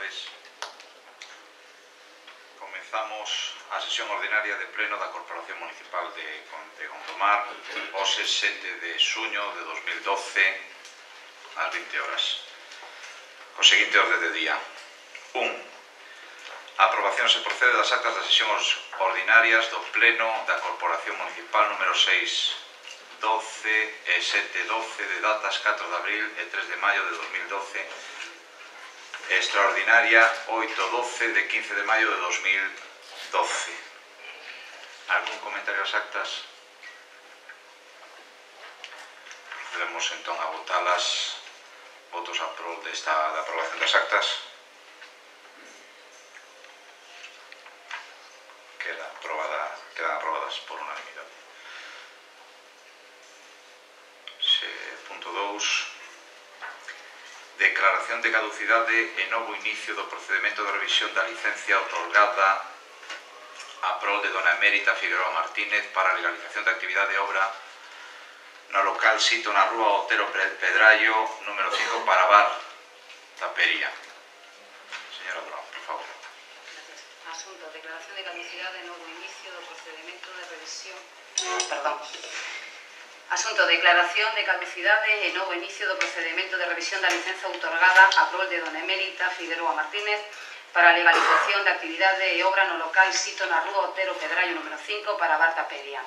tardes. Comezamos a sesión ordinaria de pleno da Corporación Municipal de Gondomar hoxe 7 de xuño de 2012 ás 20 horas. O seguinte orde de día. 1. A aprobación se procede das actas das sesións ordinarias do pleno da Corporación Municipal número 6, 12 e 7-12 de datas 4 de abril e 3 de maio de 2012, extraordinaria 8-12 de 15 de maio de 2012. Algún comentario ás actas? Procedemos entón a votalas. Votos a prol da aprobación das actas. Quedan aprobadas por unanimidade. Punto 2. Declaración de caducidade e novo inicio do procedimento de revisión da licencia otorgada a prol de dona Emérita Figueroa Martínez para a legalización da actividade de obra no local sito na rúa Otero Pedrallo, número 5, para Bar Tapería. Señora Durán, por favor. Asunto, declaración de caducidade e novo inicio do procedimento de revisión... Asunto, declaración de caducidade e novo inicio do procedimento de revisión da licenza outorgada a prol de dona Emérita Figueroa Martínez para a legalización da actividade e obra no local sito na rúa Otero Pedrallo número 5 para Bar Tapería.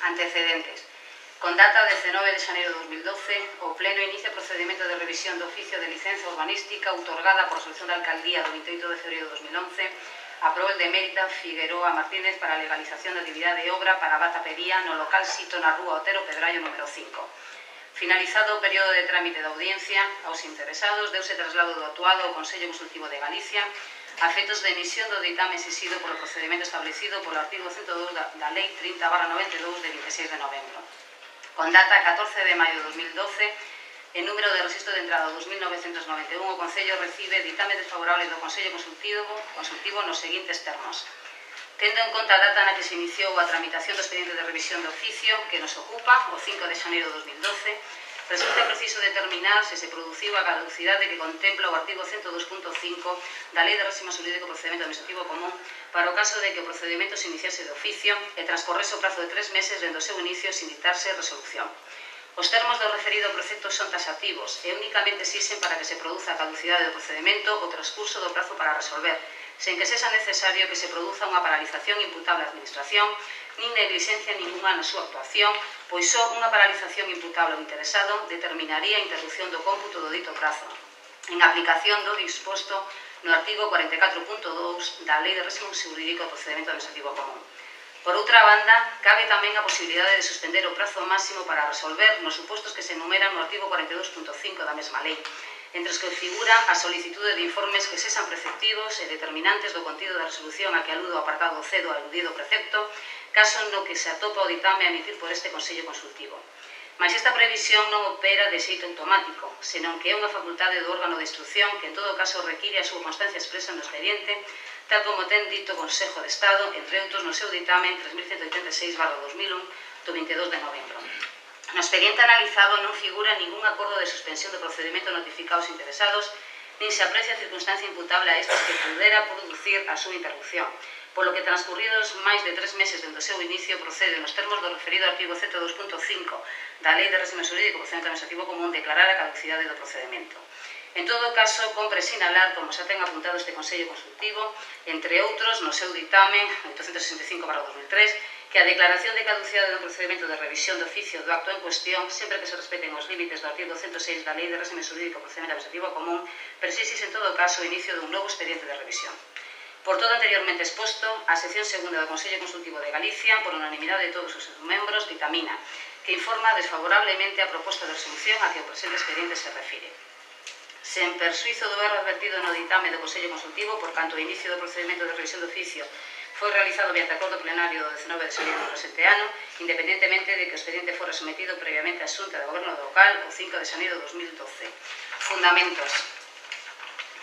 Antecedentes. Con data 19 de xaneiro de 2012, o Pleno inicia procedimento de revisión do oficio de licenza urbanística outorgada por resolución da Alcaldía do 28 de febreiro de 2011 a prol de Emérita Figueroa Martínez para a legalización da actividade de obra para Bar Tapería no local sito na rúa Otero Pedrallo número 5. Finalizado o período de trámite da audiencia, aos interesados deuse traslado do actuado ao Consello Consultivo de Galicia a efectos de emisión do ditame exixido polo procedimento establecido polo artigo 102 da Lei 30/92 de 26 de novembro. Con data 14 de maio de 2012, en número de registro de entrada 2991, o Concello recibe ditame desfavorable do Consello Consultivo nos seguintes termos. Tendo en conta a data na que se iniciou a tramitación do expediente de revisión do oficio que nos ocupa, o 5 de xaneiro de 2012, resulta preciso determinar se se produciu a caducidade que contempla o artigo 102.5 da Lei de Réxime Xurídico e Procedimento Administrativo Común para o caso de que o procedimento se iniciase de oficio e transcorrese o prazo de 3 meses dende o seu inicio sin dictarse resolución. Os termos do referido precepto son taxativos e únicamente existen para que se produza a caducidade do procedimento o transcurso do prazo para resolver, sen que sexa necesario que se produza unha paralización imputable á Administración, nin negligencia ninguna na súa actuación, pois só unha paralización imputable ao interesado determinaría a interrupción do cómputo do dito prazo, en aplicación do disposto no artigo 44.2 da Lei de Réxime Xurídico e Procedimento Administrativo Común. Por outra banda, cabe tamén a posibilidade de suspender o prazo máximo para resolver nos supostos que se enumeran no artigo 42.5 da mesma lei, entre os que figura a solicitude de informes que sexan preceptivos e determinantes do contido da resolución a que aludo o apartado C do aludido precepto, caso no que se atopa o ditame a emitir por este Consello Consultivo. Mas esta previsión non opera de xeito automático, senón que é unha facultade do órgano de instrucción que en todo caso require a súa constancia expresa no expediente, tal como ten dito o Consejo de Estado, entre outros no seu ditame 3186/2001 do 22 de novembro. No expediente analizado non figura ningún acordo de suspensión do procedimento notificado aos interesados, nin se aprecia circunstancia imputable a estes que pudera producir a súa interrupción, polo que transcurridos máis de 3 meses dende o seu inicio procede nos termos do referido artigo 102.5 da Lei de Réxime Xurídico e Procedimento Administrativo Común declarar a caducidade do procedimento. En todo caso, compre sinalar, como xa ten apuntado este Consello Consultivo, entre outros, no seu ditame 865/2003, que a declaración de caducidade do procedimento de revisión do oficio do acto en cuestión, sempre que se respeten os límites do artigo 106 da Lei de Réxime Xurídico e Procedimento Administrativo Común, persiste en todo caso o inicio dun novo expediente de revisión. Por todo anteriormente exposto, a sección segunda do Consello Consultivo de Galicia, por unanimidade de todos os seus membros, ditamina que informa desfavorablemente a proposta de resolución a que o presente expediente se refire. Sen persuízo do erro advertido no ditame do Consello Consultivo, por canto o inicio do procedimento de revisión do oficio foi realizado mediante acordo plenario do 19 de xaneiro do presente ano, independentemente de que o expediente fora sometido previamente á Xunta de Goberno local o 5 de xaneiro de 2012. Fundamentos.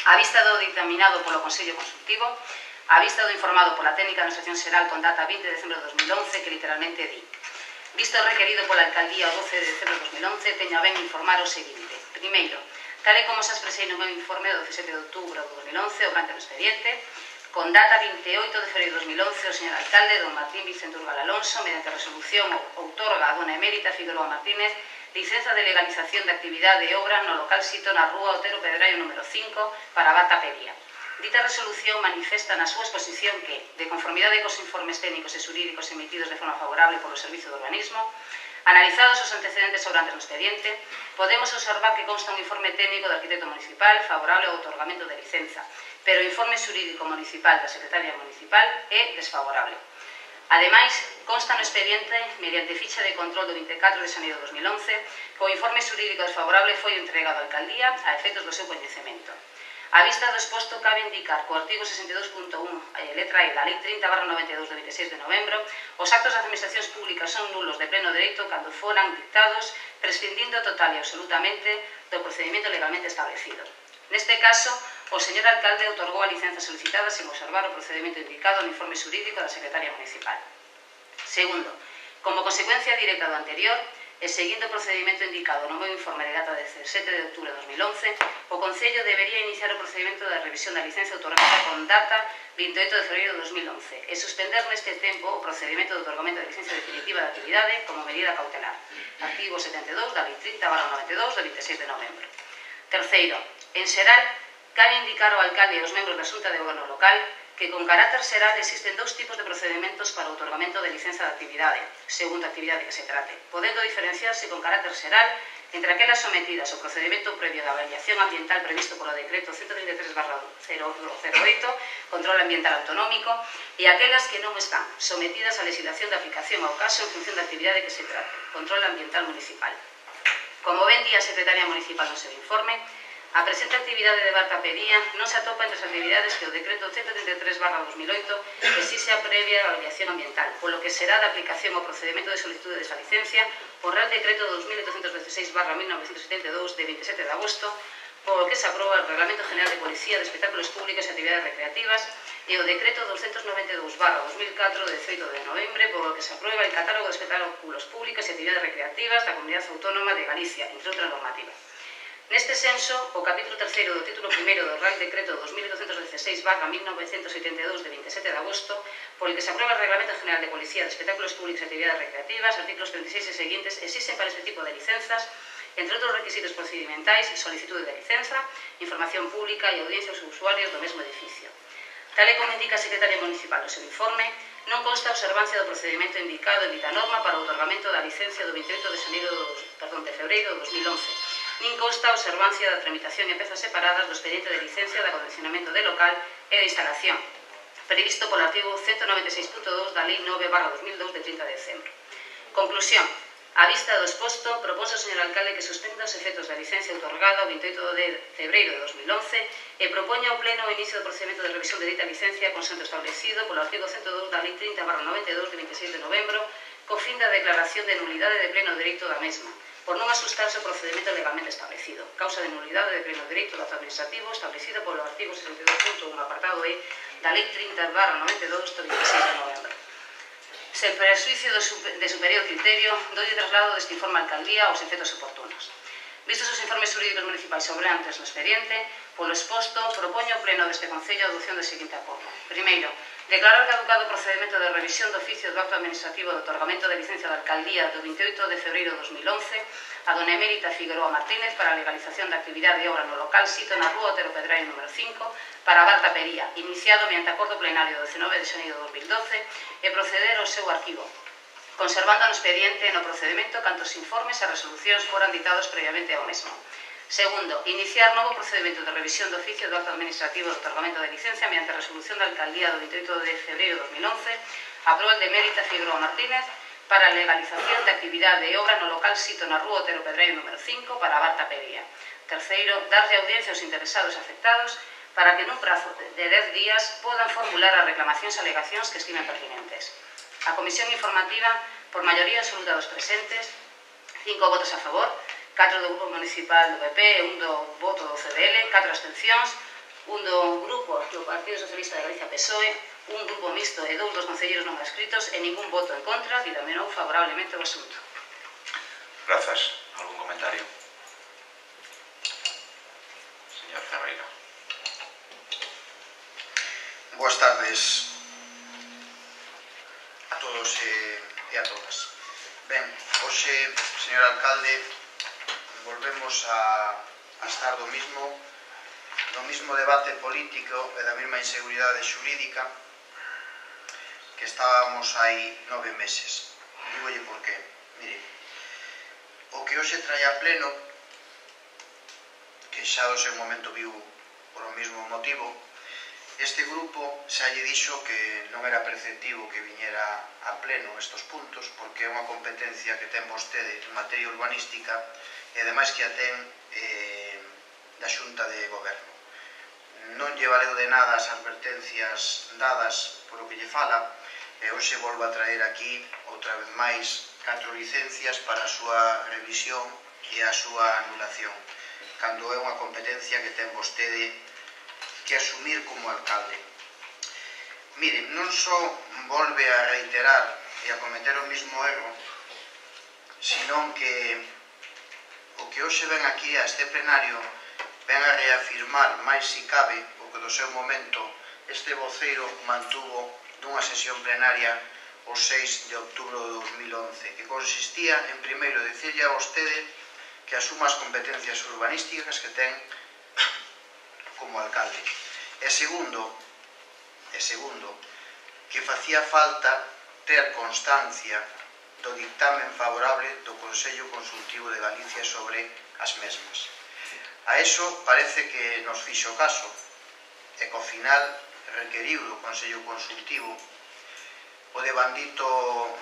A vista do dictaminado polo Consello Consultivo, a vista do informado pola Técnica de Administración Xeral con data 20 de decembro de 2011, que literalmente di: visto requerido pola Alcaldía o 12 de decembro de 2011, teño a ben informar o seguinte. Primeiro, Tal e como se expresei no meu informe do 17 de outubro de 2011, obrante no expediente, con data 28 de febreiro de 2011, o señor alcalde, don Martín Vicente Urgal Alonso, mediante resolución, outorga a dona emérita Figueroa Martínez licenza de legalización de actividade e obra no local sito na rúa Otero Pedraio número 5 para a Bata Pería. Dita resolución manifesta na súa exposición que, de conformidade cos informes técnicos e xurídicos emitidos de forma favorable polo Servizo de Urbanismo, analizados os antecedentes sobrantes no expediente, podemos observar que consta un informe técnico do arquitecto municipal favorable ao outorgamento de licenza, pero o informe xurídico municipal da secretaria municipal é desfavorable. Ademais, consta no expediente, mediante ficha de control do 24 de xaneiro de 2011, que o informe xurídico desfavorable foi entregado á alcaldía a efectos do seu coñecemento. A vista do exposto, cabe indicar que o artigo 62.1, letra E, da Lei 30/92 de 26 de novembro, os actos de administracións públicas son nulos de pleno dereito cando foran dictados, prescindindo total e absolutamente do procedimento legalmente establecido. Neste caso, o señor alcalde outorgou a licenza solicitada sen observar o procedimento indicado no informe xurídico da Secretaria Municipal. Segundo, como consecuencia directa do anterior, e seguindo o procedimento indicado no meu informe de data de 17 de outubro de 2011, o Concello debería iniciar o procedimento de revisión da licenza outorgada con data 28 de febreiro de 2011 e suspender neste tempo o procedimento de outorgamento de licenza definitiva de actividade como medida cautelar. Artigo 72 da Lei 30/92 de 26 de novembro. Terceiro, en xeral, cabe indicar ao alcalde e aos membros da Xunta de Goberno Local que con carácter xeral existen dous tipos de procedimentos para o outorgamento de licenza de actividade, segundo a actividade que se trate, podendo diferenciarse con carácter xeral entre aquelas sometidas ao procedimento previo da avaliación ambiental previsto polo decreto 133/008, control ambiental autonómico, e aquelas que non están sometidas á legislación de aplicación ao caso en función da actividade que se trate, control ambiental municipal. Como ben di a Secretaria Municipal no seu informe, a presente actividade de Bata Pería non se atopa entre as actividades que o decreto 133/2008 exixe a previa avaliación ambiental, polo que será de aplicación ao procedimento de solicitude desa licencia o Real Decreto 2816/1972 de 27 de agosto, polo que se aproba o Reglamento General de Policía de Espectáculos Públicos e Actividades Recreativas e o Decreto 292/2004 de 18 de novembre, polo que se aprueba el Catálogo de Espectáculos Públicos e Actividades Recreativas da Comunidade Autónoma de Galicia, entre outras normativas. Neste senso, o capítulo 3º do título 1º do Real Decreto 2816/1982 de 27 de agosto, por el que se aprueba o Reglamento General de Policía de Espectáculos Públicos e Actividades Recreativas, artículos 36 e seguintes, existen para este tipo de licenzas, entre outros requisitos procedimentais, solicitude de licenza, información pública e audiencia aos usuarios do mesmo edificio. Tal e como indica a Secretaria Municipal no seu informe, non consta a observancia do procedimento indicado en dita norma para o outorgamento da licencia do 28 de febreiro de 2011, nin consta a observancia da tramitación en pezas separadas do expediente de licencia de acondicionamento de local e de instalación, previsto polo artigo 196.2 da Lei 9/2002 de 30 de decembro. Conclusión. A vista do exposto, propónse ao señor alcalde que suspenda os efectos da licencia outorgada o 28 de febreiro de 2011 e propoña ao pleno o inicio do procedimento de revisión de dita licencia consente establecido polo artigo 102 da Lei 30/92 de 26 de novembro co fin da declaración de nulidade de pleno dereito da mesma, por non asustarse o procedimento legalmente establecido, causa de nulidade de pleno dereito do acto administrativo establecido polo artigo 62.1 apartado E da Lei 30/92 do 26 de novembro. Sen prejuicio de superior criterio, doy traslado deste informe á alcaldía aos efectos oportunos. Vistos os informes xurídicos municipais sobrantes no expediente, polo exposto, propoño ao pleno deste Concello a adopción do seguinte acordo. Primeiro, declarar caducado o procedimento de revisión do oficio do acto administrativo de outorgamento de licencia da alcaldía do 28 de febreiro de 2011 a dona emérita Figueroa Martínez para a legalización da actividade de obra no local sito na rúa Otero Pedraio número 5 para a Bata Pería, iniciado mediante acordo plenario do 19 de xaneiro de 2012 e proceder ao seu arquivo, conservando no expediente no procedimento cantos informes e resolucións foran ditados previamente ao mesmo. Segundo, iniciar novo procedimento de revisión do oficio do acto administrativo de outorgamento de licencia mediante a resolución da alcaldía do 28 de febreiro de 2011 a prol de emérita Figueroa Martínez para a legalización de actividade e obra no local sito na rúa Otero Pedraio número 5 para a Bata Pería. Terceiro, darlle audiencia aos interesados e afectados para que nun prazo de 10 días podan formular as reclamacións e alegacións que estimen pertinentes. A Comisión Informativa, por maioría absoluta dos presentes, 5 votos a favor, 4 do Grupo Municipal do PP e 1 do voto do CDL, 4 abstencións, 1 do Grupo do Partido Socialista de Galicia PSOE, 1 grupo mixto e 2 dos concelleiros non adscritos e ningún voto en contra, ditaminou favorablemente o asunto. Grazas. Algún comentario? Señor Ferreira. Boas tardes a todos e a todas. Ben, hoxe, señor alcalde, volvemos a estar do mismo debate político e da mesma inseguridade xurídica que estábamos hai 9 meses. Dígolle por qué. Mire, o que hoxe trae a pleno, que xa do seu momento viu por o mesmo motivo, este grupo xa lle dixo que non era preceptivo que viñera a pleno estes puntos porque é unha competencia que ten vostede en materia urbanística e ademais que a ten da Xunta de Goberno. Non lle valeu de nada as advertencias dadas por o que lle fala e hoxe volvo a traer aquí outra vez máis 4 licencias para a súa revisión e a súa anulación cando é unha competencia que ten vostede que asumir como alcalde. Mire, non só volve a reiterar e a cometer o mismo erro, senón que o que hoxe ven aquí a este plenario ven a reafirmar máis si cabe o que do seu momento este voceiro mantuvo dunha sesión plenaria o 6 de outubro de 2011, que consistía en primeiro dicirlle a vostede que asuma as competencias urbanísticas que ten como alcalde. E segundo, que facía falta ter constancia do dictamen favorable do Consello Consultivo de Galicia sobre as mesmas. A eso parece que nos fixo caso e que ao final requeriu do Consello Consultivo o devandito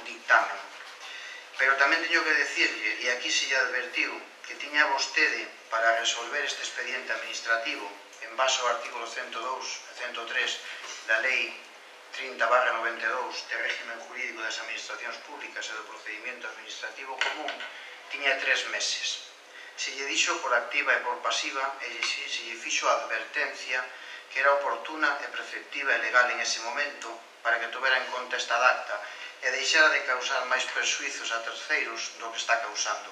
dictamen. Pero tamén teño que decirlle, e aquí se lle advertiu, que tiña vostede para resolver este expediente administrativo en base ao artículo 102 e 103 da Lei 30/92 de régimen jurídico das administracións públicas e do procedimento administrativo común, tiña 3 meses. Se lle dixo por activa e por pasiva e se lle fixo a advertencia que era oportuna e preceptiva e legal en ese momento para que tuvera en conta esta dacta e deixara de causar máis persuizos a terceiros do que está causando.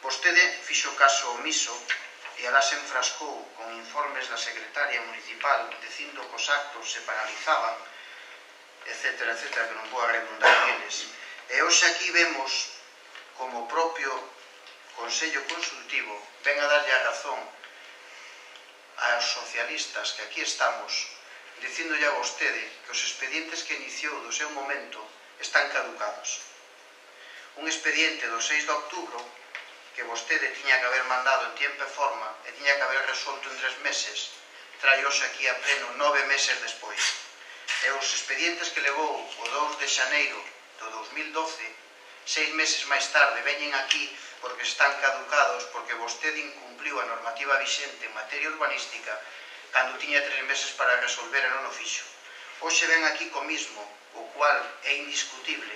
Vostede fixo caso omiso e alá se enfrascou con informes da secretaria municipal dicindo que os actos se paralizaban, etcétera, etcétera, que non vou a redundar neles. E hoxe aquí vemos como o propio Consello Consultivo ven a darlle a razón aos socialistas que aquí estamos, dicindolle a vostede que os expedientes que iniciou do seu momento están caducados. Un expediente do 6 de outubro que vostede tiña que haber mandado en tiempo e forma e tiña que haber resolto en 3 meses, traiouse aquí a pleno 9 meses despois. E os expedientes que levou o 2 de xaneiro do 2012, 6 meses máis tarde, veñen aquí porque están caducados, porque vostede incumpliu a normativa vixente en materia urbanística cando tiña 3 meses para resolver e non o fixo. Hoxe ven aquí co mismo, o cual é indiscutible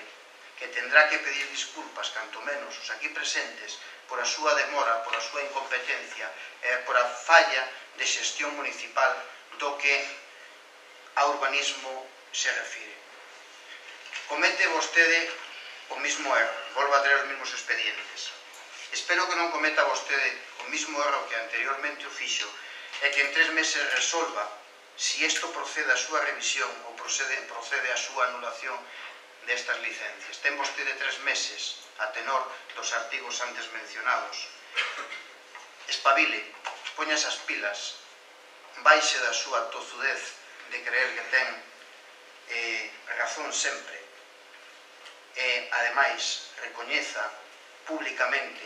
que tendrá que pedir disculpas, canto menos os aquí presentes, por a súa demora, por a súa incompetencia e por a falla de xestión municipal do que a urbanismo se refire. Comete vostede o mismo erro, volvo a traer os mesmos expedientes. Espero que non cometa vostede o mismo erro que anteriormente o fixo e que en 3 meses resolva si isto procede a súa revisión ou procede a súa anulación destas licencias. Ten vostede 3 meses a tenor dos artigos antes mencionados. Espabile, poñas as pilas, baixe da súa tozudez de creer que ten razón sempre e, ademais, recoñeza públicamente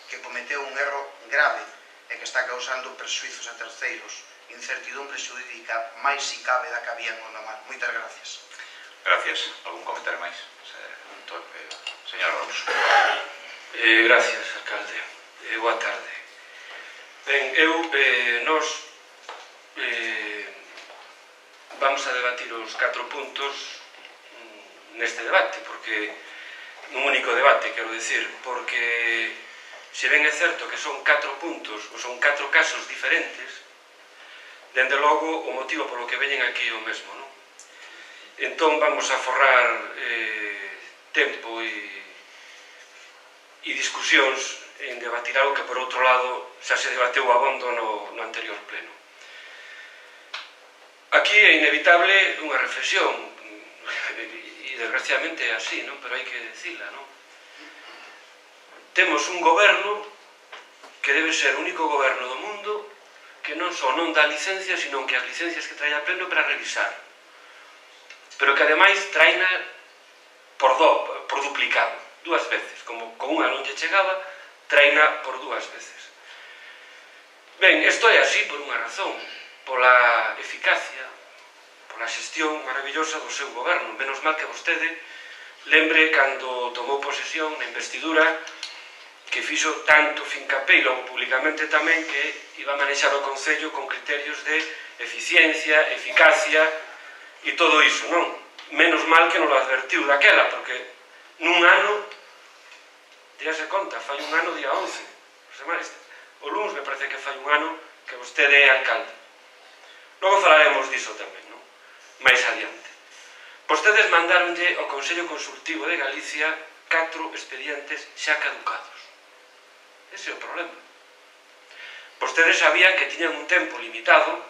que cometeu un erro grave e que está causando persuizos a terceiros, incertidumbre xurídica máis si cabe da que había en Gondomar. Moitas gracias. Gracias. Algún comentario máis? Señor Alonso. Gracias, alcalde. Boa tarde. Ben, nós vamos a debatir os 4 puntos neste debate, porque nun único debate, quero dicir, porque se ben é certo que son 4 puntos, ou son 4 casos diferentes, dende logo o motivo polo que veñen aquí é o mesmo, non? Entón vamos a forrar tempo e discusións en debatir algo que, por outro lado, xa se debateu abondo no anterior pleno. Aquí é inevitable unha reflexión, e desgraciadamente é así, non? Pero hai que decirla, non? Temos un goberno que debe ser o único goberno do mundo que non só non dá licencias, sino que as licencias que trae a pleno para revisar. Pero que ademais traina por duplicado, dúas veces. Como con unha non lle chegaba, traina por dúas veces. Ben, isto é así por unha razón, pola eficacia, pola xestión maravillosa do seu goberno. Menos mal que vostede lembre cando tomou posesión na investidura que fixo tanto fincapé e logo públicamente tamén que iba a manexar o Concello con criterios de eficiencia, eficacia e todo iso, non? Menos mal que non lo advertiu daquela, porque nun ano, díase conta, fai un ano día 11, o luns me parece que fai un ano que vostede é alcalde. Logo falaremos diso tamén, non? Mais adiante. Vostedes mandaronlle ao Consello Consultivo de Galicia 4 expedientes xa caducados. Ese é o problema. Vostedes sabían que tiñan un tempo limitado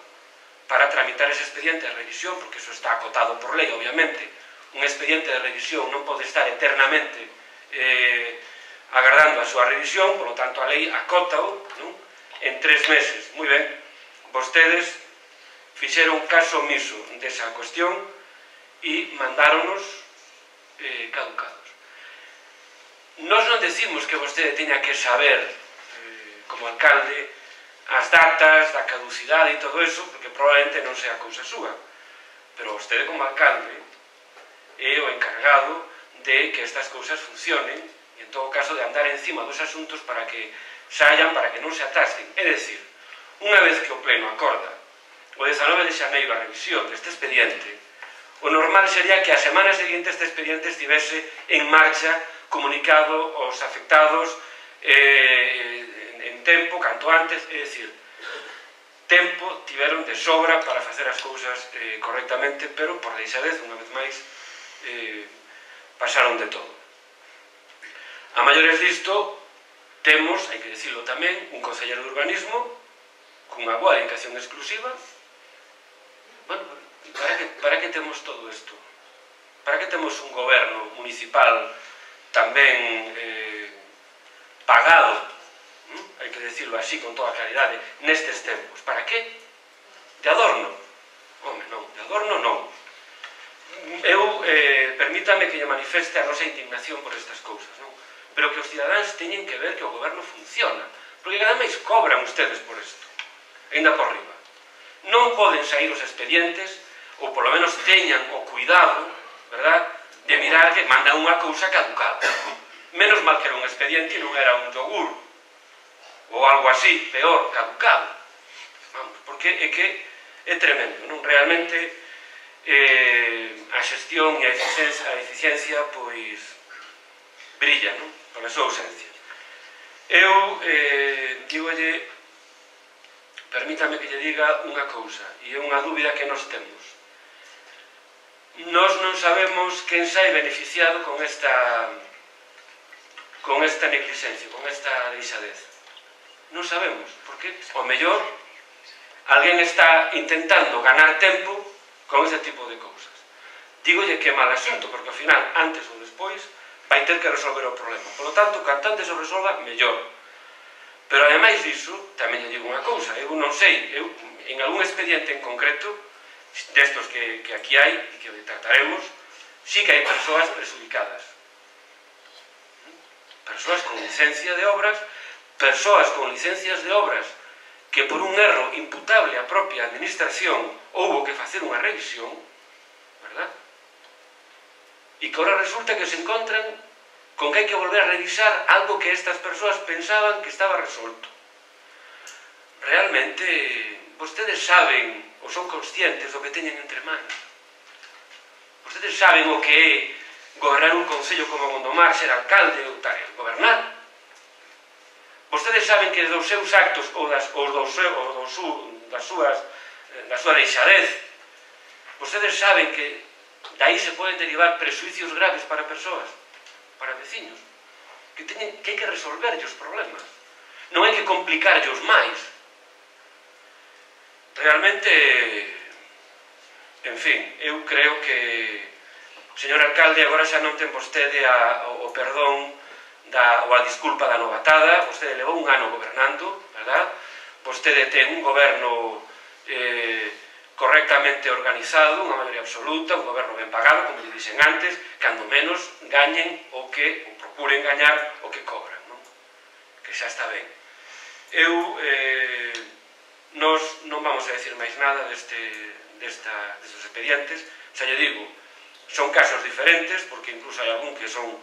para tramitar ese expediente de revisión, porque eso está acotado por lei, obviamente. Un expediente de revisión non pode estar eternamente agardando a súa revisión, polo tanto a lei acótao, non? En 3 meses. Moi ben, vostedes fixeron caso omiso desa cuestión e mandáronos caducados. Nós non decimos que vostede teña que saber, como alcalde, as datas da caducidade e todo eso, porque probablemente non sea cousa súa. Pero vostede, como alcalde, é o encargado de que estas cousas funcionen e, en todo caso, de andar encima dos asuntos para que saian, para que non se atasquen. É dicir, unha vez que o Pleno acorda o 19 de xaneiro a revisión deste expediente, o normal sería que a semana seguinte este expediente estivese en marcha, comunicado aos afectados en tempo, canto antes, é dicir, tempo tiveron de sobra para facer as cousas correctamente, pero por deixadez, unha vez máis, pasaron de todo. A maiores disto, temos, hai que dicilo tamén, un concelleiro de urbanismo cunha boa dedicación exclusiva. Bueno, para que temos todo isto? Para que temos un goberno municipal tamén pagado, hai que decirlo así con toda claridade, nestes tempos? Para que? De adorno? Home, non, de adorno non. Eu, permítame que lle manifeste a nosa indignación por estas cousas, non? Pero que os cidadáns teñen que ver que o goberno funciona, porque cada máis cobran ustedes por isto, ainda por riba. Non poden sair os expedientes, ou polo menos teñan o cuidado, verdad, de mirar que mandan unha cousa caducada. Menos mal que era un expediente e non era un yogur, ou algo así, peor, caducado. Vamos, porque é que é tremendo, non? Realmente a xestión e a eficiencia, pois, brilla, non? Pola súa ausencia. Eu digolle, permítame que lle diga unha cousa, e é unha dúbida que nos temos. Nós non sabemos quen sai beneficiado con esta negligencia, con esta deixadez. Non sabemos, porque ao mellor alguén está intentando ganar tempo con ese tipo de cousas. Dígolle que é mal asunto, porque ao final, antes ou despois, vai ter que resolver o problema. Por lo tanto, canto antes o resolva, mellor. Pero, ademais disso, tamén lle digo unha cousa, eu non sei, en algún expediente en concreto, destos que aquí hai e que trataremos, sí que hai persoas perjudicadas. Persoas con licencia de obras, persoas con licencias de obras que por un erro imputable á propia administración houbo que facer unha revisión, verdad? E que ahora resulta que se encontran con que hai que volver a revisar algo que estas persoas pensaban que estaba resolto. Realmente, vostedes saben ou son conscientes do que teñen entre manos. Vostedes saben o que é gobernar un concello como Gondomar, ser alcalde ou gobernar. Vostedes saben que dos seus actos ou da súa deixadez, vostedes saben que daí se poden derivar prexuicios graves para persoas, para veciños, que hai que resolverlle os problemas, non hai que complicarllos máis. Realmente, en fin, eu creo que, señor alcalde, agora xa non ten vostede o perdón ou a disculpa da novatada. Vostede levou un ano gobernando, verdad? Vostede ten un goberno correctamente organizado, unha maioría absoluta, un goberno ben pagado, como lle dixen antes, cando menos gañen ou procuren gañar o que cobran, non? Que xa está ben. Nós non vamos a decir máis nada destes expedientes. Xa lle digo, son casos diferentes, porque incluso hai algún que son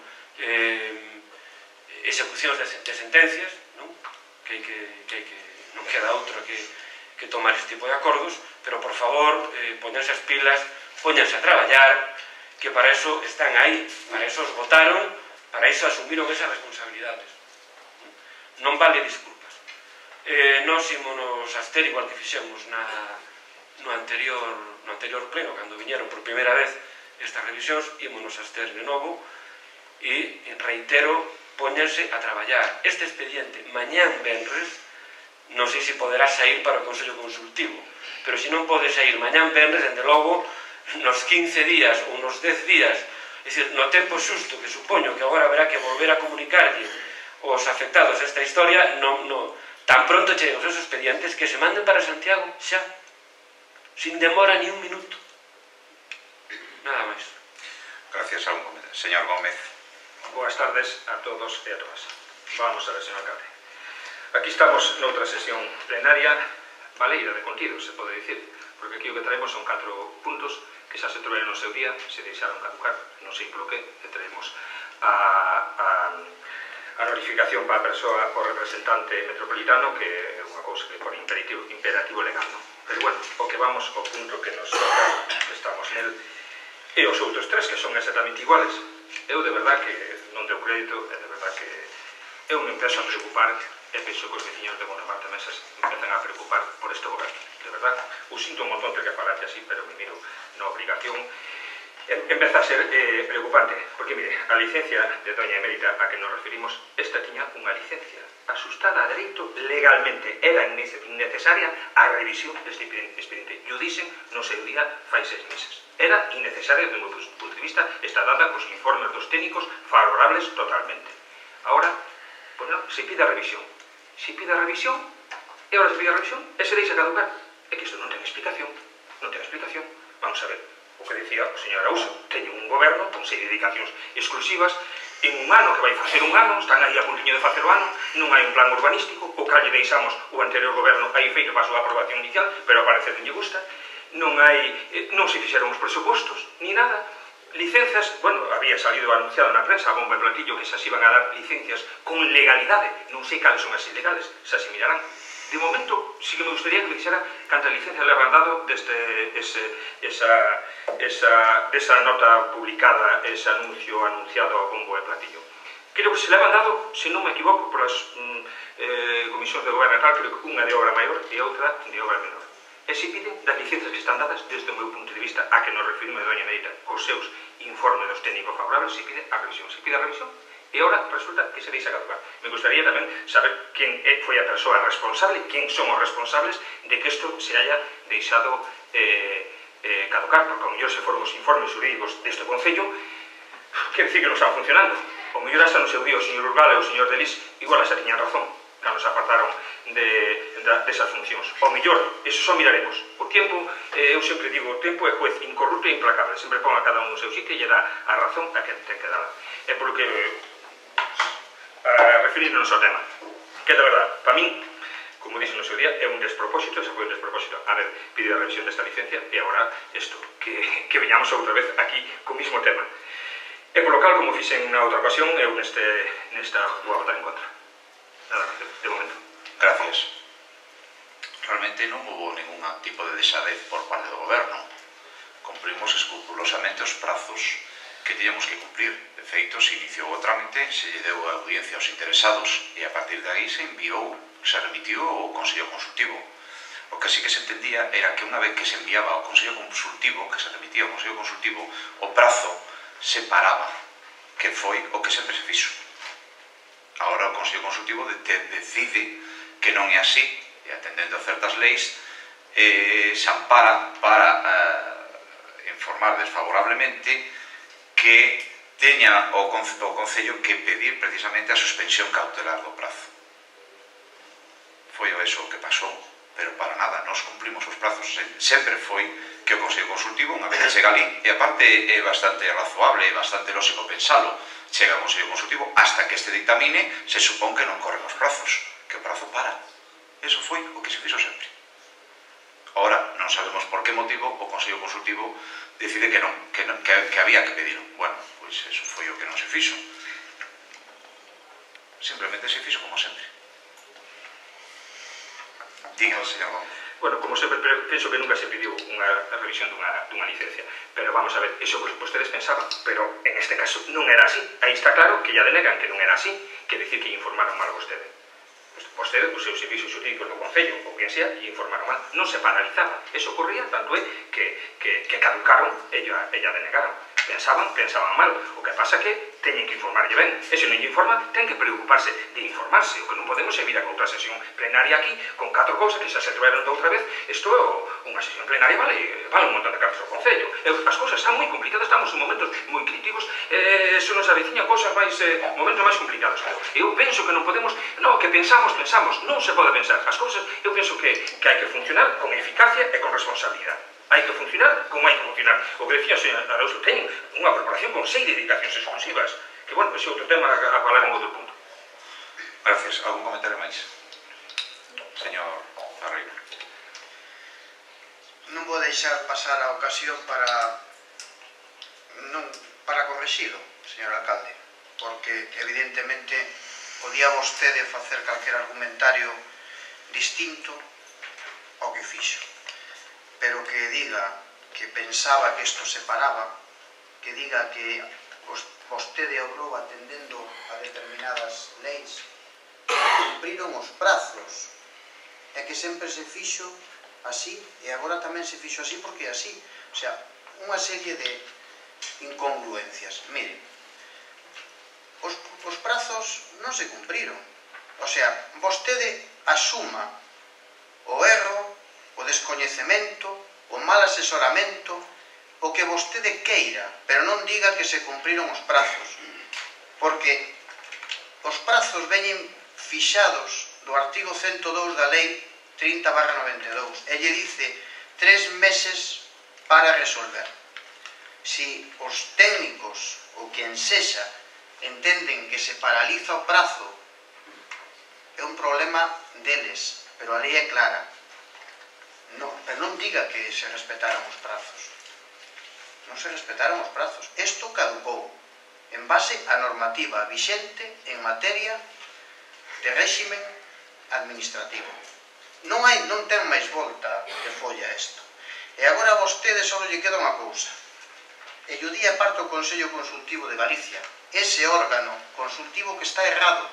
execucións de sentencias, non? Que non queda outra que tomar este tipo de acordos, pero por favor, poñerse as pilas, poñanse a traballar, que para eso están aí, para eso os votaron, para eso asumiron esas responsabilidades. Non vale disculpas. Nós ímonos abster, igual que fixemos no anterior pleno, cando viñeron por primeira vez estas revisións, ímonos abster de novo, e reitero, póñanse a traballar. Este expediente, mañán venres, non sei se poderá sair para o Consello Consultivo, pero se non pode sair mañán venres, dende logo, nos 15 días ou nos 10 días, é dicir, no tempo xusto, que supoño que agora haberá que volver a comunicarlle os afectados a esta historia, tan pronto cheguen os seus expedientes, que se manden para Santiago xa, sin demora ni un minuto. Nada máis. Gracias, señor Gómez. Boas tardes a todos e a todas. Vamos a ver, señor alcalde. Aquí estamos noutra sesión plenaria baleira de contido, se pode dicir, porque aquí o que traemos son 4 puntos que xa se trouxeron no seu día, se deixaron caducar, non sei polo que, e traemos a notificación para a persoa o representante metropolitano, que é unha cousa que por imperativo legal, non? Pero bueno, o que vamos ao punto que nos toca, que estamos nel, e os outros 3 que son exactamente iguales. Eu de verdad que non deu crédito, e de verdad que eu me empezo a preocupar, e penso que os veciños de Gondomar tamén se empezan a preocupar por este goberno. De verdad, o sinto un montón ter que falarte así, pero me miro na obligación. Empeza a ser preocupante, porque, mire, a licencia de doña Emérita a que nos referimos, esta tiña unha licencia asustada a dereito legalmente. Era innecesaria a revisión deste expediente. E o dicen no seu día fai 6 meses. Era innecesaria, desde o meu punto de vista, está dada cos informes dos técnicos favorables totalmente. Ahora, pues non, se pide a revisión. Se pide a revisión, e ahora se pide a revisión, e se deixa caducar. É que isto non ten explicación. Non ten explicación. Vamos a ver. O que decía o señor Araújo, teñen un goberno con 6 dedicacións exclusivas, en un ano que vai facer un ano, están aí a puntiño de facer o ano, non hai un plan urbanístico, o cal lle deixamos o anterior goberno aí feito para a súa aprobación inicial, pero ao parecer non lle gusta, non se fixeron os presupostos, ni nada. Licencias, bueno, había salido anunciado na prensa a bomba e platillo que xa se iban a dar licencias con legalidade, non sei cales son as ilegales, xa se mirarán. De momento, sí que me gustaría que me dixera cantas licencias le habrán dado desde esa nota publicada, ese anuncio anunciado a bombo e platillo. Creo que se le habrán dado, se non me equivoco, por as comisións de goberno e tal, creo que unha de obra maior e outra de obra menor. E se piden das licencias que están dadas desde o meu punto de vista a que nos referimos de doña Emérita cos seus informes dos técnicos favorables, se pide a revisión. Se pide a revisión, e ahora resulta que se deixa caducar. Me gustaría tamén saber quen foi a persoa responsable, quen son os responsables de que isto se haya deixado caducar, porque ao mellor se foron os informes jurídicos deste Concello, quer dicir que non están funcionando. Ao mellor hasta no seu día o señor Urbal e o señor Delis igual xa tiñan razón cando se apartaron desas funcións. Ao mellor, eso só miraremos. O tempo, eu sempre digo, o tempo é juez incorrupto e implacable, sempre pon a cada un no seu sitio e lle dá a razón a quen ten que dala. É polo que referirnos ao tema, que de verdad, para min, como dixen no seu día, é un despropósito, ese foi un despropósito haber pedido a revisión desta licencia e agora isto, que veñamos outra vez aquí co mismo tema. E polo cal, como fixen na outra ocasión, eu nesta vou a votar en contra. Nada, de momento. Gracias. Realmente non houve ningún tipo de desadez por parte do goberno. Cumprimos escrupulosamente os prazos que teníamos que cumplir. De feito, se iniciou o trámite, se lle deu a audiencia aos interesados e a partir de aí se enviou, se remitiu ao Consello Consultivo. O que sí que se entendía era que unha vez que se enviaba ao Consello Consultivo, que se remitía ao Consello Consultivo, o prazo se paraba, que foi o que sempre se fixo. Agora o Consello Consultivo decide que non é así, e atendendo a certas leis, se ampara para informar desfavorablemente que teña o Concello que pedir precisamente a suspensión cautelar do prazo. Foi eso o que pasou, pero para nada, nós cumplimos os prazos. Sempre foi que o Consello Consultivo, unha vez que chega ali, e aparte é bastante razoable, é bastante lógico pensalo, chega ao Consello Consultivo, hasta que este dictamine, se supón que non corren os prazos, que o prazo para. Eso foi o que se fixo sempre. Ahora, non sabemos por que motivo o Consello Consultivo decide que non, que había que pedirlo. Bueno, pois eso foi o que non se fixo. Simplemente se fixo como sempre. Diga, señor Gómez. Bueno, como sempre, penso que nunca se pediu unha revisión dunha licencia. Pero vamos a ver, iso vostedes pensaban, pero en este caso non era así. Aí está claro que ya denegan que non era así, que decir que informaron mal a vostede. Vostede, os seus servicios xurídicos do Concello, ou quen sea, e informaron mal. Non se paralizaba. Eso ocurría, tanto é que caducaron e ya denegaron. Pensaban mal. O que pasa que teñen que informarlle ben. E se non lle informa, ten que preocuparse de informarse. O que non podemos é vir a outra sesión plenaria aquí con 4 cousas que xa se traeron de outra vez. Isto é unha sesión plenaria vale un montón de cartas ao Concello. As cousas están moi complicadas, estamos en momentos moi críticos. Se nos aveciñan cousas momentos máis complicados. Eu penso que non podemos, que pensamos, non se pode pensar. As cousas, eu penso que hai que funcionar con eficacia e con responsabilidade. Hai que funcionar como hai que funcionar. O que decía o señor Arouso, ten unha corporación con 6 dedicacións exclusivas. Que, bueno, ese é outro tema a falar en outro punto. Gracias. Algún comentario máis? Señor Barreiro. Non vou deixar pasar a ocasión para correxilo, señor alcalde, porque evidentemente podía vostede facer calquer argumentario distinto ao que fixo, pero que diga que pensaba que isto se paraba, que diga que vostede obrou atendendo a determinadas leis, que cumpriron os prazos, e que sempre se fixo así, e agora tamén se fixo así porque é así. O sea, unha serie de incongruencias. Miren, os prazos non se cumpriron. O sea, vostede asuma o erro, o descoñecemento, o mal asesoramento, o que vostede queira, pero non diga que se cumpriron os prazos, porque os prazos veñen fixados do artigo 102 da lei 30/92 e lle dice 3 meses para resolver. Si os técnicos ou quen sexa entenden que se paraliza o prazo, é un problema deles, pero a lei é clara. Pero non diga que se respetaron os prazos. Non se respetaron os prazos. Isto caducou en base á normativa vixente en materia de réximen administrativo. Non ten máis volta de folla isto. E agora a vostede só lle queda unha cousa. E o día parte o Consello Consultivo de Galicia, ese órgano consultivo que está errado,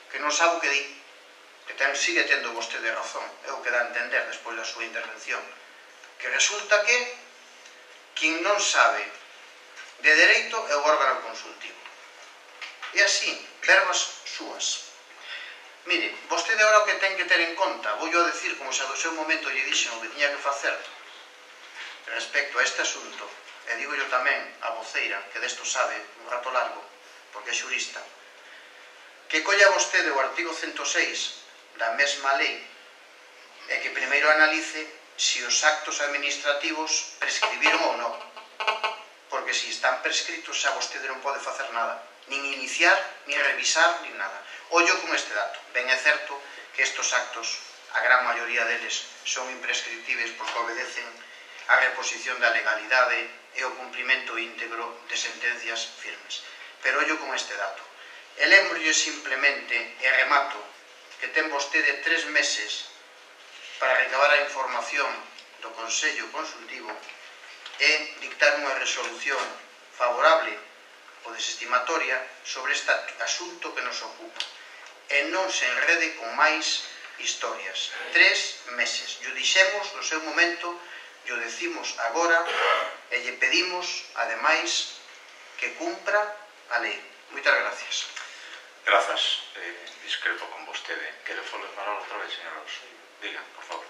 que non sabe o que di, que sigue tendo vostede razón, é o que dá a entender despois da súa intervención, que resulta que quen non sabe de dereito é o órgano consultivo. E así, verbas súas. Mire, vostede agora o que ten que ter en conta, vou a decir como xa do seu momento lle dixen o que tiña que facer respecto a este asunto, e digo yo tamén a voceira, que desto sabe un rato largo, porque é xurista, que colla vostede o artigo 106 da mesma lei e que primeiro analice se os actos administrativos prescribiron ou non, porque se están prescritos xa vostede non pode facer nada, nin iniciar, nin revisar, nin nada. Ollo con este dato. Ben é certo que estes actos, a gran maioría deles, son imprescriptibles porque obedecen a reposición da legalidade e o cumprimento íntegro de sentencias firmes. Pero ollo con este dato. E lembrolle simplemente, e remato, que ten vostede 3 meses para recabar a información do Consello Consultivo e dictar unha resolución favorable ou desestimatoria sobre este asunto que nos ocupa. E non se enrede con máis historias. 3 meses. Yo dixemos no seu momento, yo decimos agora e lle pedimos, ademais, que cumpra a lei. Moitas gracias. Grazas. Discrepo con vostede. Quere falar outra vez, señor Alonso? Diga, por favor.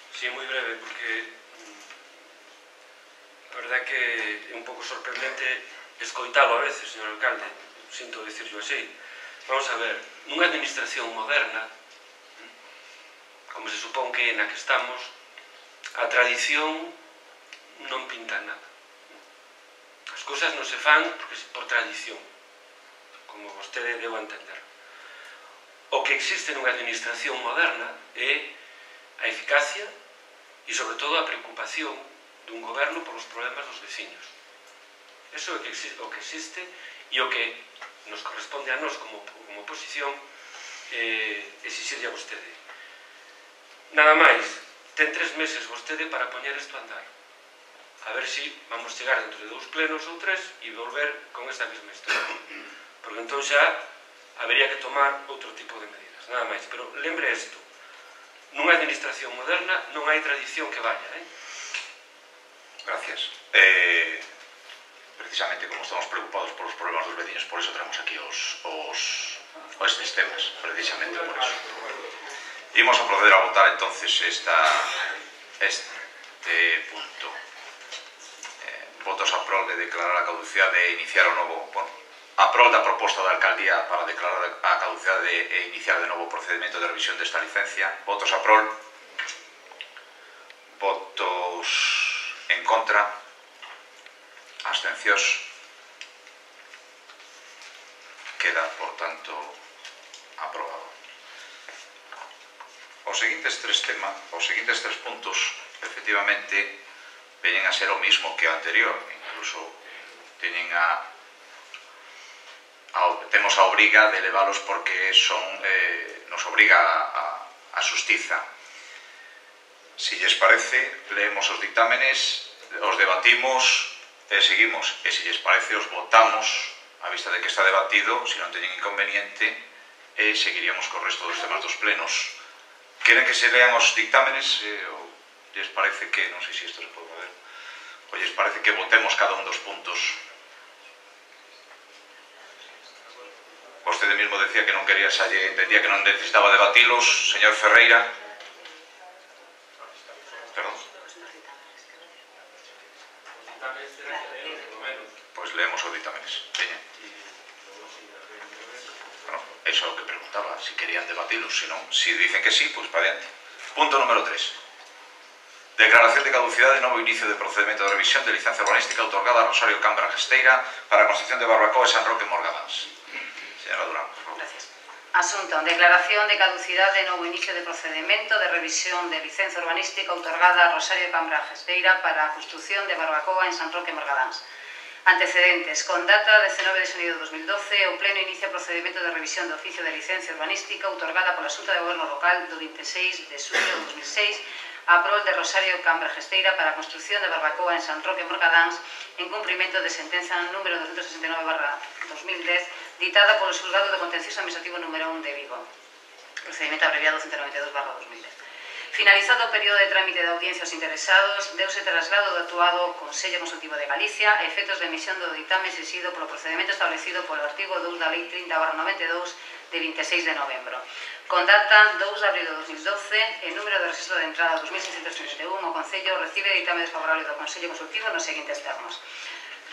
Sí, moi breve, porque a verdade que é un pouco sorprendente escoitalo a veces, señor alcalde, sinto dicirlo así. Vamos a ver, nunha administración moderna, como se supón que é na que estamos, a tradición non pinta nada. As cousas non se fan por tradición, como vostede deu a entender. O que existe nunha administración moderna é a eficacia e, sobre todo, a preocupación dun goberno polos problemas dos veciños. Eso é o que existe e o que nos corresponde a nós como oposición exixirlle a vostede. Nada máis, ten 3 meses vostede para poñer isto a andar. A ver se vamos chegar dentro de 2 plenos ou 3 e volver con esta mesma historia. Porque entón xa habería que tomar outro tipo de medidas. Nada máis, pero lembre isto. Nunha administración moderna non hai tradición que vaya, Gracias. Precisamente como estamos preocupados polos problemas dos veciños, por eso traemos aquí estes temas, precisamente por eso. Imos a proceder a votar entonces este punto. Votos a prol de declarar a caducidade e iniciar o novo... a prol da proposta da alcaldía para declarar a caducidade e iniciar de novo o procedimento de revisión desta licencia. Votos a prol. Votos en contra. Abstencións. Queda, por tanto, aprobado. Os seguintes 3 puntos, efectivamente, veñen a ser o mismo que o anterior. Incluso temos a obriga de leválos porque nos obriga a xustiza. Si lles parece, leemos os dictámenes, os debatimos e seguimos. E se lles parece, os votamos a vista de que está debatido, se non teñen inconveniente, e seguiríamos co resto dos temas dos plenos. Queren que se lean os dictámenes ou lles parece que, non sei se isto se pode ver, ou lles parece que votemos cada un dos puntos? Vostede mismo decía que non quería entendía que non necesitaba debatilos. Señor Ferreira. Perdón. Pois leemos os dictámenes. Veña. Bueno, eso é o que preguntaba, si querían debatilos. Si dicen que sí, pois para adiante. Punto número 3. Declaración de caducidade e novo inicio de procedimento de revisión de licencia urbanística outorgada a Rosario Cambra Gesteira para a construcción de Barbacoa e San Roque Morgadáns. Señora Durán, por favor. Gracias. Asunto. Declaración de caducidade e novo inicio de procedimento de revisión de licencia urbanística outorgada a Rosario Cambra Gesteira para a construcción de Barbacoa en San Roque Morgadáns. Antecedentes. Con data 19 de xaneiro de 2012, o Pleno inicia procedimento de revisión do oficio de licencia urbanística outorgada pola Xunta de Goberno Local do 26 de xullo de 2006 a prol de Rosario Cambra Gesteira para a construcción de Barbacoa en San Roque Morgadáns en cumprimento de sentenza número 269/2010 ditada polo Xulgado de Contencioso Administrativo número 1 de Vigo. Procedimento abreviado 192/2010. Finalizado o período de trámite de audiencia aos interesados, deuse traslado do actuado Consello Consultivo de Galicia a efectos de emisión do ditame exixido polo procedimento establecido polo artigo 2 da Lei 30/92 de 26 de novembro. Con data 2 de abril de 2012, el número de registro de entrada 2631, o Concello recibe ditame desfavorable do Consello Consultivo nos seguintes termos.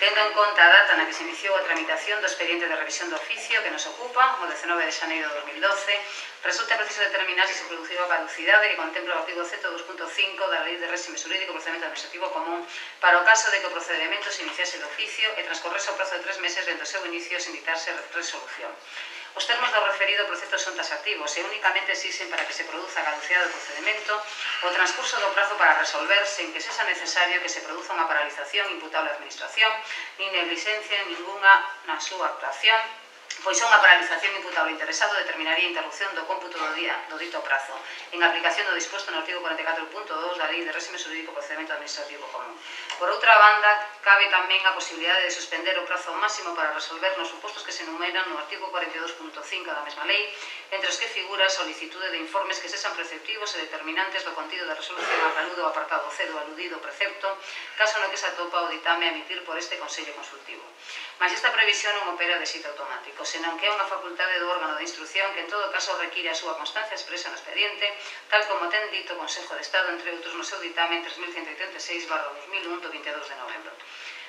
Tendo en conta a data na que se iniciou a tramitación do expediente de revisión do oficio que nos ocupa, o 19 de xaneiro de 2012, resulta preciso determinar se produciu a caducidade que contempla o artigo 102.5 da Lei de Réxime Xurídico e Procedimento Administrativo Común para o caso de que o procedimento se iniciase de oficio e transcorrese o prazo de 3 meses dentro do seu inicio sen ditarse resolución. Os termos do referido proceso son taxativos e únicamente exixen para que se produza a caducidade do procedimento o transcurso do prazo para resolver sen que sexa necesario que se produza unha paralización imputable á administración nin negligencia ninguna na súa actuación, pois unha paralización imputable interesado determinaría a interrupción do cómputo do día do dito prazo en aplicación do disposto no artigo 44.2 da Lei de Réxime Xurídico e Procedimento Administrativo Común. Por outra banda, cabe tamén a posibilidade de suspender o prazo máximo para resolver nos supostos que se enumeran no artigo 42.5 da mesma lei, entre os que figura a solicitude de informes que sexan preceptivos e determinantes do contido da resolución a caludo ao apartado C do aludido precepto, caso no que se atopa o ditame a emitir por este Consello Consultivo. Mas esta previsión non opera de xeito automático, senón que é unha facultade do órgano de instrucción que en todo caso require a súa constancia expresa no expediente, tal como ten dito o Consejo de Estado, entre outros, no seu ditame 3136/2001 do 22 de novembro.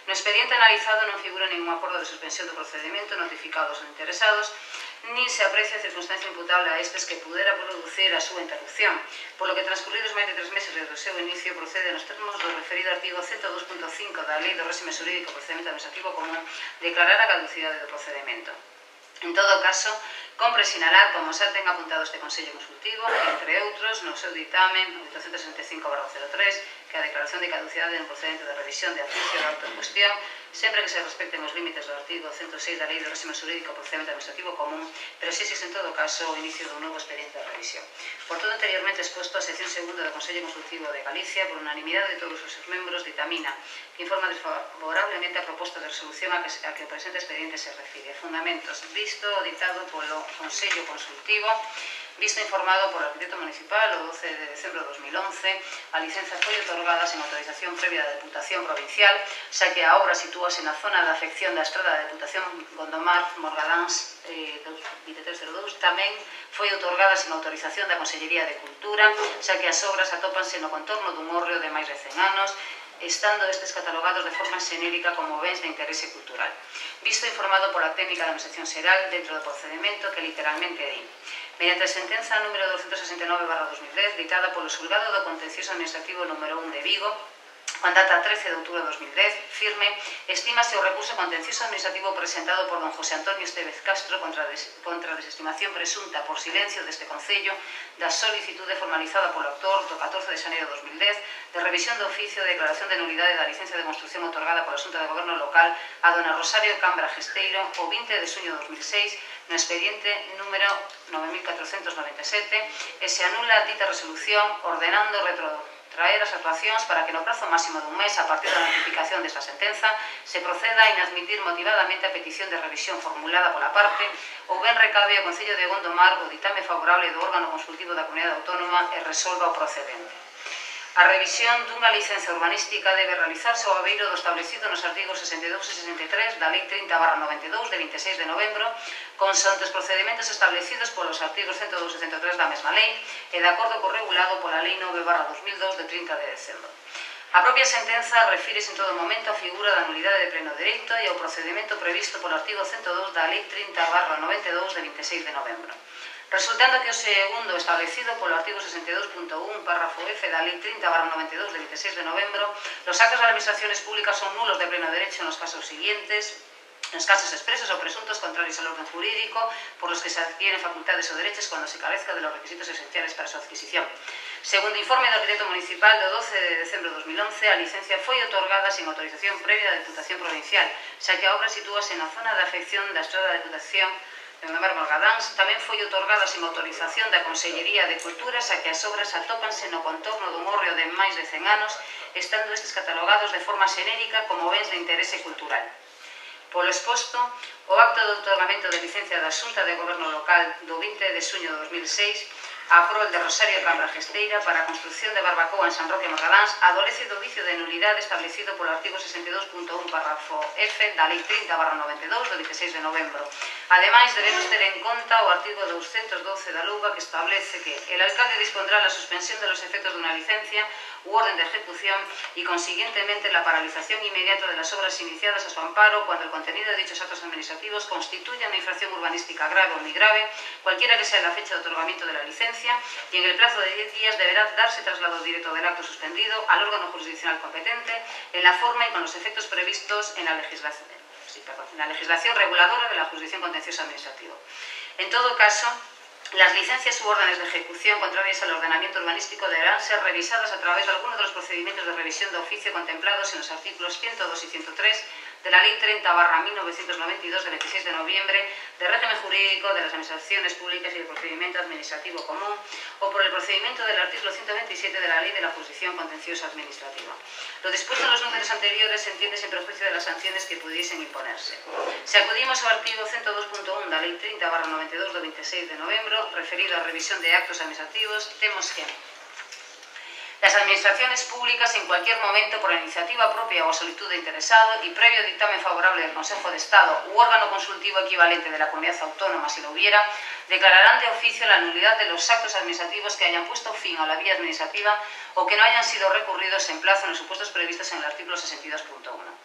No expediente analizado non figura ningún acordo de suspensión do procedimento notificado aos interesados, nin se aprecia circunstancia imputable a estes que pudera producir a súa interrupción, polo que transcurridos máis de 3 meses desde o seu inicio procede nos termos do referido artigo 102.5 da Lei do Réxime Xurídico e Procedimento Administrativo Común declarar a caducidade do procedimento. En todo caso, compre sinalar, como xa ten apuntado este Consello Consultivo, entre outros, no seu ditame 865/03, que a declaración de caducidade no procedimento de revisión de aficio do acto en cuestión, sempre que se respecten os límites do artigo 106 da Lei do Réxime Xurídico e Procedimento Administrativo Común, pero exixese en todo caso o inicio dun novo expediente de revisión. Por todo anteriormente exposto, a sección segunda do Consello Consultivo de Galicia, por unanimidade de todos os seus membros, ditamina que informa desfavorablemente a proposta de resolución a que o presente expediente se refire. Fundamentos: visto o dictado polo Consello Consultivo, visto informado por o arquitecto municipal o 12 de decembro de 2011, a licenza foi otorgada sen autorización previa da Deputación Provincial, xa que a obra sitúase na zona da afección da estrada da Deputación Gondomar Morgadáns 2302, tamén foi otorgada sen autorización da Consellería de Cultura, xa que as obras atópanse no contorno dun hórreo de máis de 100 anos, estando estes catalogados de forma xenérica como bens de interese cultural. Visto informado pola técnica da Administración Xeral dentro do procedimento que literalmente di: mediante a sentenza número 269/2010 dictada polo Xulgado do Contencioso Administrativo número 1 de Vigo, con data 13 de outubro de 2010, firme, estímase o recurso contencioso administrativo presentado por don José Antonio Estevez Castro contra a desestimación presunta por silencio deste Concello da solicitude formalizada polo autor do 14 de xaneiro de 2010 de revisión do oficio de declaración de nulidade da licencia de construcción otorgada pola Xunta de Goberno Local a dona Rosario Cambra Gesteiro o 20 de xuño de 2006 no expediente número 9497 e se anula a dita resolución ordenando traer as actuacións para que no prazo máximo dun mes a partir da notificación desta sentenza se proceda a inadmitir motivadamente a petición de revisión formulada pola parte ou ben recabe ao Concello de Gondomar o ditame favorable do órgano consultivo da Comunidade Autónoma e resolva o procedente. A revisión dunha licenza urbanística debe realizarse ao abeiro do establecido nos artigos 62 e 63 da Lei 30/92 de 26 de novembro, consonte os procedimentos establecidos polos artigos 102 e 103 da mesma lei e de acordo co regulado pola Lei 9/2002 de 30 de decembro. A propia sentenza refírese en todo momento á figura da nulidade de pleno dereito e ao procedimento previsto polo artigo 102 da Lei 30/92 de 26 de novembro. Resultando que o segundo establecido polo artigo 62.1, párrafo F da Lei 30/92 de 26 de novembro, los actos de administraciones públicas son nulos de pleno derecho nos casos siguientes: nos casos expresos o presuntos contrarios al orden jurídico por los que se adquieren facultades o derechos cuando se carezca de los requisitos esenciales para su adquisición. Segundo informe do arquitecto municipal do 12 de decembro de 2011, a licencia foi otorgada sin autorización previa da Deputación Provincial, xa que a obra sitúase na zona da afección da estrada da Deputación de Gondomar Morgadáns. Tamén foi otorgada sin autorización da Consellería de Cultura, xa que as obras atópanse no contorno dun hórreo de máis de 100 anos, estando estes catalogados de forma xenérica como bens de interese cultural. Polo exposto, o acto de otorgamento de licencia da Xunta de Goberno Local do 20 de xuño de 2006 a prol de Rosario Cambra Gesteira para a construción de barbacoa en San Roque Morgadáns adolece do vicio de nulidade establecido polo artigo 62.1, párrafo F da Lei 30/92 do 26 de novembro. Ademais, debemos ter en conta o artigo 212 da LUGA, que establece que el alcalde dispondrá la suspensión de los efectos de una licencia u orden de ejecución y consiguientemente la paralización inmediata de las obras iniciadas a su amparo cuando el contenido de dichos actos administrativos constituya una infracción urbanística grave o muy grave, cualquiera que sea la fecha de otorgamiento de la licencia, y en el plazo de 10 días deberá darse traslado directo del acto suspendido al órgano jurisdiccional competente en la forma y con los efectos previstos en la legislación reguladora de la jurisdicción contenciosa administrativa. En todo caso, Las licencias u órdenes de ejecución contrarias al ordenamiento urbanístico deberán ser revisadas a través de alguno de los procedimientos de revisión de oficio contemplados en los artículos 102 y 103 de la Ley 30/1992 de 26 de noviembre de régimen jurídico de las administraciones públicas y de procedimiento administrativo común o por el procedimiento del artículo 127 de la Ley de la Jurisdicción Contenciosa Administrativa. Lo dispuesto en los números anteriores se entiende sin perjuicio de las sanciones que pudiesen imponerse. Si acudimos al artículo 102.1 de la Ley 30/92 de 26 de noviembre referido a revisión de actos administrativos, temos que las administraciones públicas en cualquier momento por iniciativa propia o a solicitud de interesado y previo dictamen favorable del Consejo de Estado u órgano consultivo equivalente de la comunidad autónoma si lo hubiera, declararán de oficio la nulidad de los actos administrativos que hayan puesto fin a la vía administrativa o que no hayan sido recurridos en plazo en los supuestos previstos en el artículo 62.1.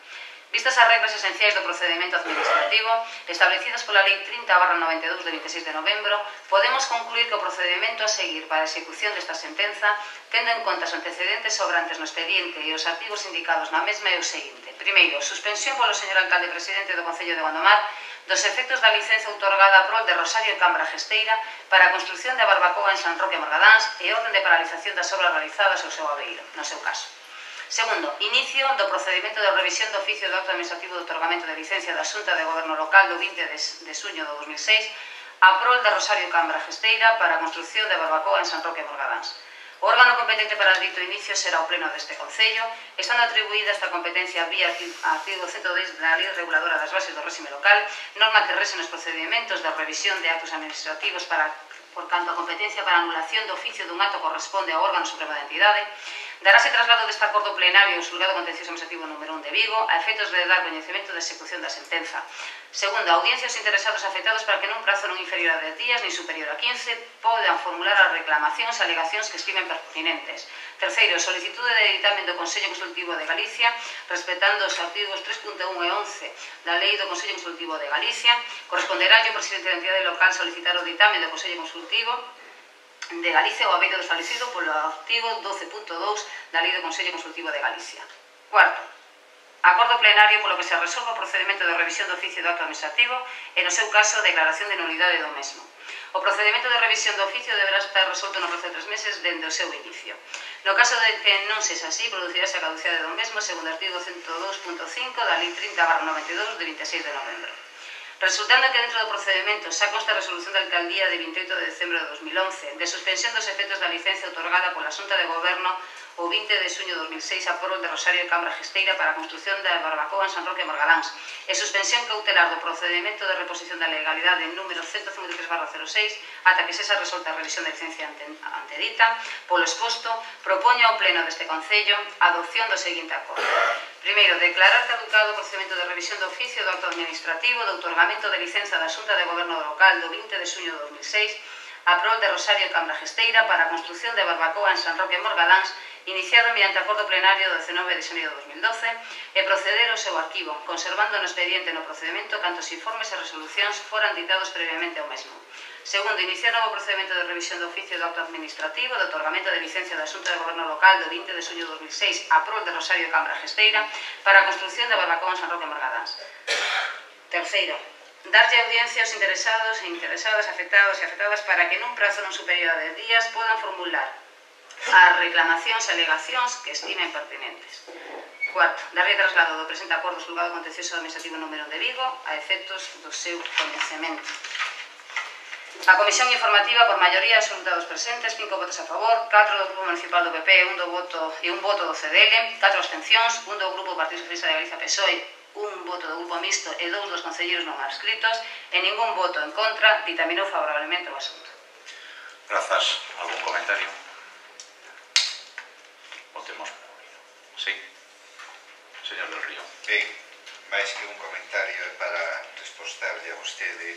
Vistas as regras esenciais do procedimento administrativo establecidas pola Lei 30/92 de 26 de novembro, podemos concluir que o procedimento a seguir para a execución desta sentenza, tendo en conta os antecedentes sobrantes no expediente e os artigos indicados na mesma é o seguinte. Primeiro, suspensión polo señor alcalde presidente do Concello de Gondomar dos efectos da licenza outorgada a prol de Rosario e Cambra Gesteira para a construción de barbacoa en San Roque Morgadáns e orden de paralización das obras realizadas ao seu aveiro, no seu caso. Segundo, inicio do procedimento de revisión do oficio do acto administrativo de outorgamento de licencia da Xunta de Goberno Local do 20 de suño do 2006 a prol de Rosario Cambra Gesteira para a construción de barbacoa en San Roque Morgadáns. O órgano competente para o dito inicio será o Pleno deste Concello, estando atribuída esta competencia vía artigo 110 da Lei Reguladora das Bases do Réxime Local, norma que rese nos procedimentos de revisión de actos administrativos por canto a competencia para anulación do oficio dun acto corresponde ao órgano supremo da entidade. Darase traslado deste acordo plenario ao Xulgado Contencioso Administrativo número 1 de Vigo a efectos de dar coñecemento da execución da sentenza. Segundo, a audiencia aos interesados afectados para que nun prazo non inferior a 10 días ni superior a 15 podan formular as reclamacións e alegacións que estimen pertinentes. Terceiro, solicitude de ditamen do Consello Consultivo de Galicia respetando os artigos 3.1 e 11 da Lei do Consello Consultivo de Galicia. Corresponderá ao presidente da entidade local solicitar o ditamen do Consello Consultivo de Galicia o aveiro desfalecido polo artigo 12.2 da Lei do Consello Consultivo de Galicia. Cuarto, acordo plenario polo que se resolva o procedimento de revisión do oficio do acto administrativo e, no seu caso, declaración de nulidade do mesmo. O procedimento de revisión do oficio deberá estar resolto no prazo de 3 meses dende o seu inicio. No caso de que non sexa así, producirase a caducidade do mesmo segundo o artigo 102.5 da Lei 30/92 de 26 de novembro. Resultando que dentro do procedimento xa consta a resolución da Alcaldía de 28 de decembro de 2011 de suspensión dos efectos da licencia outorgada pola Xunta de Goberno o 20 de suño de 2006 a prol de Rosario e Cambra Gesteira para a construción da barbacoa en San Roque Morgadáns e suspensión cautelar do procedimento de reposición da legalidade número 153/06 ata que sexa resolta a revisión da licencia antedita. Polo exposto, propoño ao Pleno deste Concello a adopción do seguinte acordo. Primeiro, declarar caducado o procedimento de revisión do oficio do acto administrativo de outorgamento de licenza da Xunta de Goberno local do 20 de suño de 2006 a prol de Rosario e Cambra Gesteira para a construción de barbacoa en San Roque Morgadáns iniciado mediante acordo plenario do 19 de xaneiro de 2012 e proceder ao seu arquivo, conservando no expediente no procedimento cantos informes e resolucións foran ditados previamente ao mesmo. Segundo, iniciar novo procedimento de revisión do oficio do acto administrativo de outorgamento de licencia da Xunta de Goberno local do 20 de suño de 2006 a prol de Rosario e Cambra Gesteira para a construción de barbacoa en San Roque Morgadáns. Terceiro, darlle audiencia aos interesados e interesadas, afectados e afectadas para que nun prazo non superior a 10 días podan formular as reclamacións e alegacións que estimen pertinentes. Cuarto, darlle traslado do presente acordo Xulgado Contencioso Administrativo número 1 de Vigo a efectos do seu coñecemento. A Comisión Informativa, por maioría absoluta dos presentes, 5 votos a favor, 4 do Grupo Municipal do PP e un voto do CDL, 4 abstencións, 1 do Grupo Partido Socialista de Galicia PSOE, un voto do Grupo Mixto e 2 dos concelleiros non adscritos, e ningún voto en contra, ditaminou favorablemente o asunto. Grazas. Algún comentario? Votemos. Sí. Señor del Río. Ben, máis que un comentario é para respostarlle a vostede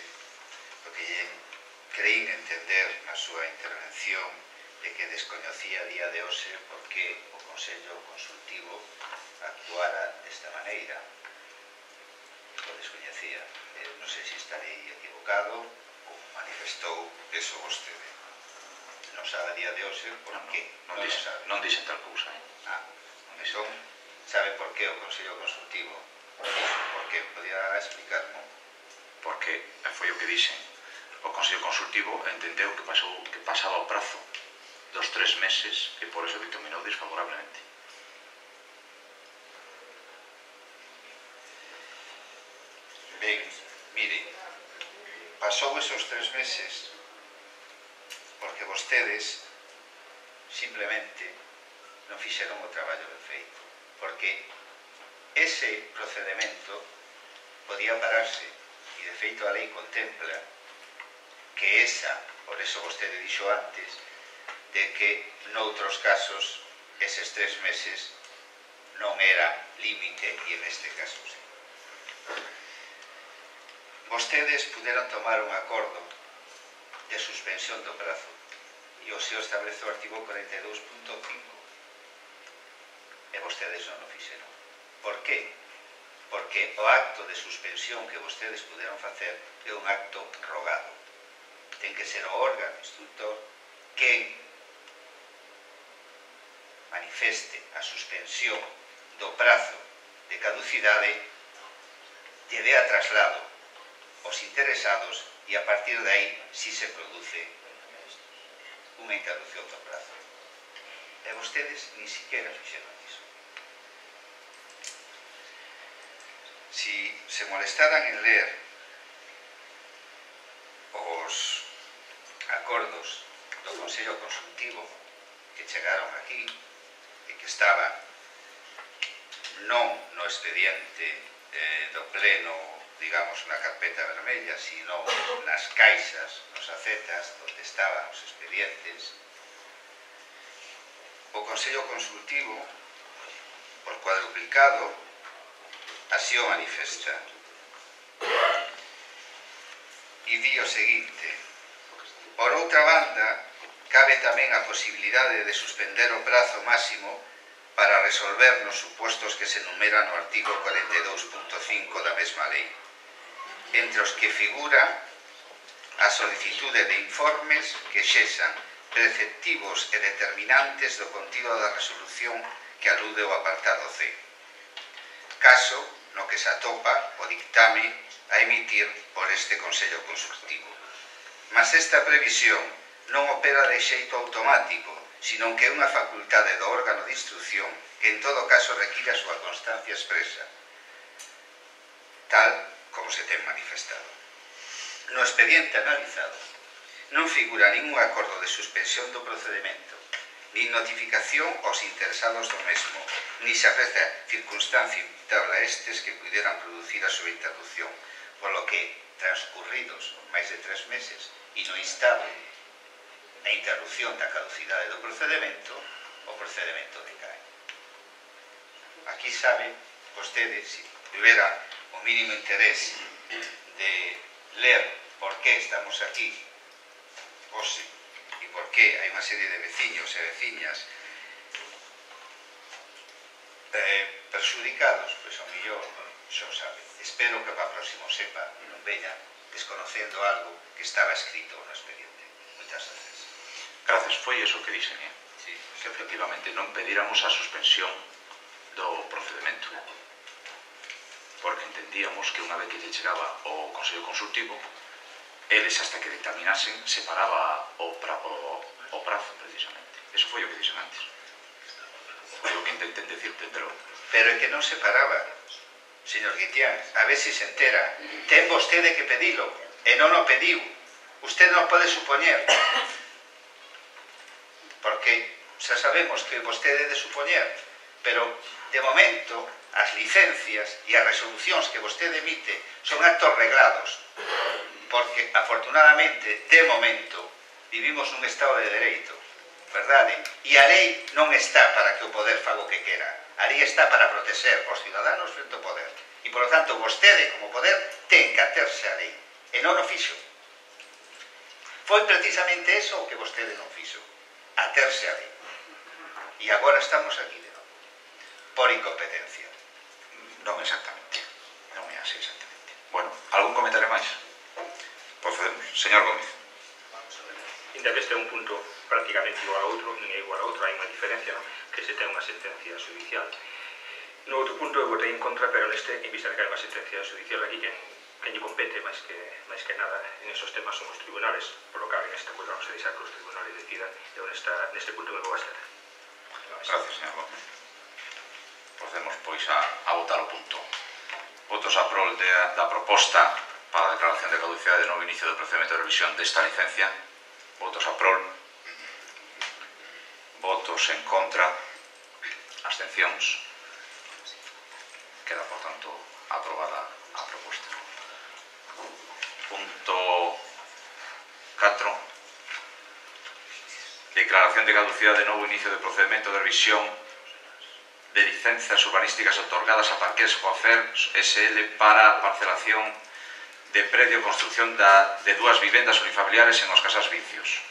o que creín entender na súa intervención de que descoñecía a día de hoxe porque o Consello Consultivo actuara desta maneira. O descoñecía. Non sei se estarei equivocado ou manifestou eso vostede. Non sabe a día de hoxe por que. Non dixen tal cousa, Entón, sabe por que o Consello Consultivo? Por que? Podía explicarmo? Porque foi o que dixen. o Consello Consultivo entendeu que pasaba o prazo dos 3 meses e por eso dictaminou desfavorablemente. Ben, mire, pasou esos 3 meses porque vostedes simplemente non fixeron o traballo ben feito, porque ese procedimento podía pararse e de feito a lei contempla que esa, por eso vostede dixo antes, de que noutros casos eses 3 meses non era límite e en este caso sí. Vostedes puderon tomar un acordo de suspensión do prazo e o SEO establece o artigo 42.5 e vostedes non o fixeron. Por qué? Porque o acto de suspensión que vostedes puderon facer é un acto rogado. Ten que ser o órgano instructor que manifeste a suspensión do prazo de caducidade lle dé a traslado os interesados e a partir de aí si se produce unha interrupción do prazo. E vostedes ni siquiera fixeron iso. Si se molestaran en ler os acordos do Consello Consultivo que chegaron aquí e que estaban non no expediente do pleno, digamos, na carpeta vermella, sino nas caixas, nos acetas, onde estaban os expedientes. O Consello Consultivo, por cuadruplicado, así o manifesta. E di o seguinte: por outra banda, cabe tamén a posibilidade de suspender o prazo máximo para resolver nos supostos que se enumeran no artigo 42.5 da mesma lei, entre os que figura a solicitude de informes que xesan preceptivos e determinantes do contido da resolución que alude ao apartado C, caso no que se atopa o dictame a emitir por este Consello Consultivo. Mas esta previsión non opera de xeito automático, sino que é unha facultade do órgano de instrucción que en todo caso require a súa constancia expresa, tal como se ten manifestado. No expediente analizado non figura ningún acordo de suspensión do procedimento, nin notificación aos interesados do mesmo, ni se aprecia circunstancia imputable a estes que puderan producir a súa interrupción, polo que, transcurridos máis de 3 meses e no instable a interrupción da caducidade do procedimento, o procedimento decae. Aquí sabe vostede, se tivera o mínimo interés de ler por que estamos aquí hoxe e por que hai unha serie de veciños e veciñas perxudicados, pois ao millor xo sabe. Espero que para o próximo sepa e non veña desconocendo algo que estaba escrito no expediente. Moitas gracias. Gracias, foi iso que dixen, Sí. que efectivamente non pedíramos a suspensión do procedimento, porque entendíamos que unha vez que lle chegaba o Consello Consultivo, eles hasta que dictaminasen separaba o prazo, precisamente. Eso foi o que dixen antes. Foi o que intenten decirte, pero é que non se paraba, señor Guitián, a ver se se entera. Ten vostede que pedilo, e non o pediu. Usted non pode supoñer, porque xa sabemos que vostede de supoñer, pero de momento as licencias e as resolucións que vostede emite son actos reglados, porque afortunadamente, de momento, vivimos nun estado de dereito, verdade? E a lei non está para que o poder faga o que quera. A lei está para proteger os ciudadanos frente ao poder. E, por lo tanto, vostede, como poder, ten que aterse a lei. E non o fixo. Foi precisamente eso o que vostede non fixo. Aterse a lei. E agora estamos aquí de novo. Por incompetencia. non exactamente. Non é así exactamente. Bueno, algún comentario máis? Procedemos. Señor Gómez. Ainda que este é un punto prácticamente igual a outro, nin é igual a outro, hai unha diferencia, non? Que se ten unha sentencia judicial. No outro punto eu votei en contra, pero neste, en vista de que hai unha sentencia judicial aquí, quen quen lle compete máis que nada en esos temas son os tribunales, por lo que en esta vamos a deixar que os tribunales decidan, e neste punto me vou a estar. Gracias, señor Gómez. Procedemos, pois, a votar o punto. Votos a prol da proposta para a declaración de caducidade de novo inicio do procedimento de revisión desta licencia. Votos a prol. Votos en contra. Abstencións. Queda, por tanto, aprobada a proposta. Punto 4. Declaración de caducidade de novo inicio de procedimento de revisión de licencias urbanísticas otorgadas a Parques Coafer SL para parcelación de predio e construcción de dúas vivendas unifamiliares en os Casas Vicios.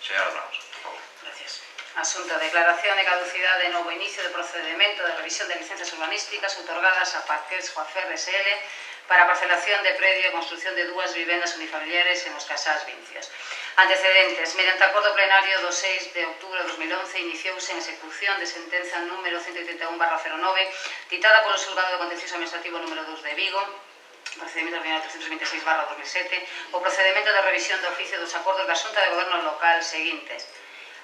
Señora Ramos, por favor. Gracias. Asunto: declaración de caducidade de novo inicio de procedimento de revisión de licencias urbanísticas otorgadas a Parques Coafer SL para parcelación de predio e construcción de dúas vivendas unifamiliares en os Casas Vicios. Antecedentes: mediante acordo plenario do 6 de outubro de 2011 iniciouse en execución de sentenza número 181/09 ditada polo Xulgado de Contencioso Administrativo número 2 de Vigo, procedimento ordinario 326/2007, o procedimento de revisión de oficio dos acordos da Xunta de Goberno Local seguintes: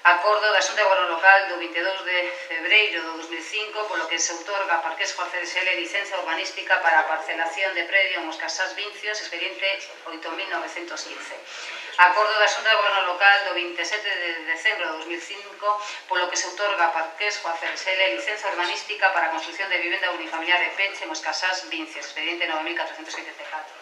acordo da Xunta de Goberno Local do 22 de febreiro do 2005 polo que se outorga a Parques Coafer SL licencia urbanística para a parcelación de predio en os Casas Vincios, expediente 8.915. Acordo da Xunta de Goberno Local do 27 de decembro de 2005 polo que se outorga a Parques Coafer SL licencia urbanística para a construcción de vivenda unifamiliar e peche en os Casas Vincios, expediente 9.484.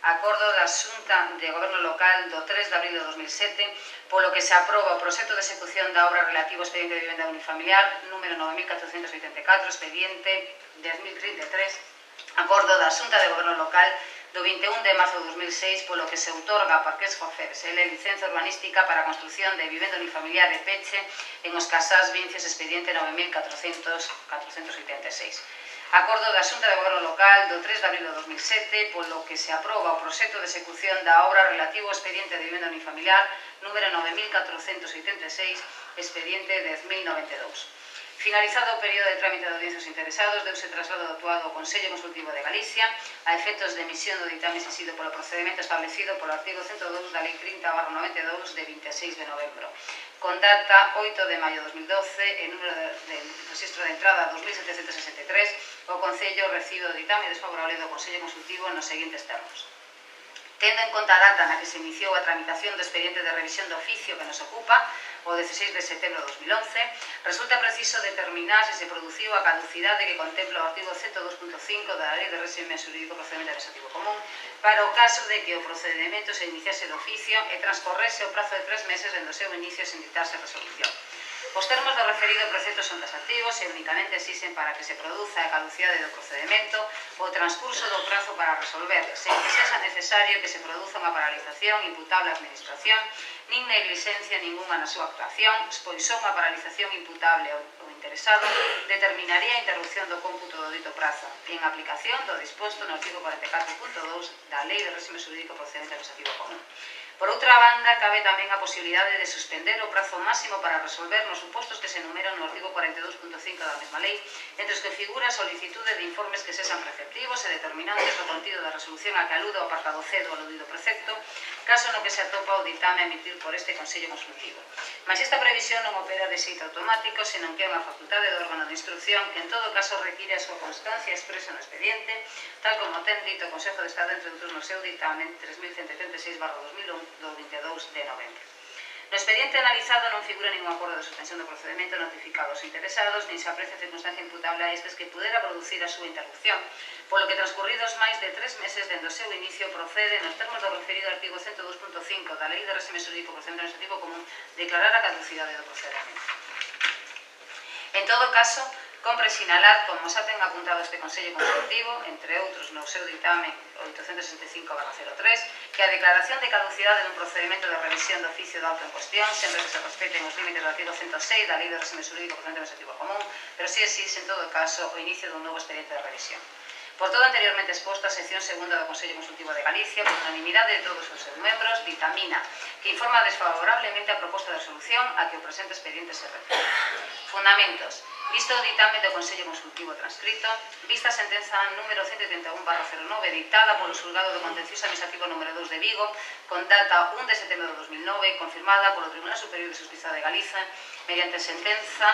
Acordo da Xunta de Goberno Local do 3 de abril de 2007 polo que se aproba o proxecto de execución da obra relativo ao expediente de vivenda unifamiliar número 9.484, expediente 10.033. Acordo da Xunta de Goberno Local do 21 de marzo de 2006 polo que se outorga a Parques Coafer SL licencia urbanística para a construcción de vivenda unifamiliar e peche en os Casas Vincios, expediente 9.486. Acordo da Xunta de Goberno Local do 3 de abril de 2007 polo que se aproba o proxecto de execución da obra relativo ao expediente de vivenda unifamiliar número 9.486, expediente 10.092. Finalizado o período de trámite de audiencias interesados, deuse traslado actuado ao Consello Consultivo de Galicia a efectos de emisión do ditame exixido polo procedimento establecido polo artigo 102 da Lei 30/92 de 26 de novembro. Con data 8 de maio de 2012 e número de registro de entrada 2763, o Concello recibe o ditame desfavorable do Consello Consultivo nos seguintes termos. Tendo en conta a data na que se iniciou a tramitación do expediente de revisión de oficio que nos ocupa, o 16 de setembro de 2011, resulta preciso determinar se se produciu a caducidade que contempla o artigo 102.5 da Lei de Réxime Xurídico Procedimento Administrativo Común para o caso de que o procedimento se iniciase de oficio e transcorrese o prazo de 3 meses dende o seu inicio sen ditarse resolución. Os termos do referido proxecto son taxativos e únicamente exixen para que se produza a caducidade do procedimento o transcurso do prazo para resolver, sen que sexa necesario que se produza unha paralización imputable á administración, nin negligencia ninguna na súa actuación, pois só unha paralización imputable ao interesado determinaría a interrupción do cómputo do dito prazo, en aplicación do disposto no artigo 44.2 da Lei de Réxime Xurídico Procedimento Administrativo Común. Por outra banda, cabe tamén a posibilidade de suspender o prazo máximo para resolver nos supostos que se enumeran no artigo 42.5 da mesma lei, entre os que figura a solicitude de informes que sexan preceptivos e determinantes do contido da resolución a que aluda o apartado C do aludido precepto, caso no que se atopa o ditame a emitir por este Consello Consultivo. Mas esta previsión non opera de xeito automático, senón que é unha facultade do órgano de instrucción que en todo caso require a súa constancia expresa no expediente, tal como ten dito o Consejo de Estado entre outros no seu ditame 3136/2001 do 22 de novembro. No expediente analizado non figura ningún acordo de suspensión do procedimento notificado aos interesados, nin se aprecia circunstancia imputable a estes que pudera producir a súa interrupción, polo que transcurridos máis de 3 meses dende o seu inicio procede, nos termos do referido artigo 102.5 da Lei de Réxime Xurídico Procedimento Administrativo Común, declarar a caducidade do procedimento. En todo caso, compre sinalar, como xa ten apuntado este Consello Consultivo, entre outros no seu ditame 865/03, que a declaración de caducidade dun procedimento de revisión do oficio do auto en cuestión, sempre que se respeten os límites do artigo 106 da Lei de Réxime Xurídico Procedimento Administrativo Común, pero si existe en todo caso o inicio dun novo expediente de revisión. Por todo anteriormente exposto, a sección segunda do Consello Consultivo de Galicia, por unanimidade de todos os seus membros, ditamina que informa desfavorablemente a proposta de resolución a que o presente expediente se refere. Fundamentos. Visto o ditame do Consello Consultivo transcrito, vista a sentenza número 131/09 dictada polo Xulgado do Contencioso Administrativo número 2 de Vigo, con data 1 de setembro de 2009, confirmada polo Tribunal Superior de Xustiza de Galiza, mediante sentenza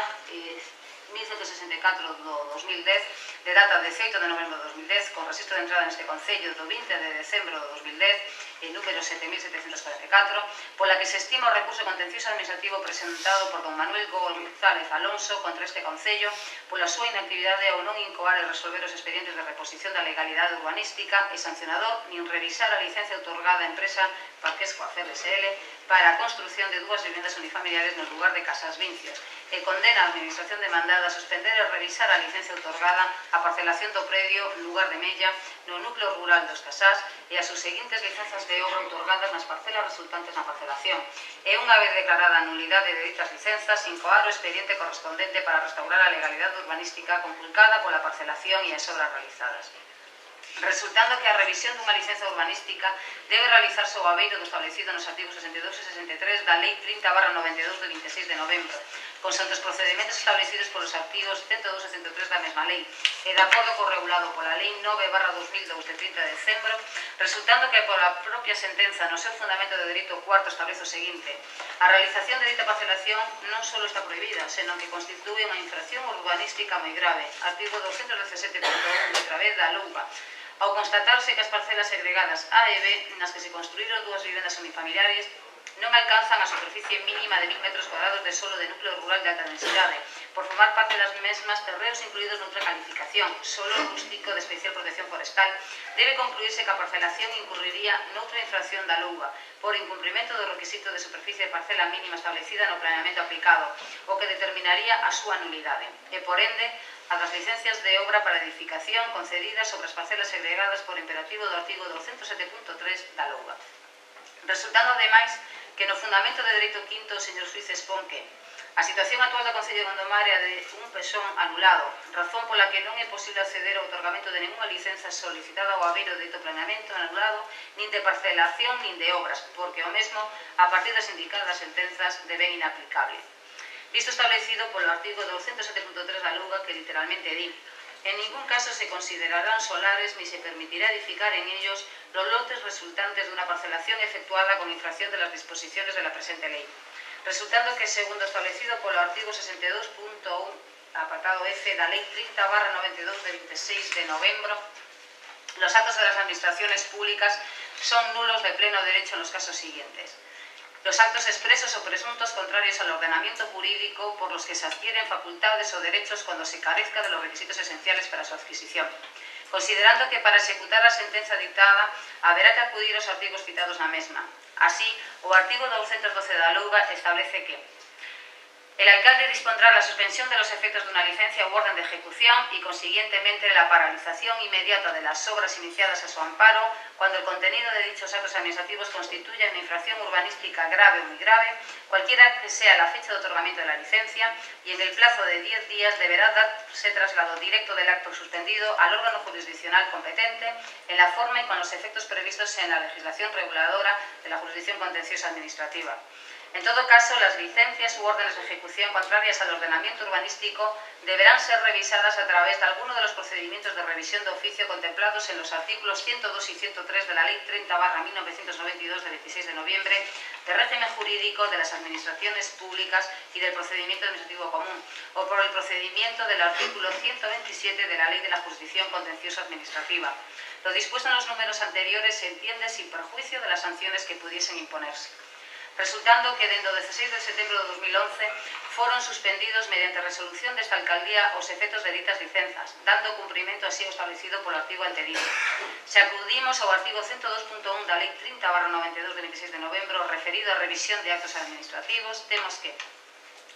1164 do 2010, de data 18 de novembro de 2010, con registro de entrada neste Concello do 20 de decembro de 2010, número 7744, pola que se estima o recurso contencioso administrativo presentado por don Manuel González Alonso contra este Concello pola súa inactividade ao non incoar e resolver os expedientes de reposición da legalidade urbanística e sancionador nin revisar a licencia outorgada á empresa Parquesco Acer SL para a construción de 2 vivendas unifamiliares no lugar de Casas Vincios e condena a administración demandada a suspender e revisar a licencia outorgada a parcelación do predio lugar de Mella no núcleo rural dos Casás e as subseguintes licenzas de obra outorgadas nas parcelas resultantes na parcelación e unha vez declarada a nulidade de ditas licenzas incoar o expediente correspondente para restaurar a legalidade urbanística conculcada pola parcelación e as obras realizadas. Resultando que a revisión dunha licenza urbanística debe realizarse ao abeiro do establecido nos artigos 62 e 63 da Lei 30/92 de 26 de novembro, con santos procedimentos establecidos polos artigos 102 e 103 da mesma lei, e de acordo co regulado pola Lei 9/2002 de 30 de decembro, resultando que pola propia sentenza no seu fundamento de dereito cuarto establece o seguinte: a realización de dita parcelación non só está prohibida, senón que constitúe unha infracción urbanística moi grave, artigo 217.1 letra B da LUPA, ao constatarse que as parcelas segregadas A e B nas que se construíron 2 vivendas unifamiliares non alcanzan a superficie mínima de 1000 metros cuadrados de solo de núcleo rural de alta densidade, por formar parte das mesmas terreos incluídos noutra calificación, solo rústico de especial protección forestal, debe concluirse que a parcelación incurriría noutra infracción da LUBA, por incumprimento do requisito de superficie de parcela mínima establecida no planeamento aplicado, o que determinaría a súa nulidade, e por ende, a das licencias de obra para edificación concedidas sobre as parcelas segregadas por imperativo do artigo 207.3 da LUBA. Resultando, ademais, que no fundamento de dereito quinto o señor xuiz expón que a situación actual do Concello de Gondomar é a de un pezón anulado, razón pola que non é posible acceder ao outorgamento de nenhuma licenza solicitada ao abeiro de dito planeamento anulado, nin de parcelación nin de obras, porque o mesmo, a partir das indicadas sentenzas, de ben inaplicable. Visto establecido polo artigo 207.3 da LUGA, que literalmente di: en ningún caso se considerarán solares ni se permitirá edificar en ellos los lotes resultantes de una parcelación efectuada con infracción de las disposiciones de la presente ley. Resultando que, segundo establecido polo artigo 62.1, apartado F da Lei 30/92 de 26 de novembro, los actos de las administraciones públicas son nulos de pleno derecho en los casos siguientes: los actos expresos o presuntos contrarios al ordenamiento jurídico por los que se adquieren facultades o derechos cuando se carezca de los requisitos esenciales para su adquisición, considerando que para executar a sentenza dictada haberá que acudir aos artigos citados na mesma. Así, o artigo 212 da LUGA establece que el alcalde dispondrá la suspensión de los efectos de una licencia u orden de ejecución y, consiguientemente, la paralización inmediata de las obras iniciadas a su amparo cuando el contenido de dichos actos administrativos constituya una infracción urbanística grave o muy grave, cualquiera que sea la fecha de otorgamiento de la licencia, y en el plazo de 10 días deberá darse traslado directo del acto suspendido al órgano jurisdiccional competente en la forma y con los efectos previstos en la legislación reguladora de la jurisdicción contenciosa administrativa. En todo caso, las licencias u órdenes de ejecución contrarias al ordenamiento urbanístico deberán ser revisadas a través de alguno de los procedimientos de revisión de oficio contemplados en los artículos 102 y 103 de la Ley 30/1992 de 26 de noviembre de régimen jurídico de las administraciones públicas y del procedimiento administrativo común, o por el procedimiento del artículo 127 de la Ley de la Jurisdicción Contenciosa Administrativa. Lo dispuesto en los números anteriores se entiende sin perjuicio de las sanciones que pudiesen imponerse. Resultando que, dende o 16 de setembro de 2011, foron suspendidos mediante resolución desta alcaldía os efectos de ditas licenzas, dando cumprimento así ao establecido polo artigo anterior. Se acudimos ao artigo 102.1 da Lei 30/92 de 26 de novembro referido á revisión de actos administrativos, temos que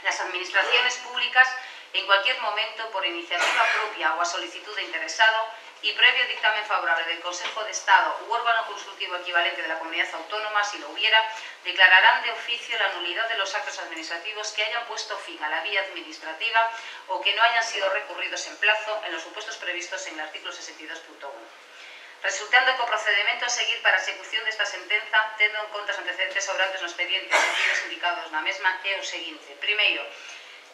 las administraciones públicas en cualquier momento por iniciativa propia o a solicitud de interesado y previo dictamen favorable del Consejo de Estado u órgano consultivo equivalente de la comunidad autónoma, si lo hubiera, declararán de oficio la nulidad de los actos administrativos que hayan puesto fin a la vía administrativa o que no hayan sido recurridos en plazo en los supuestos previstos en el artículo 62.1. Resultando que o procedemento a seguir para a execución desta sentenza, tendo en conta os antecedentes sobrantes no expediente e sentidos indicados na mesma, é o seguinte. Primeiro,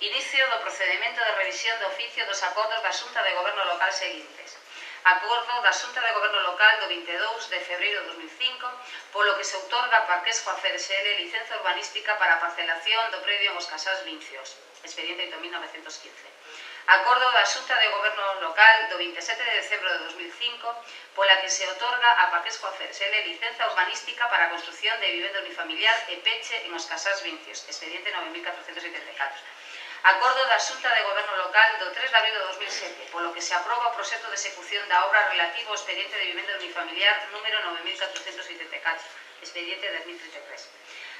inicio do procedemento de revisión de oficio dos acordos da Xunta de Goberno Local seguintes. Acordo da Xunta de Goberno Local do 22 de febreiro de 2005, polo que se outorga a Parques Coafer SL licenza urbanística para a parcelación do predio en Os Casás Vincios, expediente 8.915. Acordo da Xunta de Goberno Local do 27 de decembro de 2005, pola que se outorga a Parques Coafer SL licenza urbanística para a construción de vivenda unifamiliar e peche en Os Casás Vincios, expediente 9.474. Acordo da Xunta de Goberno Local do 3 de abril de 2007, polo que se aproba o proxecto de execución da obra relativo ao expediente de vivenda unifamiliar número 9.484, expediente 2033.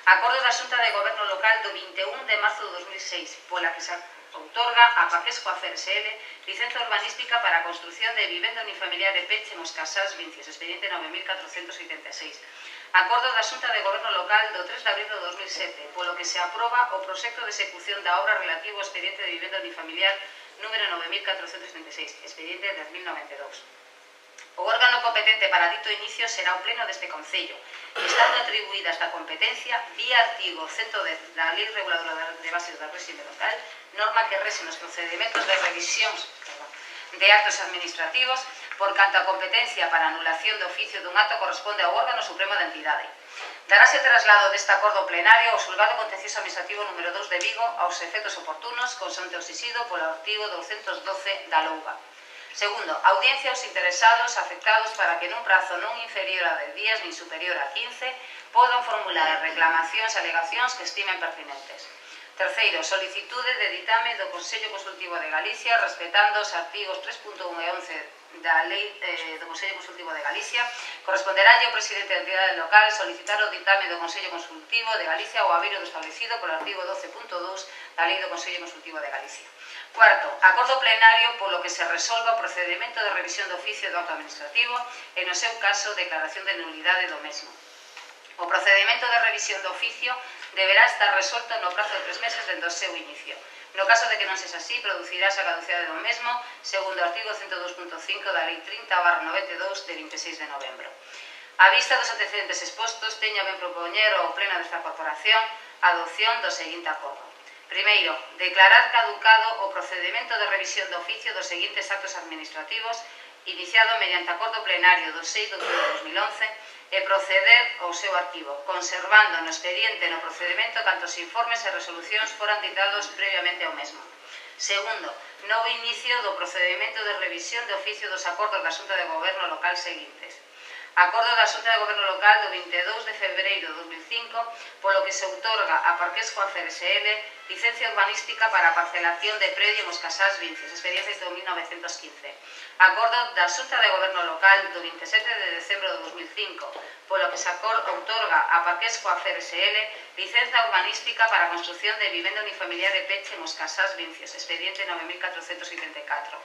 Acordo da Xunta de Goberno Local do 21 de marzo de 2006, pola que se outorga a Parques Coafer SL licenza urbanística para a construción de vivenda unifamiliar e peche nos Casás Vincios, expediente 9.486. Acordo da Xunta de Goberno Local do 3 de abril de 2007, polo que se aproba o proxecto de execución da obra relativo ao expediente de vivenda unifamiliar número 9.436, expediente 10.092. O órgano competente para dito inicio será o Pleno deste Concello, estando atribuída esta competencia vía artigo 110 da Lei Reguladora de Bases do Réxime Local, norma que rese nos procedimentos de revisións de actos administrativos, por canto a competencia para anulación de oficio dun acto corresponde ao órgano supremo da entidade. Darase traslado deste acordo plenario ao Xulgado Contencioso Administrativo número 2 de Vigo aos efectos oportunos, consonante o exixido polo artigo 212 da LOUGA. Segundo, audiencia aos interesados afectados para que nun prazo non inferior a 10 días nin superior a 15 podan formular reclamacións e alegacións que estimen pertinentes. Terceiro, solicitude de ditame do Consello Consultivo de Galicia respetando os artigos 3.1 e 11 da Lei do Consello Consultivo de Galicia. Corresponderá ao presidente da entidade local solicitar o ditame do Consello Consultivo de Galicia ao haber o establecido polo artigo 12.2 da Lei do Consello Consultivo de Galicia. Cuarto, acordo plenario polo que se resolva o procedimento de revisión do oficio do acto administrativo e, no seu caso, declaración de nulidade do mesmo. O procedimento de revisión do oficio deberá estar resolto no prazo de 3 meses dende o seu inicio. No caso de que non sexa así, producirase a caducidade do mesmo, segundo o artigo 102.5 da Lei 30/92 de 26 de novembro. A vista dos antecedentes expostos, teño ben propoñer ao Pleno desta Corporación a adopción do seguinte acordo. Primeiro, declarar caducado o procedimento de revisión do oficio dos seguintes actos administrativos iniciado mediante acordo plenario do 6 de outubro de 2011 e proceder ao seu arquivo, conservando no expediente no procedimento cantos informes e resolucións foran ditados previamente ao mesmo. Segundo, novo inicio do procedimento de revisión de oficio dos acordos da Xunta de Goberno Local seguintes. Acordo da Xunta de Goberno Local do 22 de febreiro de 2005, polo que se outorga a Parques Coafer SL licencia urbanística para a parcelación de predio nos Casás Vincios, expediente de 1915. Acordo da Xunta de Goberno Local do 27 de decembro de 2005, polo que se outorga a Parques Coafer SL licencia urbanística para a construción de vivenda unifamiliar de peche nos Casás Vincios, expediente 9474.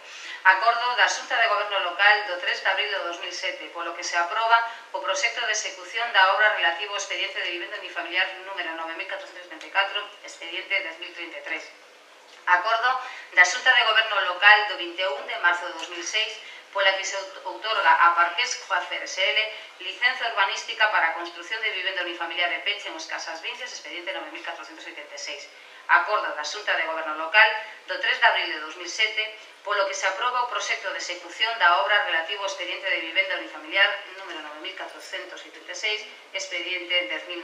Acordo da Xunta de Goberno Local do 3 de abril de 2007, polo que se aproba o proxecto de execución da obra relativo ao expediente de vivenda unifamiliar número 9474, expediente 1033. Acordo da Xunta de Goberno Local do 21 de marzo de 2006, pola que se outorga a Parques Coafer SL licenza urbanística para a construción de vivenda unifamiliar de peche nos Casas Vincios, expediente 9486. Acordo da Xunta de Goberno Local do 3 de abril de 2007, polo que se aproba o proxecto de execución da obra relativo ao expediente de vivenda unifamiliar número 9486, expediente 10.092.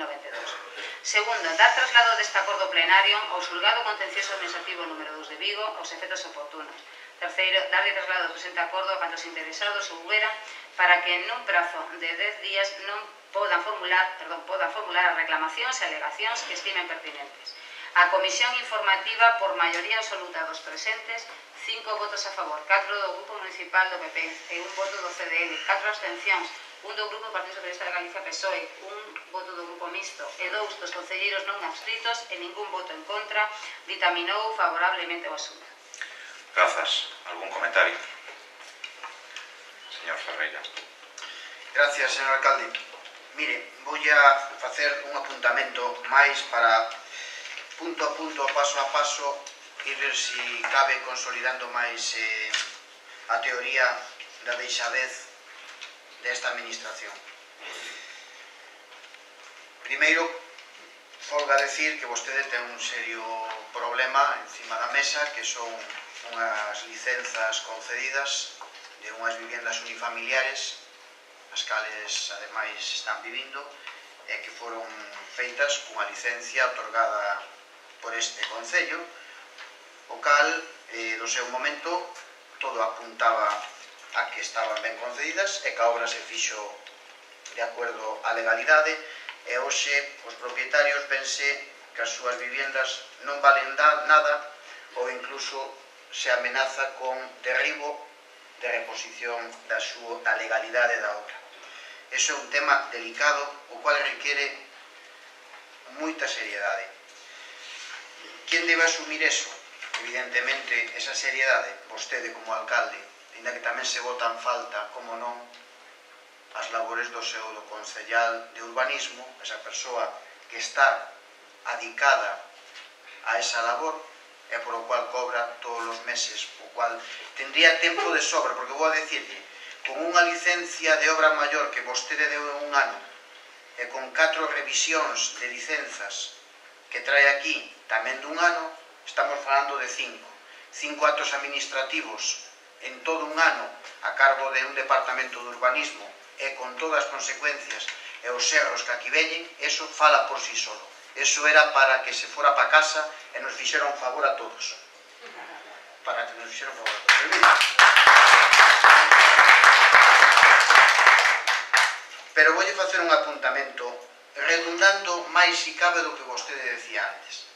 Segundo, dar traslado deste acordo plenario ao Xulgado Contencioso Administrativo número 2 de Vigo aos efectos oportunos. Terceiro, darlle traslado do presente acordo a cantos interesados houbera para que nun prazo de 10 días non podan formular as reclamacións e alegacións que estimen pertinentes. A Comisión Informativa, por maioría absoluta dos presentes, 5 votos a favor, 4 do Grupo Municipal do PP e 1 voto do CDL, 4 abstencións, 1 do Grupo Partido Socialista de Galicia PSOE, 1 voto do Grupo Mixto e 2 dos concelleiros non abscritos e ningún voto en contra, ditaminou favorablemente o asunto. Grazas. Algún comentario? Señor Ferreira. Gracias, señor alcalde. Mire, voy a facer un apuntamento máis para punto a punto, paso a paso, e ver se cabe consolidando máis a teoría da deixadez desta administración. Primeiro, folga decir que vostede ten un serio problema encima da mesa, que son unhas licenzas concedidas de unhas viviendas unifamiliares, as cales ademais están vivindo, e que foron feitas cunha licencia otorgada por este Concello, o cal, do seu momento, todo apuntaba a que estaban ben concedidas e que a obra se fixo de acordo á legalidade, e hoxe os propietarios vense que as súas viviendas non valen nada ou incluso se amenaza con derribo de reposición da legalidade da obra. Eso é un tema delicado, o cual requiere moita seriedade. Quen debe asumir eso? Evidentemente, esa seriedade, vostede como alcalde, ainda que tamén se botan falta, como non, as labores do seu concellal de urbanismo, esa persoa que está adicada a esa labor e por o cual cobra todos os meses, o cual tendría tempo de sobra, porque vou a decirle, con unha licencia de obra maior que vostede deu en un ano e con 4 revisións de licenzas que trae aquí tamén dun ano, estamos falando de 5 actos administrativos en todo un ano a cargo de un departamento de urbanismo e con todas as consecuencias e os erros que aquí veñen, eso fala por si solo. Eso era para que se fora para casa e nos fixera un favor a todos. Para que nos fixera un favor a todos. Pero voulle facer un apuntamento redundando máis si cabe do que vostede decía antes.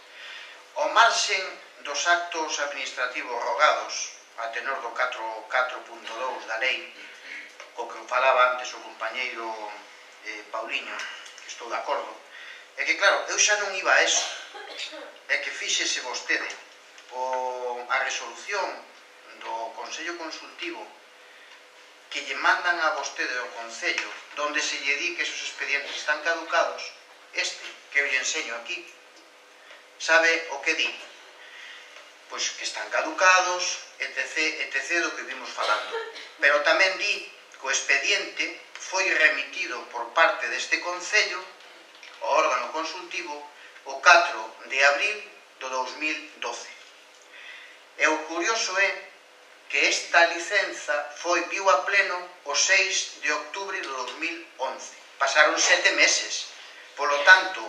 O marxen dos actos administrativos rogados a tenor do 4.2 da lei, co que falaba antes o compañeiro Pauliño, que estou de acordo, é que claro, eu xa non iba a eso, é que fíxese vostede a resolución do Consello Consultivo que lle mandan a vostede ao Concello, donde se lle di que esos expedientes están caducados, este que eu lle enseño aquí, sabe o que di? Pois que están caducados, etc. do que vimos falando. Pero tamén di que o expediente foi remitido por parte deste Concello, o órgano consultivo, o 4 de abril do 2012. E o curioso é que esta licenza viu a pleno o 6 de octubre do 2011. Pasaron 7 meses. Polo tanto,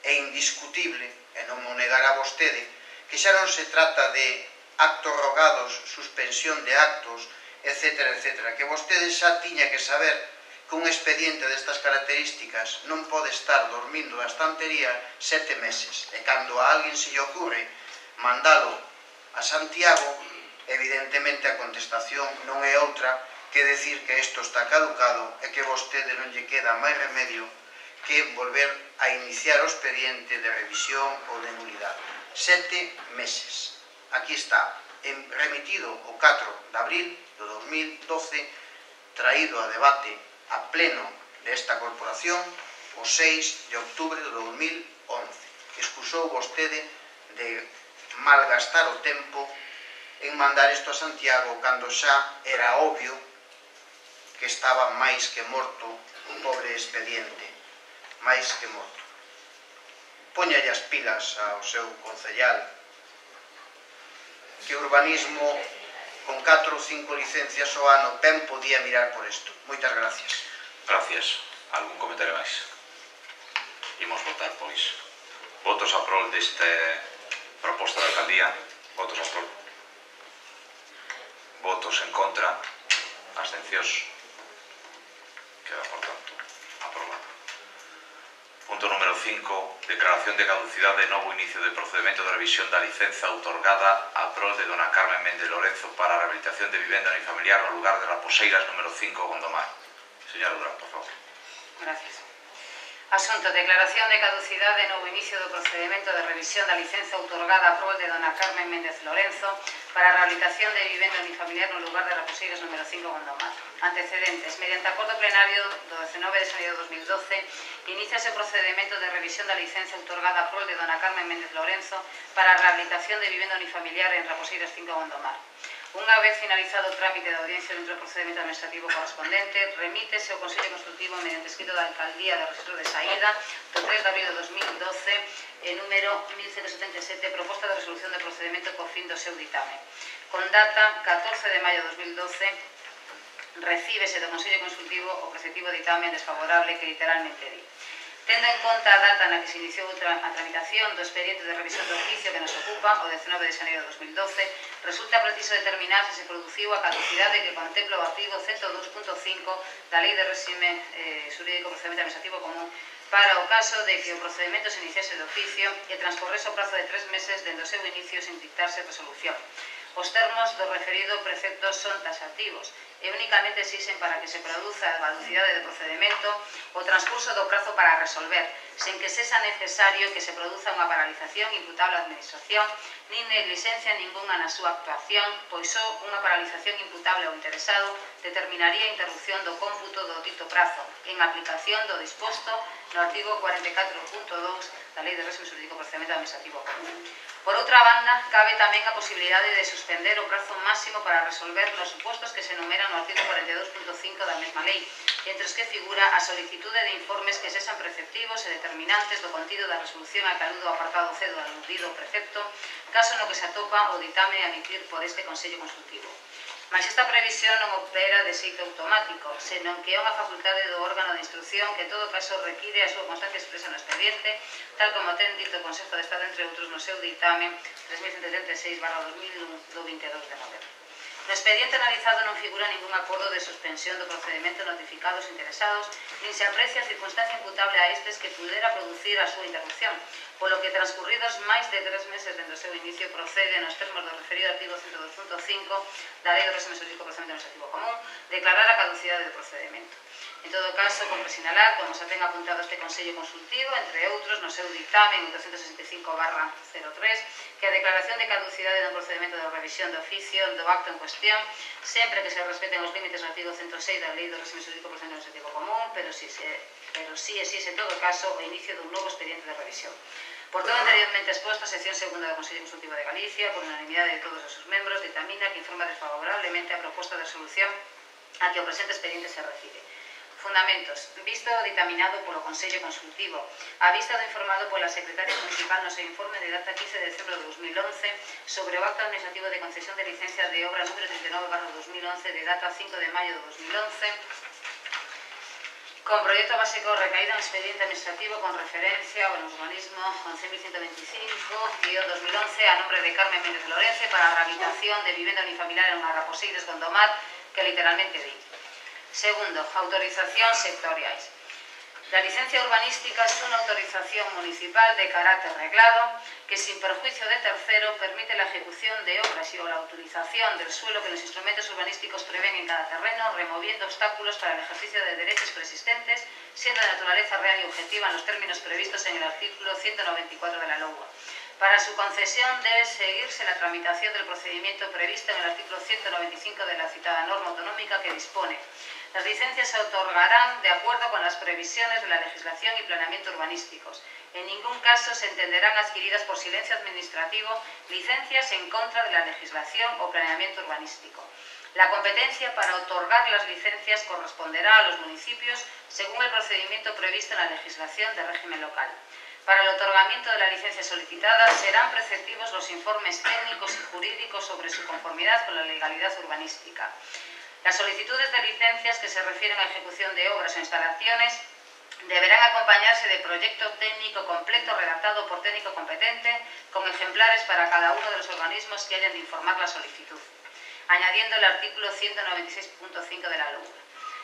é indiscutible, e non mo negará vostede, que xa non se trata de actos rogados, suspensión de actos, etc. Que vostede xa tiña que saber que un expediente destas características non pode estar dormindo na estantería 7 meses. E cando a alguén se lle ocurre mandalo a Santiago, evidentemente a contestación non é outra que decir que isto está caducado e que vostede non lle queda máis remedio que volver a iniciar o expediente de revisión ou de nulidade. 7 meses. Aquí está, remitido o 4 de abril do 2012, traído a debate a pleno desta corporación o 6 de octubre do 2011. Excusou vostede de malgastar o tempo en mandar isto a Santiago cando xa era obvio que estaba máis que morto o pobre expediente, máis que morto. Póñalle as pilas ao seu concellal, que urbanismo con 4 ou 5 licencias ao ano ben podía mirar por isto. Moitas gracias. Gracias. Algún comentario máis? Imos votar, pois. Votos a prol desta proposta da alcaldía. Votos a prol. Votos en contra. Abstencións. Queda, por tanto, aprobado. Punto número 5. Declaración de caducidade e novo inicio de procedimento de revisión da licenza outorgada a prol de dona Carmen Méndez Lorenzo para a rehabilitación de vivenda unifamiliar no lugar de Raposeiras número 5, Gondomar. Señora Durán, por favor. Gracias. Asunto: declaración de caducidade e novo inicio do procedimento de revisión da licenza outorgada a prol de dona Carmen Méndez Lorenzo para a rehabilitación de vivenda unifamiliar no lugar de Raposeiras número 5, Gondomar. Antecedentes: mediante acordo plenario do 19 de xaneiro de 2012, iníciase o procedimento de revisión da licenza outorgada a prol de dona Carmen Méndez Lorenzo para a rehabilitación de vivenda unifamiliar en Raposeiras 5, Gondomar. Unha vez finalizado o trámite de audiencia dentro do procedimento administrativo correspondente, remítese ao Consello Consultivo mediante escrito da Alcaldía de Registro de Saída do 3 de abril de 2012, número 1177, proposta de resolución de procedimento co fin do seu ditame. Con data 14 de maio de 2012, recíbese do Consello Consultivo o preceptivo ditame desfavorable que literalmente di: tendo en conta a data na que se iniciou a tramitación do expediente de revisión do oficio que nos ocupa, o 19 de xaneiro de 2012, resulta preciso determinar se se produciu a caducidade que contempla o artigo 102.5 da Lei de Réxime Xurídico Procedimento Administrativo Común para o caso de que o procedimento se iniciase de oficio e transcorrese o prazo de 3 meses dende o seu inicio sen dictarse resolución. Os termos do referido precepto son taxativos e únicamente exixen para que se produza a caducidade de procedimento o transcurso do prazo para resolver, sen que sexa necesario que se produza unha paralización imputable á Administración, nin negligencia ninguna na súa actuación, pois só unha paralización imputable ao interesado determinaría a interrupción do cómputo do dito prazo, en aplicación do disposto no artigo 44.2 da Lei de Réxime Xurídico Procedimento Administrativo Común. Por outra banda, cabe tamén a posibilidade de suspender o prazo máximo para resolver nos supostos que se enumeran no artigo 42.5 da mesma lei, entre os que figura a solicitude de informes que sexan preceptivos e determinantes do contido da resolución a que alude o apartado C do aludido precepto, caso no que se atopa o ditame a emitir por este Consello Consultivo. Mas esta previsión non opera de xeito automático, senón que é unha facultade do órgano de instrucción que en todo caso require a súa constancia expresa no expediente, tal como ten dito o Consejo de Estado, entre outros, no seu ditame 3136/2001 do 22 de novembro. No expediente analizado non figura ningún acordo de suspensión do procedimento notificados interesados, nin se aprecia circunstancia imputable a estes que pudera producir a súa interrupción, polo que transcurridos máis de 3 meses dende o seu inicio procede nos termos do referido artigo 102.5 da Lei do Réxime Xurídico Procedimento Administrativo Común declarar a caducidade do procedimento. En todo caso, compre sinalar, como se ten apuntado este Consello Consultivo, entre outros, no seu dictamen 865/03, que a declaración de caducidade do procedimento de revisión de oficio do acto en cuestión, sempre que se respeten os límites do artigo 106 da Lei do Réxime Xurídico Procedimento Administrativo Común, pero si existe en todo caso o inicio dun novo expediente de revisión. Por todo anteriormente exposto, a sección segunda do Consello Consultivo de Galicia, por unanimidade de todos os seus membros, ditamina que informa desfavorablemente a proposta de resolución a que o presente expediente se refire. Fundamentos. Visto o ditaminado polo Consello Consultivo, a vista do informado pola Secretaria Municipal no seu informe de data 15 de decembro de 2011 sobre o acto administrativo de concesión de licencia de obra número 39/2011 de data 5 de maio de 2011, con proyecto básico recaído en expediente administrativo con referencia ao urbanismo 11.125/2011 a nombre de Carmen Méndez Lorenzo para a rehabilitación de vivenda unifamiliar en Raposeiras, Gondomar, que literalmente di. Segundo, autorizacións sectoriais. La licencia urbanística es unha autorización municipal de carácter reglado que, sin perjuicio de tercero, permite la ejecución de obras y o la utilización del suelo que los instrumentos urbanísticos prevén en cada terreno, removiendo obstáculos para el ejercicio de derechos preexistentes, siendo de naturaleza real y objetiva en los términos previstos en el artículo 194 de la LOA. Para su concesión debe seguirse la tramitación del procedimiento previsto en el artículo 195 de la citada norma autonómica que dispone: las licencias se otorgarán de acuerdo con las previsiones de la legislación y planeamiento urbanísticos. En ningún caso se entenderán adquiridas por silencio administrativo licencias en contra de la legislación o planeamiento urbanístico. La competencia para otorgar las licencias corresponderá a los municipios según el procedimiento previsto en la legislación de régimen local. Para el otorgamiento de la licencia solicitada serán preceptivos los informes técnicos y jurídicos sobre su conformidad con la legalidad urbanística. Las solicitudes de licencias que se refieren a ejecución de obras o instalaciones deberán acompañarse de proyecto técnico completo redactado por técnico competente con ejemplares para cada uno de los organismos que hayan de informar la solicitud, añadiendo el artículo 196.5 de la LOA.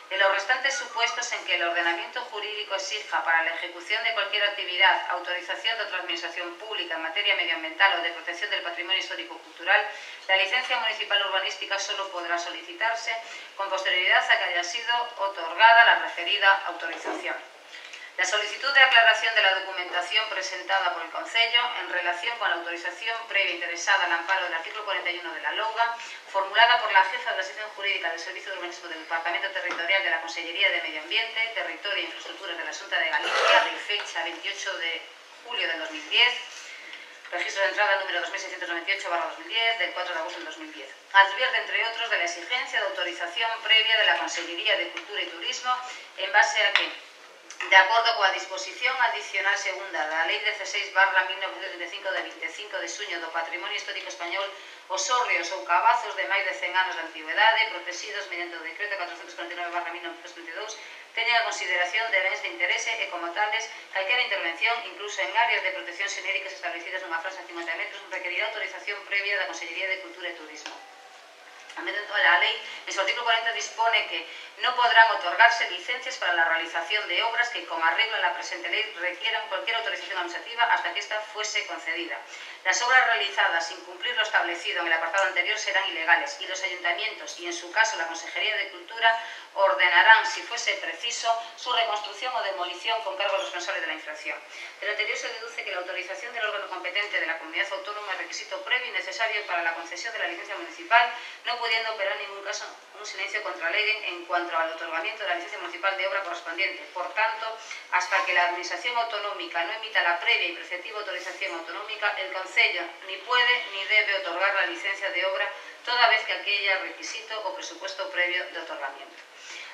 De los restantes supuestos en que el ordenamiento jurídico exija para la ejecución de cualquier actividad autorización de otra administración pública en materia medioambiental o de protección del patrimonio histórico-cultural, la licencia municipal urbanística solo podrá solicitarse con posterioridad a que haya sido otorgada la referida autorización. La solicitud de aclaración de la documentación presentada por el Concello en relación con la autorización previa interesada al amparo del artículo 41 de la LOUGA, formulada por la jefa de la sección jurídica del Servicio de Urbanismo del Departamento Territorial de la Consellería de Medio Ambiente, Territorio e Infraestructuras de la Xunta de Galicia, de fecha 28 de julio del 2010, registro de entrada número 2698/2010, del 4 de agosto del 2010. Advierte, entre otros, de la exigencia de autorización previa de la Consellería de Cultura y Turismo en base a que, de acordo coa disposición adicional segunda da Lei 16/1935 de 25 de xuño do Patrimonio Histórico Español, os hórreos ou cabazos de máis de 100 anos de antigüedade, protegidos mediante o decreto 449/1932, teñen a consideración de bens de interese e, como tales, calquera intervención, incluso en áreas de protección xenéricas establecidas nunha franja de 50 metros, requerirá autorización previa da Consellería de Cultura e Turismo. La ley, en su artículo 40, dispone que no podrán otorgarse licencias para la realización de obras que, con arreglo a la presente ley, requieran cualquier autorización administrativa hasta que ésta fuese concedida. Las obras realizadas sin cumplir lo establecido en el apartado anterior serán ilegales y los ayuntamientos, y en su caso la Consejería de Cultura, ordenarán, si fuese preciso, su reconstrucción o demolición con cargo al responsable de la infracción. De lo anterior se deduce que la autorización del órgano competente de la comunidad autónoma es requisito previo y necesario para la concesión de la licencia municipal, no pudiendo operar en ningún caso un silencio contra ley en cuanto al otorgamiento de la licencia municipal de obra correspondiente. Por tanto, hasta que la Administración autonómica no emita la previa y preceptiva autorización autonómica, el Concello ni puede ni debe otorgar la licencia de obra toda vez que aquella requisito o presupuesto previo de otorgamiento.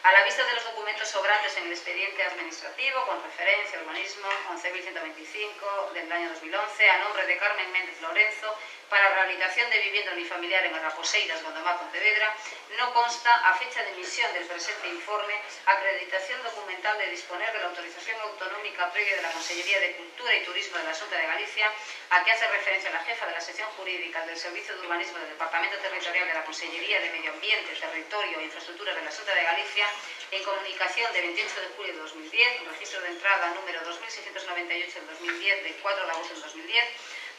A la vista de los documentos sobrantes en el expediente administrativo con referencia al urbanismo 11.125 del año 2011 a nombre de Carmen Méndez Lorenzo para rehabilitación de vivienda unifamiliar en Arraposeiras, Gondomar, Pontevedra, no consta a fecha de emisión del presente informe acreditación documental de disponer de la autorización autonómica previa de la Consellería de Cultura y Turismo de la Xunta de Galicia, a que hace referencia la jefa de la sección jurídica del Servicio de Urbanismo del Departamento Territorial de la Consellería de Medio Ambiente, Territorio e Infraestructuras de la Xunta de Galicia, en comunicación de 28 de julio de 2010, registro de entrada número 2698 del 2010, del 4 de agosto del 2010,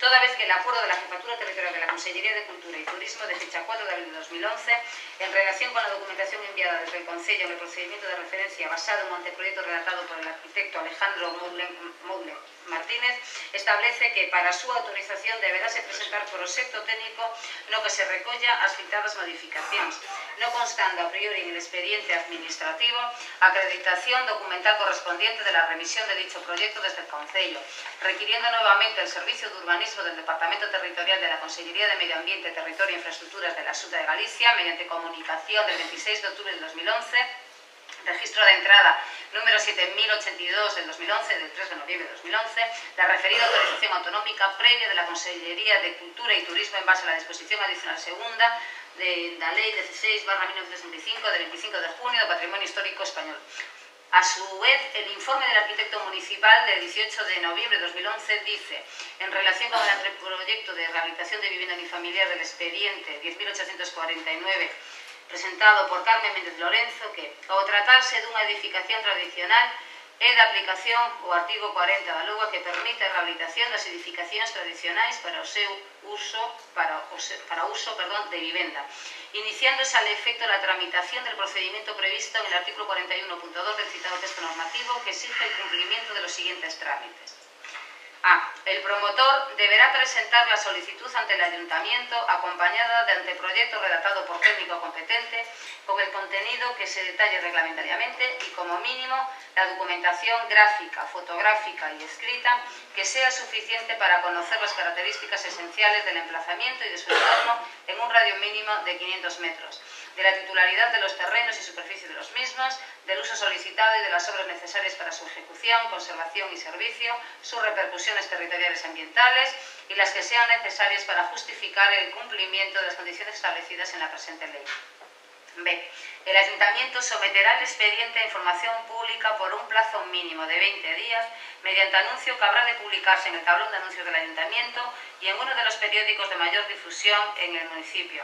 toda vez que el acuerdo de la Jefatura Territorial de la Consellería de Cultura y Turismo de fecha 4 de abril de 2011, en relación con la documentación enviada desde el Concello en el procedimiento de referencia basado en un anteproyecto redactado por el arquitecto Alejandro Moule Martínez, establece que para a súa autorización deberase presentar proxecto técnico no que se recolla as citadas modificacións, no constando a priori en el expediente administrativo acreditación documental correspondiente de la remisión de dicho proyecto desde el Concello, requiriendo nuevamente el Servicio de Urbanismo del Departamento Territorial de la Consellería de Medio Ambiente, Territorio e Infraestructuras de la Xunta de Galicia, mediante comunicación del 26 de octubre del 2011, registro de entrada número 7082 del 2011, del 3 de noviembre de 2011, la referida autorización autonómica previa de la Consellería de Cultura y Turismo en base a la disposición adicional segunda de la Lei 16/1965 de 25 de junio do Patrimonio Histórico Español. A su vez, el informe del arquitecto municipal de 18 de noviembre de 2011 dice, en relación con el anteproyecto de rehabilitación de vivienda unifamiliar del expediente 10.849 presentado por Carmen Méndez Lorenzo, que, ao tratarse dunha edificación tradicional, é de aplicación o artigo 40 da LOUGA que permite a rehabilitación das edificacións tradicionais para o seu uso de vivenda, iniciándose al efecto la tramitación del procedimiento previsto en el artículo 41.2 del citado texto normativo que exige el cumplimiento de los siguientes trámites. A. El promotor deberá presentar la solicitud ante el Ayuntamiento acompañada de anteproyecto redactado por técnico competente con el contenido que se detalle reglamentariamente y, como mínimo, la documentación gráfica, fotográfica y escrita que sea suficiente para conocer las características esenciales del emplazamiento y de su entorno en un radio mínimo de 500 metros, de la titularidad de los terrenos y superficie de los mismos, del uso solicitado y de las obras necesarias para su ejecución, conservación y servicio, sus repercusiones territoriales y ambientales y las que sean necesarias para justificar el cumplimiento de las condiciones establecidas en la presente ley. B. El Ayuntamiento someterá el expediente a información pública por un plazo mínimo de 20 días mediante anuncio que habrá de publicarse en el tablón de anuncios del Ayuntamiento y en uno de los periódicos de mayor difusión en el municipio.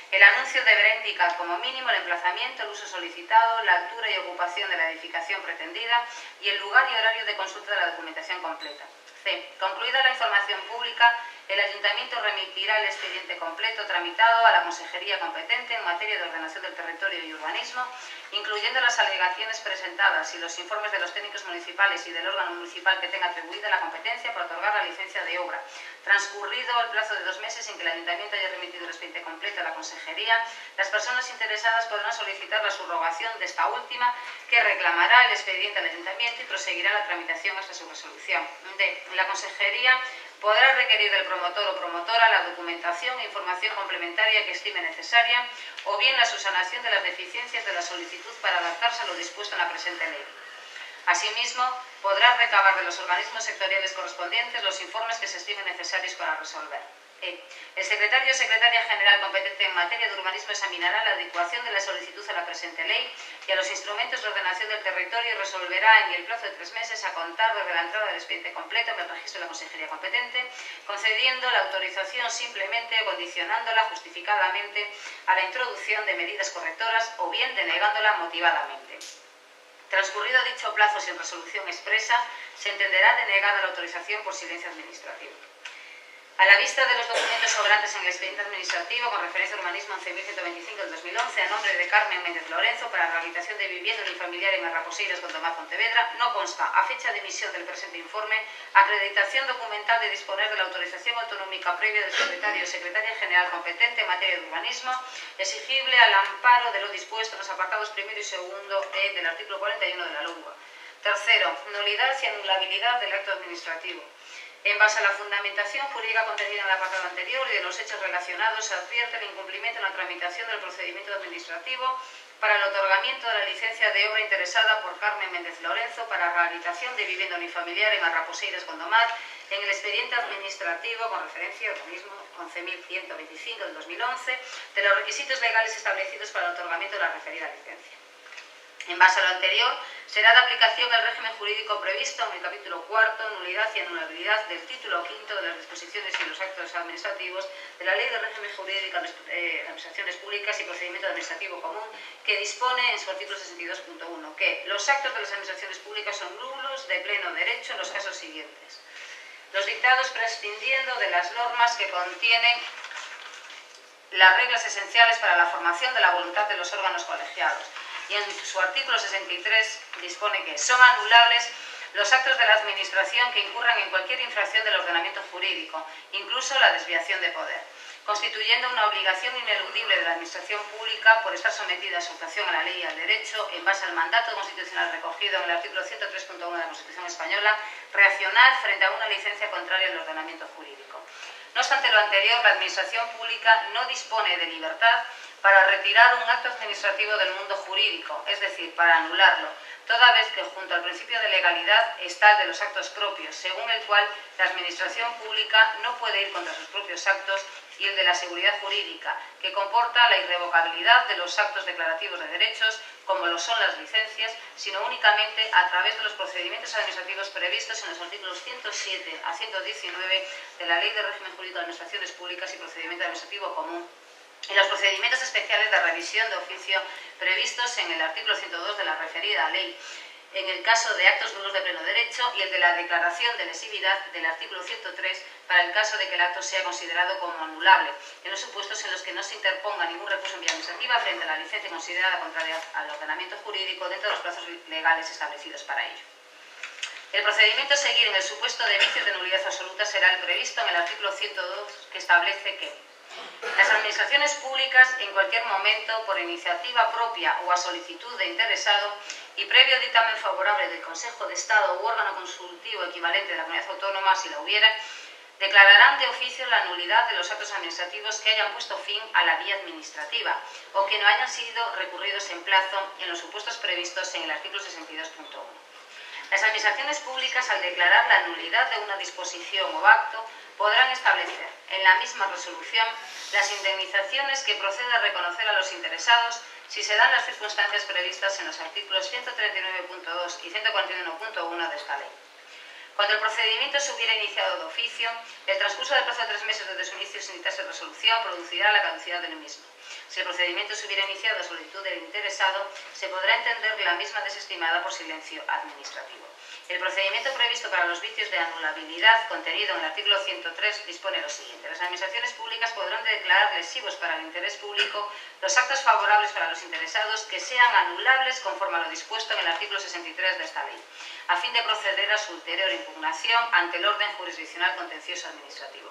El anuncio deberá indicar como mínimo el emplazamiento, el uso solicitado, la altura y ocupación de la edificación pretendida y el lugar y horario de consulta de la documentación completa. C. Concluida la información pública, el Ayuntamiento remitirá el expediente completo tramitado a la Consejería competente en materia de ordenación del territorio y urbanismo, incluyendo las alegaciones presentadas y los informes de los técnicos municipales y del órgano municipal que tenga atribuida la competencia para otorgar la licencia de obra. Transcurrido el plazo de 2 meses en que el Ayuntamiento haya remitido el expediente completo a la Consejería, las personas interesadas podrán solicitar la subrogación de esta última, que reclamará el expediente al Ayuntamiento y proseguirá la tramitación hasta su resolución. D. La Consejería podrá requerir del promotor o promotora la documentación e información complementaria que estime necesaria o bien la subsanación de las deficiencias de la solicitud para adaptarse a lo dispuesto en la presente ley. Asimismo, podrá recabar de los organismos sectoriales correspondientes los informes que se estimen necesarios para resolver. El secretario o secretaria general competente en materia de urbanismo examinará la adecuación de la solicitud a la presente ley y a los instrumentos de ordenación del territorio y resolverá en el plazo de 3 meses a contar desde la entrada del expediente completo en el registro de la Consejería competente, concediendo la autorización simplemente o condicionándola justificadamente a la introducción de medidas correctoras o bien denegándola motivadamente. Transcurrido dicho plazo sin resolución expresa, se entenderá denegada la autorización por silencio administrativo. A la vista de los documentos sobrantes en el expediente administrativo con referencia a urbanismo 11.125 del 2011 a nombre de Carmen Méndez Lorenzo para rehabilitación de vivienda unifamiliar en Arraposeiras, Gondomar, Pontevedra, no consta, a fecha de emisión del presente informe, acreditación documental de disponer de la autorización autonómica previa del secretario o secretaria general competente en materia de urbanismo, exigible al amparo de lo dispuesto en los apartados 1 y 2 del artículo 41 de la LUA. Tercero, nulidad y anulabilidad del acto administrativo. En base a la fundamentación jurídica contenida en el apartado anterior y de los hechos relacionados, se advierte el incumplimiento en la tramitación del procedimiento administrativo para el otorgamiento de la licencia de obra interesada por Carmen Méndez Lorenzo para rehabilitación de vivienda unifamiliar en Arraposeiras, Gondomar, en el expediente administrativo con referencia al organismo 11.125 del 2011 de los requisitos legales establecidos para el otorgamiento de la referida licencia. En base a lo anterior, será de aplicación el régimen jurídico previsto en el capítulo 4, nulidad y anulabilidad del título 5 de las disposiciones y los actos administrativos de la Ley de Régimen Jurídico de Administraciones Públicas y Procedimiento Administrativo Común, que dispone en su artículo 62.1 que los actos de las administraciones públicas son nulos de pleno derecho en los casos siguientes. Los dictados prescindiendo de las normas que contienen las reglas esenciales para la formación de la voluntad de los órganos colegiados. Y en su artículo 63 dispone que son anulables los actos de la Administración que incurran en cualquier infracción del ordenamiento jurídico, incluso la desviación de poder, constituyendo una obligación ineludible de la Administración pública por estar sometida a su actuación a la ley y al derecho, en base al mandato constitucional recogido en el artículo 103.1 de la Constitución española, reaccionar frente a una licencia contraria al ordenamiento jurídico. No obstante lo anterior, la Administración pública no dispone de libertad para retirar un acto administrativo del mundo jurídico, es decir, para anularlo, toda vez que junto al principio de legalidad está el de los actos propios, según el cual la Administración pública no puede ir contra sus propios actos, y el de la seguridad jurídica, que comporta la irrevocabilidad de los actos declarativos de derechos, como lo son las licencias, sino únicamente a través de los procedimientos administrativos previstos en los artículos 107 a 119 de la Ley de Régimen Jurídico de Administraciones Públicas y Procedimiento Administrativo Común, y los procedimientos especiales de revisión de oficio previstos en el artículo 102 de la referida ley, en el caso de actos nulos de pleno derecho, y el de la declaración de lesividad del artículo 103 para el caso de que el acto sea considerado como anulable, en los supuestos en los que no se interponga ningún recurso en vía administrativa frente a la licencia considerada contraria al ordenamiento jurídico dentro de los plazos legales establecidos para ello. El procedimiento a seguir en el supuesto de vicio de nulidad absoluta será el previsto en el artículo 102, que establece que las administraciones públicas, en cualquier momento, por iniciativa propia o a solicitud de interesado y previo dictamen favorable del Consejo de Estado u órgano consultivo equivalente de la comunidad autónoma, si la hubiera, declararán de oficio la nulidad de los actos administrativos que hayan puesto fin a la vía administrativa o que no hayan sido recurridos en plazo en los supuestos previstos en el artículo 62.1. Las administraciones públicas, al declarar la nulidad de una disposición o acto, podrán establecer en la misma resolución las indemnizaciones que proceda a reconocer a los interesados si se dan las circunstancias previstas en los artículos 139.2 y 141.1 de esta ley. Cuando el procedimiento se hubiera iniciado de oficio, el transcurso del plazo de 3 meses desde su inicio sin dictarse resolución producirá la caducidad del mismo. Si el procedimiento se hubiera iniciado a solicitud del interesado, se podrá entender la misma desestimada por silencio administrativo. El procedimiento previsto para los vicios de anulabilidad contenido en el artículo 103 dispone lo siguiente. Las administraciones públicas podrán declarar lesivos para el interés público los actos favorables para los interesados que sean anulables conforme a lo dispuesto en el artículo 63 de esta ley, a fin de proceder a su ulterior impugnación ante el orden jurisdiccional contencioso administrativo.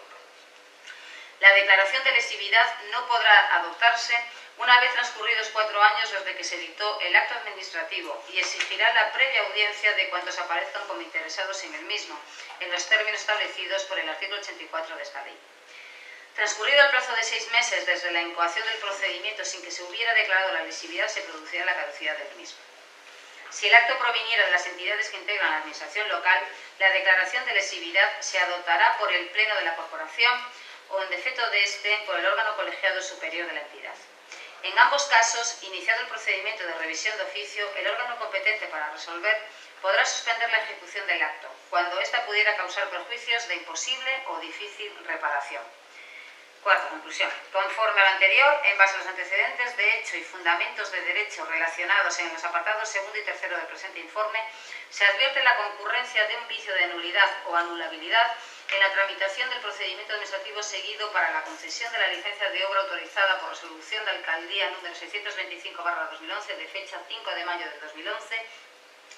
La declaración de lesividad no podrá adoptarse una vez transcurridos 4 años desde que se dictó el acto administrativo y exigirá la previa audiencia de cuantos aparezcan como interesados en el mismo, en los términos establecidos por el artículo 84 de esta ley. Transcurrido el plazo de 6 meses desde la incoación del procedimiento sin que se hubiera declarado la lesividad, se producirá la caducidad del mismo. Si el acto proviniera de las entidades que integran la administración local, la declaración de lesividad se adoptará por el Pleno de la Corporación o, en defecto de este, por el órgano colegiado superior de la entidad. En ambos casos, iniciado el procedimiento de revisión de oficio, el órgano competente para resolver podrá suspender la ejecución del acto, cuando ésta pudiera causar perjuicios de imposible o difícil reparación. Cuarta conclusión. Conforme a lo anterior, en base a los antecedentes de hecho y fundamentos de derecho relacionados en los apartados 2 y 3 del presente informe, se advierte la concurrencia de un vicio de nulidad o anulabilidad en la tramitación del procedimiento administrativo seguido para la concesión de la licencia de obra autorizada por resolución de alcaldía número 625/2011 de fecha 5 de mayo de 2011,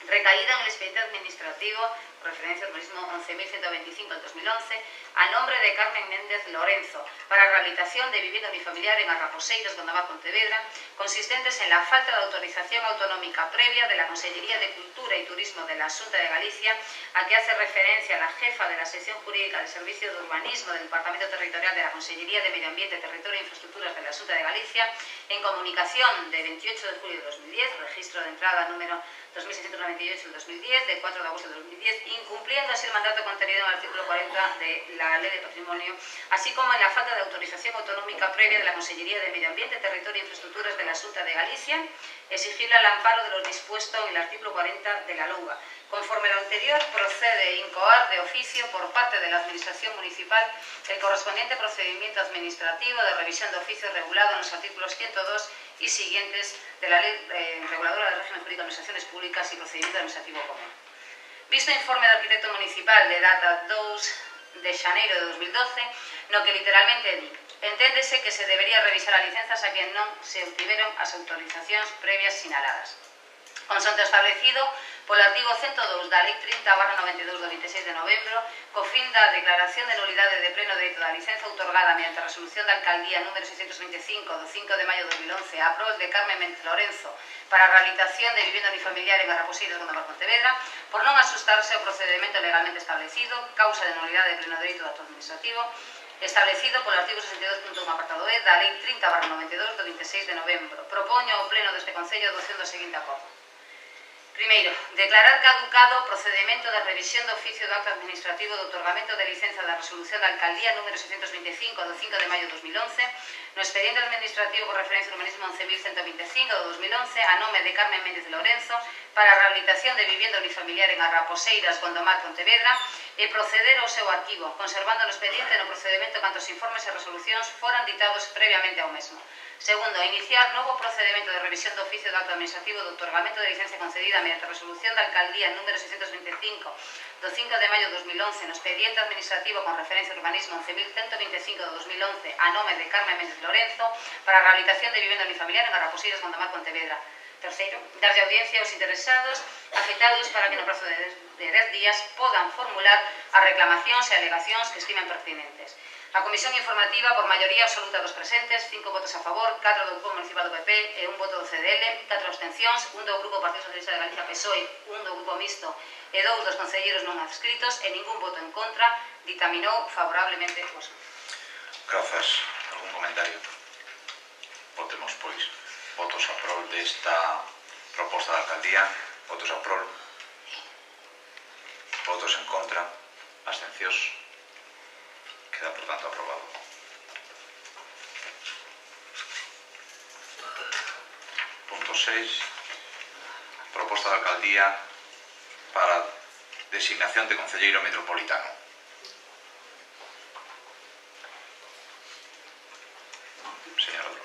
recaída en el expediente administrativo, referencia al urbanismo 11.125 del 2011, a nombre de Carmen Méndez Lorenzo, para rehabilitación de vivienda unifamiliar en Arraposeiras, Gondomar, Pontevedra, consistentes en la falta de autorización autonómica previa de la Consellería de Cultura y Turismo de la Xunta de Galicia, a que hace referencia la jefa de la sección jurídica del Servicio de Urbanismo del Departamento Territorial de la Consellería de Medio Ambiente, Territorio e Infraestructuras de la Xunta de Galicia, en comunicación de 28 de julio de 2010, registro de entrada número 2698 del 2010, de 4 de agosto de 2010, incumpliendo así el mandato contenido en el artículo 40 de la Ley de Patrimonio, así como en la falta de autorización autonómica previa de la Consellería de Medio Ambiente, Territorio e Infraestructuras de la Xunta de Galicia, exigirle al amparo de lo dispuesto en el artículo 40 de la LOUGA. Conforme a lo anterior, procede incoar de oficio por parte de la Administración Municipal el correspondiente procedimiento administrativo de revisión de oficio regulado en los artículos 102 y siguientes de la Ley Reguladora del Régimen Jurídico de Administraciones Públicas y Procedimiento Administrativo Común. Visto informe do arquitecto municipal de data 2 de xaneiro de 2012, no que literalmente di: enténdese que se debería revisar a licenzas a quen non se obtiveron as autorizacións previas sinaladas. Consonte establecido polo artigo 102 da Lei 30/92 do 26 de novembro, co fin da declaración de nulidade de pleno dereito da licenza outorgada mediante a resolución da alcaldía número 625 do 5 de maio de 2011 a prol de Carmen Méndez Lorenzo para a rehabilitación de vivienda unifamiliar en Arraposeiras, Gondomar, Pontevedra, por non asustarse ao procedimento legalmente establecido, causa de nulidade de pleno dereito do acto administrativo, establecido polo artigo 62.1 apartado E da Lei 30/92 do 26 de novembro. Propoño ao Pleno deste Concello a adopción do seguinte acordo. Primeiro, declarar caducado o procedimento de revisión de oficio do acto administrativo de outorgamento de licenza da resolución da alcaldía número 625 do 5 de maio de 2011 no expediente administrativo por referencia ao urbanismo 11.125 do 2011 a nome de Carmen Méndez Lorenzo para a rehabilitación de vivienda unifamiliar en Arraposeiras, Gondomar, Pontevedra e proceder ao seu arquivo, conservando no expediente no procedimento cantos informes e resolucións foran ditados previamente ao mesmo. Segundo, iniciar novo procedimento de revisión do oficio do acto administrativo de outorgamento de licencia concedida mediante a resolución da alcaldía número 625 do 5 de maio de 2011 no expediente administrativo con referencia ao urbanismo 11.125 do 2011 a nome de Carmen Méndez Lorenzo para a rehabilitación de vivienda unifamiliar en Arraposeiras, Gondomar, Pontevedra. Terceiro, darlle audiencia aos interesados afectados para que no prazo de 10 días podan formular as reclamacións e alegacións que estimen pertinentes. A Comisión Informativa, por maioría absoluta dos presentes, 5 votos a favor, 4 do Grupo Municipal do PP e 1 voto do CDL, 4 abstencións, 1 do Grupo Partido Socialista de Galicia PSOE, 1 do Grupo Mixto e 2 dos concelleiros non adscritos e ningún voto en contra, ditaminou favorablemente o asunto. Grazas. Algún comentario? Votemos, pois. Votos a prol desta proposta da alcaldía. Votos a prol. Votos en contra. Abstencións. Queda, por tanto, aprobado. Punto 6. Proposta da alcaldía para designación de concelleiro metropolitano. Señor Odro.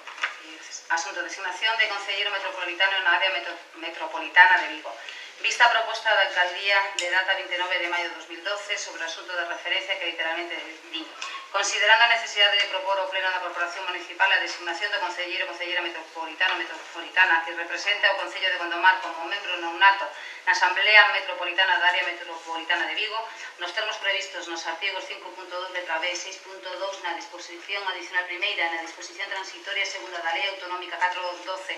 Asunto de designación de concelleiro metropolitano na área metropolitana de Vigo. Vista a proposta da Alcaldía de data 29 de maio de 2012 sobre o asunto de referencia que literalmente di, considerando a necesidade de propor ao Pleno da Corporación Municipal a designación do concelleiro ou concelleira metropolitana que representa o Concello de Gondomar como membro non nato na Asamblea Metropolitana da Área Metropolitana de Vigo, nos termos previstos nos artigos 5.2 letra B e 6.2 na disposición adicional primeira e na disposición transitoria segunda da Lei Autonómica 412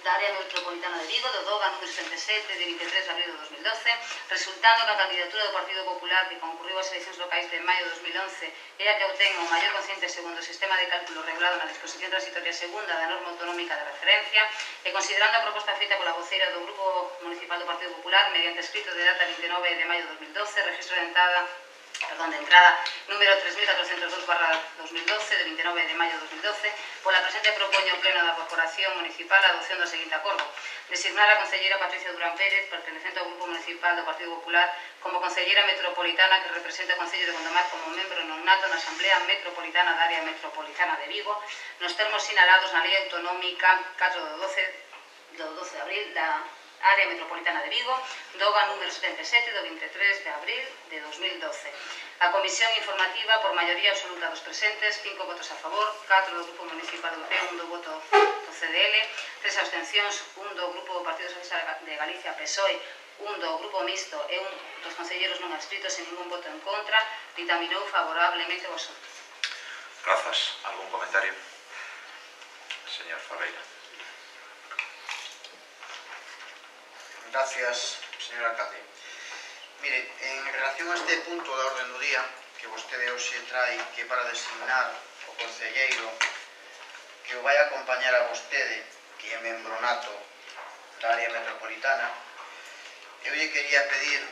da Área Metropolitana de Vigo, do DOGA número 77 de 23 de abril de 2012, resultando que a candidatura do Partido Popular que concurriu ás eleccións locais de maio de 2011 era que obtén o maior consciente segundo o sistema de cálculo regulado na disposición transitoria segunda da norma autonómica de referencia e considerando a proposta feita pola voceira do Grupo Municipal do Partido Popular mediante escrito de data 29 de maio de 2012, registro de entrada número 3402/2012 de 29 de maio de 2012, pola presente propoño o Pleno da Corporación Municipal a adopción do seguinte acordo: designar a concelleira Patricia Durán Pérez, pertenecente ao Grupo Municipal do Partido Popular, como concelleira metropolitana que representa o Concello de Gondomar como membro non nato na Asamblea Metropolitana da Área Metropolitana de Vigo, nos termos sinalados na Lei Autonómica 4 do 12 de abril da Área Metropolitana de Vigo, DOGA número 77 do 23 de abril de 2012. A Comisión Informativa, por maioría absoluta dos presentes, 5 votos a favor, 4 do Grupo Municipal Europeo, 1 do voto do CDL, 3 abstencións, 1 do Grupo Partido Socialista de Galicia, PSOE, 1 do Grupo Mixto e 1 dos concelleiros non adscritos e ningún voto en contra, ditaminou favorablemente o asunto. Grazas. Algún comentario? Señor Ferreira. Gracias, señor alcalde. Mire, en relación a este punto da orden do día que vostede hoxe trae que para designar o concelleiro que o vai acompañar a vostede, que é membro nato da área metropolitana, eu lle quería pedir,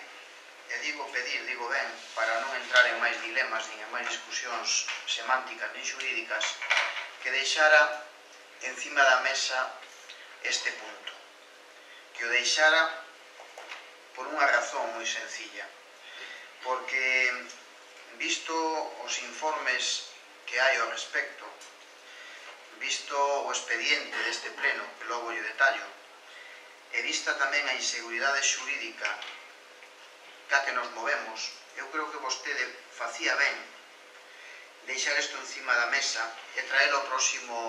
e digo ben, para non entrar en máis dilemas nin en máis discusións semánticas nin xurídicas, que deixara encima da mesa este punto. Que o deixara por unha razón moi sencilla, porque visto os informes que hai ao respecto, visto o expediente deste pleno, que logo lle detallo, e vista tamén a inseguridade xurídica ca que nos movemos, eu creo que vostede facía ben deixar isto encima da mesa e traelo ao próximo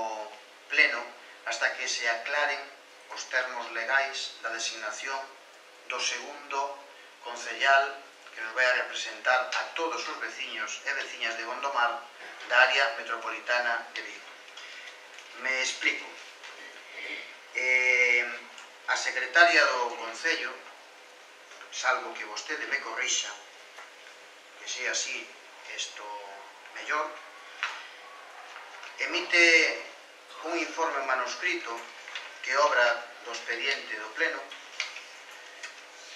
pleno hasta que se aclaren os termos legais da designación do segundo concellal que nos vai a representar a todos os veciños e veciñas de Gondomar da área metropolitana de Vigo. Me explico. A secretaria do Concello, salvo que vostede me corrixa, que sea así isto mellor, emite un informe manuscrito que obra do expediente do pleno,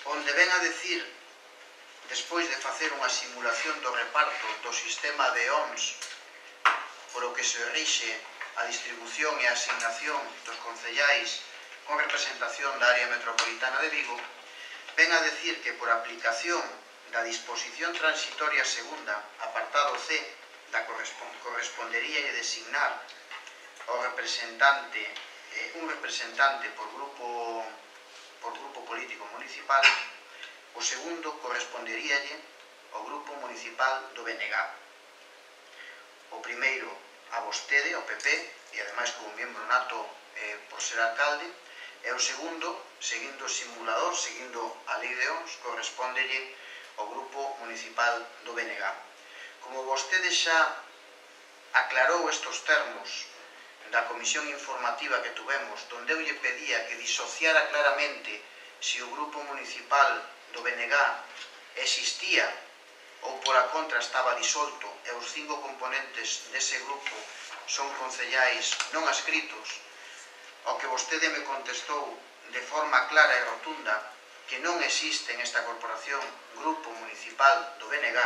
onde ven a decir, despois de facer unha simulación do reparto do sistema de OMS por o que se rixe a distribución e a asignación dos concellais con representación da área metropolitana de Vigo, ven a decir que por aplicación da disposición transitoria segunda, apartado C, da correspondería designar ao representante un representante por grupo político municipal, o segundo corresponderíalle ao grupo municipal do BNG. O primeiro a vostede, ao PP, e ademais como membro nato por ser alcalde, e o segundo, seguindo o simulador, seguindo a lei de OMS, correspondelle ao grupo municipal do BNG. Como vostede xa aclarou estos termos da comisión informativa que tuvemos, donde eu lle pedía que disociara claramente se o grupo municipal do BNG existía ou pola contra estaba disolto e os 5 componentes dese grupo son concellais non adscritos, ao que vostede me contestou de forma clara e rotunda que non existe en esta corporación grupo municipal do BNG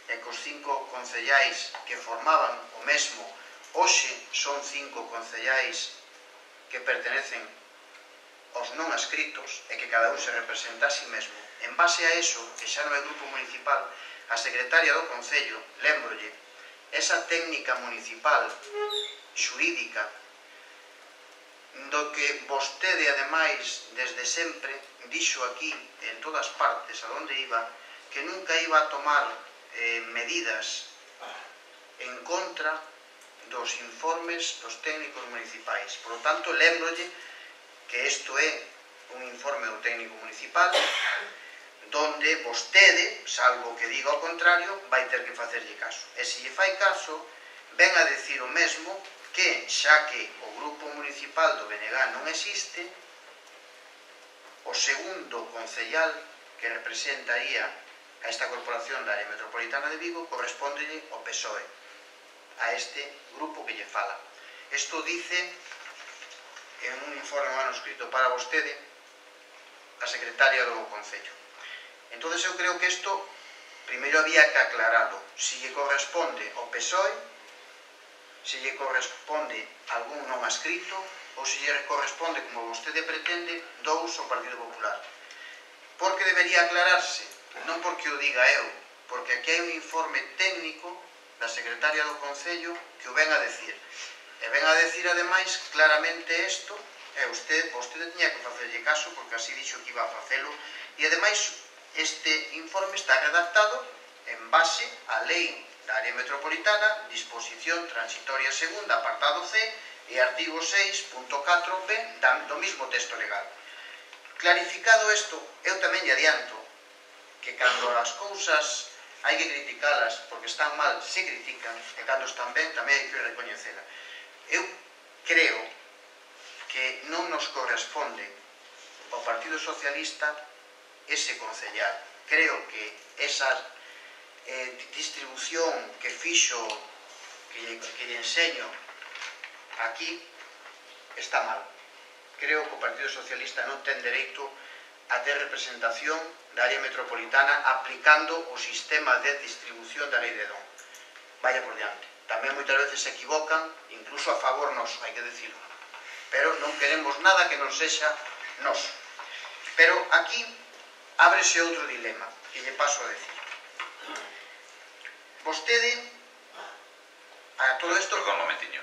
e que os 5 concellais que formaban o mesmo hoxe son 5 concellais que pertenecen aos non adscritos e que cada un se representa a si mesmo. En base a eso, que xa non é grupo municipal, a secretaria do Concello, lémbrolle, esa técnica municipal xurídica do que vostede, ademais, desde sempre, dixo aquí, en todas partes, a donde iba, que nunca iba a tomar medidas en contra dos informes dos técnicos municipais. Por lo tanto, lembrolle que isto é un informe do técnico municipal donde vostede, salvo que diga o contrario, vai ter que facerlle caso. E se lle fai caso, ven a decir o mesmo que, xa que o grupo municipal do BNG non existe, o segundo concellal que representaría a esta corporación da área metropolitana de Vigo correspondelle ao PSOE, a este grupo que lle fala. Isto dice en un informe manuscrito para vostede a secretaria do Concello. Entón, eu creo que isto primeiro había que aclararlo. Se lle corresponde ao PSOE, se lle corresponde a algún non adscrito, ou se lle corresponde, como vostede pretende, dous ao Partido Popular. Porque debería aclararse, non porque o diga eu, porque aquí hai un informe técnico da secretaria do Concello que o ven a decir. E ven a decir, ademais, claramente isto, e vostede tiña que facerlle caso, porque así dixo que iba a facelo, e ademais este informe está redactado en base á lei da área metropolitana, disposición transitoria segunda, apartado C, e artigo 6.4b do mismo texto legal. Clarificado isto, eu tamén lle adianto que cando as cousas hai que criticalas porque están mal, se critican, e cando están ben tamén hai que recoñecela. Eu creo que non nos corresponde ao Partido Socialista ese concellar. Creo que esa distribución que fixo, que lle enseño aquí, está mal. Creo que o Partido Socialista non ten dereito a ter representación da área metropolitana aplicando o sistema de distribución da lei de Don. Vaya por diante. Tamén moitas veces se equivocan, incluso a favor noso, hai que decirlo. Pero non queremos nada que non sexa noso. Pero aquí ábrese outro dilema, que lle paso a decir. Vostede, a todo isto... Perdón, un momentiño.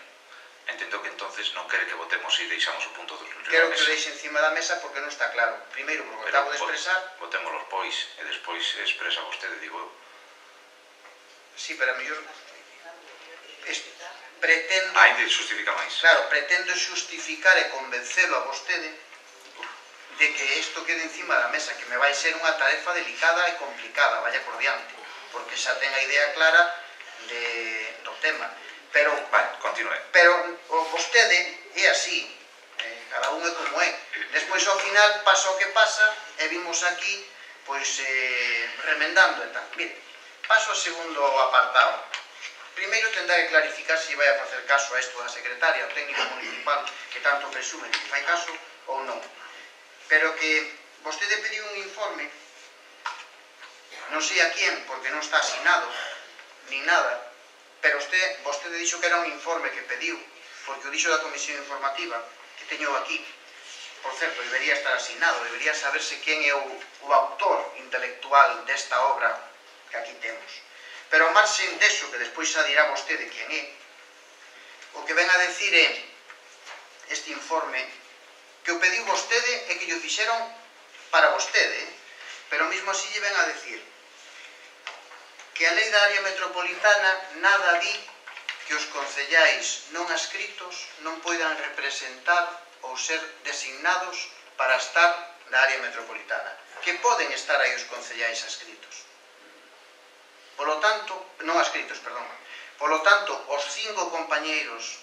Entendo que entonces non quere que votemos e deixamos o punto do mesa. Quero que o deixe encima da mesa porque non está claro. Primeiro, porque acabo de expresar... Votémoslos pois, e despois expresa vostede, digo eu. Sí, pero a mellor... Pretendo... Hai de justificar máis. Claro, pretendo xustificar e convencelo a vostede de que isto quede encima da mesa, que me vai ser unha tarefa delicada e complicada, vaya por diante, porque xa ten a idea clara do tema. Pero, vale, continúe. Pero vostede é así, cada un é como é. Despois, ao final, pasa o que pasa, e vimos aquí, pois, remendando e tal. Mire, paso ao segundo apartado. Primeiro, tendrá que clarificar se vai a facer caso a isto da secretaria, o técnico municipal, que tanto presume que fai caso, ou non. Pero que vostede pediu un informe, non sei a quién, porque non está asinado, nin nada, pero vostede dixo que era un informe que pediu, porque o dixo da comisión informativa, que teño aquí. Por certo, debería estar asinado, debería saberse quen é o autor intelectual desta obra que aquí temos. Pero ao marxen deso, que despois xa dirá vostede quen é, o que ven a decir é este informe que o pediu vostede e que lle fixeron para vostede, pero mesmo así lle ven a decir que a lei da área metropolitana nada di que os concellais non adscritos non poidan representar ou ser designados para estar na área metropolitana, que poden estar aí os concellais adscritos. Polo tanto, non adscritos, perdón. Polo tanto, os 5 compañeiros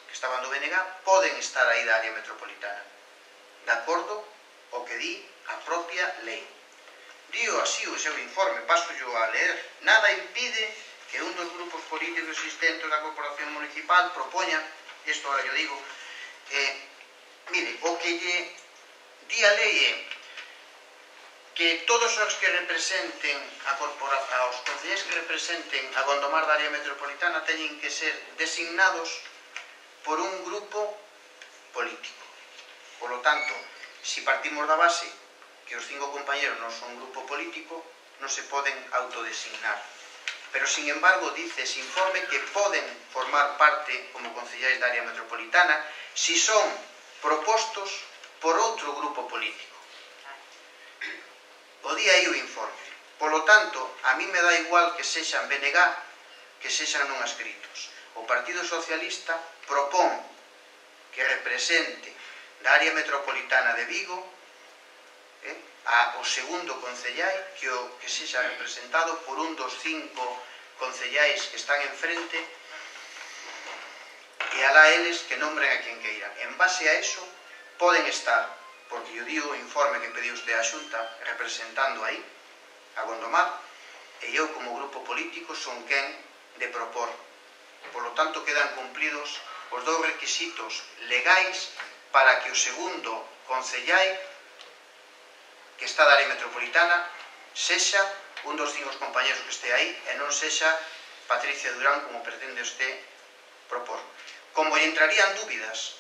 que estaban do BNG poden estar aí da área metropolitana, de acordo ao que di a propia lei. Dío así o seu informe, paso yo a leer. Nada impide que un dos grupos políticos existentes da corporación municipal propoña, isto ahora yo digo, mire, o que lle di a lei é que todos os que representen aos concellais que representen a Gondomar da área metropolitana teñen que ser designados por un grupo político. Por lo tanto, si partimos da base que os 5 compañeros non son un grupo político, non se poden autodesignar. Pero, sin embargo, dice ese informe que poden formar parte como concellais da área metropolitana si son propostos por outro grupo político. O día aí o informe. Polo tanto, a mí me dá igual que sexan BNG que sexan non escritos. O Partido Socialista propón que represente da área metropolitana de Vigo o segundo concellai que sexa representado por un dos 5 concellais que están enfrente e alá eles que nombren a quen queiran. En base a eso poden estar, porque yo digo o informe que pediu usted a Xunta representando aí a Gondomar, e eu como grupo político son quen de propor. Por lo tanto quedan cumplidos os dous requisitos legais para que o segundo concellai que está da área metropolitana sexa un dos 5 compañeros que este aí e non sexa Patricia Durán como pretende usted propor. Como lle entrarían dúbidas,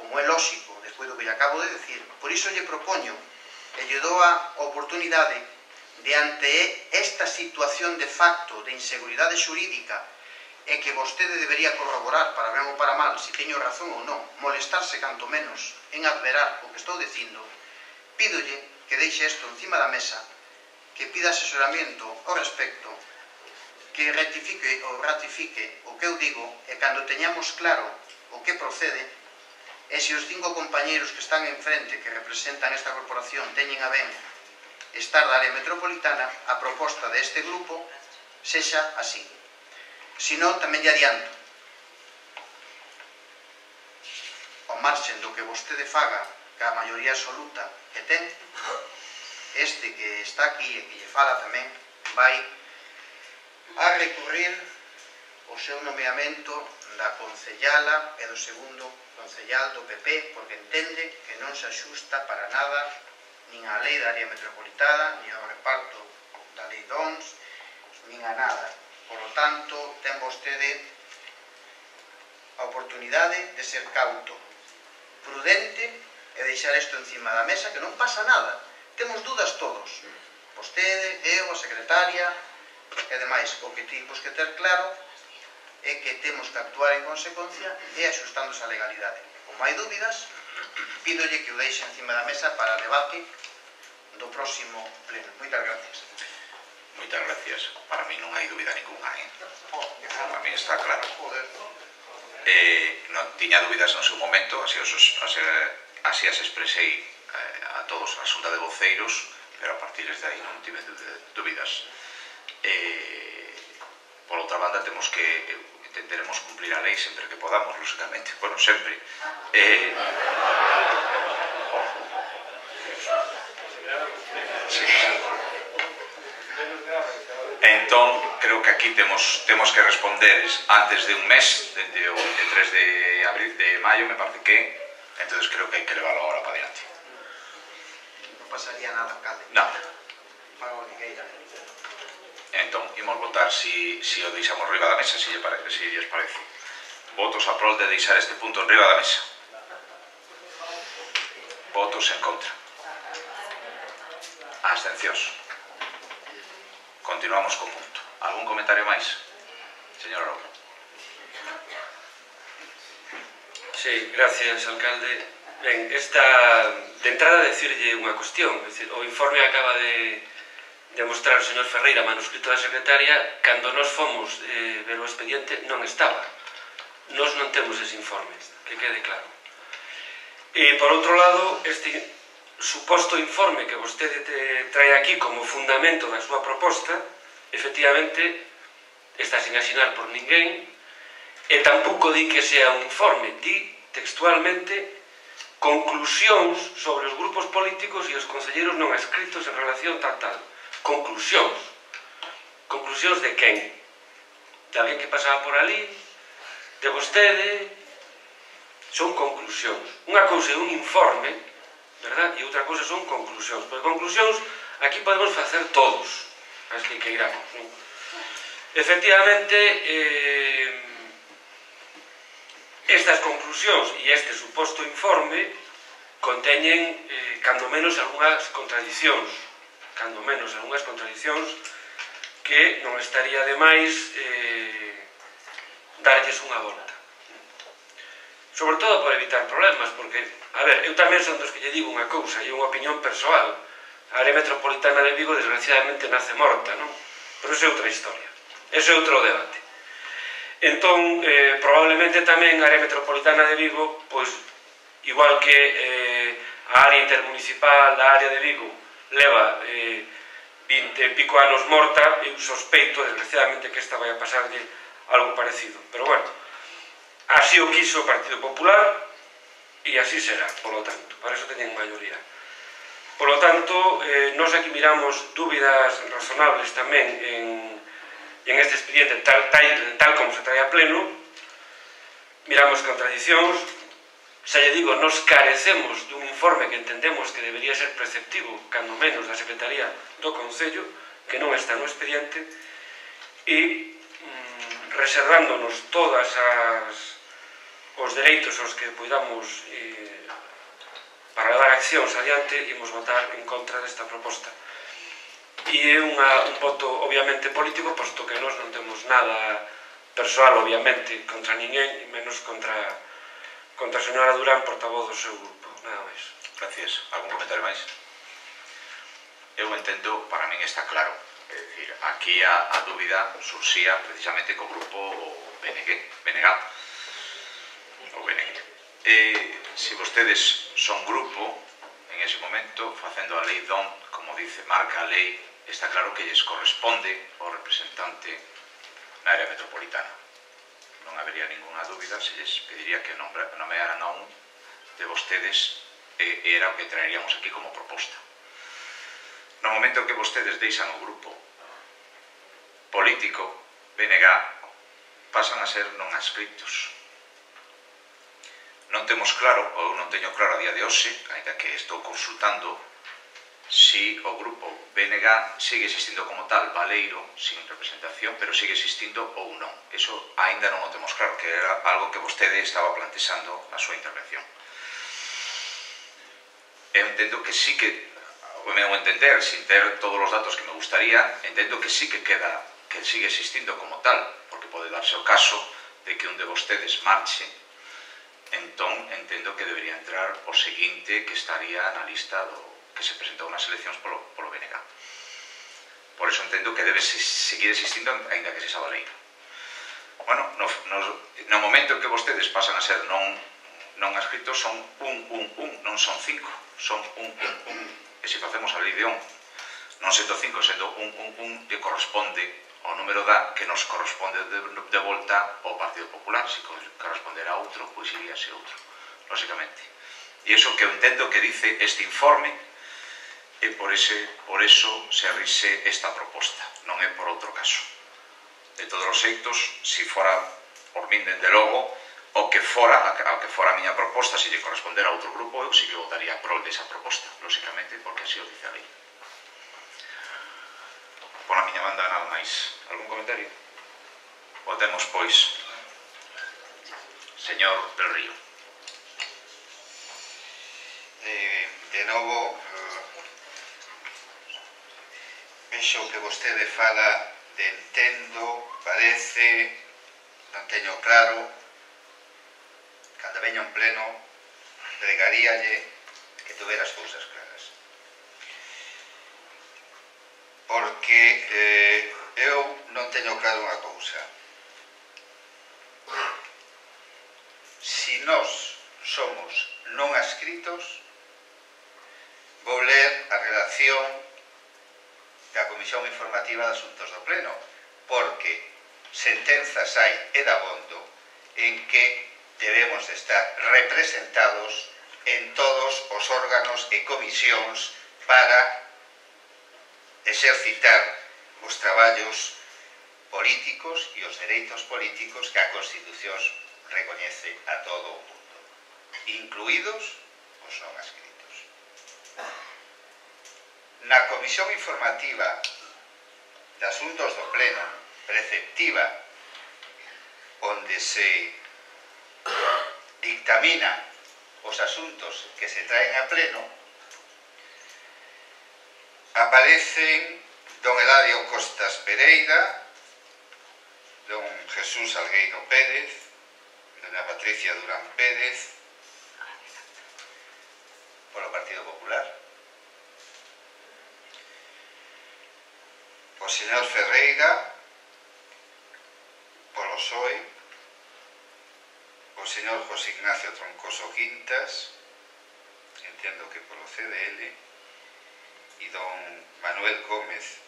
como é lógico despois do que lle acabo de decir, por iso lle propoño e lle dou a oportunidade de ante esta situación de facto de inseguridade xurídica e que vostede debería corroborar para ben ou para mal, se teño razón ou non, molestarse canto menos en adverar o que estou dicindo, pídolle que deixe isto encima da mesa, que pida asesoramiento ao respecto, que rectifique ou ratifique o que eu digo e cando teñamos claro o que procede e se os 5 compañeros que están enfrente que representan esta corporación teñen a ben estar da área metropolitana, a proposta deste grupo sexa así. Se non, tamén lle adianto, ao marxen do que vostede faga ca maioría absoluta que ten, este que está aquí e que lle fala tamén vai a recurrir o seu nomeamento da concellala e do segundo concellal do PP porque entende que non se axusta para nada nin a lei da área metropolitana, nin ao reparto da lei DONS, nin a nada. Por lo tanto, ten vostede a oportunidade de ser cauto, prudente e deixar isto encima da mesa, que non pasa nada. Temos dudas todos. Vostede, eu, a secretaria e demais. O que temos que ter claro é que temos que actuar en consecuencia e axustándose a legalidade. Como hai dúbidas, pídolle que o deixe encima da mesa para debate do próximo pleno. Moitas gracias. Moitas gracias. Para mí non hai dúbida ninguna, Para mí está claro. Non tiña dúbidas no seu momento, así as expresei a todos a xunta de voceiros, pero a partir de aí non tive dúbidas. Por outra banda, temos que intentaremos cumplir a lei sempre que podamos, lógicamente. Bueno, sempre. Sí. Entón, creo que aquí temos que responder antes de un mes, dende o 23 de maio, me parece que, entonces creo que hai que levarlo agora para diante. Non pasaría nada, alcalde. Non. Para o Ligueira. Entón, imos votar si o deixamos riba da mesa, si lles parece. Votos a prol de deixar este punto en riba da mesa. Votos en contra. Abstencións. Continuamos co punto. Algún comentario máis? Señor Araujo. Sí, gracias, alcalde. Ben, de entrada decirlle unha cuestión. O informe acaba de demostrar o señor Ferreira, manuscrito da secretaria, cando nós fomos ver o expediente non estaba. Nós non temos ese informe, que quede claro. E, por outro lado, este suposto informe que vostede trae aquí como fundamento da súa proposta, efectivamente, está sin asinar por ninguén, e tampouco di que sea un informe, di textualmente conclusións sobre os grupos políticos e os concelleiros non escritos en relación tal. Conclusións. Conclusións de quen? De alguén que pasaba por ali? De vostede? Son conclusións. Unha cousa é un informe, verdad? E outra cousa son conclusións. Porque conclusións aquí podemos facer todos, as que queiramos, non? Efectivamente, estas conclusións e este suposto informe conteñen, cando menos, algunhas contradicións. Cando menos, algunhas contradicións que non estaría de máis darlles unha volta. sobre todo por evitar problemas, porque, a ver, eu tamén son dos que lle digo unha cousa, e unha opinión persoal. A área metropolitana de Vigo, desgraciadamente, nace morta, non? Pero esa é outra historia, ese é outro debate. Entón, probablemente tamén a área metropolitana de Vigo, pois, igual que a área intermunicipal da área de Vigo leva 20 e pico anos morta, eu sospeito, desgraciadamente, que esta vai a pasarlle algo parecido. Pero, bueno, así o quiso o Partido Popular e así será, polo tanto, para eso teñen maioría. Polo tanto, nós aquí miramos dúbidas razonables tamén en este expediente tal como se trae a pleno, miramos contradicións, xa lle digo, nos carecemos dun informe que entendemos que debería ser preceptivo, cando menos da Secretaría do Concello, que non está no expediente, e reservándonos todas os dereitos aos que podamos para dar accións adiante, imos votar en contra desta proposta. E é un voto obviamente político, posto que nós non temos nada persoal, obviamente, contra ninguén, e menos contra a señora Durán, portavoz do seu grupo, nada máis. Gracias. Algún comentario máis? Eu entendo, para min está claro. É dicir, aquí a dúbida surxía precisamente co grupo BNG. Se vostedes son grupo, en ese momento, facendo a lei DON, como dice, marca a lei, está claro que lles corresponde ao representante na área metropolitana. Non habería ninguna dúbida se lles pediría que nomearan a un de vostedes e era o que traeríamos aquí como proposta. No momento que vostedes deixan o grupo político BNG, pasan a ser non adscritos. Non temos claro, ou non teño claro a día de hoxe, ainda que estou consultando, si o grupo BNG sigue existindo como tal, baleiro, sin representación, pero sigue existindo ou non. Eso ainda non o temos claro, que era algo que vostede estaba plantexando na súa intervención. Eu entendo que sí que, o meu entender, sin ter todos os datos que me gustaría, entendo que sí que queda, que sigue existindo como tal, porque pode darse o caso de que un de vostedes marche, entón entendo que debería entrar o seguinte que estaría na lista que se presentou nas eleccións polo BNG. Por eso entendo que debe seguir existindo aínda que se xa baleiro. Bueno, no momento en que vostedes pasan a ser non adscritos son non son 5, son e se facemos a lei de non sendo 5, sendo que corresponde o número que nos corresponde de volta ao Partido Popular. Se corresponderá a outro, pois iríase outro, lógicamente. E iso que eu entendo que dice este informe, e por eso se rise esta proposta, non é por outro caso. De todos os xeitos, se fora por min, dende logo, ao que fora a miña proposta, se lle correspondera a outro grupo, eu si que votaría a prol desa proposta, lógicamente, porque así o dice a lei. Por a miña banda, nada máis. Algún comentario? Votemos, pois. Señor del Río. De novo, vexo que vostede fala de entendo, parece, non teño claro. Cando veño en pleno, pregaríalle que tuvera as cousas claras. Porque eu non teño claro unha cousa. Si nós somos non adscritos, vou ler a relación da Comisión Informativa de Asuntos do Pleno, porque sentenzas hai e dabondo en que debemos de estar representados en todos os órganos e comisións para exercitar os traballos políticos e os dereitos políticos que a Constitución recoñece a todo o mundo, incluídos os non adscritos. Na Comisión Informativa de Asuntos do Pleno, preceptiva, onde se dictamina os asuntos que se traen a pleno, aparecen don Eladio Costas Pereira, don Jesús Salgueiro Pérez, Dona Patricia Durán Pérez, polo Partido Popular. O señor Ferreira, polo PSOE. O señor José Ignacio Troncoso Quintas, entendo que polo CDL. E don Manuel Gómez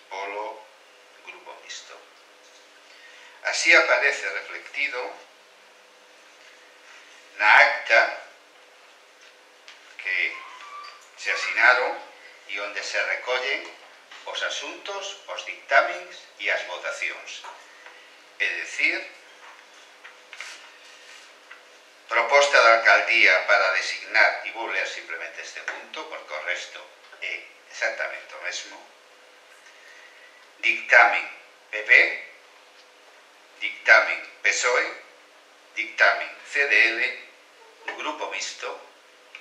polo Grupo Mixto. Así aparece reflectido na acta que se asinaron e onde se recollen os asuntos, os dictámenes e as votacións. É dicir, proposta da alcaldía para designar, e vou ler simplemente este punto porque o resto é exactamente o mesmo, dictamen PP, dictamen PSOE, dictamen CDL, Grupo Mixto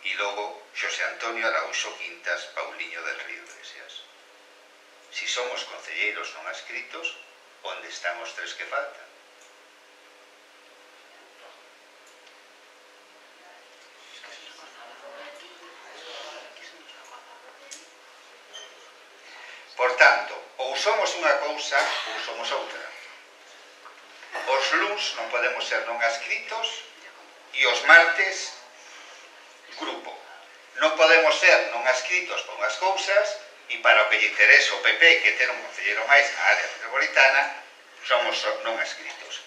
e logo Xosé Antonio Araúxo Quintas Pauliño del Río Iglesias. Si somos concelleiros non adscritos, onde están os tres que faltan? Por tanto, ou somos unha cousa ou somos outra. Os luns non podemos ser non adscritos e os martes grupo. Non podemos ser non adscritos por unhas cousas e para o que lle interesa o PP, que ten un concelleiro máis na área metropolitana, somos non adscritos.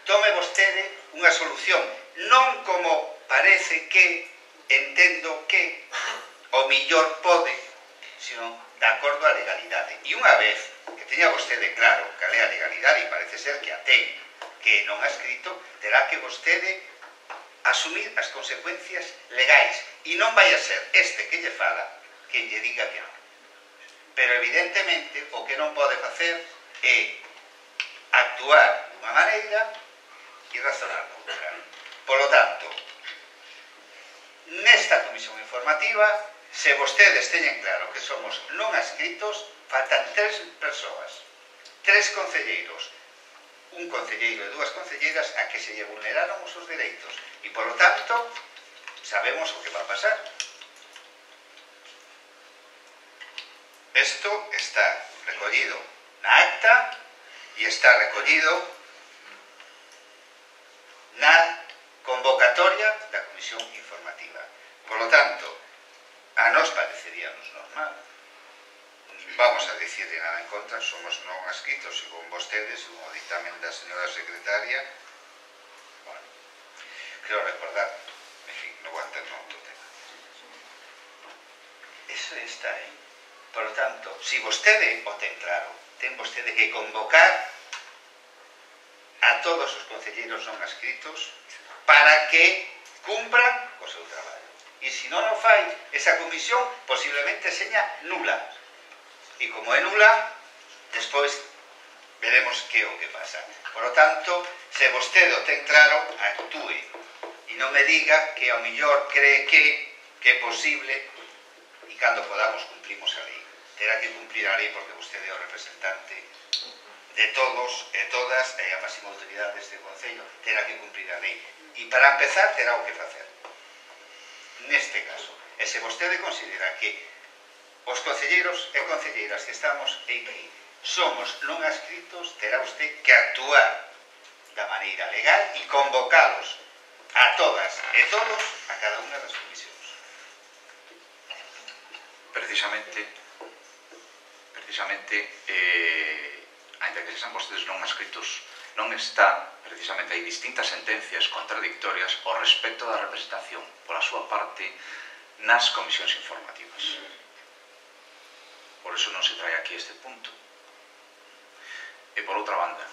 Tome vostede unha solución, non como parece que, entendo que, o millor pode, sino de acordo á legalidade. E unha vez que teña vostede claro cal é a legalidade, e parece ser que a ten, que non ha escrito, terá que vostede asumir as consecuencias legais. E non vai a ser este que lle fala que lle diga que non. Pero evidentemente o que non pode facer é actuar dunha maneira e razonar noutra. Polo tanto, nesta comisión informativa, se vostedes teñen claro que somos non adscritos, faltan 3 persoas, 3 concelleiros, un concelleiro e 2 concelleiras a que se lle vulneraron os seus dereitos. E, polo tanto, sabemos o que va a pasar. Isto está recollido na acta e está recollido na convocatoria da comisión informativa. Polo tanto, a nos pareceríanos normal. Vamos a decirle nada en contra, somos non adscritos, según vostedes, según o dictamen da señora secretaria. Bueno, quero recordar, en fin, non vou entrar no outro tema. Eso está aí. Por lo tanto, si vostede o ten claro, ten vostede que convocar a todos os concelleiros non adscritos para que cumpran co seu traballo. E se non o fai, esa comisión posiblemente seña nula. E como é nula, despois veremos que é o que pasa. Por lo tanto, se vostede o ten claro, actúe. E non me diga que ao mellor cree que é posible e cando podamos cumprimos a lei. Terá que cumplir a lei porque vostede é o representante de todos e todas e a máxima autoridade deste Concello. Terá que cumplir a lei. E para empezar, terá o que facer. Neste caso. E se vostede considera que os concelleiros e concelleiras que estamos aquí somos non adscritos, terá usted que actuar da maneira legal e convocalos a todas e todos a cada unha das comisións. Precisamente, ainda que sean vostedes non adscritos, non está, precisamente, hai distintas sentencias contradictorias ao respecto da representación, pola súa parte, nas comisións informativas. Por eso non se trae aquí este punto. E por outra banda,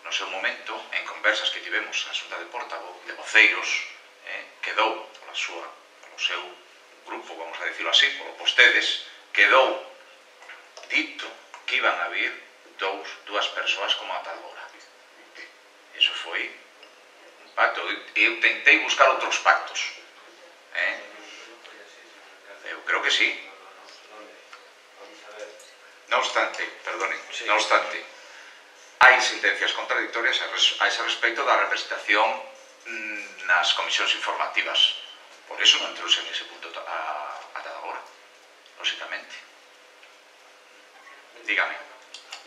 no seu momento, en conversas que tivemos na Xunta de Portavoz, de voceiros, quedou, polo seu grupo, vamos a decirlo así, polo vostedes, quedou dito que iban a vir dúas persoas como ata agora. Eso foi un pacto. Eu tentei buscar outros pactos. Eu creo que sí. Non obstante, non obstante, hai sentencias contradictorias a ese respecto da representación nas comisións informativas. Por eso non entrouse nese punto ata agora, lóxicamente. Dígame.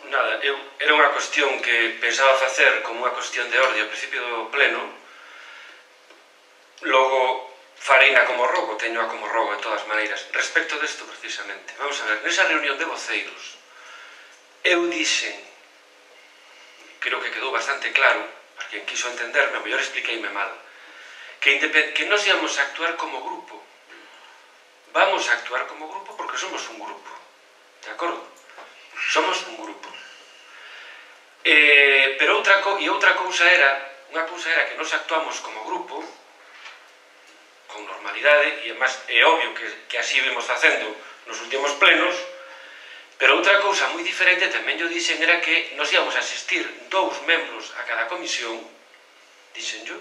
Nada, era unha cuestión que pensaba facer como unha cuestión de orde ao principio do pleno, logo fareina como rogo, teñoa como rogo de todas maneiras. Respecto desto, precisamente, vamos a ver, nesa reunión de voceiros, eu dixen, creo que quedou bastante claro, para quen quiso entenderme, a mellor expliqueime mal, que nos íamos a actuar como grupo. Vamos a actuar como grupo porque somos un grupo, de acordo? Somos un grupo. Pero outra cousa era que nos actuamos como grupo, con normalidade, e además é obvio que así vimos facendo nos últimos plenos, pero outra cousa moi diferente tamén yo dixen era que nos íamos a asistir 2 membros a cada comisión, dixen yo,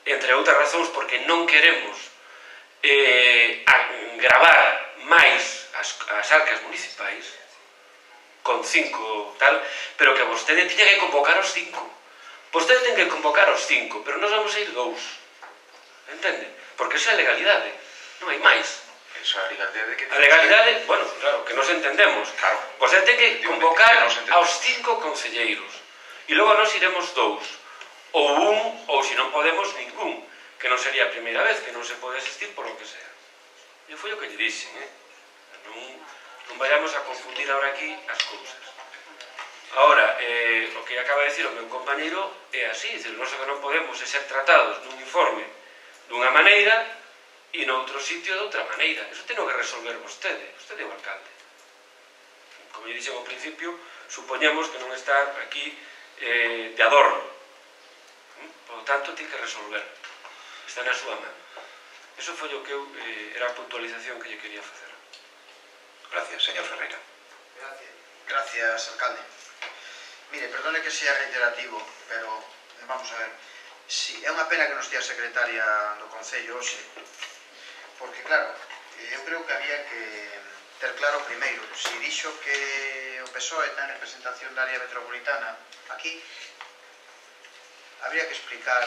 entre outras razóns porque non queremos gravar máis as arcas municipais con 5 tal, pero que vostede tiña que convocar os 5. Vostede ten que convocar os 5, pero nos vamos a ir 2. Entende? Porque esa é a legalidade, non hai máis. Esa legalidade que... A legalidade, bueno, claro, que nos entendemos. Claro. Vostede ten que convocar aos 5 concelleiros. E logo nos iremos 2. Ou un, ou se non podemos, ningún. Que non sería a primeira vez que non se pode asistir por lo que sea. E foi o que lle dixen, non vayamos a confundir ahora aquí as cousas. Ahora, o que acaba de decir o meu compañeiro é así, nós que non podemos ser tratados nun informe dunha maneira e noutro sitio de outra maneira. Eso ten que resolver vostede é o alcalde. Como lle dixen ao principio, supoñemos que non está aquí de adorno. Por lo tanto, ten que resolver. Está na súa man. Eso foi o que era a puntualización que lle quería facer. Gracias, señor Ferreira. Gracias, alcalde. Mire, perdone que sea reiterativo, pero vamos a ver. Sí, é unha pena que non estea a secretaria do Concello hoxe, porque claro, eu creo que había que ter claro primeiro, se dixo que o PSOE ten representación da área metropolitana aquí, habría que explicar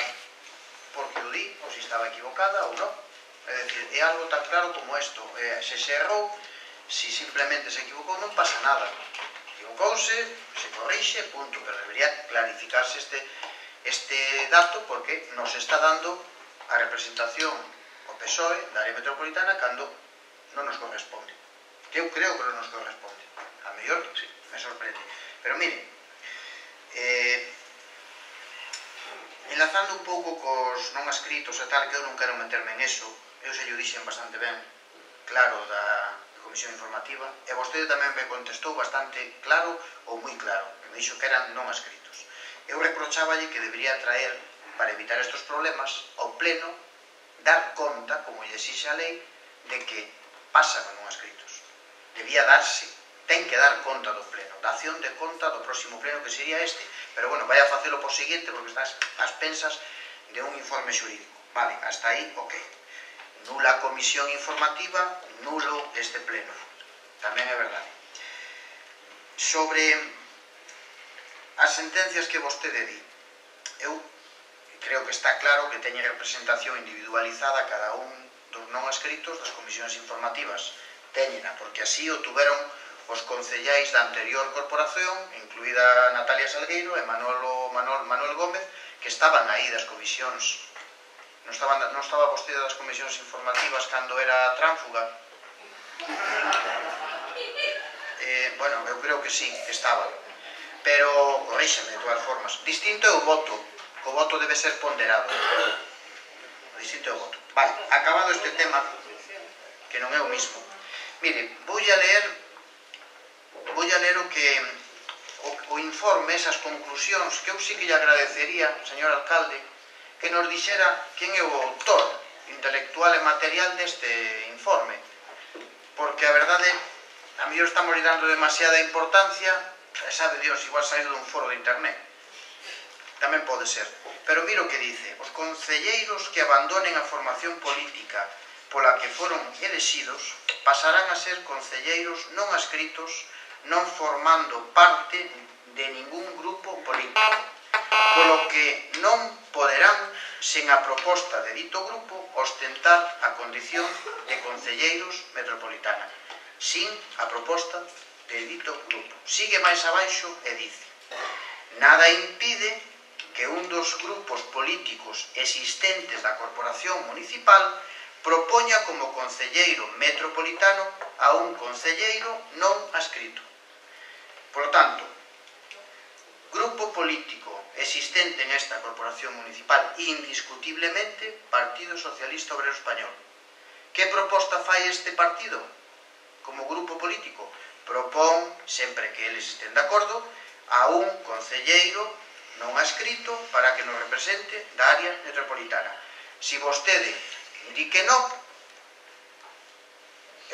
por que o di, ou se estaba equivocada ou non. É dicir, é algo tan claro como isto. Se se errou, se simplemente se equivocou, non pasa nada. Equivocouse, se corrixe, punto, pero debería clarificarse este dato porque nos está dando a representación o PSOE da área metropolitana cando non nos corresponde. Que eu creo que non nos corresponde. A mellor, sí, me sorprende. Pero mire, enlazando un pouco cos non escritos e tal, que eu non quero meterme en eso, eu se lle dixen bastante ben, claro, da comisión informativa, e vostede tamén me contestou bastante claro ou moi claro, que me dixo que eran non escritos. Eu reprocháballe que debería traer, para evitar estes problemas, ao pleno, dar conta, como lle exixe a lei, de que pasan a non escritos. Debía darse, ten que dar conta do pleno, da acción de conta do próximo pleno, que sería este. Pero bueno, vai a facelo por seguinte, porque estás ás pensas de un informe xurídico. Vale, hasta aí, ok. Nula comisión informativa, nulo este pleno. Tamén é verdade. Sobre as sentencias que vostede di, eu creo que está claro que teña representación individualizada cada un dos non escritos das comisións informativas. Téñena, porque así o tuveron os concellais da anterior corporación, incluída Natalia Salgueiro e Manuel Gómez, que estaban aí das comisións. Non estaba vostede das comisións informativas cando era tránfuga? Bueno, eu creo que sí, que estaba. Pero, corríxeme, de todas formas, distinto é o voto, o voto debe ser ponderado. Distinto é o voto. Vale, acabado este tema, que non é o mismo. Mire, vou a ler o informe, esas conclusións, que eu sí que lle agradecería, señor alcalde, que nos dixera quen é o autor intelectual e material deste informe. Porque a verdade, a mellor estamos dando demasiada importancia, sabe Dios, igual saído dun foro de internet. Tamén pode ser. Pero mira o que dice: os concelleiros que abandonen a formación política pola que foron elexidos pasarán a ser concelleiros non adscritos, non formando parte de ningún grupo político, polo que non poderán sen a proposta de dito grupo ostentar a condición de concelleiros metropolitana. Sin a proposta de dito grupo. Sigue máis abaixo e dice: nada impide que un dos grupos políticos existentes da corporación municipal propoña como concelleiro metropolitano a un concelleiro non adscrito. Por lo tanto, grupo político existente en esta corporación municipal, indiscutiblemente, Partido Socialista Obrero Español. Que proposta fai este partido como grupo político? Propón, sempre que eles estén de acordo, a un concelleiro non adscrito para que nos represente da área metropolitana. Si vostede di que non,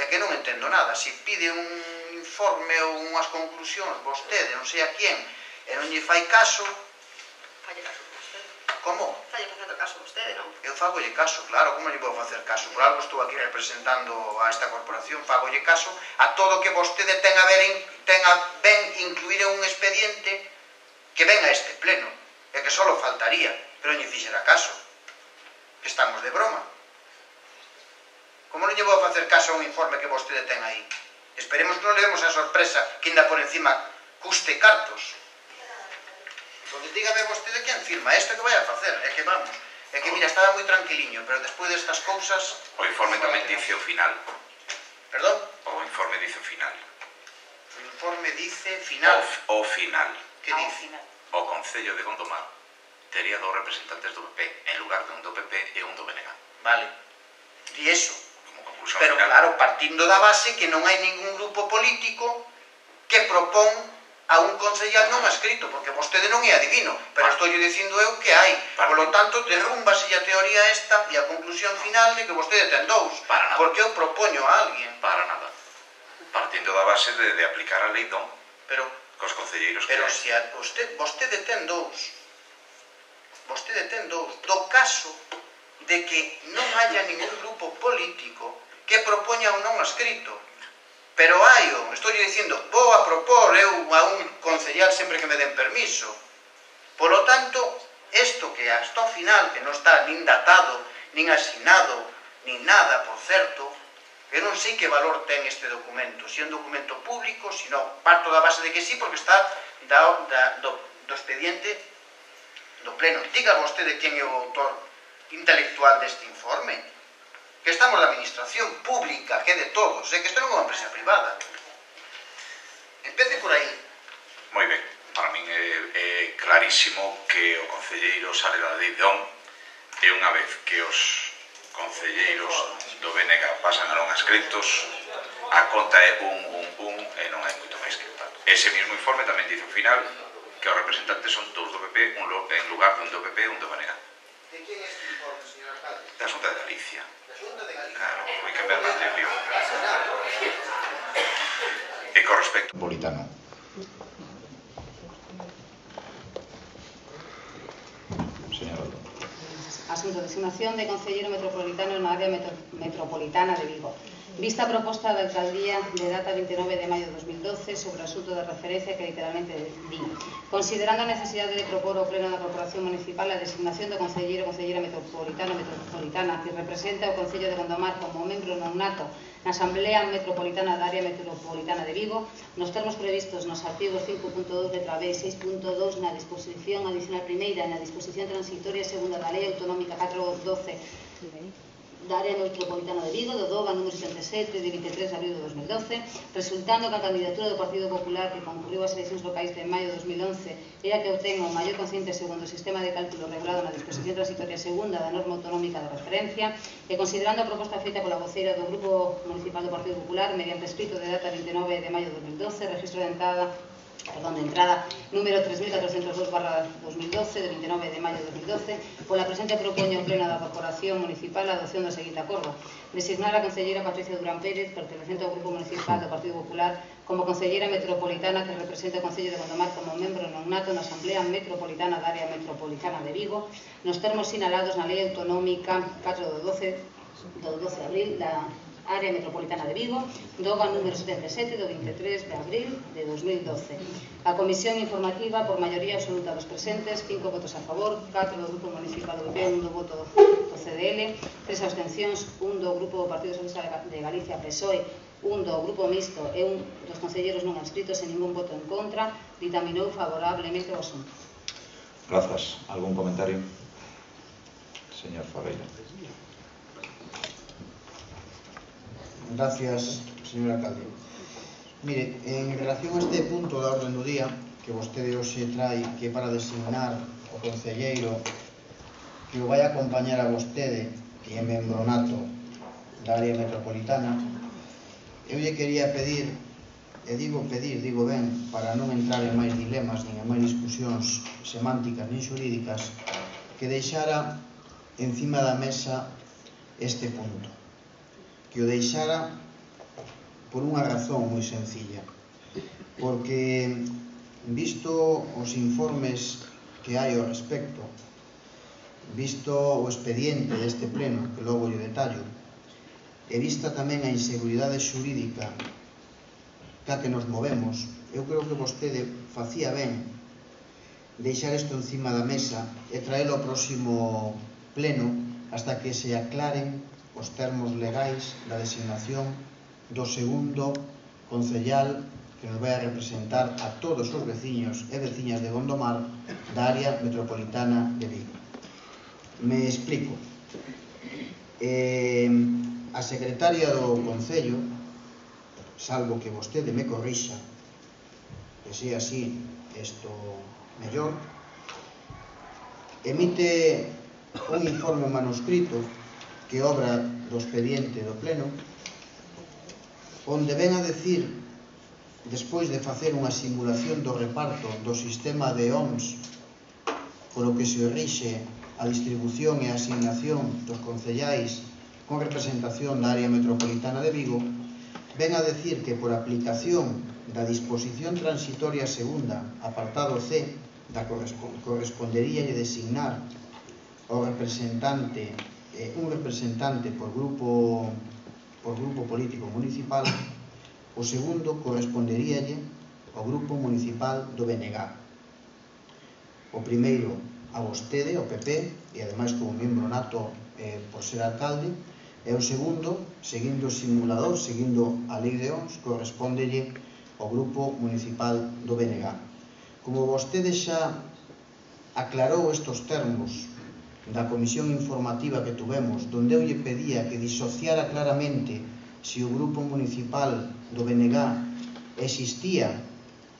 é que non entendo nada. Si pide un informe ou unhas conclusións vostede, non sei a quién, e non lle fai caso... Falle caso vostede. Como? Falle facendo caso vostede, non? Eu fagolle caso, claro, como lle vou facer caso? Por algo estou aquí representando a esta corporación, fagolle caso a todo que vostede ten a ben incluir en un expediente que ven a este pleno, e que só faltaría, pero non lle fixera caso, que estamos de broma. Como non lle vou facer caso a un informe que vostede ten aí? Esperemos que non levemos a sorpresa que ainda por encima custe cartos. Entón, dígame vostede quen firma isto que vai a facer, é que vamos. É que, mira, estaba moi tranquiliño, pero despois destas cousas... O informe tamén dice o final. Perdón? O informe dice o final. O informe dice final. O final. Que dice? O Concello de Gondomar tería dos representantes do PP en lugar de un do PP e un do BNG. Vale. Di eso. Como conclusión Pero final. claro, partindo da base que non hai ningún grupo político que propón a un concellal non adscrito, porque vostede non é adivino, pero estou dicindo eu que hai. Por lo tanto, derrúmbase a teoría esta e a conclusión final de que vostede ten dous. Para nada. Porque eu propoño a alguén. Para nada. Partindo da base de aplicar a lei DOM Pero cos concelleiros que Pero hai. se vostede ten dous, do caso de que non haya ningún grupo político que propoña un non adscrito. Pero hai, estou dicindo, vou a propor eu a un concellal sempre que me den permiso. Por lo tanto, isto que hasta o final, que non está nin datado, nin asignado, nin nada, por certo, eu non sei que valor ten este documento, se é un documento público, se non, parto da base de que sí, porque está do expediente do pleno. Diga vostede quen é o autor intelectual deste informe, que estamos da administración pública, que é de todos, que isto non é unha empresa privada. Empece por aí. Moi ben, para min é clarísimo que o concelleiro sale da lei DOM e unha vez que os concelleiros do BNG pasan a non adscritos, a conta é e non hai moito máis que tal. Ese mesmo informe tamén dice ao final que os representantes son dous do PP en lugar dun do PP e un do BNG. De quen é este informe, señor alcalde? Da Xunta de Galicia. Da Xunta de Galicia. Claro, foi que me mantenvió. E con respecto Metropolitano. Señor. Asunto de designación de concelleiro metropolitano na área metropolitana de Vigo. Vista a proposta da alcaldía de data 29 de maio de 2012 sobre o asunto de referencia que literalmente di, considerando a necesidade de propor ao pleno da corporación municipal a designación do concelleiro ou concelleira metropolitana que representa o Concello de Gondomar como membro non nato na Asamblea Metropolitana da área metropolitana de Vigo, nos termos previstos nos artigos 5.2 letra B e 6.2 na disposición adicional primeira e na disposición transitoria segunda da Lei Autonómica 412 da área metropolitana de Vigo, do DOGA número 77 de 23 de abril de 2012, resultando que a candidatura do Partido Popular que concurriu ás eleccións locais de maio de 2011 era que obtenga o maior consciente segundo o sistema de cálculo regulado na disposición transitoria segunda da norma autonómica de referencia e considerando a proposta feita pola voceira do Grupo Municipal do Partido Popular mediante escrito de data 29 de maio de 2012, registro de entrada número 3402/2012 de 29 de maio de 2012, pola presente propoño ao pleno da Corporación Municipal a adopción do seguinte acordo: designar a concelleira Patricia Durán Pérez, pertenecente ao Grupo Municipal do Partido Popular, como concelleira metropolitana que representa o Concello de Gondomar como membro non nato na Asamblea Metropolitana da área metropolitana de Vigo, nos termos sinalados na Lei Autonómica 4 do 12 de abril da Área Metropolitana de Vigo, DOGA número 77 do 23 de abril de 2012. A Comisión Informativa, por maioría absoluta dos presentes, 5 votos a favor, 4 do Grupo Municipal do PP, 1 do voto do CDL, 3 abstencións, 1 do Grupo Partido Socialista de Galicia, PSOE, 1 do Grupo Mixto e 1 dos concelleiros non adscritos e ningún voto en contra, ditaminou favorablemente o asunto. Grazas. Algún comentario? Señor Faveira. Gracias, señor alcalde. Mire, en relación a este punto da orden do día que vostede hoxe trae, que é para designar o concelleiro que o vai acompañar a vostede, que é membro nato da área metropolitana, eu lle quería pedir, e digo ben, para non entrar en máis dilemas nin en máis discusións semánticas nin xurídicas, que deixara encima da mesa este punto, que o deixara por unha razón moi sencilla, porque visto os informes que hai ao respecto, visto o expediente deste pleno, que logo lle detallo, e vista tamén a inseguridade xurídica ca que nos movemos, eu creo que vostede facía ben deixar isto encima da mesa e traelo ao próximo pleno hasta que se aclaren os termos legais da designación do segundo concellal que nos vai a representar a todos os veciños e veciñas de Gondomar da área metropolitana de Vigo. Me explico. A secretaria do Concello, salvo que vostede me corrixa, que sea así isto mellor, emite un informe manuscrito que obra do expediente do pleno, onde ven a decir, despois de facer unha simulación do reparto do sistema de OMS polo que se rixe a distribución e a asignación dos concellais con representación da área metropolitana de Vigo, ven a decir que por aplicación da disposición transitoria segunda, apartado C, da correspondería de designar o representante, un representante por grupo político municipal, o segundo corresponderíalle ao grupo municipal do BNG. O primeiro a vostede, o PP, e ademais como membro nato por ser alcalde, e o segundo, seguindo o simulador, seguindo a lei de OMS, correspondelle ao grupo municipal do BNG. Como vostede xa aclarou estes termos da comisión informativa que tuvemos, donde eu lle pedía que disociara claramente se o grupo municipal do BNG existía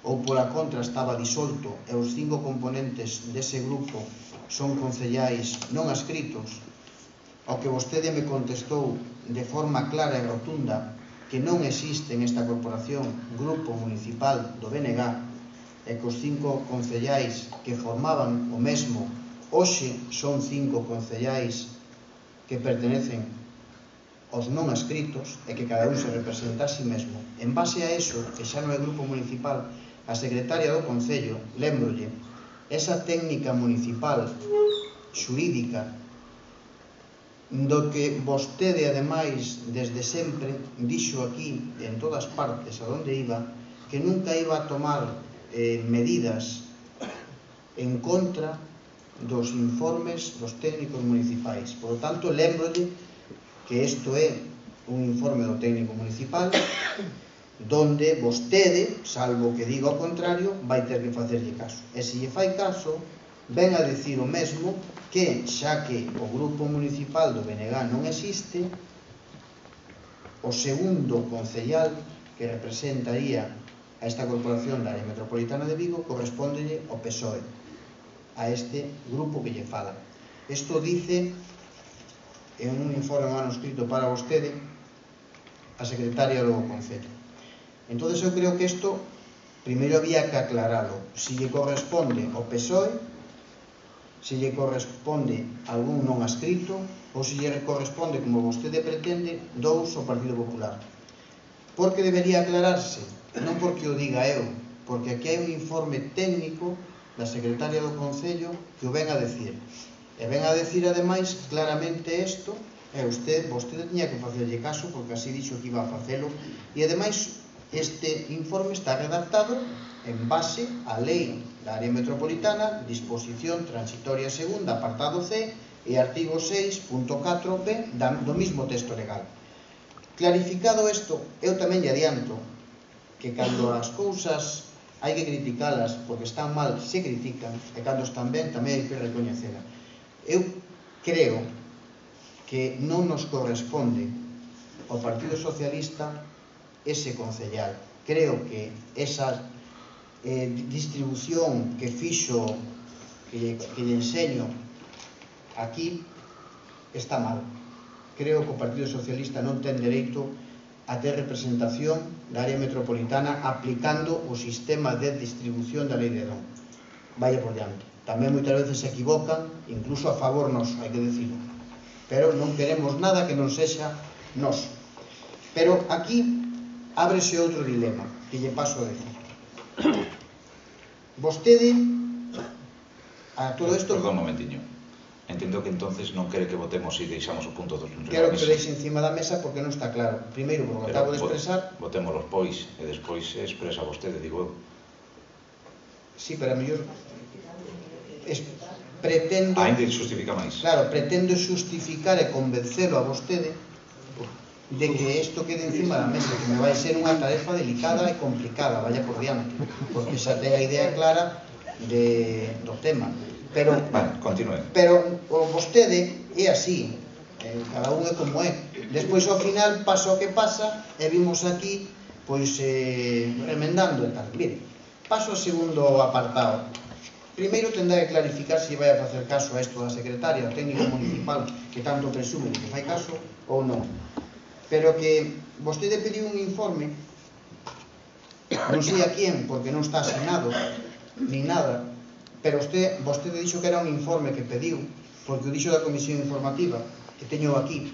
ou pola contra estaba disolto e os 5 componentes dese grupo son concellais non adscritos, ao que vostede me contestou de forma clara e rotunda que non existe en esta corporación grupo municipal do BNG e que os 5 concellais que formaban o mesmo hoxe son 5 concellais que pertenecen aos non adscritos e que cada un se representa a sí mesmo. En base a eso, que xa non é grupo municipal, a secretaria do Concello, lémbrolle, esa técnica municipal xurídica do que vostede, ademais, desde sempre, dixo aquí, en todas partes, a donde iba, que nunca iba a tomar medidas en contra dos informes dos técnicos municipais. Por lo tanto, lémbrolle que isto é un informe do técnico municipal donde vostede, salvo que diga o contrario, vai ter que facerlle caso. E se lle fai caso, ven a dicir o mesmo que, xa que o grupo municipal do BNG non existe, o segundo concellal que representaría a esta corporación da área metropolitana de Vigo correspondelle ao PSOE, a este grupo que lle fala. Isto dice en un informe manuscrito para vostede a secretaria do Concello. Entón, eu creo que isto primeiro había que aclararlo, se lle corresponde ao PSOE, se lle corresponde a algún non adscrito ou se lle corresponde, como vostede pretende, dous ao Partido Popular. Porque debería aclararse, non porque o diga eu, porque aquí hai un informe técnico da secretaria do Concello que o ven a decir. E ven a decir, ademais, claramente isto, Vostede tiña que facerlle caso porque así dixo que iba a facelo, e ademais este informe está redactado en base á Lei da Área Metropolitana, disposición transitoria segunda, apartado C, e artigo 6.4b do mismo texto legal. Clarificado isto, eu tamén lle adianto que cando as cousas hai que criticalas porque están mal, se critican, e cando están ben tamén hai que recoñecelas. Eu creo que non nos corresponde ao Partido Socialista ese concellal. Creo que esa distribución que fixo, que lle enseño aquí, está mal. Creo que o Partido Socialista non ten dereito a ter representación da área metropolitana aplicando o sistema de distribución da lei de Edón. Vaya por diante. Tamén moitas veces se equivocan, incluso a favor noso, hai que decirlo. Pero non queremos nada que non sexa noso. Pero aquí ábrese outro dilema que lle paso a decir. Vostede a todo isto... Perdón un momentiño. Entendo que entonces non quere que votemos e deixamos o punto 2 Quero que o deixe encima da mesa porque non está claro. Primeiro, porque acabo de expresar... Votémolos pois, e despois se expresa vostede, digo eu. Sí, pero a mellor... Pretendo... Ainda justifica máis. Claro, pretendo justificar e convencelo a vostede de que isto quede encima da mesa, que me vai ser unha tarefa delicada e complicada, vaya por diante, porque xa ten a idea clara do tema. Pero, vale, continúe. Pero vostede é así, cada un é como é. Despois ao final pasa o que pasa e vimos aquí pois remendando e tal. Mire, paso ao segundo apartado. Primeiro tendrá que clarificar se vai a facer caso a isto da secretaria, o técnico municipal que tanto presume que fai caso ou non. Pero que vostede pediu un informe, non sei a quién, porque non está asignado, ni nada, pero vostede dixo que era un informe que pediu, porque o dixo da comisión informativa, que teño aquí.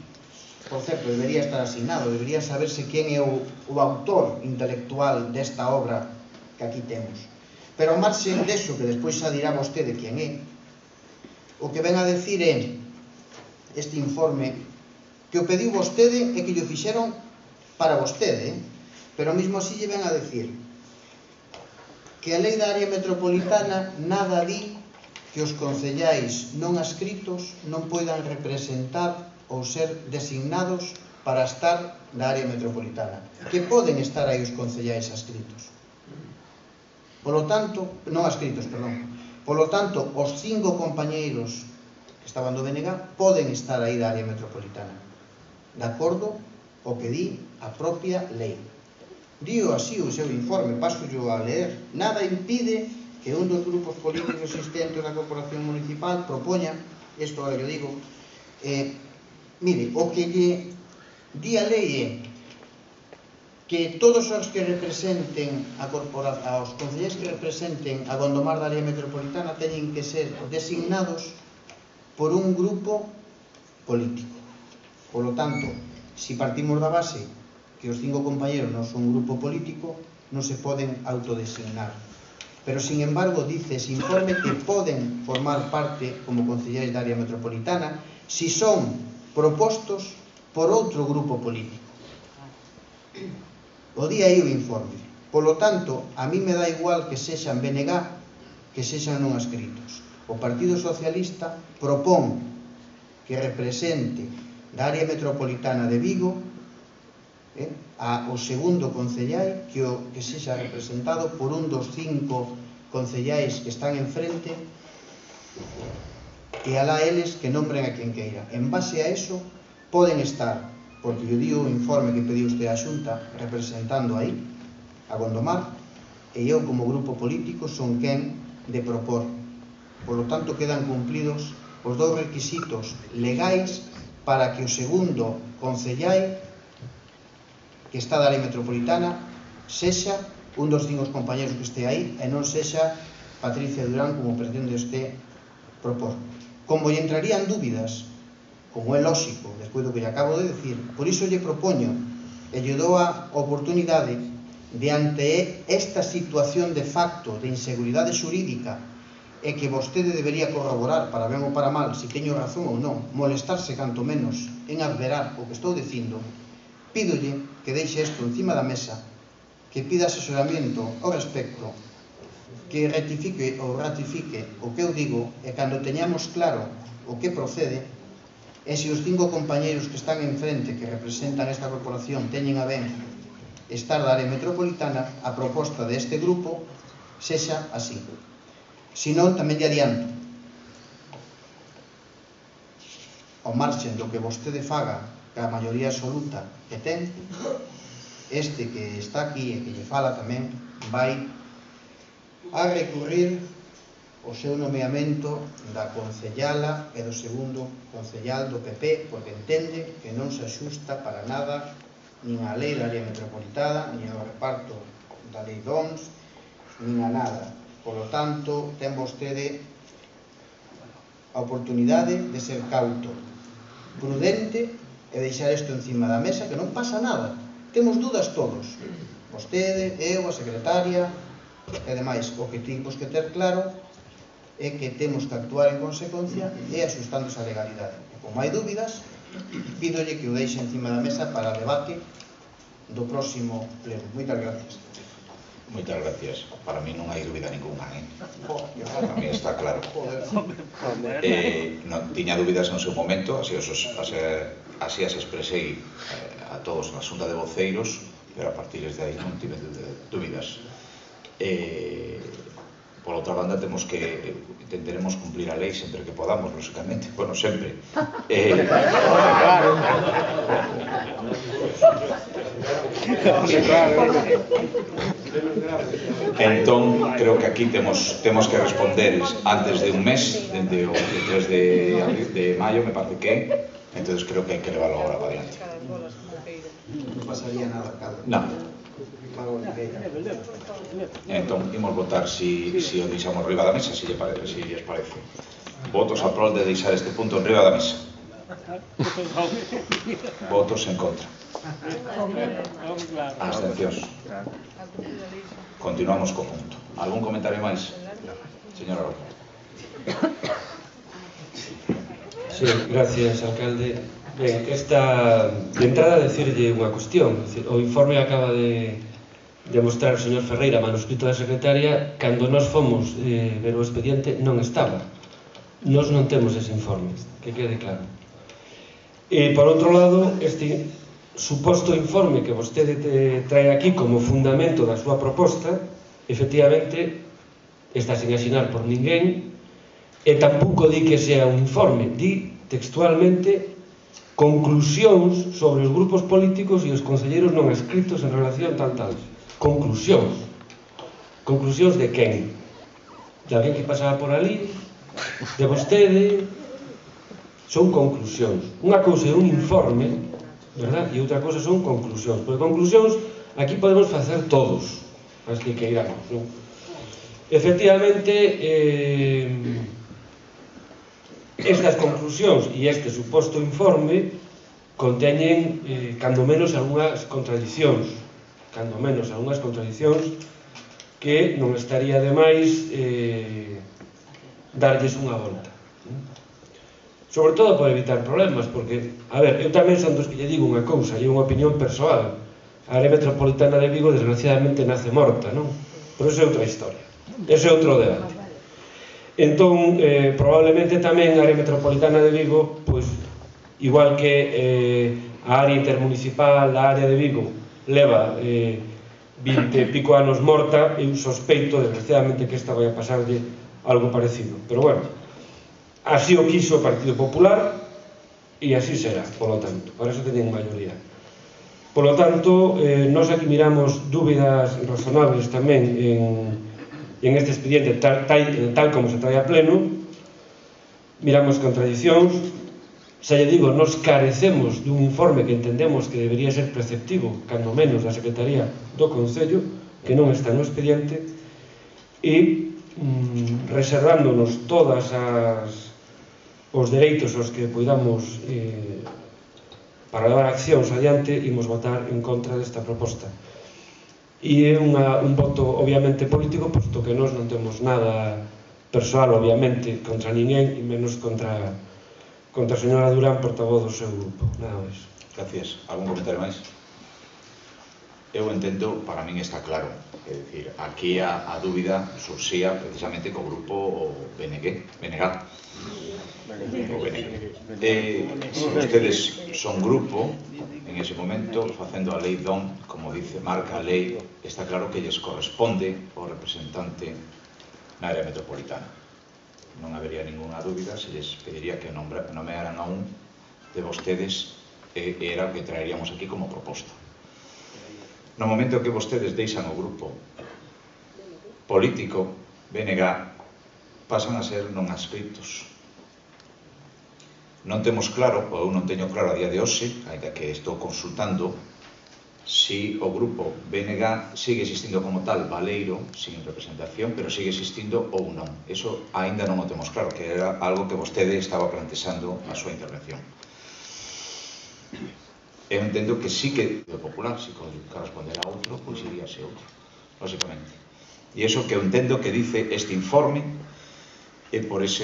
Por certo, debería estar asignado, debería saberse quen é o autor intelectual desta obra que aquí temos. Pero ao marxen deso, que despois xa dirá vostede quen é, o que ven a decir é este informe que o pediu vostede e que lle fixeron para vostede, pero mesmo así lle ven a decir que a lei da área metropolitana nada di que os concellais non adscritos non poidan representar ou ser designados para estar na área metropolitana, que poden estar aí os concellais adscritos. Polo tanto, non adscritos, perdón. Polo tanto, os 5 compañeiros que estaban do BNG poden estar aí da área metropolitana, de acordo ao que di a propia lei. Dío así o seu informe, paso yo a leer. Nada impide que un dos grupos políticos existentes da corporación municipal propoña, isto agora yo digo, mire, o que lle di a lei é que todos os que representen aos concelleiros que representen a Gondomar da área metropolitana teñen que ser designados por un grupo político. Por lo tanto, si partimos da base que os 5 compañeros non son un grupo político, non se poden autodesignar. Pero, sin embargo, dice ese informe que poden formar parte como concelleiros da área metropolitana si son propostos por outro grupo político. O día aí o informe. Por lo tanto, a mí me dá igual que sexan BNG que sexan non adscritos. O Partido Socialista propón que represente da área metropolitana de Vigo o segundo concellai que sexa representado por un dos 5 concellais que están enfrente e alá eles que nombren a quen queira. En base a eso poden estar, porque yo digo o informe que pediu usted a Xunta representando aí a Gondomar, e eu como grupo político son quen de propor. Por lo tanto quedan cumplidos os 2 requisitos legais para que o segundo concellai que está da área metropolitana sexa un dos 5 compañeros que este aí e non sexa Patricia Durán como pretende este propor. Como lle entrarían dúbidas, como é lógico, despois do que lle acabo de decir, por iso lle propoño e lle dou a oportunidade de ante esta situación de facto de inseguridade xurídica e que vostede debería corroborar para ben ou para mal, se teño razón ou non, molestarse canto menos en adverar o que estou dicindo, pídolle que deixe isto encima da mesa, que pida asesoramento ao respecto, que rectifique ou ratifique o que eu digo, e cando teñamos claro o que procede, e se os 5 compañeiros que están enfrente, que representan esta corporación, teñen a ben estar da área metropolitana, a proposta deste grupo sexa así. Se non, tamén lle adianto, ao marxen do que vostede faga ca maioría absoluta que ten, este que está aquí e que lle fala tamén vai a recurrir o seu nomeamento da concellala e do segundo concellal do PP, porque entende que non se axusta para nada nin a lei da área metropolitana, nin ao reparto da lei DOMS, nin a nada. Por lo tanto, ten vostede a oportunidade de ser cauto, prudente e deixar isto encima da mesa, que non pasa nada. Temos dúdas todos, vostede, eu, a secretaria e demais. O que temos que ter claro é que temos que actuar en consecuencia e axustándose a legalidade. E como hai dúbidas, pídolle que o deixe encima da mesa para debate do próximo pleno. Moitas gracias. Moitas gracias. Para mí non hai dúbida ninguna, para mí está claro. Non tiña dúbidas no seu momento, así as expresei a todos na xunta de voceiros, pero a partir de aí non tive dúbidas. Por outra banda, intentaremos cumplir a lei sempre que podamos, lógicamente. Bueno, sempre. Entón, creo que aquí temos que responder antes de un mes, dende o 3 de maio, me parece que é. Entón, creo que hai que levarlo agora para adiante. Non pasaría nada, Carlos. Non. Entón, imos votar si o deixamos riba da mesa, si lles parece. Votos a prol de deixar este punto en riba da mesa. Votos en contra. Abstencións. Continuamos co punto. Algún comentario máis? Señora Roca. Sí, gracias, alcalde. Ben, de entrada decirlle unha cuestión. O informe acaba de demostrar o señor Ferreira, manuscrito da secretaria, cando nós fomos ver o expediente non estaba. Nós non temos ese informe, que quede claro. E, por outro lado, este suposto informe que vostede trae aquí como fundamento da súa proposta, efectivamente, está sin asinar por ninguén, e tampouco di que sea un informe, di textualmente conclusións sobre os grupos políticos e os conselleiros non escritos en relación tal. Conclusións. Conclusións de quen? De alguén que pasaba por ali? De vostede? Son conclusións. Unha cousa é un informe, verdad? E outra cousa son conclusións. Porque conclusións aquí podemos facer todos, as que queiramos, non? Efectivamente, estas conclusións e este suposto informe conteñen, cando menos, algunhas contradicións. Cando menos, algunhas contradicións que non estaría de máis darlles unha volta. Sobre todo por evitar problemas, porque, a ver, eu tamén son dos que lle digo unha cousa, e unha opinión persoal. A área metropolitana de Vigo, desgraciadamente, nace morta, non? Pero esa é outra historia. Ese é outro debate. Entón, probablemente tamén a área metropolitana de Vigo, pois, igual que a área intermunicipal da área de Vigo leva 20 e pico anos morta, eu sospeito, desgraciadamente, que esta vai a pasarlle algo parecido. Pero, bueno, así o quiso o Partido Popular e así será, polo tanto. Para eso teñen maioría. Polo tanto, nós aquí miramos dúbidas razonables tamén en este expediente tal como se trae a pleno, miramos contradicións. Xa lle digo, nos carecemos dun informe que entendemos que debería ser preceptivo, cando menos da Secretaría do Concello, que non está no expediente, e reservándonos todas os dereitos aos que poidamos para levar accións adiante, imos votar en contra desta proposta. E é un voto obviamente político, posto que nós non temos nada persoal, obviamente, contra ninguén, e menos contra Contra a señora Durán, portavoz do seu grupo. Nada máis. Gracias. Algún comentario máis? Eu entendo, para min está claro. É dicir, aquí a dúbida surxía precisamente co grupo BNG. Se vostedes son grupo, en ese momento, facendo a lei DON, como dice, marca a lei, está claro que lles corresponde ao representante na área metropolitana. Non habería ninguna dúbida, se lles pediría que nomearan a un de vostedes, era o que traeríamos aquí como proposta. No momento que vostedes deixan o grupo político, BNG, pasan a ser non adscritos. Non temos claro, ou eu non teño claro a día de hoxe, ainda que estou consultando, si o grupo BNG sigue existindo como tal, baleiro, sin representación, pero sigue existindo ou non. Eso aínda non o temos claro, que era algo que vostede estaba plantexando na súa intervención. Eu entendo que sí que o popular, se correspondera a outro, pois iría a ser outro, lógicamente. E iso que eu entendo que dice este informe, e por eso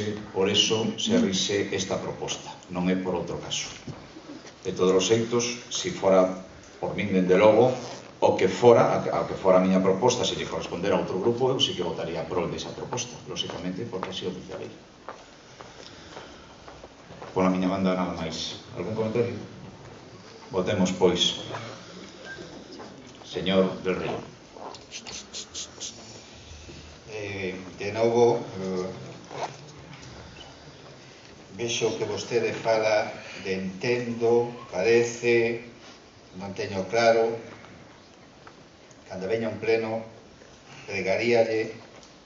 se rixe esta proposta, non é por outro caso. De todos os xeitos, se fora por min, dende logo, ao que fora a miña proposta, se lle correspondera a outro grupo, eu sí que votaría a prol desa proposta, lógicamente, porque así o dice a lei. Pola miña banda, nada máis. Algún comentario? Votemos, pois. Señor del Río. De novo, vexo que vostede fala de entendo, parece, non teño claro. Cando veña un pleno, pregaríalle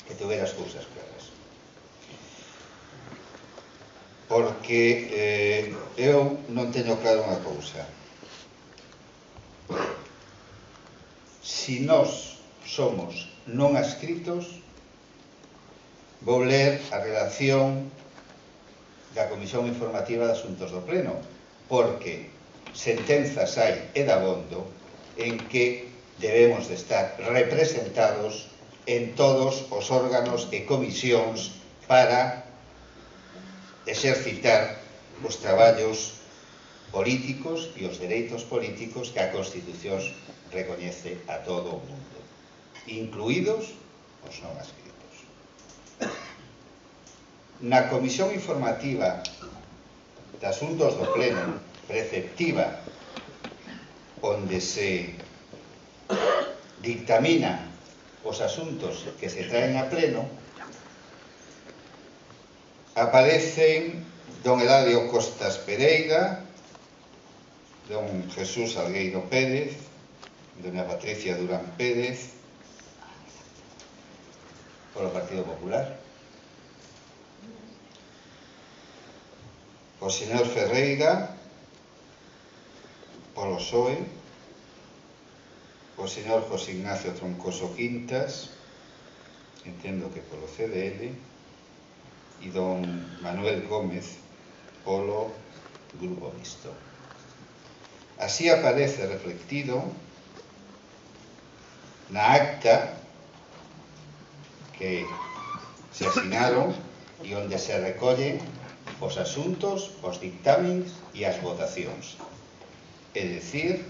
que tuvera as cousas claras. Porque eu non teño claro unha cousa. Si nós somos non adscritos, vou ler a redacción da Comisión Informativa de Asuntos do Pleno, porque sentenzas hai e dabondo en que debemos de estar representados en todos os órganos e comisións para exercitar os traballos políticos e os dereitos políticos que a Constitución recoñece a todo o mundo, incluídos os non adscritos. Na Comisión Informativa de Asuntos do Pleno preceptiva, onde se dictamina os asuntos que se traen a pleno, aparecen don Eladio Costas Pereira, don Jesús Algueiro Pérez, dona Patricia Durán Pérez, polo Partido Popular, o señor Ferreira, polo PSOE, o señor José Ignacio Troncoso Quintas, entendo que polo CDL, e don Manuel Gómez polo Grupo Mixto. Así aparece reflectido na acta que se asinaron e onde se recollen os asuntos, os dictámenes e as votacións. É dicir,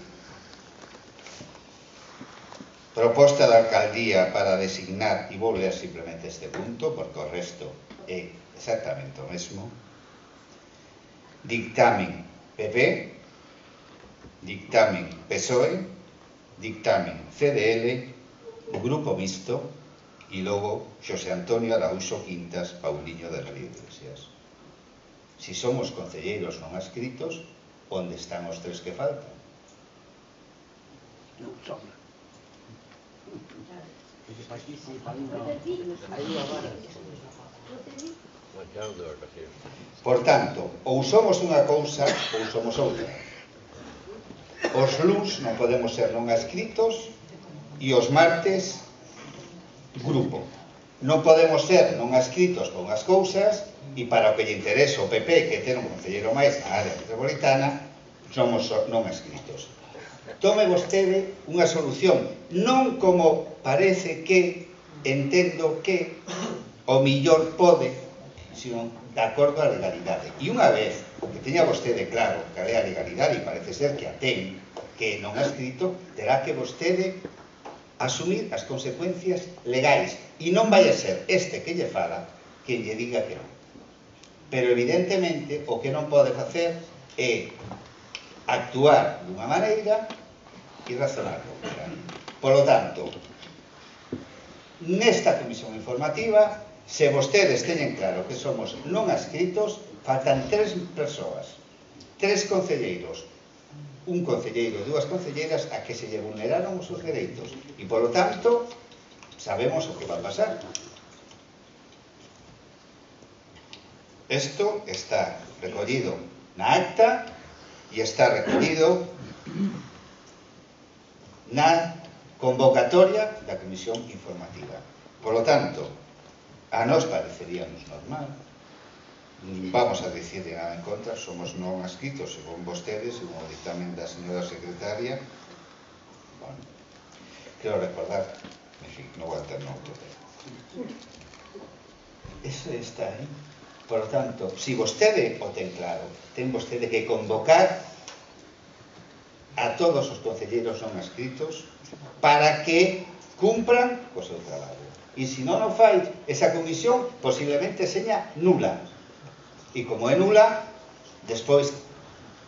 proposta da alcaldía para designar, e vou ler simplemente este punto, porque o resto é exactamente o mesmo, dictamen PP, dictamen PSOE, dictamen CDL, Grupo Mixto e logo Xosé Antonio Araúxo Quintas Pauliño de Río Iglesias. Si somos concelleiros non adscritos, onde están os tres que faltan? Non sobra. Por tanto, ou somos unha cousa ou somos outra. Os luns non podemos ser non adscritos e os martes grupo. Non podemos ser non adscritos con as cousas e para o que lle interesa o PP, que ten un concelleiro máis na área metropolitana, somos non adscritos. Tome vostede unha solución, non como parece que entendo que o millor pode, sino de acordo á legalidade. E unha vez que teña vostede claro que é a legalidade, e parece ser que a ten, que non ha escrito, terá que vostede asumir as consecuencias legais. E non vai a ser este que lle fala que lle diga que non. Pero evidentemente o que non pode facer é actuar dunha maneira e razonar outra. Por lo tanto, nesta comisión informativa, se vostedes teñen claro que somos non adscritos, faltan 3 persoas, 3 concelleiros, un concelleiro e 2 concelleiras a que se lle vulneraron os seus dereitos. E, polo tanto, sabemos o que va a pasar. Isto está recollido na acta e está recollido na convocatoria da comisión informativa. Por lo tanto, a nós pareceríamos normal, vamos a decir nada en contra, somos non adscritos, según vostedes, según o dictamen da señora secretaria. Bueno, quero recordar, en fin, non vou a ter outro tema. Eso está aí. Por lo tanto, si vostede o ten claro, ten vostede que convocar a todos os concelleiros non adscritos para que cumpran co seu traballo. E se non o fai, esa comisión posiblemente seña nula. E como é nula, despois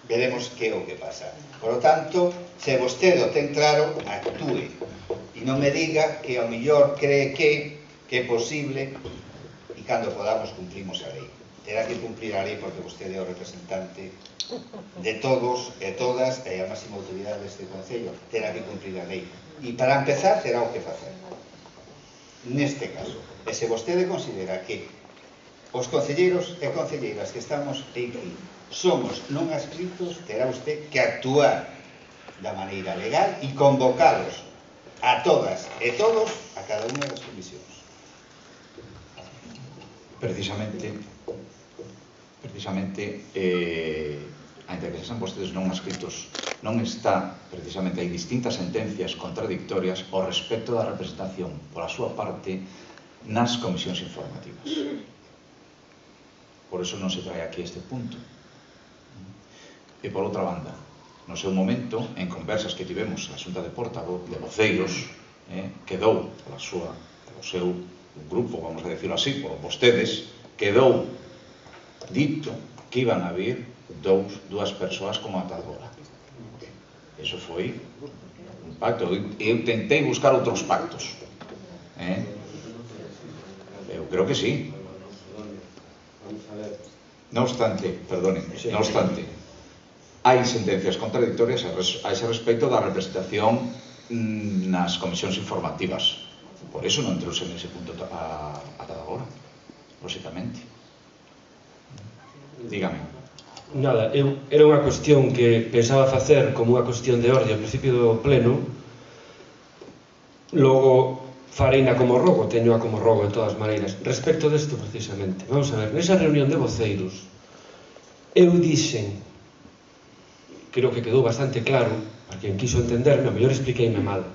veremos que é o que pasa. Por lo tanto, se vostede o ten claro, actúe. E non me diga que ao mellor cree que é posible e cando podamos cumprimos a lei. Terá que cumplir a lei porque vostede é o representante de todos e todas e a máxima autoridade deste Concello. Terá que cumplir a lei. E para empezar, terá o que facer. Neste caso. E se vostede considera que os concelleiros e concelleiras que estamos aquí somos non adscritos, terá usted que actuar da maneira legal e convocalos a todas e todos a cada unha das comisións. Precisamente ainda que sean vostedes non adscritos, non está, precisamente, hai distintas sentencias contradictorias ao respecto da representación pola súa parte nas comisións informativas. Por eso non se trae aquí este punto. E por outra banda, no seu momento, en conversas que tivemos na Xunta de Portavoz, de voceiros, quedou polo seu grupo, vamos a decirlo así, por vostedes, quedou dito que iban a vir dúas persoas como ata agora. Eso foi un pacto. Eu tentei buscar outros pactos. Eu creo que sí. Non obstante, hai sentencias contradictorias a ese respecto da representación nas comisións informativas. Por eso non entrouse nese punto ata agora, lóxicamente. Dígame. Nada, era unha cuestión que pensaba facer como unha cuestión de orde ao principio do pleno, logo fareina como rogo, teño a como rogo de todas maneiras. Respecto desto precisamente, vamos a ver, nesa reunión de voceiros eu dixen, creo que quedou bastante claro, para quen quiso entenderme, a mellor expliqueime mal,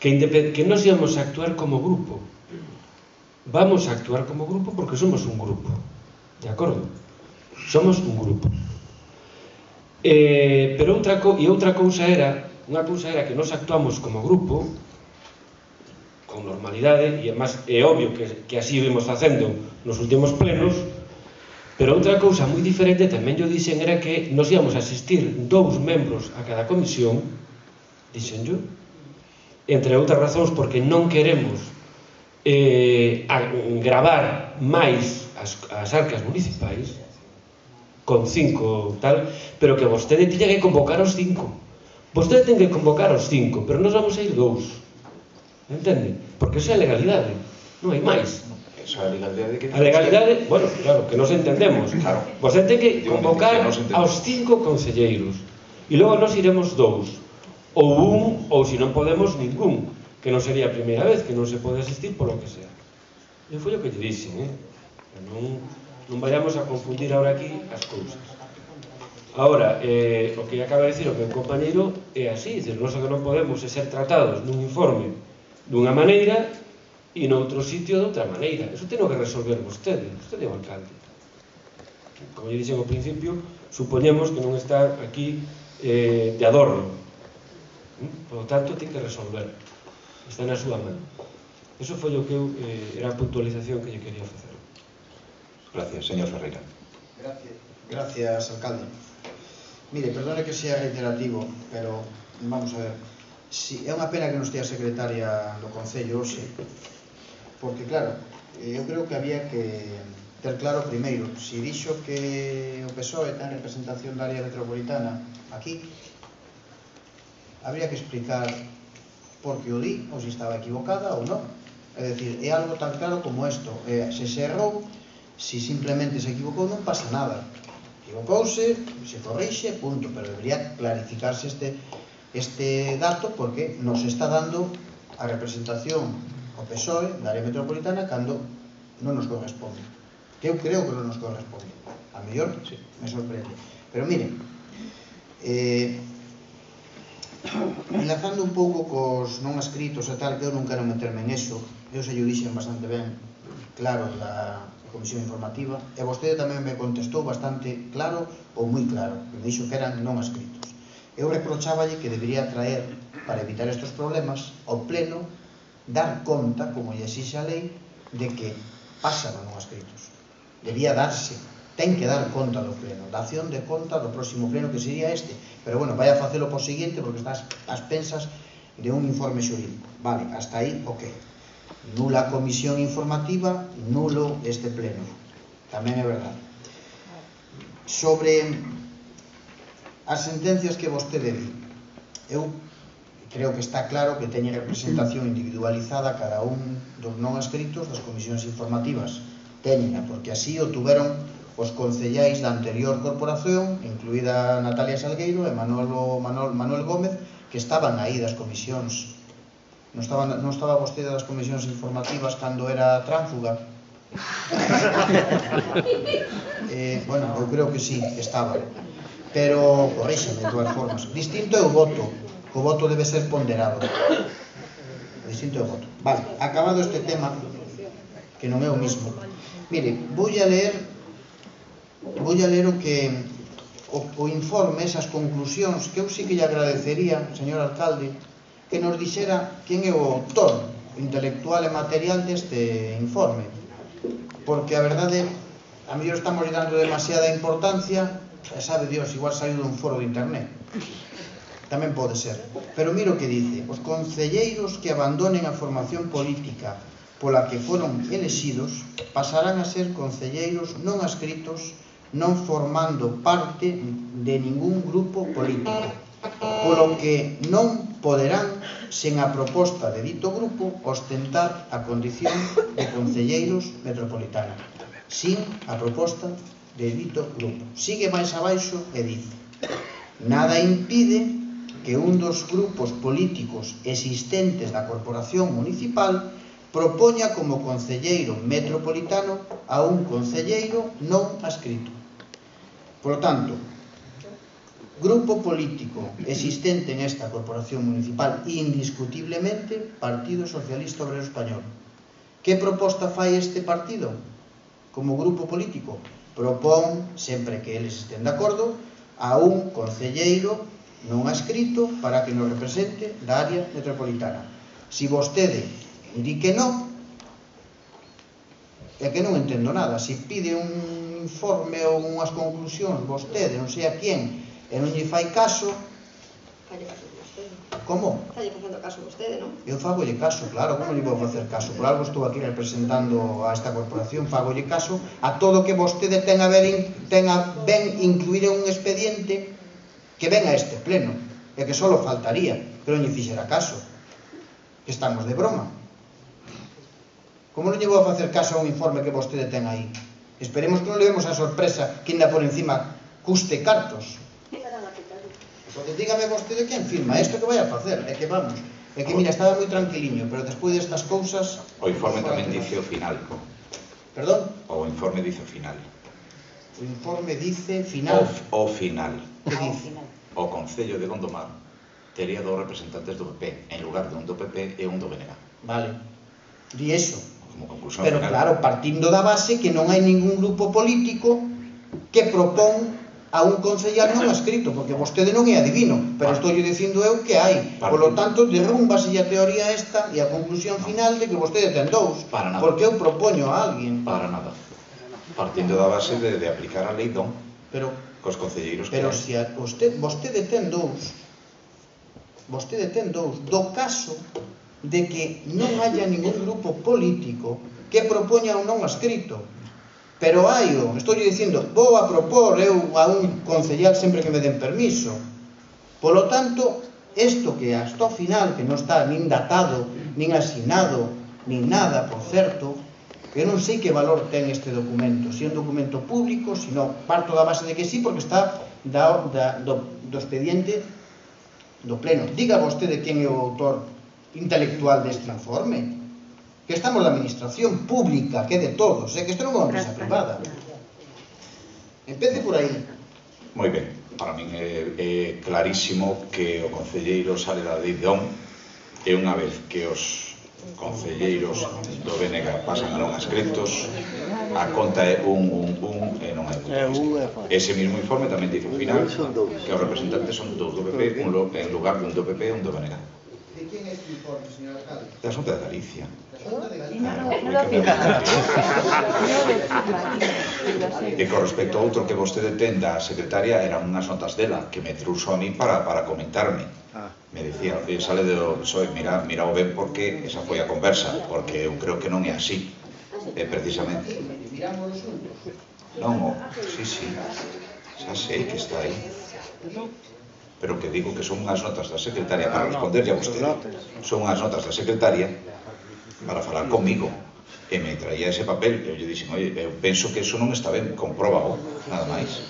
que nos íamos a actuar como grupo. Vamos a actuar como grupo porque somos un grupo, de acordo? Somos un grupo. Pero outra cousa era que nos actuamos como grupo con normalidade, e é obvio que así o vimos facendo nos últimos plenos, pero outra cousa moi diferente tamén yo dixen era que nos íamos a asistir 2 membros a cada comisión, dixen yo, entre outras razóns porque non queremos gravar máis as arcas municipais con 5 tal, pero que vostede tiña que convocar os 5. Vostede ten que convocar os 5, pero nos vamos a ir 2. Entende? Porque esa é a legalidade, non hai máis. Esa é a legalidade que... A legalidade, bueno, claro, que nos entendemos. Claro. Vostede ten que convocar aos 5 concelleiros. E logo nos iremos 2. Ou un, ou se non podemos, ningún. Que non sería a primeira vez, que non se pode asistir polo que sea. E foi o que lle dixen, non vayamos a confundir ahora aquí as cousas. Ahora, o que acaba de dicir o meu compañeiro é así, nós o que non podemos é ser tratados nun informe dunha maneira e noutro sitio de outra maneira. Eso ten que resolver vostede é o alcalde. Como lle dixen ao principio, supoñemos que non está aquí de adorno. Por lo tanto, ten que resolver. Está na súa mano. Eso foi o que era a puntualización que lle quería facer. Gracias, señor Ferreira. Gracias, alcalde. Mire, perdone que sea reiterativo, pero vamos a ver. É unha pena que non estea a secretaria do Concello hoxe, porque, claro, eu creo que había que ter claro primeiro, se dixo que o PSOE ten representación da área metropolitana aquí, habría que explicar por que o di, ou se estaba equivocada ou non. É dicir, é algo tan claro como isto. Se se errou, se simplemente se equivocou, non pasa nada. Equivocouse, se corrixe, punto, pero debería clarificarse este dato porque nos está dando a representación o PSOE da área metropolitana cando non nos corresponde, que eu creo que non nos corresponde, a mellor me sorprende, pero miren, enlazando un pouco cos non escritos e tal, que eu non quero meterme en eso, eu se lle dixen bastante ben claro da comisión informativa, e vostede tamén me contestou bastante claro ou moi claro, que me dixo que eran non escritos. Eu reprocháballe que debería traer, para evitar estes problemas, ao pleno dar conta, como lle exixe a lei, de que pasan a non escritos. Debía darse, ten que dar conta do pleno, da acción de conta do próximo pleno, que sería este. Pero bueno, vai a facelo por seguinte, porque estás ás pensas de un informe xurídico. Vale, hasta aí, ok. Nula comisión informativa, nulo este pleno. Tamén é verdade. Sobre as sentencias que vostede di, eu creo que está claro que teñe representación individualizada cada un dos non escritos das comisións informativas. Teñena, porque así o tuveron os concellais da anterior corporación, incluída Natalia Salgueiro e Manuel Gómez, que estaban aí das comisións. Non estaba vostede das comisións informativas cando era tránfuga? Bueno, eu creo que sí, que estaba. Pero, corríxame, de todas formas, distinto é o voto, o voto debe ser ponderado. Distinto é o voto. Vale, acabado este tema, que non é o mismo. Mire, voulle a ler o que o informe, esas conclusións, que eu sí que lle agradecería, señor alcalde, que nos dixera quen é o autor intelectual e material deste informe. Porque a verdade, a mellor estamos dando demasiada importancia, e sabe Dios, igual saiu dun foro de internet. Tamén pode ser. Pero mira o que dice: os concelleiros que abandonen a formación política pola que foron elexidos pasarán a ser concelleiros non adscritos, non formando parte de ningún grupo político, polo que non poderán, sen a proposta de dito grupo, ostentar a condición de concelleiros metropolitana. Sin a proposta de dito grupo. Sigue máis abaixo e dice: nada impide que un dos grupos políticos existentes da corporación municipal propoña como concelleiro metropolitano a un concelleiro non adscrito. Por lo tanto, grupo político existente en esta corporación municipal, indiscutiblemente, Partido Socialista Obrero Español. Que proposta fai este partido como grupo político? Propón, sempre que eles estén de acordo, a un concelleiro non adscrito para que nos represente da área metropolitana. Si vostede di que non, é que non entendo nada. Si pide un informe ou unhas conclusións vostede, non sei a quién, e non lle fai caso, Falle caso vostede. como? Falle facendo caso vostede, non? Eu fagolle caso, claro, como lle vou facer caso? Por algo estou aquí representando a esta corporación, fagolle caso a todo que vostede ten a ben incluir en un expediente que ven a este pleno, e que só faltaría, que non lle fixera caso, que estamos de broma. Como non lle vou facer caso a un informe que vostede ten aí? Esperemos que non levemos a sorpresa que ainda por encima custe cartos. Porque dígame vostede quen firma isto que vai a facer, é que vamos, é que mira, estaba moi tranquiliño, pero despois destas cousas... O informe tamén dice o final. Perdón? O informe dice o final. O informe dice final. O final. Que dice? O Concello de Gondomar tería 2 representantes do PP, en lugar de un do PP e un do BNG. Vale. Di eso. Como conclusión Pero final. claro, partindo da base que non hai ningún grupo político que propón a un concellal non escrito, porque vostede non é adivino, pero estou dicindo eu que hai. Por lo tanto, derrúmbase a teoría esta e a conclusión final de que vostede ten dous, porque eu propoño a alguén. Para nada. Partindo da base de aplicar a lei DON cos concelleiros que Pero hai. se vostede ten dous, do caso de que non haya ningún grupo político que propoña un non escrito. Pero estou dicindo, vou a propor eu a un concellal sempre que me den permiso. Polo tanto, isto que hasta o final, que non está nin datado, nin asinado, nin nada, por certo, eu non sei que valor ten este documento, se é un documento público, se non, parto da base de que sí, porque está do expediente do pleno. Diga vostede quen é o autor intelectual deste informe, que estamos na administración pública, que é de todos, que isto non é unha empresa privada. Empece por aí. Moi ben, para min é clarísimo que o concelleiro sale da lei DON e unha vez que os concelleiros do BNG pasan a non escritos, a conta é un e non hai punto. Ese mismo informe tamén dice ao final que os representantes son dous do PP en lugar dun do PP e un do BNG. De quen é este informe, señor alcalde? Da Xunta de Galicia. E con respecto a outro que vostede ten da secretaria, eran unhas notas dela que me truxo a mí para comentarme. Me dicía, sale do PSOE, mira o ben porque esa foi a conversa, porque eu creo que non é así, precisamente. Miramos os xuntos. Non, sí, xa sei que está aí. Pero que digo que son unhas notas da secretaria para responderlle a vostede. Son unhas notas da secretaria para falar comigo. E me traía ese papel, e eu lle dixen, oye, eu penso que eso non está ben, compróbao, nada máis.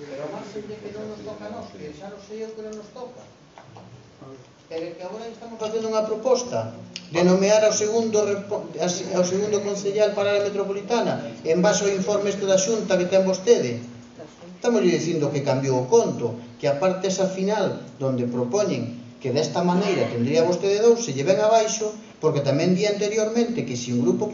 Pero a máis de que non nos toca a nos, que xa non sei eu que non nos toca. Pero que agora estamos facendo unha proposta de nomear ao segundo concellal para a metropolitana en base ao informe este da Xunta que ten vostede. Estamos dicindo que cambiou o conto, que a parte esa final donde propoñen que desta maneira tendría vostede dous, se lle ven abaixo, porque tamén di anteriormente que se un grupo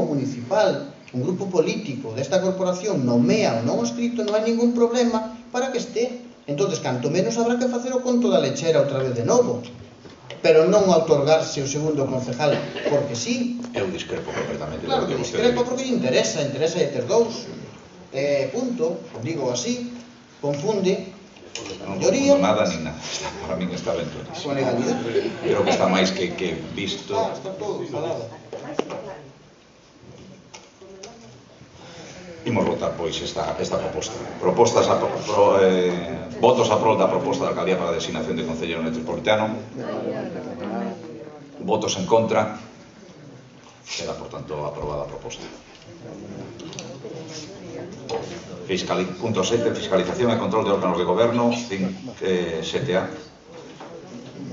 municipal, un grupo político desta corporación nomea o non escrito, non hai ningún problema para que este. Entonces, canto menos habrá que facer o conto da lechera outra vez de novo, pero non outorgarse o segundo concejal, porque sí. Eu discrepo completamente. Claro que discrepo porque lle interesa de ter dous. Punto, digo así, confunde. Non confundo nada nin nada, para min está ben clarísimo. Creo que está máis que visto. Está todo falado. Imos votar, pois, esta proposta. Votos a prol da proposta da Alcaldía para a designación de concelleiro metropolitano. Votos en contra. Queda, por tanto, aprobada a proposta. Punto 7. Fiscalización e control de órganos de goberno. 7A.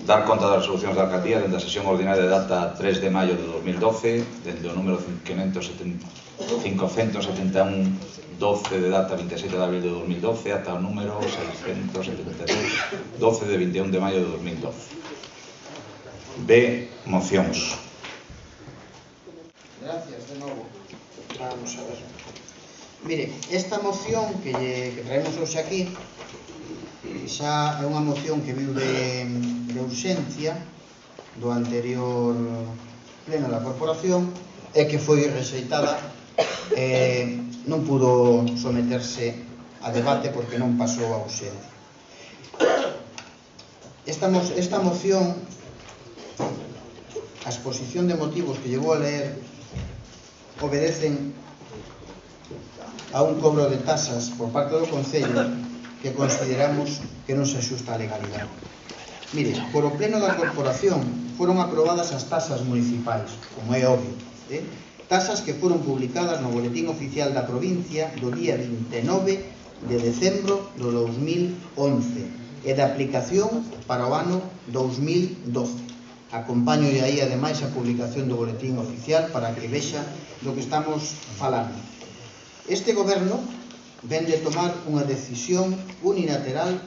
Dar conta das resolucións da Alcaldía dende a sesión ordinaria de data 3 de maio de 2012, dende o número 571-12 de data 27 de abril de 2012 ata o número 673, 12 de 21 de maio de 2012. B. Mocións. Gracias, de novo. Vamos a ver. Mire, esta moción que traemos hoxe aquí xa é unha moción que viu de urxencia do anterior pleno da corporación e que foi rexeitada, non pudo someterse a debate porque non pasou a urxencia. Esta moción, a exposición de motivos que llegou a leer, obedecen a un cobro de tasas por parte do Concello que consideramos que non se axusta a legalidade. Mire, por o pleno da corporación foron aprobadas as tasas municipais, como é obvio, tasas que foron publicadas no Boletín Oficial da Provincia do día 29 de decembro do 2011 e de aplicación para o ano 2012. Acompaño aí, ademais, a publicación do Boletín Oficial para que vexa do que estamos falando. Este goberno ven de tomar unha decisión unilateral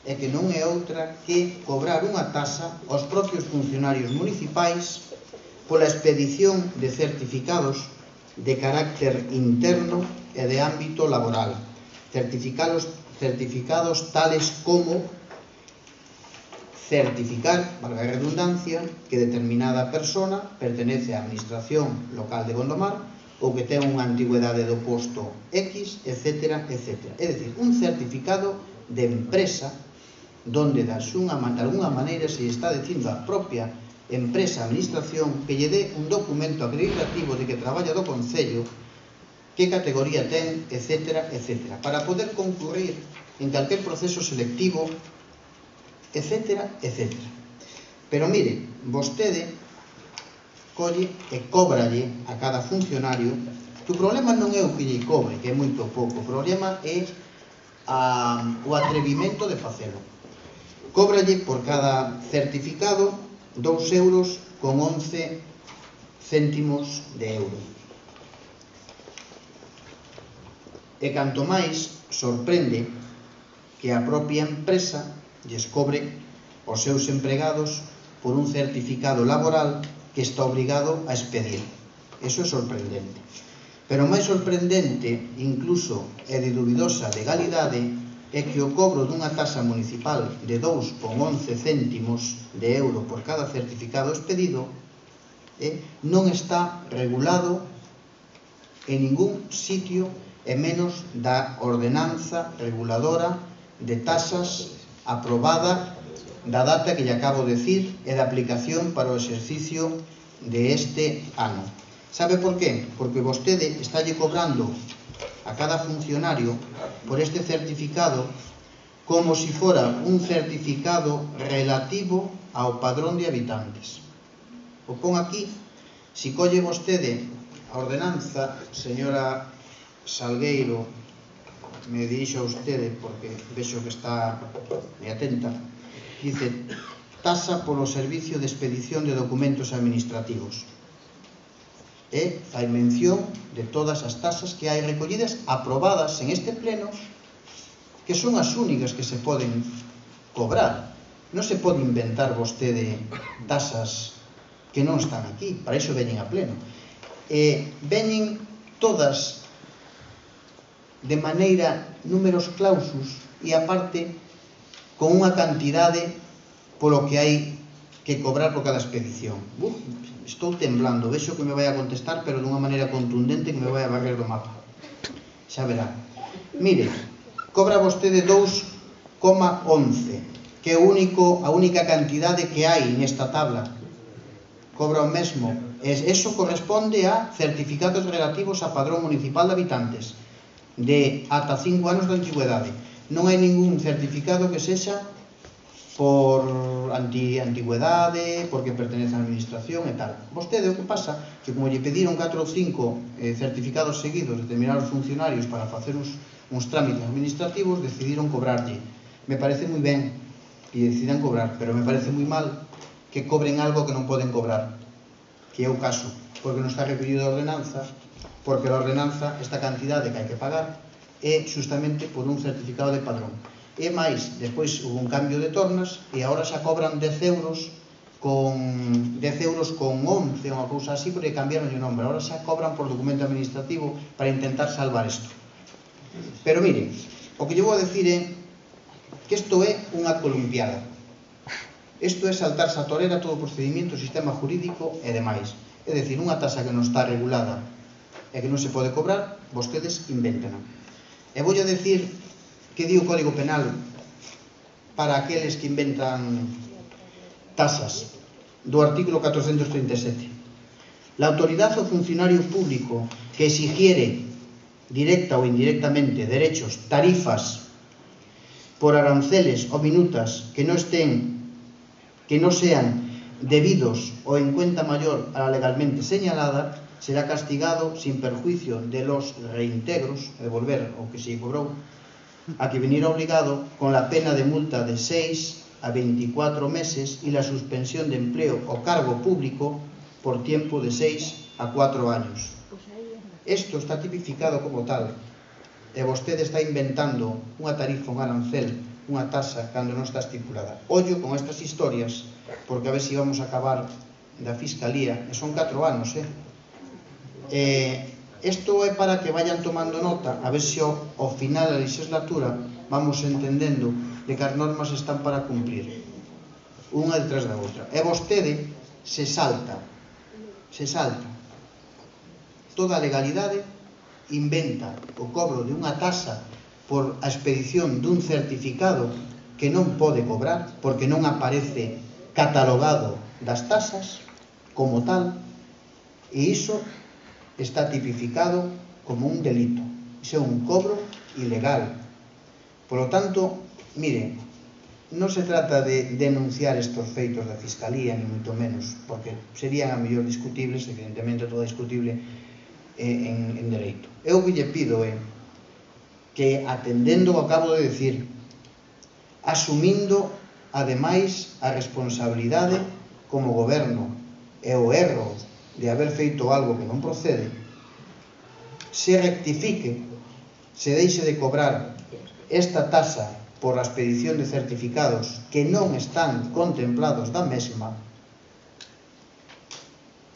e que non é outra que cobrar unha tasa aos propios funcionarios municipais pola expedición de certificados de carácter interno e de ámbito laboral, certificados tales como certificar, valga a redundancia, que determinada persona pertenece á administración local de Gondomar ou que ten unha antigüedade do posto X, etc., etc. É dicir, un certificado de empresa donde de alguna maneira se está dicindo a propia empresa, administración, que lle dé un documento acreditativo de que traballa do Concello, que categoría ten, etc., etc., para poder concurrir en calquer proceso selectivo, etc., etc. Pero mire, vostede colle e cóbralle a cada funcionario, que o problema non é o que lle cobre, que é moito pouco, o problema é o atrevimento de facelo. Cóbralle por cada certificado 2,11 euros de euro. E canto máis sorprende que a propia empresa lles cobre aos seus empregados por un certificado laboral que está obrigado a expedir. Eso é sorprendente. Pero máis sorprendente, incluso e de dubidosa legalidade, é que o cobro dunha tasa municipal de 2,11 céntimos de euro por cada certificado expedido non está regulado en ningún sitio e menos da ordenanza reguladora de tasas aprobada da data que lle acabo de decir e da aplicación para o exercicio de este ano. Sabe por qué? Porque vostede estalle cobrando a cada funcionario por este certificado como si fora un certificado relativo ao padrón de habitantes. O pon aquí, si colle vostede a ordenanza, señora Salgueiro, me dirixo a vostede porque vexo que está moi atenta, dice, tasa polo servicio de expedición de documentos administrativos. E fai mención de todas as tasas que hai recollidas, aprobadas en este pleno, que son as únicas que se poden cobrar. Non se pode inventar vostede tasas que non están aquí, para iso veñen a pleno. Veñen todas de maneira números clausus e aparte con unha cantidade polo que hai que cobrar por cada expedición. Estou temblando, vexo que me vai a contestar, pero dunha maneira contundente que me vai a barrer do mapa. Xa verá. Mire, cobra vostede 2,11, que é a única cantidade que hai nesta tabla. Cobra o mesmo. Eso corresponde a certificados relativos a padrón municipal de habitantes de ata 5 anos de antigüedade. Non hai ningún certificado que sexa por antigüedade, porque pertenece á administración e tal. Vostede o que pasa que como lle pediron 4 ou 5 certificados seguidos de determinados funcionarios para facer uns trámites administrativos, decidiron cobrarlle. Me parece moi ben que decidan cobrar, pero me parece moi mal que cobren algo que non poden cobrar, que é o caso, porque non está recollido a ordenanza, porque a ordenanza, esta cantidade que hai que pagar, é justamente por un certificado de padrón. E máis, despois hubo un cambio de tornas e agora xa cobran 10 euros con 11, unha cousa así, porque cambiaron o nombre. Agora xa cobran por documento administrativo para intentar salvar isto. Pero mire, o que lle vou a decir é que isto é unha columpiada. Isto é saltarse a torera todo o procedimento, o sistema jurídico e demais. É dicir, unha tasa que non está regulada e que non se pode cobrar, vostedes inventan. E vou a decir que di o Código Penal para aqueles que inventan tasas do artículo 437. La autoridad o funcionario público que exigiere directa ou indirectamente derechos, tarifas por aranceles ou minutas que non sean debidos ou en cuenta mayor a la legalmente señalada, será castigado sin perjuicio de los reintegros, devolver o que se cobrou, a que venir obligado con la pena de multa de 6 a 24 meses y la suspensión de empleo o cargo público por tiempo de 6 a 4 años. Esto está tipificado como tal e vostede está inventando unha tarifa, un arancel, unha tasa cando non está estipulada. Ollo con estas historias, porque a ver se vamos a acabar da Fiscalía, e son 4 anos, isto é para que vayan tomando nota, a ver se ao final da legislatura vamos entendendo de que as normas están para cumplir, unha detrás da outra. E vostede se salta toda a legalidade, inventa o cobro de unha tasa por a expedición dun certificado que non pode cobrar, porque non aparece catalogado das tasas como tal, e iso está tipificado como un delito. Iso é un cobro ilegal. Por lo tanto, mire, non se trata de denunciar estos feitos da Fiscalía, ni moito menos, porque serían a mellor discutibles, evidentemente todo discutible en dereito. Eu que lle pido é que, atendendo ao que acabo de decir, asumindo ademais a responsabilidade como goberno e o erro de haber feito algo que non procede, se rectifique, se deixe de cobrar esta tasa por a expedición de certificados que non están contemplados da mesma,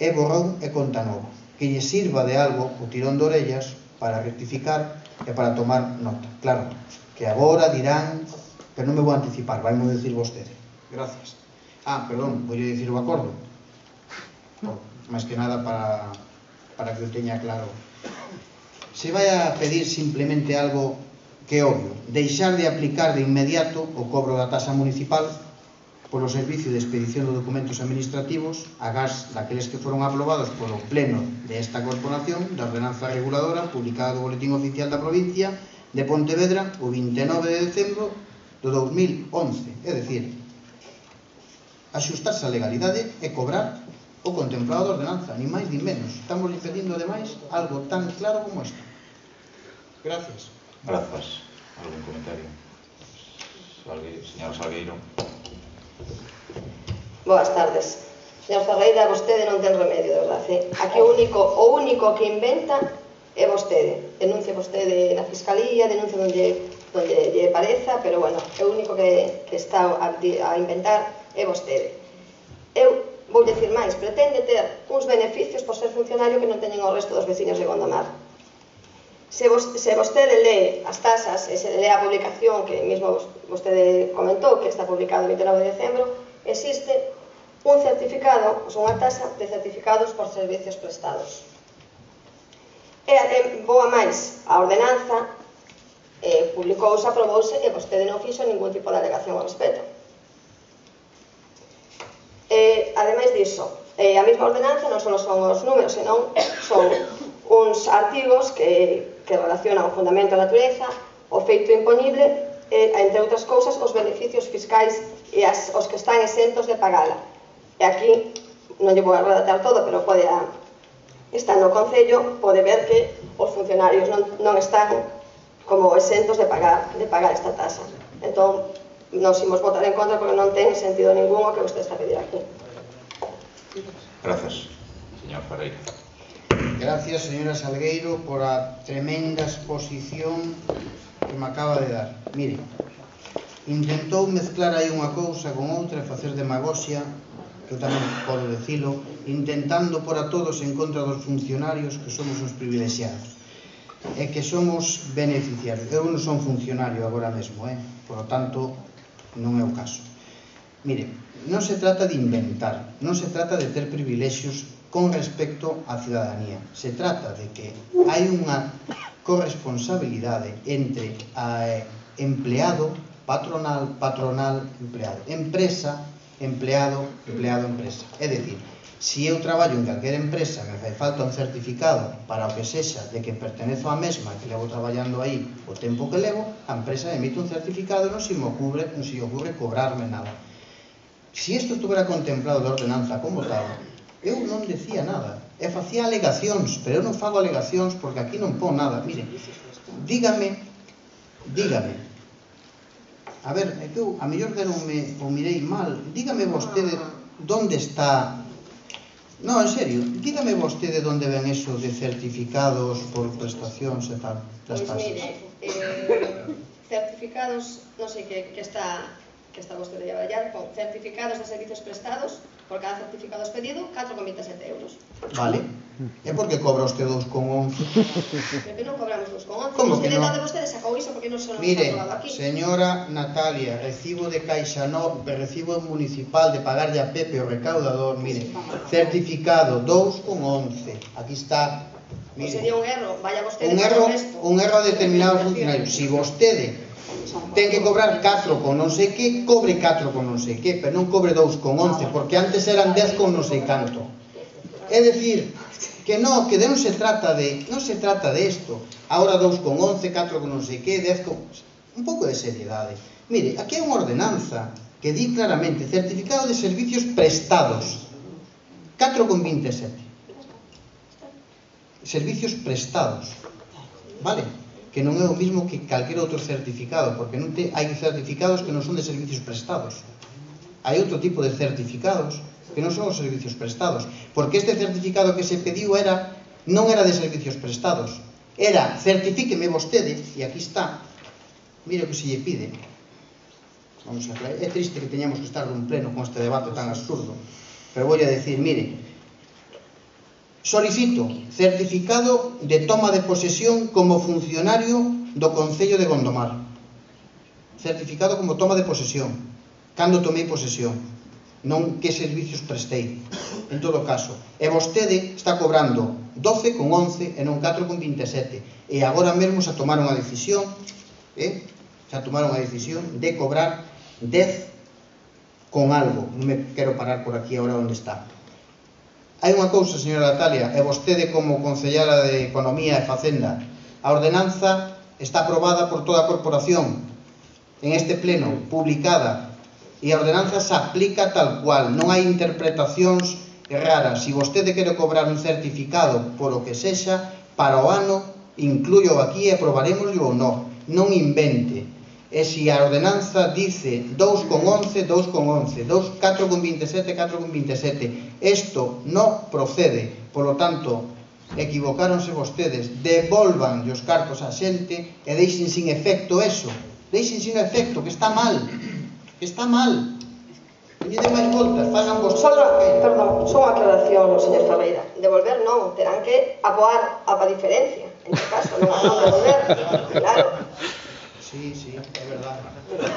e borrón e conta nova, que lle sirva de algo o tirón de orellas para rectificar e para tomar nota. Claro, que agora dirán, pero non me vou anticipar, vai-me dicir vostede. Gracias. Perdón, vou dicir o acordo. Máis que nada para que o teña claro. Se vai a pedir simplemente algo que é obvio, deixar de aplicar de inmediato o cobro da tasa municipal polo servicio de expedición de documentos administrativos agás daqueles que foron aprobados polo pleno desta corporación da ordenanza reguladora publicada no Boletín Oficial da Provincia de Pontevedra o 29 de decembro do 2011. É dicir, axustarse a legalidade e cobrar o contemplado da ordenanza, ni máis ni menos. Estamos pedindo, ademais, algo tan claro como isto. Gracias. Grazas. Algún comentario? Señor Salgueiro. Boas tardes. Señor Ferreira, vostede non ten remedio, de verdade. Aquí o único que inventa é vostede. Denuncia vostede na Fiscalía, denuncia onde lle pareza, pero, bueno, o único que está a inventar é vostede. Eu vou dicir máis, pretende ter uns beneficios por ser funcionario que non teñen o resto dos veciños de Gondomar. Se vostede lee as tasas e se lee a publicación que mesmo vostede comentou, que está publicado o 29 de decembro, existe un certificado, unha tasa de certificados por servicios prestados. E vou a máis, a ordenanza publicouse, aprobouse e vostede non fixo ningún tipo de alegación ao respecto. Ademais diso, a mesma ordenanza non só son os números, senón son uns artigos que relacionan o fundamento da natureza, o feito imponible e, entre outras cousas, os beneficios fiscais e os que están exentos de pagala. E aquí, non lle vou a redactar todo, pero está no Concello, pode ver que os funcionarios non están como exentos de pagar esta tasa. Entón, nos imos votar en contra porque non ten sentido ningún o que vostede está a pedir aquí. Grazas, señor Ferreira. Gracias, señora Salgueiro, por a tremenda exposición que me acaba de dar. Mire, intentou mezclar aí unha cousa con outra e facer demagoxia, que eu tamén podo decilo, intentando por a todos en contra dos funcionarios que somos os privilexiados e que somos beneficiarios. Eu non son funcionario agora mesmo, por lo tanto, non é o caso. Mire, non se trata de inventar, non se trata de ter privilexios con respecto á cidadanía. Se trata de que hai unha corresponsabilidade entre empleado, patronal, empleado, empresa, empleado, empresa. É dicir, se eu traballo en calquera empresa me fai falta un certificado para o que sexa de que pertenezo á mesma que levo traballando aí o tempo que levo, a empresa emite un certificado e non se me ocurre cobrarme nada. Se isto estuvera contemplado da ordenanza como tal, eu non decía nada, e facía alegacións, pero eu non fago alegacións porque aquí non pon nada. Mire, dígame, a ver, é que eu a mellor deronme o mirei mal, dígame vostede onde está. No, en serio, dígame vostede onde ven eso de certificados por prestacións e tal, das tasas. Pois mire, certificados, non sei que está vostede a traballar con certificados de servicios prestados por cada certificado expedido, 4,27 euros. Vale. E por que cobra usted 2,11? Porque non cobramos 2,11. Como que non? De vostedes sacou iso porque non se nos Mire, está aprobado aquí. señora Natalia, recibo de Caixa recibo municipal de pagarlle a Pepe o recaudador, mire, certificado 2,11. Aquí está. Mire, sería un erro, vaya vostede un erro a determinado funcionario. Si vostede ten que cobrar 4 con non sei que, cobre 4 con non sei que, pero non cobre 2,11, porque antes eran 10 con non sei canto. É dicir, que non se trata de isto. Ahora 2,11, 4 con non sei que, 10 con... Un pouco de seriedade. Mire, aquí hai unha ordenanza que di claramente certificado de servicios prestados, 4,27. Servicios prestados, vale? Que non é o mismo que calquera outro certificado, porque hai certificados que non son de servicios prestados. Hai outro tipo de certificados que non son os servicios prestados, porque este certificado que se pediu non era de servicios prestados, era certifíqueme vostede, e aquí está, mire o que se lle pide. Vamos a ver, é triste que teñamos que estar nun pleno con este debate tan absurdo, pero vou a decir, mire, solicito certificado de toma de posesión como funcionario do Concello de Gondomar. Certificado como toma de posesión, cando tomei posesión, non que servicios prestei, en todo caso. E vostede está cobrando 12,11 e non 4,27. E agora mesmo xa tomaron a decisión, de cobrar 10 con algo. Non me quero parar por aquí agora onde está. Hai unha cousa, señora Natalia, e vostede como concellara de Economía e Facenda, a ordenanza está aprobada por toda a corporación en este pleno, publicada, e a ordenanza se aplica tal cual, non hai interpretacións raras. Se vostede quere cobrar un certificado por o que sexa, para o ano, incluyo aquí e aprobaremoslo ou non. Non invente. E se a ordenanza dice 2,11, 2,11, 4,27, 4,27, isto non procede. Por lo tanto, equivocáronse vostedes, devolvan os cartos á xente e deixen sin efecto eso. Deixen sin efecto, que está mal. Está mal. Non lle den máis voltas, fagan vostedes. Perdón, só unha aclaración, señor Ferreira. Devolver non, terán que apoar a diferencia. En este caso, non a devolver. Claro. Sí, é verdade.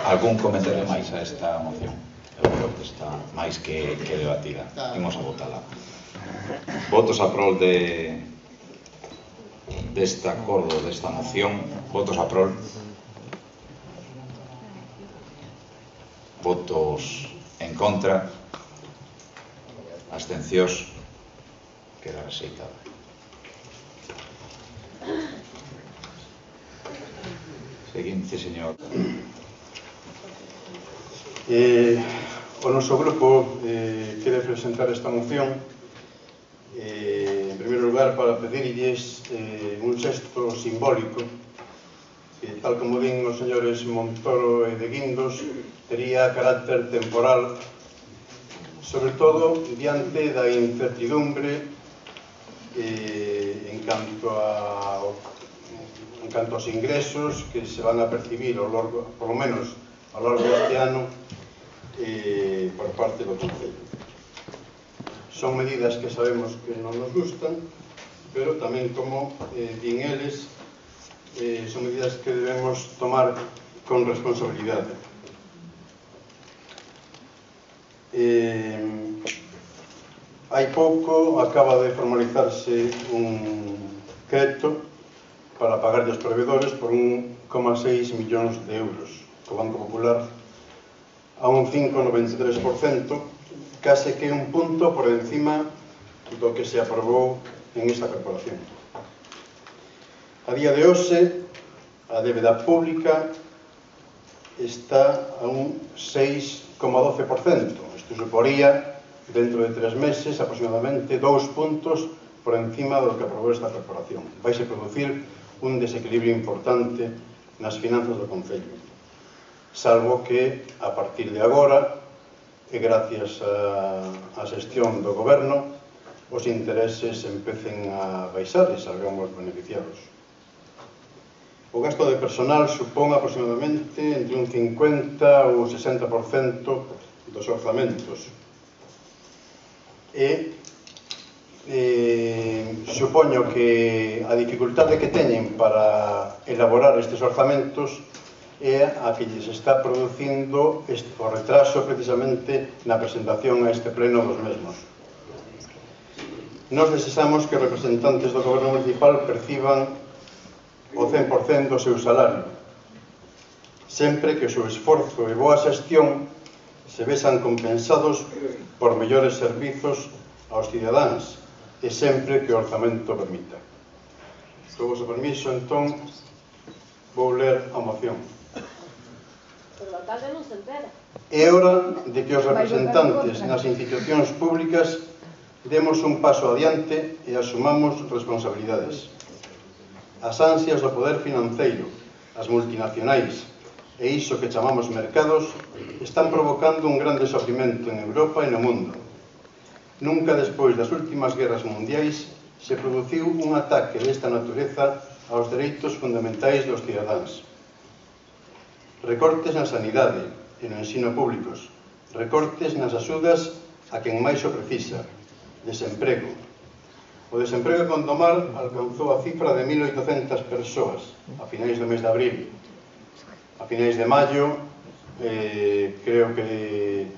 Algún comentario máis a esta moción? Eu creo que está máis que debatida. Imos a votala. Votos a prol deste acordo, desta moción. Votos a prol. Votos en contra. Abstencións. Queda rexeitada. Seguinte, señor. O noso grupo quere presentar esta moción en primeiro lugar para pedirlles un xesto simbólico que, tal como din os señores Montoro e de Guindos, tería carácter temporal, sobre todo diante da incertidumbre en canto aos ingresos que se van a percibir por lo menos ao largo deste ano por parte do Concello. Son medidas que sabemos que non nos gustan, pero tamén, como din eles, son medidas que debemos tomar con responsabilidade. Hai pouco acaba de formalizarse un crédito para pagar aos provedores por 1,6 millóns de euros co Banco Popular a un 5,93%, case que un punto por encima do que se aprobou en esta corporación. A día de hoxe, a débeda pública está a un 6,12%. Isto suporía, dentro de 3 meses, aproximadamente 2 puntos por encima do que aprobou esta corporación. Vaise producir un desequilibrio importante nas finanzas do Concello, salvo que, a partir de agora, e gracias á xestión do Goberno, os intereses empecen a baixar e salgamos beneficiados. O gasto de personal supón aproximadamente entre un 50 ou 60% dos orzamentos. e supoño que a dificultade que teñen para elaborar estes orzamentos é a que lles está producindo o retraso precisamente na presentación a este pleno dos mesmos. Nos desexamos que os representantes do Goberno Municipal perciban o 100% do seu salario, sempre que o seu esforzo e boa xestión se vexan compensados por mellores servizos aos cidadáns e sempre que o orzamento permita. Co vosso permiso, entón, vou ler a moción. Pero o alcalde non se entera. É hora de que os representantes nas institucións públicas demos un paso adiante e asumamos responsabilidades. As ansias do poder financeiro, as multinacionais e iso que chamamos mercados están provocando un grande sofrimento en Europa e no mundo. Nunca despois das últimas guerras mundiais se produciu un ataque desta natureza aos dereitos fundamentais dos cidadáns. Recortes na sanidade e no ensino públicos, recortes nas axudas a quen máis o precisa, desemprego. O desemprego en Gondomar alcanzou a cifra de 1.800 persoas a finais do mes de abril. A finais de maio, creo que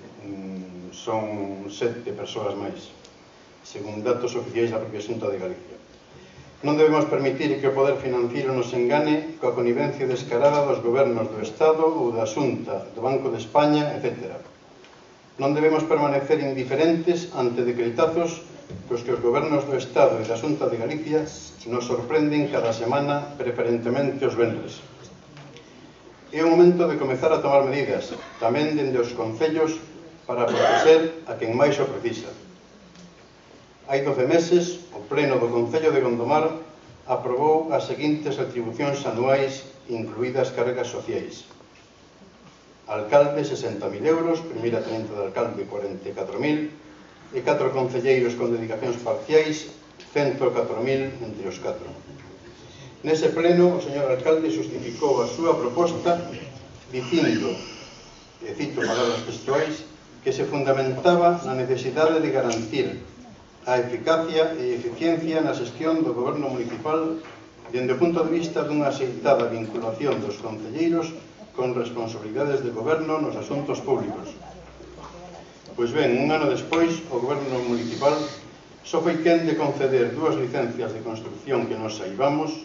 son 7 persoas máis, según datos oficiais da propia Xunta de Galicia. Non debemos permitir que o poder financiero nos engane coa connivencia descarada dos gobernos do Estado ou da Xunta, do Banco de España, etc. Non debemos permanecer indiferentes ante decretazos cos que os gobernos do Estado e da Xunta de Galicia nos sorprenden cada semana, preferentemente os venres. É o momento de comezar a tomar medidas, tamén dende os concellos, para proteger a quen máis o precisa. Hai 12 meses, o Pleno do Concello de Gondomar aprobou as seguintes retribucións anuais, incluídas cargas sociais. Alcalde, 60.000 euros, primeira tenente de alcalde, 44.000, e 4 concelleiros con dedicacións parciais, 104.000 entre os 4. Nese pleno, o señor alcalde justificou a súa proposta dicindo, e cito palabras textuais, que se fundamentaba na necesidade de garantir a eficacia e eficiencia na xestión do goberno municipal dende o punto de vista dunha axeitada vinculación dos concelleiros con responsabilidades de goberno nos asuntos públicos. Pois ben, un ano despois, o goberno municipal só foi quen de conceder 2 licencias de construcción que nos saibamos,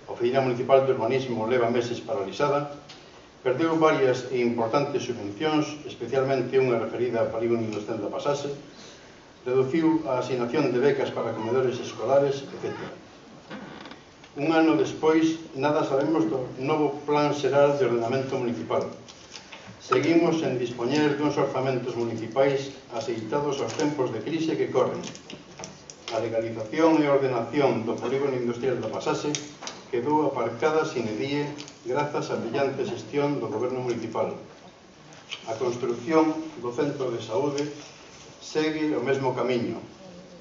a Oficina Municipal de Urbanismo leva meses paralizada, perdeu varias e importantes subvencións, especialmente unha referida ao polígono industrial da Pasase, reduciu a asignación de becas para comedores escolares, etc. Un ano despois, nada sabemos do novo Plan Xeral de Ordenamento Municipal. Seguimos en dispoñer duns orzamentos municipais axeitados aos tempos de crise que corren. A legalización e ordenación do polígono industrial da Pasase quedou aparcada sine die grazas á brillante xestión do goberno municipal. A construción do centro de saúde segue o mesmo camiño,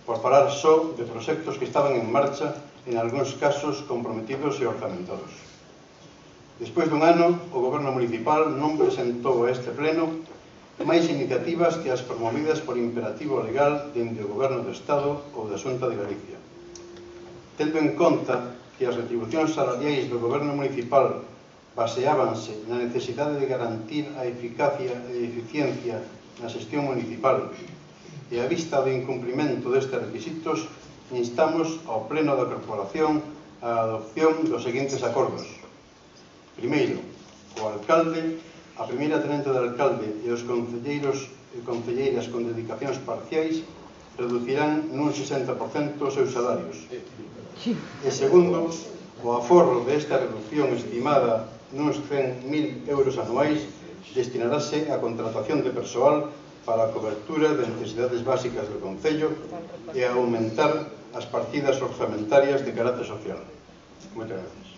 por falar só de proxectos que estaban en marcha, en algúns casos comprometidos e orzamentados. Despois dun ano, o goberno municipal non presentou a este pleno máis iniciativas que as promovidas por imperativo legal dende o goberno do Estado ou da Xunta de Galicia. Tendo en conta que as retribucións salariais do goberno municipal baseábanse na necesidade de garantir a eficacia e eficiencia na xestión municipal e a vista do incumprimento destes requisitos, instamos ao Pleno da Corporación a adopción dos seguintes acordos. Primeiro, o alcalde, a primeira tenente de alcalde e os concelleiros e concelleiras con dedicacións parciais reducirán nun 60% os seus salarios. E segundo, o aforro desta reducción estimada nuns 100.000 euros anuais destinarase a contratación de persoal para a cobertura de necesidades básicas do Concello e a aumentar as partidas orzamentarias de carácter social. Moitas gracias.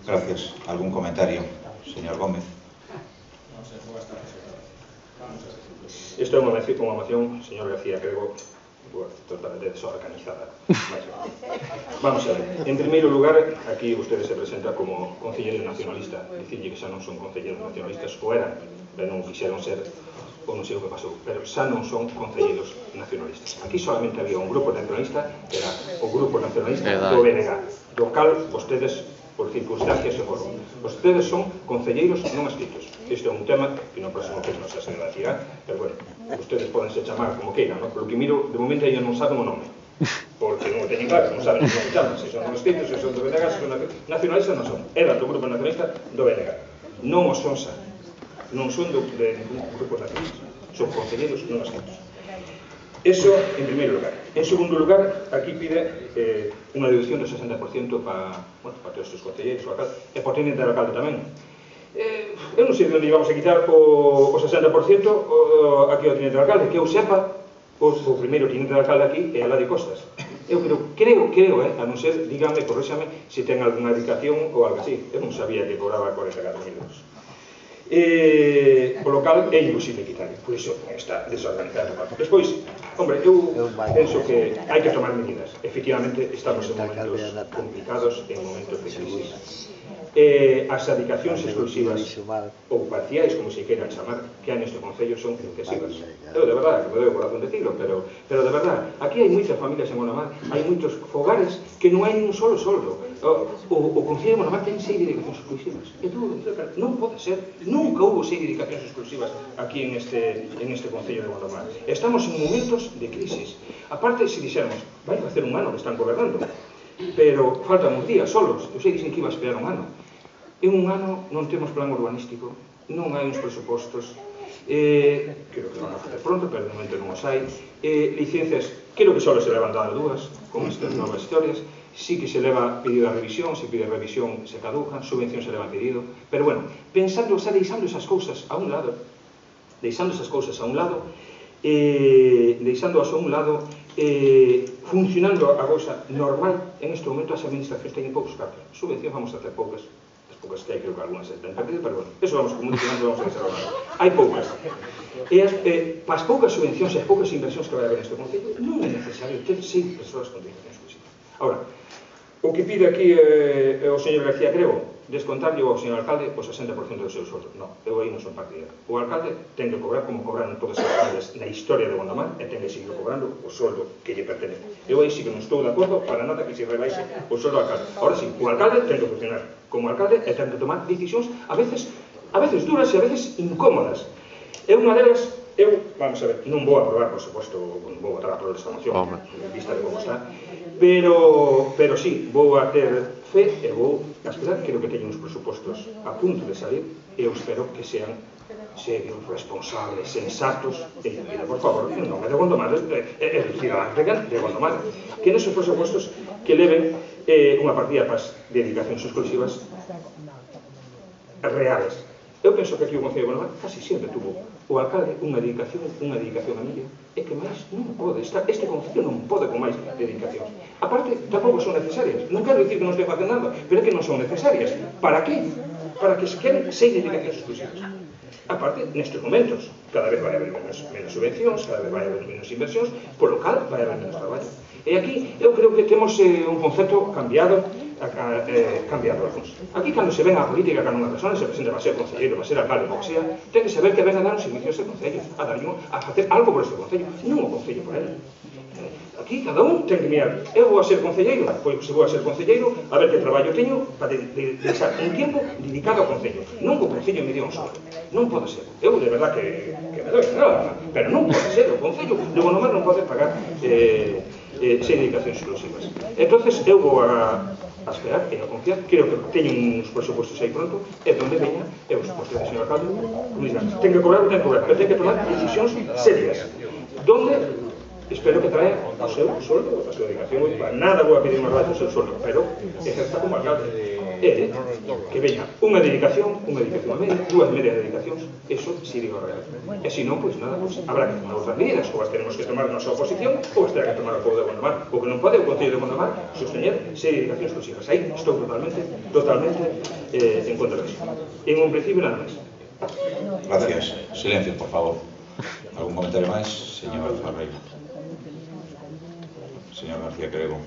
Gracias. ¿Algún comentario, señor Gómez? Isto é unha moción, señor García, creo, totalmente desorganizada. Vamos a ver. En primeiro lugar, aquí usted se presenta como concejero nacionalista. Dicirlle que xa non son concelleros nacionalistas, ou eran, pero non quixeron ser. ou non sei o que pasou, pero xa non son concelleiros nacionalistas. Aquí solamente había un grupo nacionalista, que era o grupo nacionalista do BNG, do cal vostedes, por circunstancias, se foron. Vostedes son concelleiros non escritos. Este é un tema que no próximo que non se decirá, pero bueno, vostedes podense chamar como queiran, non? Polo que miro, de momento ainda non saben o nome, porque non o teñen claro, non saben como se chaman, se son escritos, se son do BNG, se son nacionalistas, non son. Era do grupo nacionalista do BNG. Non o son xa. Non son de ningún grupo nacionalista. Son concelleiros non escritos. Eso en primeiro lugar. En segundo lugar, aquí pide unha deducción do 60% para todos os concelleiros, o alcalde, e por tenente de alcalde tamén. Eu non sei de onde íbamos a quitar o 60% aquí ao tenente de alcalde, que eu sepa, o primeiro tenente de alcalde aquí é Eladio Costas. Eu creo, a non ser, dígame, corréxame, se ten algunha dedicación ou algo así. Eu non sabía que cobraba 44.000 euros. O local é imposible quitar, por iso está desorganizado. Despois, hombre, eu penso que hai que tomar medidas. Efectivamente, estamos en momentos complicados, en momentos de crisis. As adicacións exclusivas ou parciais, como se queiran chamar, que hai neste Concello son excesivas. Eu, de verdade, que me doy o corazón decirlo, pero de verdade, aquí hai moitas familias en Gondomar, hai moitos fogares que non hai un solo soldo. O Concello de Gondomar ten 6 dedicacións exclusivas. Non pode ser, nunca houve 6 dedicacións exclusivas aquí en este Concello de Gondomar. Estamos en momentos de crisis. Aparte, se dixéramos, vai facer un ano que están gobernando, pero faltan uns días solos. Eu sei dicen que iba a esperar un ano. En un ano non temos plan urbanístico, non hai uns presupostos, creo que van a facer pronto, pero de momento non os hai. Licencias, creo que só se levan dado 2, con estas novas historias. Sí que se leva pedido a revisión, se pide revisión, se caduca, subvención se leva pedido. Pero bueno, pensando, xa deixando esas cousas a un lado, funcionando a cousa normal, en este momento as administracións teñen poucos cartos. Subvencións vamos a ter poucas, as poucas que hai, creo que algunhas se ten perdido, pero bueno, eso vamos comunicando, vamos a desarrollar. Hai poucas. E as poucas subvencións e as poucas inversións que vai haber neste Concello, non é necesario ter 6 persoas con dedicación exclusiva. Ahora, o que pide aquí o señor García Crego, descontarlle ao señor alcalde o 60% do seu soldo. Non, eu aí non son partidario. O alcalde ten que cobrar como cobraron todas as alcaldes na historia de Gondomar e ten que seguir cobrando o soldo que lle pertenece. Eu aí sí que non estou de acordo para nada que se rebaixe o soldo ao alcalde. Ahora sí, o alcalde ten que funcionar como alcalde e ten que tomar decisións a veces duras e a veces incómodas. E unha delas, vamos a ver, non vou aprobar, por suposto, non vou votar a prova desta moción, en vista de como está, pero sí, vou a ter fe e vou a esperar, creo que teñen uns presupostos a punto de salir, e eu espero que sean serios, responsables, sensatos, e por favor, en nome de Gondomar, el cidadán de Gondomar, que nesos presupostos que leven unha partida para as dedicacións exclusivas reales. Eu penso que aquí o Concello de Gondomar casi sempre tuvo o alcalde unha dedicación a milla, e que máis non pode estar, este Concello non pode con máis dedicacións. Aparte, tampouco son necesarias. Non quero dicir que non estou facendo nada, pero é que non son necesarias. Para que? Para que se queden 6 dedicacións exclusivas. Aparte, nestes momentos, cada vez vai haber menos subvencións, cada vez vai haber menos inversións, por lo cal vai haber menos traballo. E aquí, eu creo que temos un concepto cambiado algúns. Aquí, cando se ven a política, cando unha persona se presenta para ser concelleiro, para ser alcalde, o que sea, ten que saber que ven a dar un servicio a este concello, a facer algo por este concello, non o concello por ele. Aquí cada un ten que mirar, eu vou a ser concelleiro, pois se vou a ser concelleiro, a ver que traballo teño para deixar un tempo dedicado ao concello, non que o concello me dé un solo. Non pode ser. Eu de verdad que me doy, pero non pode ser. O concello de Gondomar non pode pagar 6 dedicacións exclusivas. Entonces eu vou a esperar e a confiar, creo que teñen uns presupostos aí pronto, e donde veña é os presupostos do señor alcalde, como dicen, ten que cobrar, pero ten que tomar decisións serias, donde espero que trae o seu soldo, a súa dedicación. Nada vou a pedir máis baixo o seu soldo, pero ejerza como alcalde. Que veña unha dedicación a media, 2 medias dedicacións, eso sí digo real. E se non, pois nada, habrá que tomar outras medidas, ou as tenemos que tomar na nosa oposición, ou as terá que tomar o povo de Gondomar. O que non pode o Concello de Gondomar sosteñer 6 dedicacións exclusivas. Aí estou totalmente en contra disso. En un principio nada máis. Gracias. Silencio, por favor. ¿Algún comentario máis, señor Ferreira? Señor García Crego.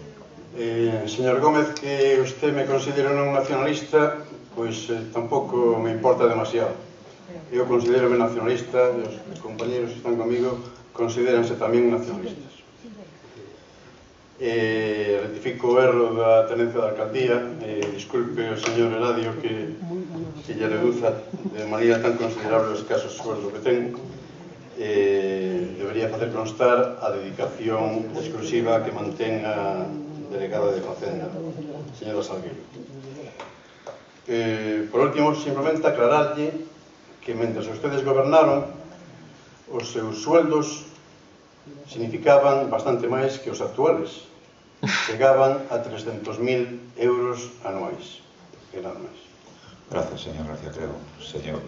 Señor Gómez, que usted me considera non nacionalista, pois tampouco me importa demasiado. Eu considero nacionalista e os compañeros que están comigo consideranse tamén nacionalistas. Rectifico o erro da tenencia da alcaldía, disculpe o señor Eladio que lle reduza de maneira tan considerable os casos sueldo que ten. Debería facer constar a dedicación exclusiva que mantén a delegada de Facenda, señora Salgueiro. Por último, simplemente aclararlle que mentre ustedes gobernaron, os seus sueldos significaban bastante máis que os actuales. Chegaban a 300.000 euros anuais. E nada máis. Gracias, señor García Crego. Señor.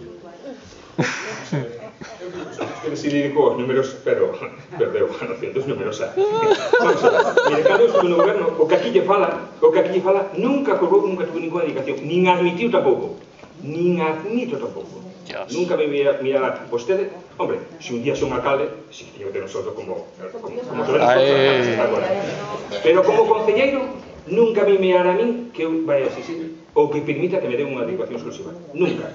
Que decidir con os números, pero perdeu a noción dos números. Vamos a ver, mire, cando estuve no goberno, o que aquí lle fala, nunca cobrou, nunca tuvo ninguna dedicación, nin admitiu tampouco. Nin admito tampouco. Nunca me mirará vostede. Hombre, se un día son alcalde, si teño que ter un soldo como pero como concelleiro, nunca me mirará a min que eu vai a exigir ou que permita que me dé unha dedicación exclusiva. Nunca.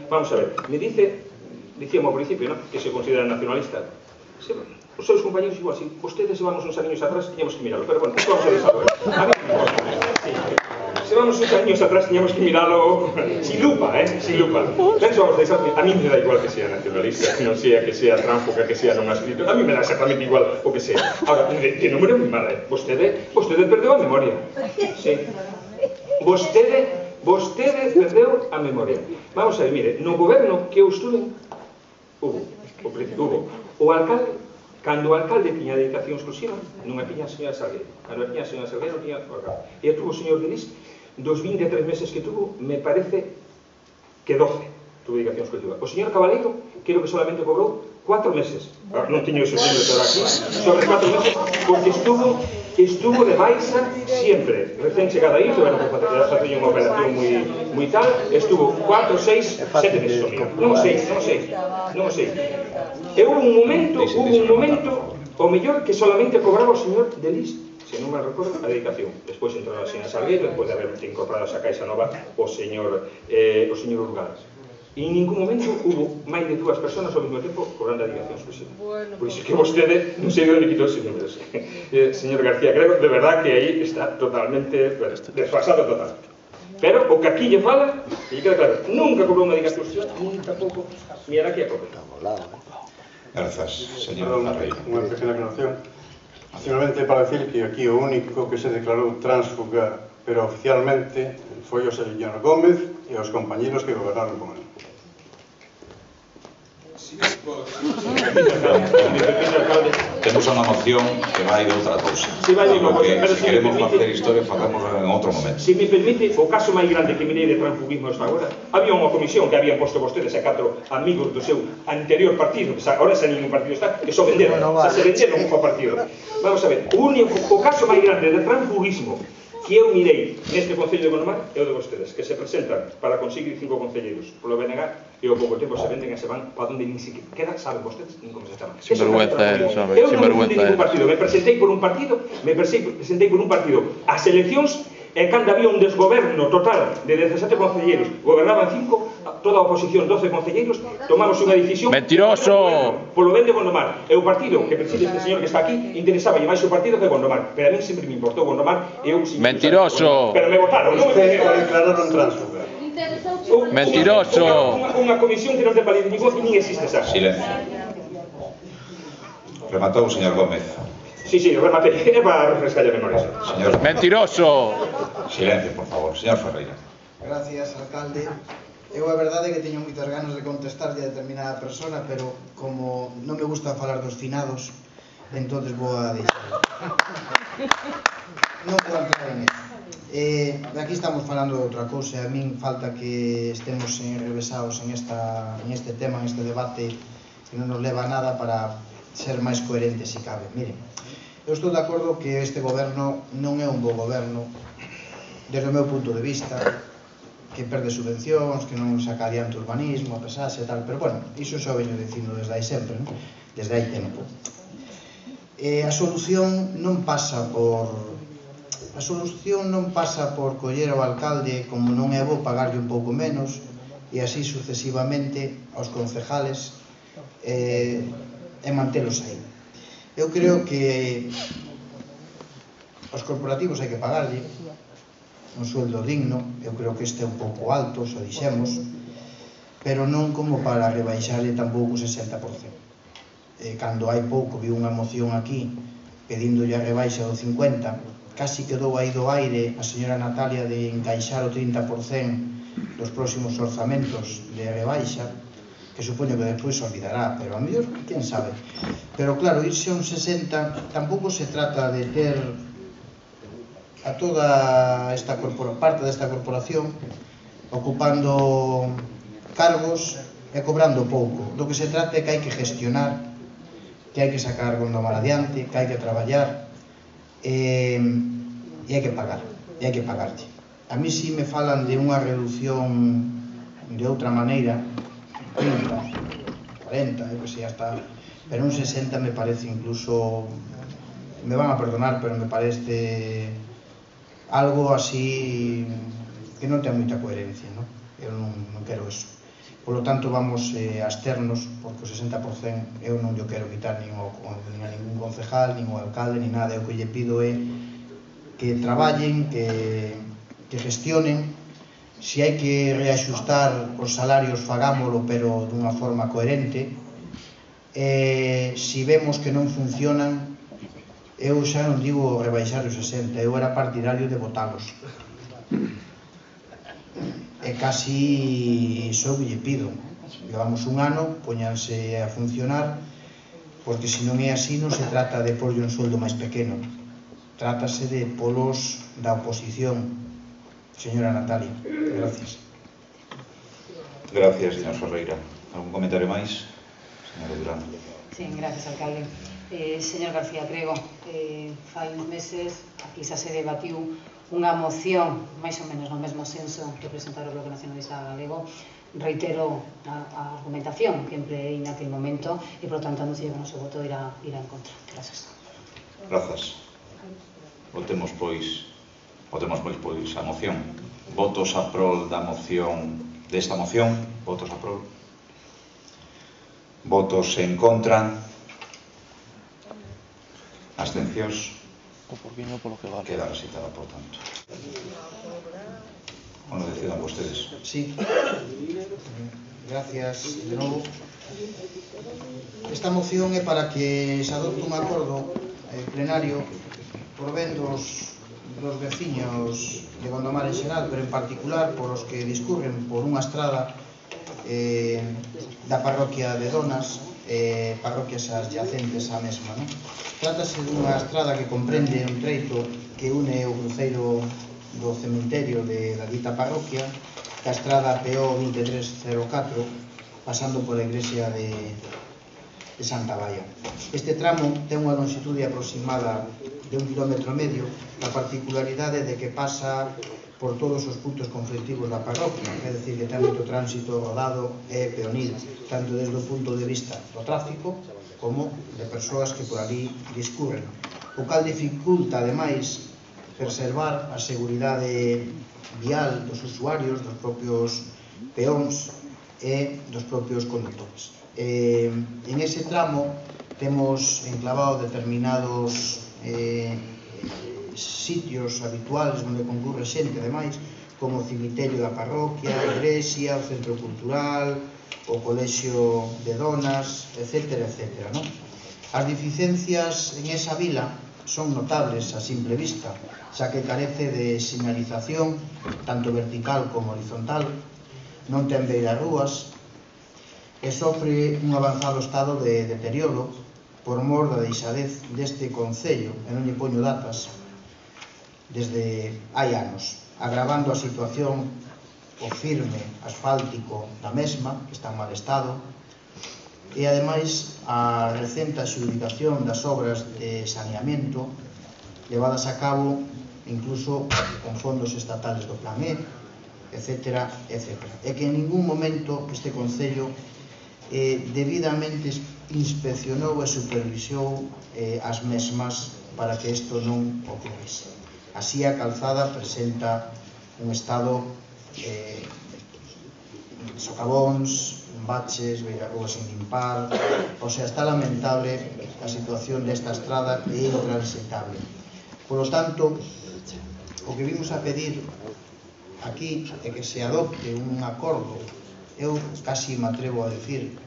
Vamos a ver, me dicíamos ao principio, que se considera nacionalista. Os seus compañeros igual, si ustedes se vamos uns años atrás, teníamos que mirarlo, pero bueno, isto vamos a deixarlo. Se vamos uns años atrás, teníamos que mirarlo sin lupa, sin lupa. Penso, vamos a deixar, a mí me da igual que sea nacionalista, que non sea, que sea tránfuga, que sea non escrito, a mí me da exactamente igual o que sea. Ahora, de número é moi mala, Vostede perdeu a memoria. Sí. Vostede perdeu a memoria. Vamos a ver, mire, no goberno que eu estuve, hubo o alcalde, cando o alcalde tiña dedicación exclusiva, non a tiña a señora Salgueiro. Cando a tiña a señora Salgueiro, tiña o alcalde. E a tuvo o señor Denis, dos 23 meses que tuvo, me parece que 12 tuvo dedicación exclusiva. O señor Cabaleiro, creo que solamente cobrou 4 meses. Non teño esos números ahora aquí, sobre 4 meses, porque estuvo de baixa sempre. Recén chegada aí, tuve que facer unha operación moi tal, estuvo 4, 6, 7 meses o mío. Non o sei. E hubo un momento, o mellor que solamente cobraba o señor Delis, se non me recordo, a dedicación. Despois entrou a señora Salgueiro, despois de haber incorporado esa caixa nova o señor Urgal. E en ningún momento hubo máis de 2 personas ao mesmo tempo cobrando a dedicación exclusiva. Por iso que vostede non sei onde quitou esos números. Señor García, creo de verdad que aí está totalmente desfasado total. Pero o que aquí lle fala, e lle queda claro, nunca cobrou unha dedicación exclusiva, nin tampouco mirará aquí a cobrar. Gracias, señor Ferreira. Unha pequena aclaración. Simplemente para decir que aquí o único que se declarou tránsfuga, pero oficialmente, foi o señor Gómez e os compañeros que gobernaron con él. Temos unha moción que vai de outra cousa. Porque se queremos facer historia, facemos en outro momento. Se me permite, o caso máis grande que mirei de transfugismo hasta agora, había unha comisión que habían posto vostedes a 4 amigos do seu anterior partido, que agora xa ningún partido está, que só venderon, se venderon o partido. Vamos a ver, o caso máis grande de transfugismo que eu mirei neste Concello de Gondomar é o de vostedes, que se presentan para conseguir 5 concelleiros polo BNG e ao pouco tempo se venden e se van para onde nin siquiera saben vostedes nin como se chaman. Sinvergüenza, eu non fundei ningún partido, me presentei por un partido, as eleccións e cando había un desgoberno total de 17 concelleiros, gobernaban 5, toda a oposición 12 concelleiros, tomamos unha decisión mentiroso polo ben de Gondomar. E o partido que preside este señor que está aquí interesaba máis o partido que Gondomar, pero a mí sempre me importou Gondomar e eu mentiroso. Pero me votaron, non me declararon tránsfuga. Mentiroso. Unha comisión que non ten valido ningún e nin existe esa. Silencio. Rematou o señor Gómez. Sí, rematei, é para refrescar a memoria. Señor... Mentiroso. Silencio, por favor. Señor Ferreira. Gracias, alcalde. Eu a verdade é que teño moitas ganas de contestarlle a determinada persona, pero como non me gusta falar dos finados, entonces vou a deixar. Non vou entrar en eso. Aquí estamos falando de outra cousa. A min falta que estemos enrevesados en este tema, en este debate, que non nos leva a nada para ser máis coherentes, se cabe. Miren, eu estou de acordo que este goberno non é un bo goberno desde o meu punto de vista, que perde subvencións, que non saca adiante urbanismo, a pesaxe e tal, pero bueno, iso xa veño dicindo desde aí sempre, desde hai tempo. A solución non pasa por coller ao alcalde, como non é bo pagarlle un pouco menos, e así sucesivamente aos concejales e mantelos aí. Eu creo que aos corporativos hai que pagarlle un sueldo digno, eu creo que este é un pouco alto, xa dixemos, pero non como para rebaixarle tampouco o 60%. Cando hai pouco vi unha moción aquí pedíndolle a rebaixa do 50%, casi quedou aí do aire a señora Natalia de encaixar o 30% dos próximos orzamentos de rebaixa, que supoño que despois se olvidará, pero a mellor, quen sabe. Pero claro, irse a un 60% tampouco se trata de ter a toda esta parte desta corporación ocupando cargos e cobrando pouco. Do que se trata é que hai que gestionar, que hai que sacar Gondomar adiante, que hai que traballar e hai que pagar, e hai que pagarlle. A mí si me falan de unha reducción de outra maneira, 30, 40, eu que sei, hasta, pero un 60 me parece incluso, me van a perdonar, pero me parece algo así que non ten moita coherencia, non? Eu non quero eso. Por lo tanto, vamos a absternos, porque o 60% eu non lle quero quitar nin a ningún concejal, nin ao alcalde, nin nada. Eu que lle pido é que traballen, que gestionen. Se hai que reaxustar os salarios, fagámolo, pero dunha forma coherente. Se vemos que non funcionan, eu xa non digo rebaixar os 60, eu era partidario de votalos. E casi iso que lle pido. Levamos un ano, poñanse a funcionar, porque se non é así non se trata de porlle un sueldo máis pequeno, trátase de polos da oposición. Señora Natalia, gracias. Gracias, señor Ferreira. Algún comentario máis? Señora Durán. Sí, gracias, alcalde. Señor García Crego, fai uns meses aquí xa se debatiu unha moción máis ou menos no mesmo senso que presentaron o Bloque Nacionalista Galego. Reitero a argumentación que empleei naquele momento e, por lo tanto, anuncio que o noso voto irá en contra. Gracias. Grazas. Votemos, pois, a moción. Votos a prol da moción, desta moción. Votos a prol. Votos en contra. Abstencións. Queda recitada, por tanto. Bueno, decidan vostedes. Sí. Gracias de novo. Esta moción é para que se adopte un acordo plenario por ben dos veciños de Gondomar en xeral, pero en particular por os que discurren por unha estrada da parroquia de Donas, parroquias adyacentes á mesma. Trátase dunha estrada que comprende un treito que une o cruceiro do cementerio da dita parroquia ca estrada PO 2304, pasando pola iglesia de Santa Baia. Este tramo ten unha longitude aproximada de 1,5 km, a particularidade de que pasa por todos os puntos conflictivos da parroquia, é dicir, que ten moito tránsito rodado e peonil, tanto desde o punto de vista do tráfico como de persoas que por ali discurren, o cal dificulta, ademais, preservar a seguridade vial dos usuarios, dos propios peóns e dos propios conductores. En ese tramo temos enclavado determinados sitios habituales onde concurre xente, ademais, como o cemiterio da parroquia, a iglesia, o centro cultural, o colexio de Donas, etc. As deficiencias en esa vila son notables a simple vista, xa que carece de señalización, tanto vertical como horizontal, non ten beirarrúas e sofre un avanzado estado de deterioro por mor da deixadez deste concello, e non lle poño datas, desde hai anos, agravando a situación o firme asfáltico da mesma, que está en mal estado, e ademais a recente adxudicación das obras de saneamento levadas a cabo incluso con fondos estatales do Plan E, etc. E que en ningún momento este concello debidamente inspeccionou e supervisou as mesmas para que isto non ocorrese. Así, a calzada presenta un estado socavóns, baches, beirarrúas sin limpar, o sea, está lamentable a situación desta estrada e intransitable. Por lo tanto, o que vimos a pedir aquí é que se adopte un acordo, eu casi me atrevo a decir,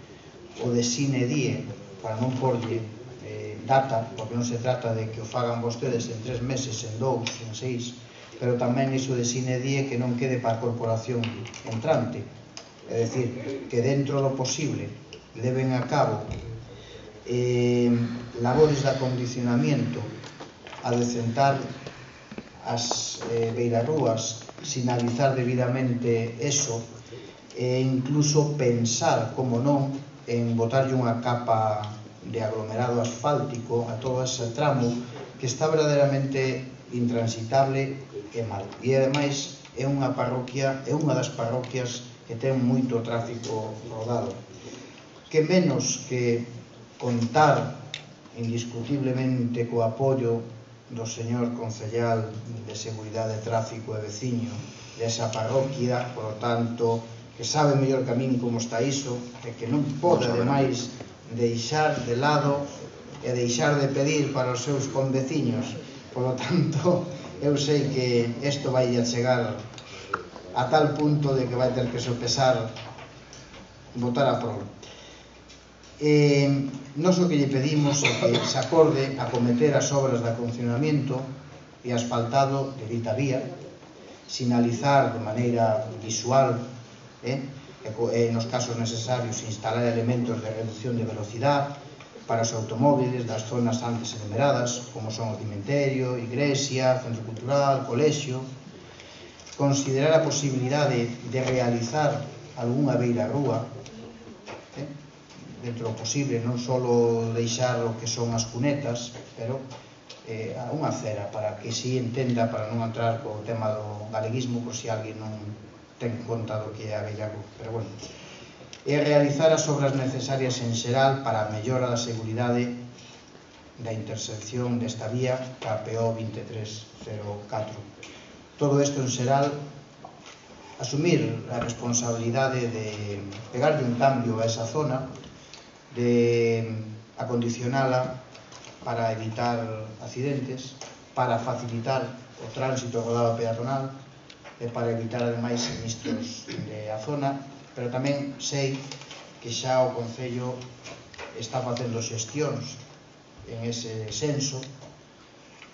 o de sine die, para non porlle data, porque non se trata de que o fagan vostedes en 3 meses, en 2, en 6, pero tamén iso de sine die que non quede para a corporación entrante. É dicir, que dentro do posible leven a cabo labores de acondicionamiento, a decentar as beirarrúas, sinalizar debidamente eso, e incluso pensar, como non, en botarlle unha capa de aglomerado asfáltico a todo ese tramo que está verdadeiramente intransitable e mal. E ademais é unha parroquia, é unha das parroquias que ten moito tráfico rodado. Que menos que contar indiscutiblemente co apoio do señor concellal de Seguridade, Tráfico e Veciño desa parroquia, por lo tanto, que sabe mellor que a min como está iso, e que non pode, ademais, deixar de lado e deixar de pedir para os seus conveciños. Por lo tanto, eu sei que isto vai a chegar a tal punto de que vai ter que sopesar votar a prova. Nos o que lle pedimos é que se acorde a cometer as obras de acondicionamiento e asfaltado de dita vía, sinalizar de maneira visual e nos casos necesarios instalar elementos de reducción de velocidade para os automóviles das zonas antes enumeradas, como son o cemiterio, igrexa, centro cultural, colexio. Considerar a posibilidade de realizar algunha beirarrúa dentro do posible, non só deixar o que son as cunetas, pero unha acera para que si entenda, para non entrar co tema do galeguismo, por si alguén non ten conta do que é a beirarrúa. Pero bueno, e realizar as obras necesarias en xeral para a mellora da seguridade da intersección desta vía ca PO 2304. Todo isto en xeral, asumir a responsabilidade de pegarle un cambio a esa zona, de acondicionala para evitar accidentes, para facilitar o tránsito rodado peatonal e para evitar ademais sinistros da zona, pero tamén sei que xa o Concello está facendo xestións en ese senso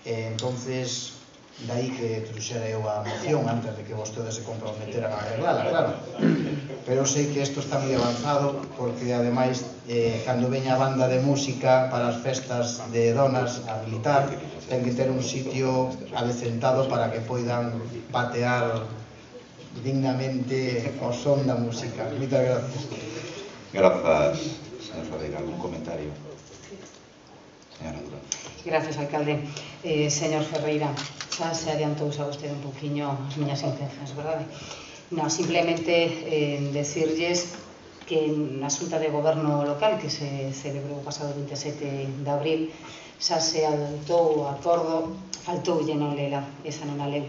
e entonces dai que truxera eu a moción antes de que vostedes se comprometeran a arreglala, claro. Pero sei que isto está moi avanzado porque ademais cando veña a banda de música para as festas de donas a militar ten que ter un sitio adecentado para que poidan patear dignamente o son da música. Moitas gracias. Grazas, señor Ferreira. Algún comentario? Señora Durán. Gracias, alcalde. Señor Ferreira, xa se adiantou xa vostede un poquinho as miñas intencións, verdade? Non, simplemente decirlles que na Xunta de Goberno local que se celebrou o pasado 27 de abril xa se adoptou o acordo, faltoulle non lela, esa non a leu,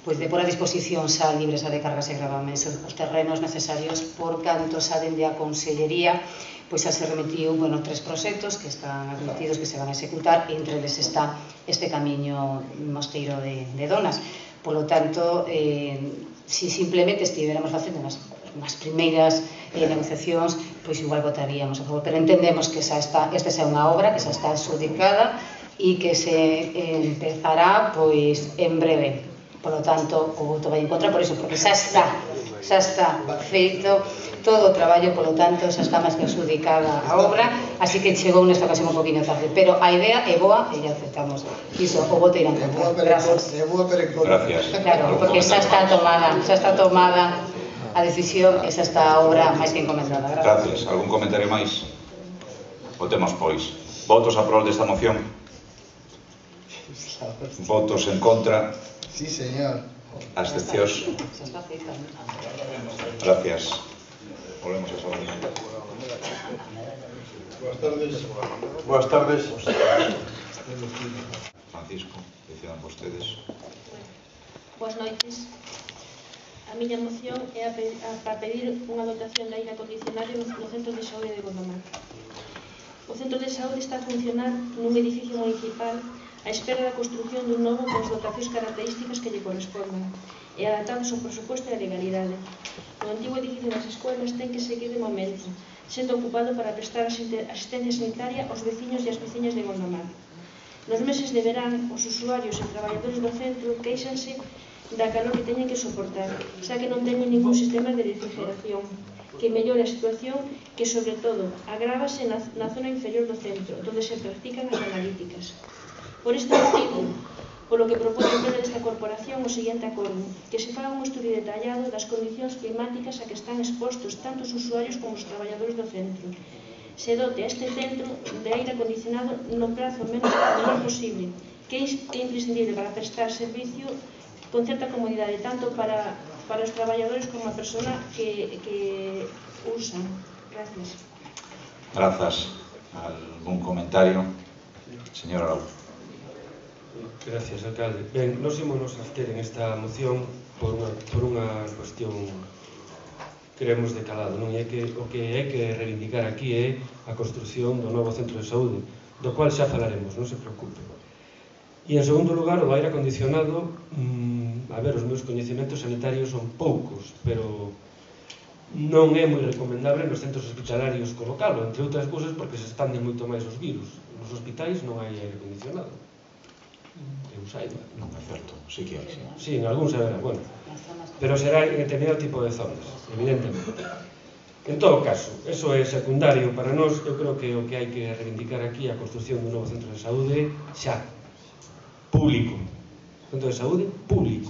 pois de por a disposición xa libres a de cargas e gravames os terrenos necesarios por canto xa dende a Consellería pois xa se remitiu, bueno, 3 proxectos que están admitidos, que se van a executar, e entre eles está este camiño mosteiro de Donas. Por lo tanto, si simplemente estiveramos facendo unhas primeiras negociacións, pois igual votaríamos a favor, pero entendemos que xa está, esta xa é unha obra que xa está adxudicada e que se empezará pois en breve. Por lo tanto, o voto vai en contra por iso, porque xa está feito todo o traballo, por lo tanto, xa está máis que adxudicada a obra, así que chegou nesta ocasión un poquinho tarde, pero a idea é boa e ya aceptamos iso, o voto irá en contra. Gracias. Claro, porque xa está tomada a decisión e xa está a obra máis que encomendada. Gracias. Algún comentario máis? Votemos, pois. Votos a prol desta moción? Votos en contra? Sí, señor. Abstencións? Gracias. Volvemos a saber. Buenas tardes. Francisco, decidan vostedes. Boas noites. A miña moción é para pedir unha dotación de aire acondicionado no Centro de Saúde de Gondomar. O Centro de Saúde está a funcionar nun edificio municipal á espera da construción dun novo con as dotacións características que lle correspondan e adaptados ao presupuesto e a legalidade. O antigo edificio das escolas ten que seguir de momento, sendo ocupado para prestar asistencia sanitaria aos veciños e as veciñas de Gondomar. Nos meses de verán, os usuarios e traballadores do centro queixanse da calor que teñen que soportar, xa que non teñen ningún sistema de refrigeración que mellore a situación que, sobre todo, agrávase na zona inferior do centro, onde se practican as analíticas. Por este motivo, polo que propone o pleno desta corporación o seguinte acordo, que se faga un estudio detallado das condicións climáticas a que están expostos tanto os usuarios como os traballadores do centro. Se dote a este centro de aire acondicionado no prazo menor posible, que é imprescindible para prestar servicio con certa comodidade, tanto para os traballadores como a persona que usan. Gracias. Grazas. Algún comentario? Señor Araujo. Gracias, alcalde. Ben, nos ímonos abster en esta moción por unha cuestión creemos de calado, non? E o que hai que reivindicar aquí é a construción do novo centro de saúde, do cual xa falaremos, non se preocupe. E en segundo lugar, o aire acondicionado, a ver, os meus coñecementos sanitarios son poucos, pero non é moi recomendable nos centros hospitalarios colocalo, entre outras cousas porque se expanden moito máis os virus. Nos hospitais non hai aire acondicionado. Eu saiba. Non é certo, sí que hai. Sí, en algún saberá, bueno. Pero será en determinado tipo de zonas, evidentemente. En todo caso, eso é secundario para nós. Eu creo que o que hai que reivindicar aquí é a construción dun novo centro de saúde xa. Público. Centro de saúde público.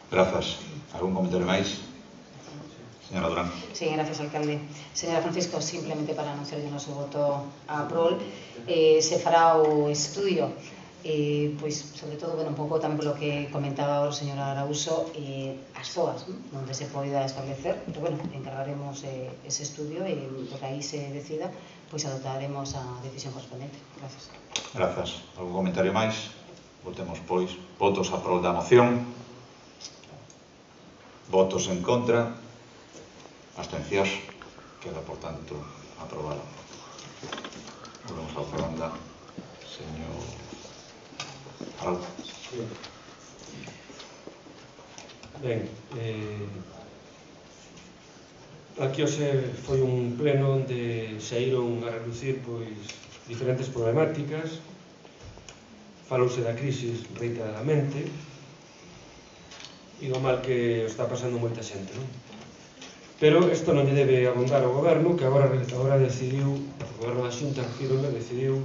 Grazas. Algún comentario máis? Señora Durán. Sí, gracias, alcalde. Señora Francisco, simplemente para anunciar o noso voto a prol, se fará o estudio, pois, sobre todo, bueno, un pouco tamén polo que comentaba o señor Arauso, as zoas, onde se poida establecer, pero, bueno, encargaremos ese estudio e, por aí se decida, pois adoptaremos a decisión correspondente. Gracias. Grazas. Algún comentario máis? Votemos, pois, votos a prol da moción. Votos en contra. Abstencións. Queda, por tanto, aprobado. Volvemos a ronda. Señor Araujo. Ben, aquí foi un pleno onde saíron a relucir pois diferentes problemáticas. Falouse da crisis reiteradamente e do mal que está pasando moita xente, non? Pero isto non lle debe abondar ao goberno, que agora decidiu, o goberno da Xunta decidiu,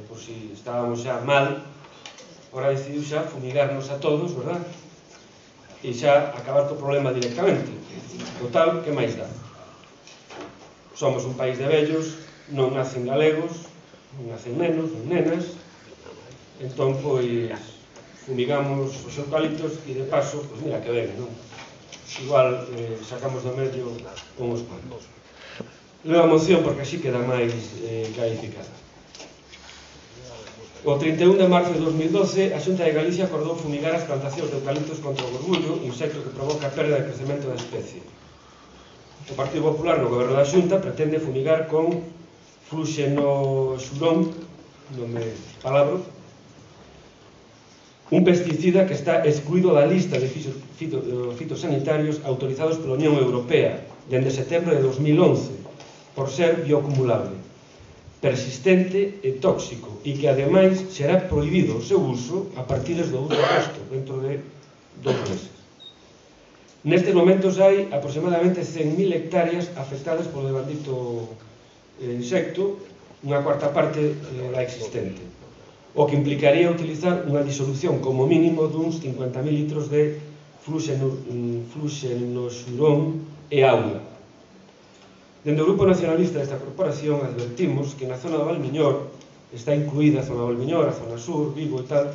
por si estábamos xa mal, agora decidiu xa fumigarnos a todos, verdad? E xa acabar co problema directamente. Total, que máis dá? Somos un país de vellos, non nacen galegos, non nacen nenos, non nenas, entón, pois, fumigamos os eucaliptos e, de paso, pois mira que ben, non? Igual sacamos do medio con os cuantos. Leo a moción porque así queda máis clarificada. O 31 de marzo de 2012, a Xunta de Galicia acordou fumigar as plantacións de eucaliptos contra o gorbullo, insecto que provoca a perda de crecemento da especie. O Partido Popular no goberno da Xunta pretende fumigar con fluxenoxurón, nome palabro, un pesticida que está excluído da lista de fitosanitarios autorizados pola Unión Europea dende setembro de 2011 por ser bioacumulable, persistente e tóxico e que ademais será prohibido o seu uso a partir do 1 de agosto, dentro de 2 meses. Nestes momentos hai aproximadamente 100.000 hectáreas afectadas polo devandito insecto, unha cuarta parte da existente, o que implicaría utilizar unha disolución como mínimo duns 50.000 litros de fluxenoxurón e auga. Dende o Grupo Nacionalista desta corporación advertimos que na zona do Valmiñor está incluída a zona do Valmiñor, a zona sur, Vigo e tal,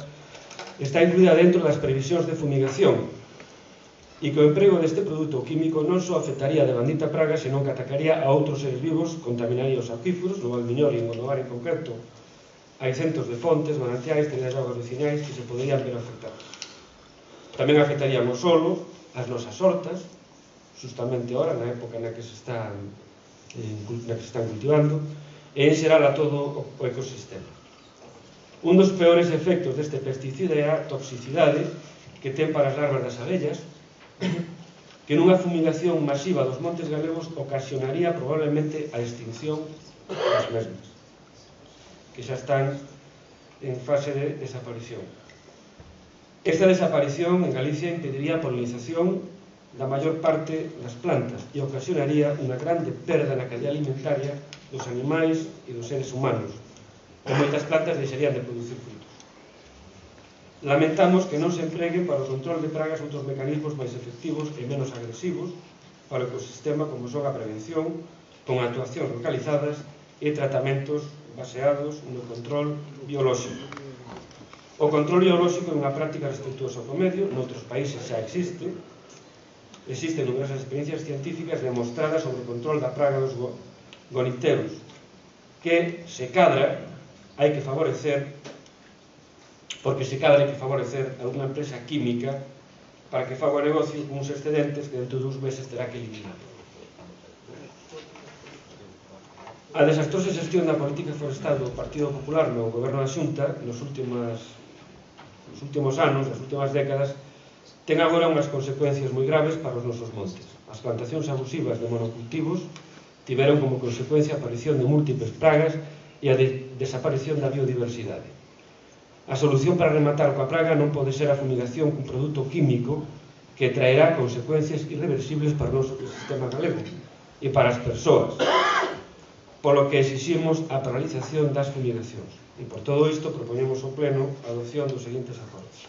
está incluída dentro das previsións de fumigación e que o emprego deste produto químico non só afectaría a devandita praga, senón que atacaría a outros seres vivos, contaminaría os acuíferos, no Valmiñor e en Gondomar en concreto. Hai centos de fontes, manantiais, tenedas de augas veciñais que se poderían ver afectadas. Tamén afectarían o solo, as nosas hortas, justamente ahora, na época na que se están cultivando, e en xeral a todo o ecosistema. Un dos peores efectos deste pesticida é a toxicidade que ten para as larvas das abellas, que nunha fumigación masiva dos montes galegos ocasionaría probablemente a extinción das mesmas, que xa están en fase de desaparición. Esta desaparición en Galicia impediría a polinización da maior parte das plantas e ocasionaría unha grande perda na cadea alimentaria dos animais e dos seres humanos, e moitas plantas deixarían de producir frutos. Lamentamos que non se empreguen para o control de pragas outros mecanismos máis efectivos e menos agresivos para o ecosistema, como son a prevención, con actuacións localizadas e tratamentos baseados no control biolóxico. O control biolóxico é unha práctica respetuosa co medio, noutros países xa existe. Existen numerosas experiencias científicas demostradas sobre o control da praga dos goniteros, que se cadra hai que favorecer, porque se cadra hai que favorecer a unha empresa química para que faga o negocio con uns excedentes que dentro de uns meses terá que eliminar. A desastrosa xestión da política forestal do Partido Popular no goberno da Xunta nos últimos anos, nas últimas décadas, ten agora unhas consecuencias moi graves para os nosos montes. As plantacións abusivas de monocultivos tiveron como consecuencia a aparición de múltiples pragas e a desaparición da biodiversidade. A solución para rematar coa praga non pode ser a fumigación cun produto químico que traerá consecuencias irreversibles para o noso ecosistema galego e para as persoas, polo que exiximos a paralización das fumigacións. E por todo isto propoñemos ao Pleno a adopción dos seguintes acordos.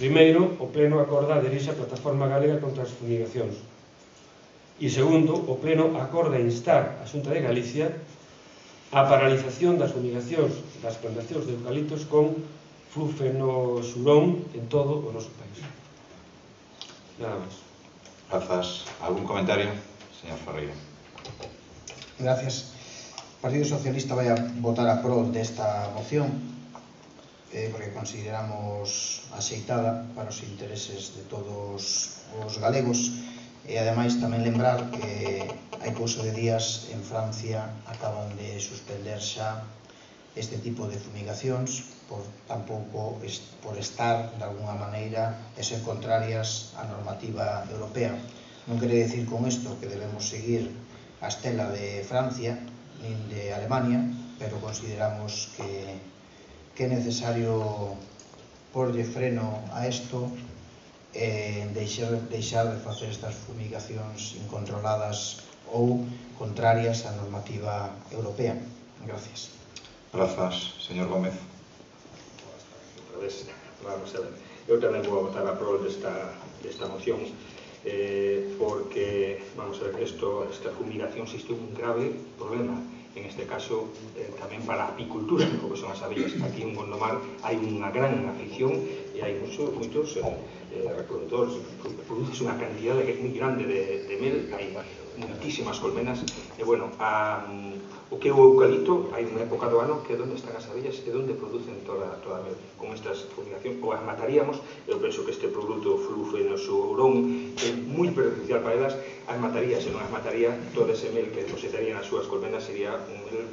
Primeiro, o Pleno acorda aderirse á Plataforma Galega contra as Fumigacións. E segundo, o Pleno acorda instar a Xunta de Galicia a paralización das fumigacións das plantacións de eucaliptos con flufenoxurón en todo o noso país. Nada máis. Grazas. Algún comentario? Señor Ferreira. Gracias. O Partido Socialista vai a votar a prol desta moción porque consideramos axeitada para os intereses de todos os galegos e ademais tamén lembrar que hai cousa de días en Francia acaban de suspender xa este tipo de fumigacións por estar de alguna maneira e ser contrarias á normativa europea. Non quere decir con isto que debemos seguir a estela de Francia nin de Alemania, pero consideramos que é necesario porlle freno a isto e deixar de facer estas fumigacións incontroladas ou contrarias á normativa europea. Gracias. Grazas, señor Gómez. Eu tamén vou votar a prol desta moción porque, vamos a ver, esta fumigación existe un grave problema. En este caso, tamén para a apicultura, como son as abellas. Aquí en Gondomar hai unha gran afección e hai moitos reproductores, produce unha cantidad moi grande de mel, hai moitísimas colmenas, e bueno, o que é o eucalipto, hai unha época do ano que é onde están as abellas e onde producen toda a mel. Con estas fumigacións, ou as mataríamos, eu penso que este produto flufenoxurón é moi perjudicial para elas, as mataría, se non as mataría, todo ese mel que depositarían as súas colmenas sería un mel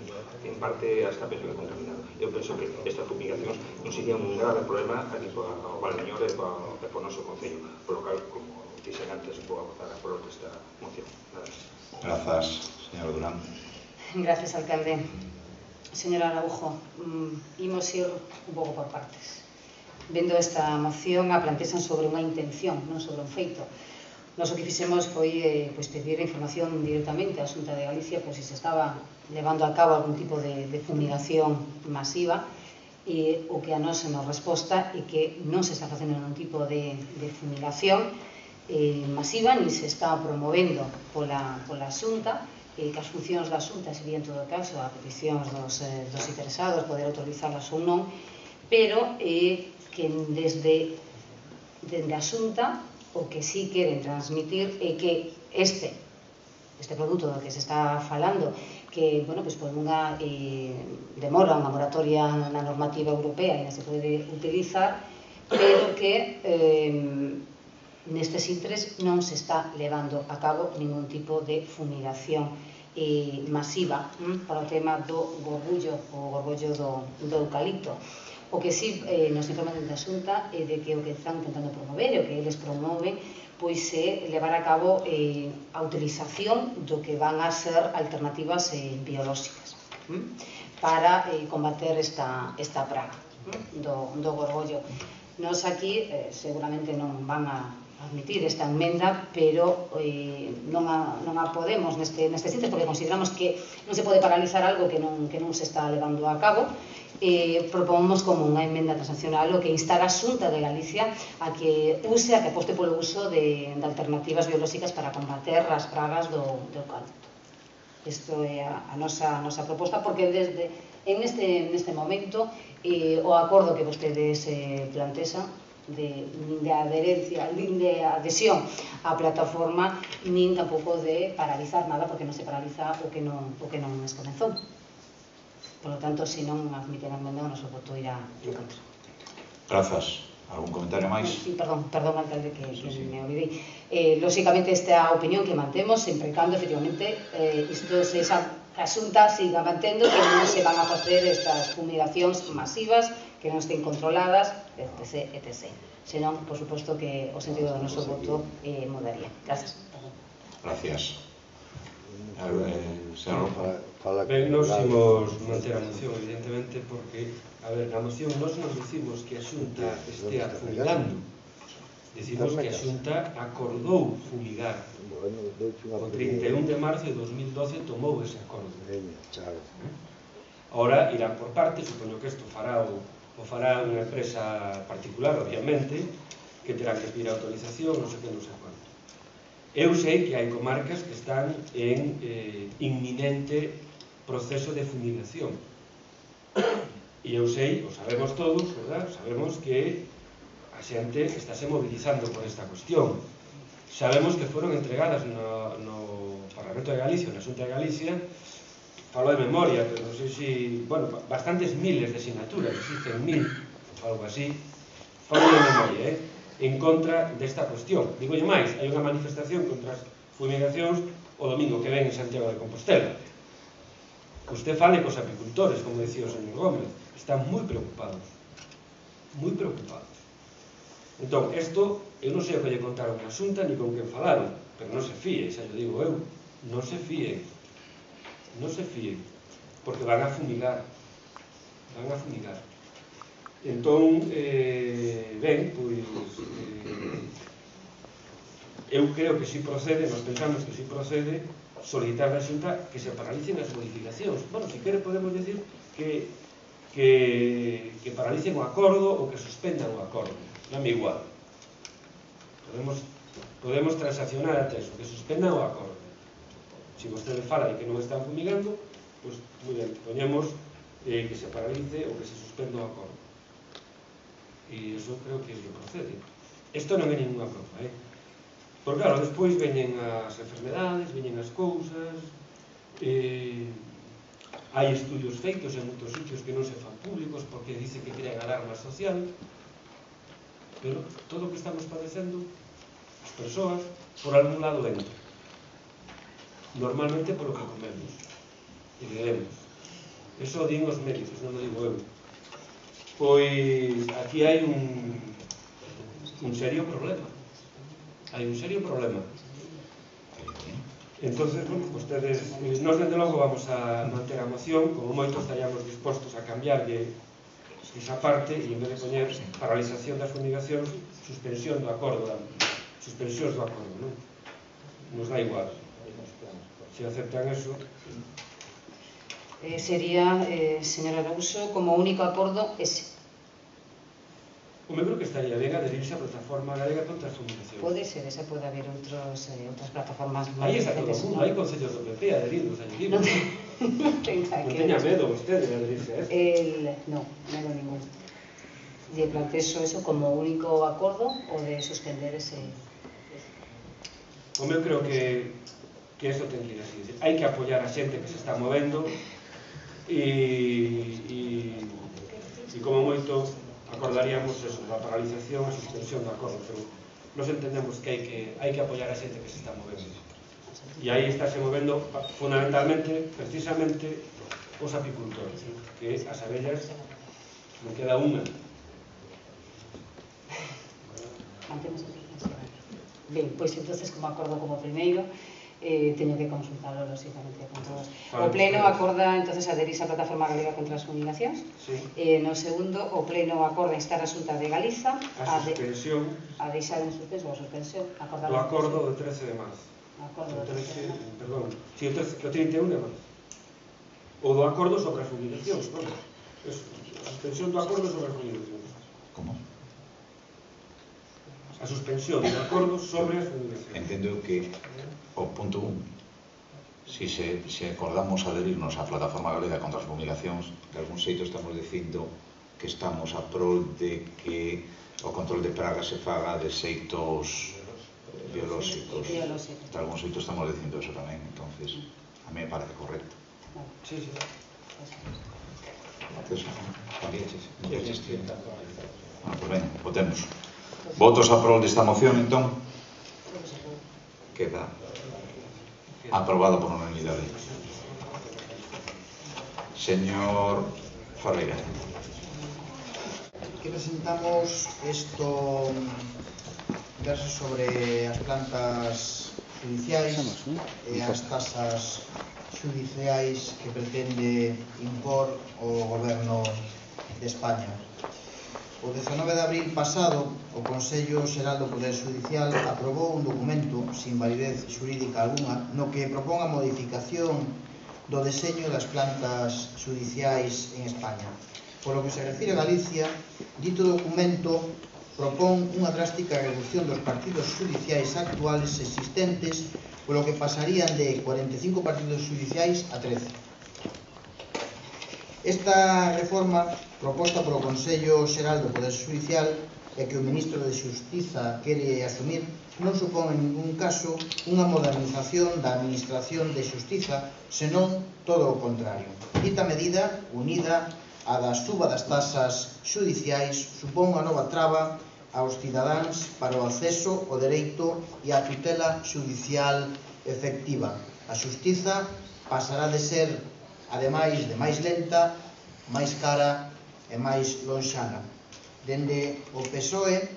en parte hasta penso que contaminado. Eu penso que estas fumigacións non serían un grave problema aquí ao Valdeñor e para o noso concello, por lo cal, como dixen antes, vou a votar a prol desta moción. Grazas, señor Durán. Gracias, alcalde. Señora Araujo, imos ir un pouco por partes. Vendo esta moción, a plantexan sobre unha intención, non sobre un feito. Nos o que fixemos foi pedir información directamente á Xunta de Galicia por se estaba levando a cabo algún tipo de fumigación masiva, e o que a nos nos resposta é que non se está facendo ningún tipo de fumigación masiva, ni se está promovendo pola Xunta, que as funcións da Xunta serían, en todo caso, a peticións dos interesados, poder autorizarlas ou non, pero que desde a Xunta o que sí queren transmitir é que este produto do que se está falando, que, bueno, por unha demora, unha moratoria na normativa europea e non se pode utilizar, pero que nestes intres non se está levando a cabo ningún tipo de fumigación masiva para o tema do gorgullo, o gorgollo do eucalipto. O que sí nos informan da Xunta é de que o que están intentando promover e o que eles promoven pois é levar a cabo a utilización do que van a ser alternativas biolóxicas para combater esta praga do gorgollo. Nos aquí seguramente non van a admitir esta enmenda, pero non a podemos neste sitio, porque consideramos que non se pode paralizar algo que non se está levando a cabo. Propomos como unha enmenda transaccional o que instar a Xunta de Galicia a que aposte polo uso de alternativas biolóxicas para combater as pragas do eucalipto. Isto é a nosa proposta, porque en este momento o acordo que vostedes plantexan de adherencia, de adhesión á plataforma, nin tampouco de paralizar nada, porque non se paraliza o que non es comenzou. Por lo tanto, se non admiten a enmenda, o noso voto irá en contra. Grazas. Algún comentario máis? Sí, perdón, alcalde, que me olvidei. Lóxicamente, esta opinión que mantemos, sempre e cando, efectivamente, isto a Xunta siga mantendo que non se van a facer estas fumigacións masivas, que non estén controladas, etc. Senón, por suposto, que o sentido do noso voto mudaría. Gracias. Gracias. Ben, nos imos manter a moción, evidentemente, porque, a ver, na moción nos dicimos que a Xunta estea fumigando. Decimos que a Xunta acordou fumigar. O 31 de marzo de 2012 tomou ese acordo. Ahora irán por parte, supoño que isto fará unha empresa particular, obviamente, que terá que pedir autorización, non sei que, non sei quanto. Eu sei que hai comarcas que están en inminente proceso de fumigación. E eu sei, o sabemos todos, verdad? Sabemos que a xente estáse mobilizando por esta cuestión. Sabemos que foron entregadas no Parlamento de Galicia, na Xunta de Galicia, falo de memoria, pero non sei se, bueno, bastantes miles de sinaturas, existen 1000, algo así, falo de memoria, en contra desta cuestión. Digolle máis, hai unha manifestación contra as fumigacións o domingo que ven en Santiago de Compostela. Usted fale cos apicultores, como decía o señor Gómez, están moi preocupados. Moi preocupados. Entón, isto, eu non sei o que lle contaron na Xunta ni con quen falaron, pero non se fíe, xa lle digo eu, non se fíe. Non se fíe, porque van a fumigar. Van a fumigar. Entón, ben, pois, eu creo que si procede, nos pensamos que si procede, solicitar da Xunta que se paralicen as modificacións. Bueno, se quere podemos decir que paralicen o acordo ou que suspendan o acordo. Non é igual. Podemos transaccionar até eso, que suspendan o acordo. Se vostede fala de que non están fumigando, pois, moi ben, poñemos que se paralice ou que se suspenda o acordo. E iso creo que procede. Isto non é ninguna prova, porque claro, despois veñen as enfermedades, veñen as cousas, hai estudios feitos en moitos sitios que non se fan públicos porque dice que crean alarma social, pero todo o que estamos padecendo as persoas por algún lado entra, normalmente polo que comemos e bebemos. Eso din os médicos, non o digo eu. Pois aquí hai un serio problema. Hai un serio problema. Entonces, bueno, ustedes, nos desde logo vamos a manter a moción, como moito estaríamos dispostos a cambiarlle esa parte e en vez de poñer paralización das fumigacións, suspensión do acordo, suspensións do acordo, non? Nos dá igual. Se aceptan eso... Sería, señora Araújo, como único acordo ese. Eu creo que estaría ben adherirse á plataforma galega contra as fumigacións. Pode ser, esa pode haber outras plataformas máis. Aí está todo o mundo, hai concellos do PP adheridos a Llibro. Non teña medo usted de adherirse a esto. Non, medo ningún. De plantexo eso como único acordo ou de suspender ese... Eu creo que isto ten que ir así. Hai que apoiar a xente que se está movendo e como moito acordaríamos eso, a paralización, a suspensión do acordo, pero nos entendemos que hai que apoiar a xente que se está movendo. E aí está se movendo fundamentalmente, precisamente, os apicultores, que as abellas non queda unha. Ben, pois entonces como acordo como primeiro, teño que consultarlo lógicamente con todos. O Pleno acorda entonces adherirse á Plataforma Galega contra as Fumigacións. No segundo, o Pleno acorda instar a Xunta de Galiza a suspensión, a deixar en suspenso a suspensión, acordar o acordo do 13 de marzo. O 31 de marzo. O do acordo sobre as fumigacións, a suspensión do acordo sobre as fumigacións. Como? A suspensión do acordo sobre as fumigacións. Entendo que o punto 1, se acordamos adherirnos á Plataforma Galega contra as Fumigacións, de algún xeito estamos dicindo que estamos a prol de que o control de pragas se faga de xeitos biolóxicos. De algún xeito estamos dicindo eso tamén, entonces a mí me parece correcto. Sí. Pues ben, votemos. Votos a prol desta moción, entón? Queda aprobado por unanimidade. Señor Ferreira. Que presentamos isto verso sobre as plantas judiciais e as tasas judiciais que pretende impor o Goberno de España. O 19 de abril pasado, o Consello Xeral do Poder Judicial aprobou un documento sin validez xurídica alguna no que propón a modificación do deseño das plantas judiciais en España. Por lo que se refire a Galicia, dito documento propón unha drástica reducción dos partidos judiciais actuales existentes, polo que pasarían de 45 partidos judiciais a 13. Esta reforma proposta polo Consello Xeral do Poder Judicial e que o Ministro de Xustiza quere asumir non supón en ningún caso unha modernización da Administración de Xustiza, senón todo o contrario. Dita medida, unida á da suba das tasas judiciais, supón unha nova traba aos cidadáns para o acceso ao dereito e a tutela judicial efectiva. A xustiza pasará de ser, ademais de máis lenta, máis cara e máis lonxana. Dende o PSOE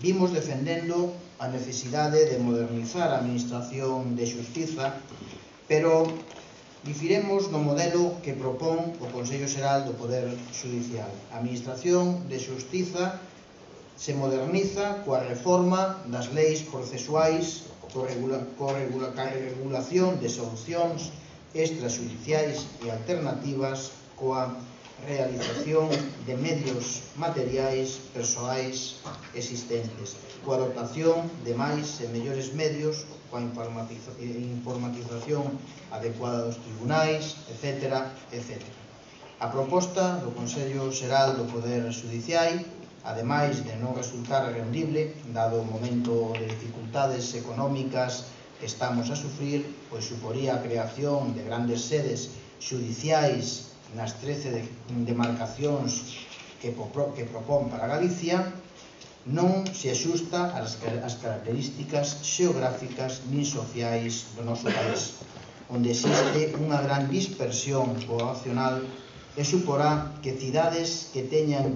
vimos defendendo a necesidade de modernizar a Administración de Xustiza, pero difiremos no modelo que propón o Consello Xeral do Poder Judicial. A Administración de Xustiza se moderniza coa reforma das leis procesuais, coa regulación de solucións extrajudiciais e alternativas, coa realización de medios materiais persoais existentes, coa dotación de máis e mellores medios, coa informatización adecuada dos tribunais, etc. A proposta do Consello Xeral do Poder Judicial, ademais de non resultar rendible, dado o momento de dificultades económicas que estamos a sufrir, pois suporía a creación de grandes sedes judiciais nas 13 demarcacións que propón para Galicia, non se axusta ás características xeográficas nin sociais do noso país, onde existe unha gran dispersión poblacional e suporá que cidadáns se teñan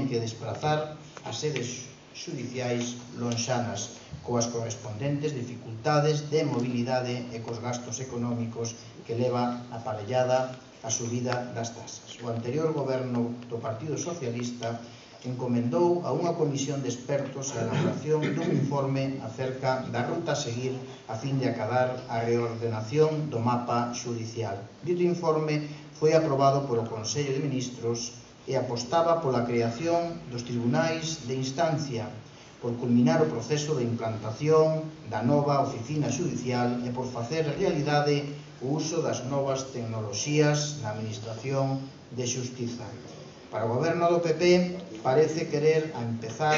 que desplazar a sedes judiciais lonxanas, coas correspondentes dificultades de mobilidade e cos gastos económicos que leva aparellada a subida das tasas. O anterior goberno do Partido Socialista encomendou a unha comisión de expertos a elaboración dun informe acerca da ruta a seguir a fin de acadar a reordenación do mapa judicial. Dito informe foi aprobado polo Consello de Ministros e apostaba pola creación dos tribunais de instancia, por culminar o proceso de implantación da nova oficina judicial e por facer realidade o uso das novas tecnoloxías na Administración de Xustiza. Para o goberno do PP parece querer empezar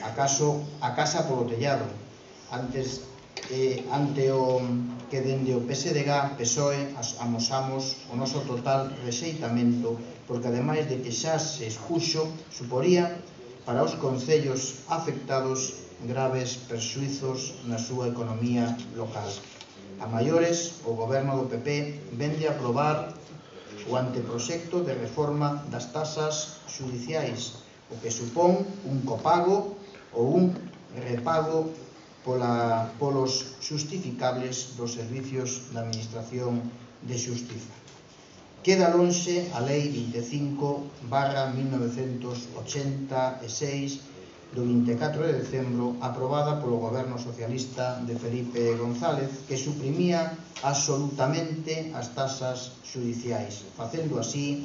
a casa polo tellado, ante o que dende o PSDG, PSOE, amosamos o noso total rexeitamento, porque ademais de que xa se expuxo, suporía para os concellos afectados graves perxuizos na súa economía local. A maiores, o Goberno do PP vende a aprobar o anteproxecto de reforma das tasas xudiciais, o que supón un copago ou un repago polos xustificables dos servicios da Administración de Xustiza. Queda lonxe a Lei 25/1986 do 24 de decembro aprobada polo Goberno Socialista de Felipe González, que suprimía absolutamente as tasas xudiciais, facendo así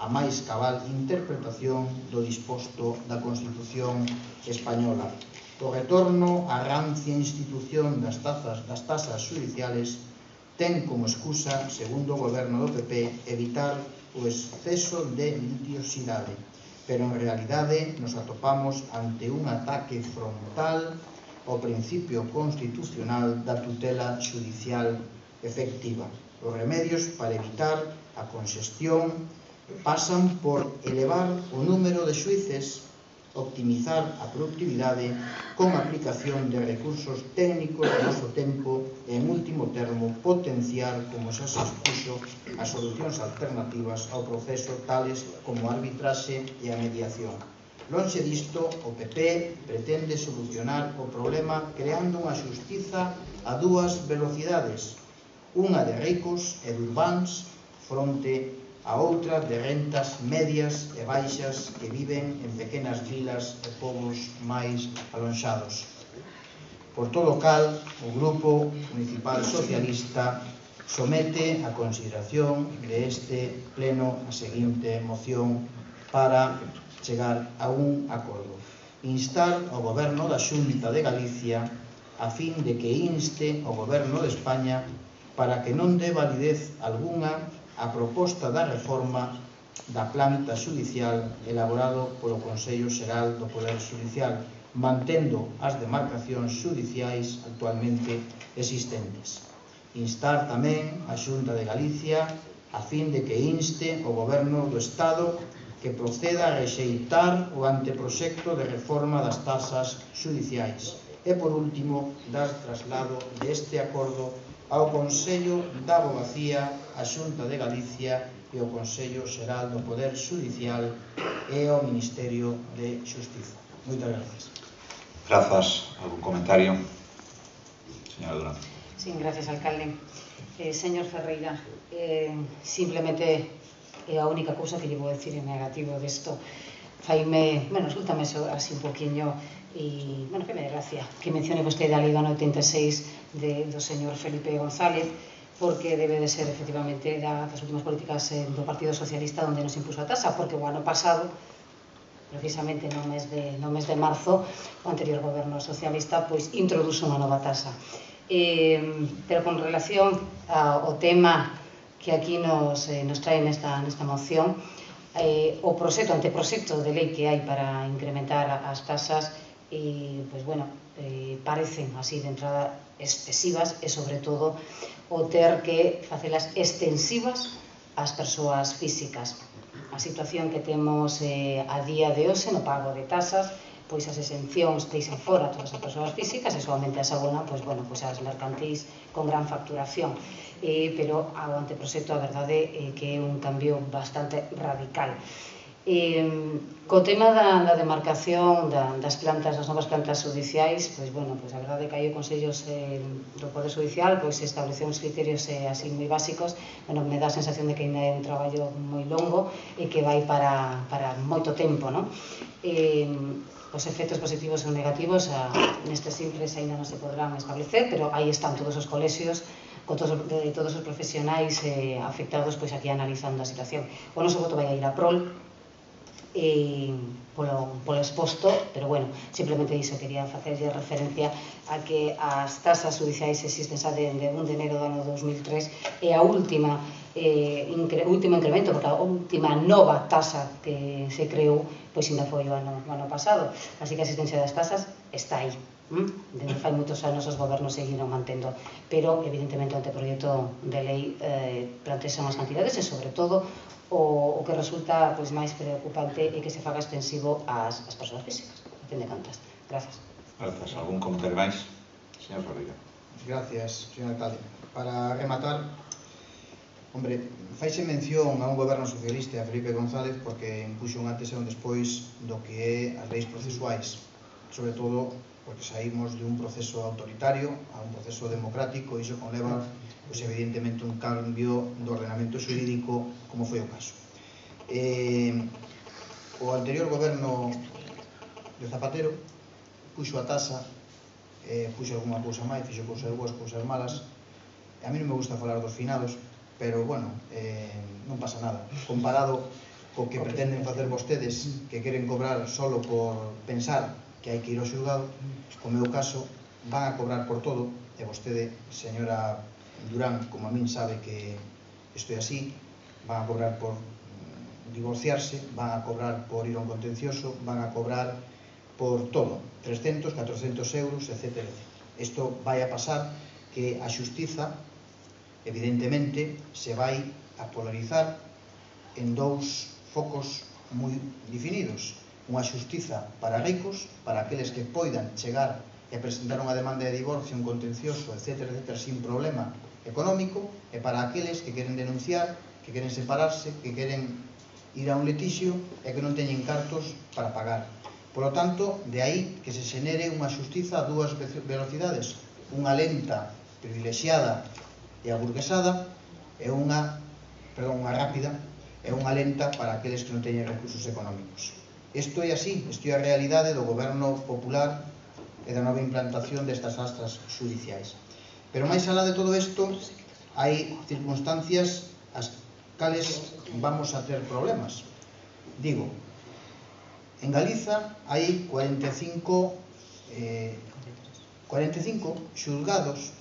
a máis cabal interpretación do disposto da Constitución española. O retorno á rancia institución das tasas xudiciales ten como excusa, segundo o Goberno do PP, evitar o exceso de litiosidade, pero en realidade nos atopamos ante un ataque frontal ao principio constitucional da tutela xudicial efectiva. Os remedios para evitar a congestión pasan por elevar o número de xuíces, optimizar a productividade con aplicación de recursos técnicos do noso tempo e, en último termo, potenciar, como xa se expuxo, as solucións alternativas ao proceso, tales como a arbitraxe e a mediación. Lonxe disto, o PP pretende solucionar o problema creando unha xustiza a dúas velocidades, unha de ricos e de urbáns fronte a outra de rentas medias e baixas que viven en pequenas vilas e povos máis alonxados. Por todo o cal, o Grupo Municipal Socialista somete a consideración deste pleno a seguinte moción para chegar a un acordo. Instar ao Goberno da Xunta de Galicia a fin de que inste ao Goberno de España para que non dé validez algunha a proposta da reforma da planta xudicial elaborado polo Consello Xeral do Poder Xudicial, mantendo as demarcacións xudiciais actualmente existentes. Instar tamén a Xunta de Galicia a fin de que inste o Goberno do Estado que proceda a rexeitar o anteproxecto de reforma das tasas xudiciais. E, por último, dar traslado deste acordo ao Consello da Abogacía, a Xunta de Galicia e ao Consello Xeral do Poder Xudicial e ao Ministerio de Xustiza. Moitas gracias. Grazas. Algún comentario? Señora Durán. Sí, gracias, alcalde. Señor Ferreira, simplemente a única cousa que lle vou decir en negativo desto resultame así un poquinho e, que me dé gracia que mencione vostede a lei do ano 86 do señor Felipe González, porque debe de ser efectivamente das últimas políticas do Partido Socialista onde nos impuso a tasa, porque o ano pasado, precisamente no mes de marzo, o anterior goberno socialista introduzo unha nova tasa. Pero con relación ao tema que aquí nos trae nesta moción, o anteproxecto de lei que hai para incrementar as tasas parecen así de entrada excesivas e, sobre todo, o ter que facelas extensivas ás persoas físicas. A situación que temos a día de hoxe no pago de tasas, pois as exencións deixan fora todas as persoas físicas e solamente as abonan as mercantís con gran facturación. Pero ao anteproxecto a verdade é que é un cambio bastante radical. Co tema da demarcación das novas plantas judiciais, a verdade é que hai o Consello do Poder Judicial estableceu uns criterios así moi básicos. Me dá a sensación de que ainda é un traballo moi longo e que vai para moito tempo. Os efectos positivos ou negativos nestes simples ainda non se poderán establecer, pero aí están todos os colexios con todos os profesionais afectados aquí analizando a situación. O noso voto vai a ir a prol polo exposto, pero simplemente iso quería facerlle referencia a que as tasas judiciais existen xa de 1 de enero do ano 2003 e a último incremento, porque a última nova tasa que se creou ainda foi o ano pasado, así que a existencia das tasas está aí. Desde fai moitos anos os gobernos seguiron mantendo, pero evidentemente o anteproxecto de lei plantexa unhas cantidades e, sobre todo, o que resulta máis preocupante é que se faga extensivo ás persoas físicas, a fin de contas. Gracias. Grazas. Algún comentario máis? Señor Rodríguez. Gracias, señor alcalde. Para rematar, hombre, faise mención a un goberno socialista, a Felipe González, porque impuxo un antes e un despois do que é as leis procesuais, sobre todo porque saímos de un proceso autoritario a un proceso democrático, e iso conleva, evidentemente, un cambio do ordenamento xurídico, como foi o caso. O anterior goberno de Zapatero puxo a tasa, puxo alguma cousa máis, fixo cousas boas, cousas malas. A mí non me gusta falar dos finados, pero, bueno, non pasa nada. Comparado co que pretenden facer vostedes, que queren cobrar solo por pensar que hai que ir ao xulgado, o meu caso, van a cobrar por todo, e vostede, señora Durán, como a min sabe que isto é así, van a cobrar por divorciarse, van a cobrar por ir a un contencioso, van a cobrar por todo, 300, 400 euros, etc. Isto vai a pasar que a xustiza, evidentemente, se vai a polarizar en dous focos moi definidos. Unha xustiza para ricos, para aqueles que poidan chegar e presentar unha demanda de divorcio, un contencioso, etc., sin problema económico, e para aqueles que queren denunciar, que queren separarse, que queren ir a un litixio e que non teñen cartos para pagar. Por lo tanto, de aí que se xenere unha xustiza a dúas velocidades, unha lenta, privilexiada e aburguesada, e unha rápida e unha lenta para aqueles que non teñen recursos económicos. Isto é así, isto é a realidade do goberno popular e da nova implantación destas astras judiciais. Pero máis alá de todo isto, hai circunstancias as cales vamos a ter problemas. Digo, en Galiza hai 45 xulgados,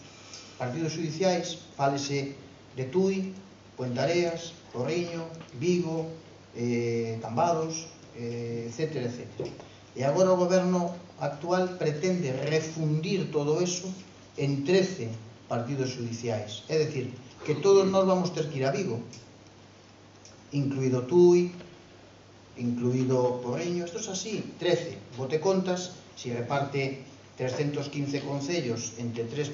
partidos judiciais, fálese de Tui, Puentareas, Porriño, Vigo, Cambados, etc. E agora o goberno actual pretende refundir todo eso en 13 partidos judiciais. É dicir, que todos nós vamos ter que ir a Vigo, incluído Tui, incluído Porriño. Isto é así, 13. Bote contas, se reparte 315 concellos entre 13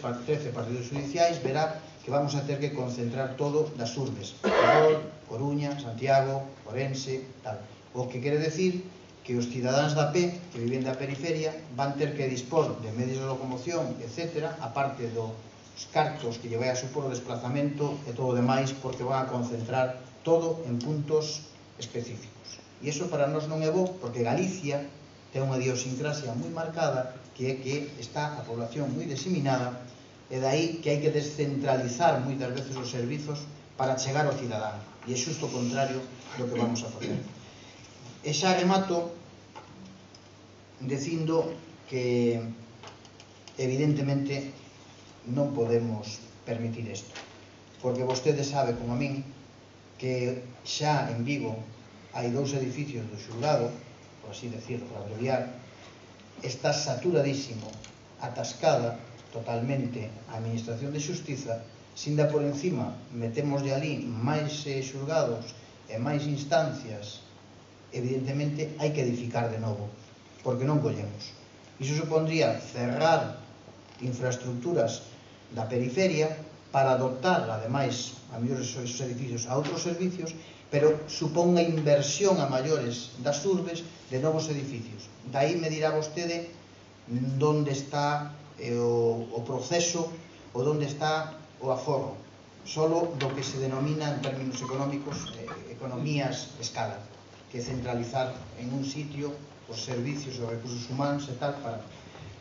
partidos judiciais, verá que vamos a ter que concentrar todo das urbes, Ferrol, Coruña, Santiago, Orense, tal. O que quere decir que os cidadáns da P, que viven da periferia, van ter que dispor de medios de locomoción, etc., aparte dos cartos que lle vai a supor o desplazamento e todo o demais, porque van a concentrar todo en puntos específicos. E iso para nós non é bo, porque Galicia ten unha idiosincrasia moi marcada, que é que está a población moi diseminada, e dai que hai que descentralizar moitas veces os servizos para chegar ao cidadán. E é xusto o contrario do que vamos a facer. E xa remato dicindo que evidentemente non podemos permitir isto, porque vostede sabe, como a min, que xa en Vigo hai 2 edificios do xulgado, por así decirlo, por abreviar, está saturadísimo, atascada totalmente a Administración de Xustiza. Sinda por encima metémoslle ali máis xulgados e máis instancias, evidentemente hai que edificar de novo, porque non collemos. Iso supondría cerrar infraestructuras da periferia para dotar, ademais, a mellores esos edificios a outros servicios, pero supón unha inversión a maiores das urbes de novos edificios. Daí me dirá vostede onde está o proceso ou onde está o aforro, solo do que se denomina en términos económicos economías de escala, que centralizar en un sitio os servicios e os recursos humanos e tal para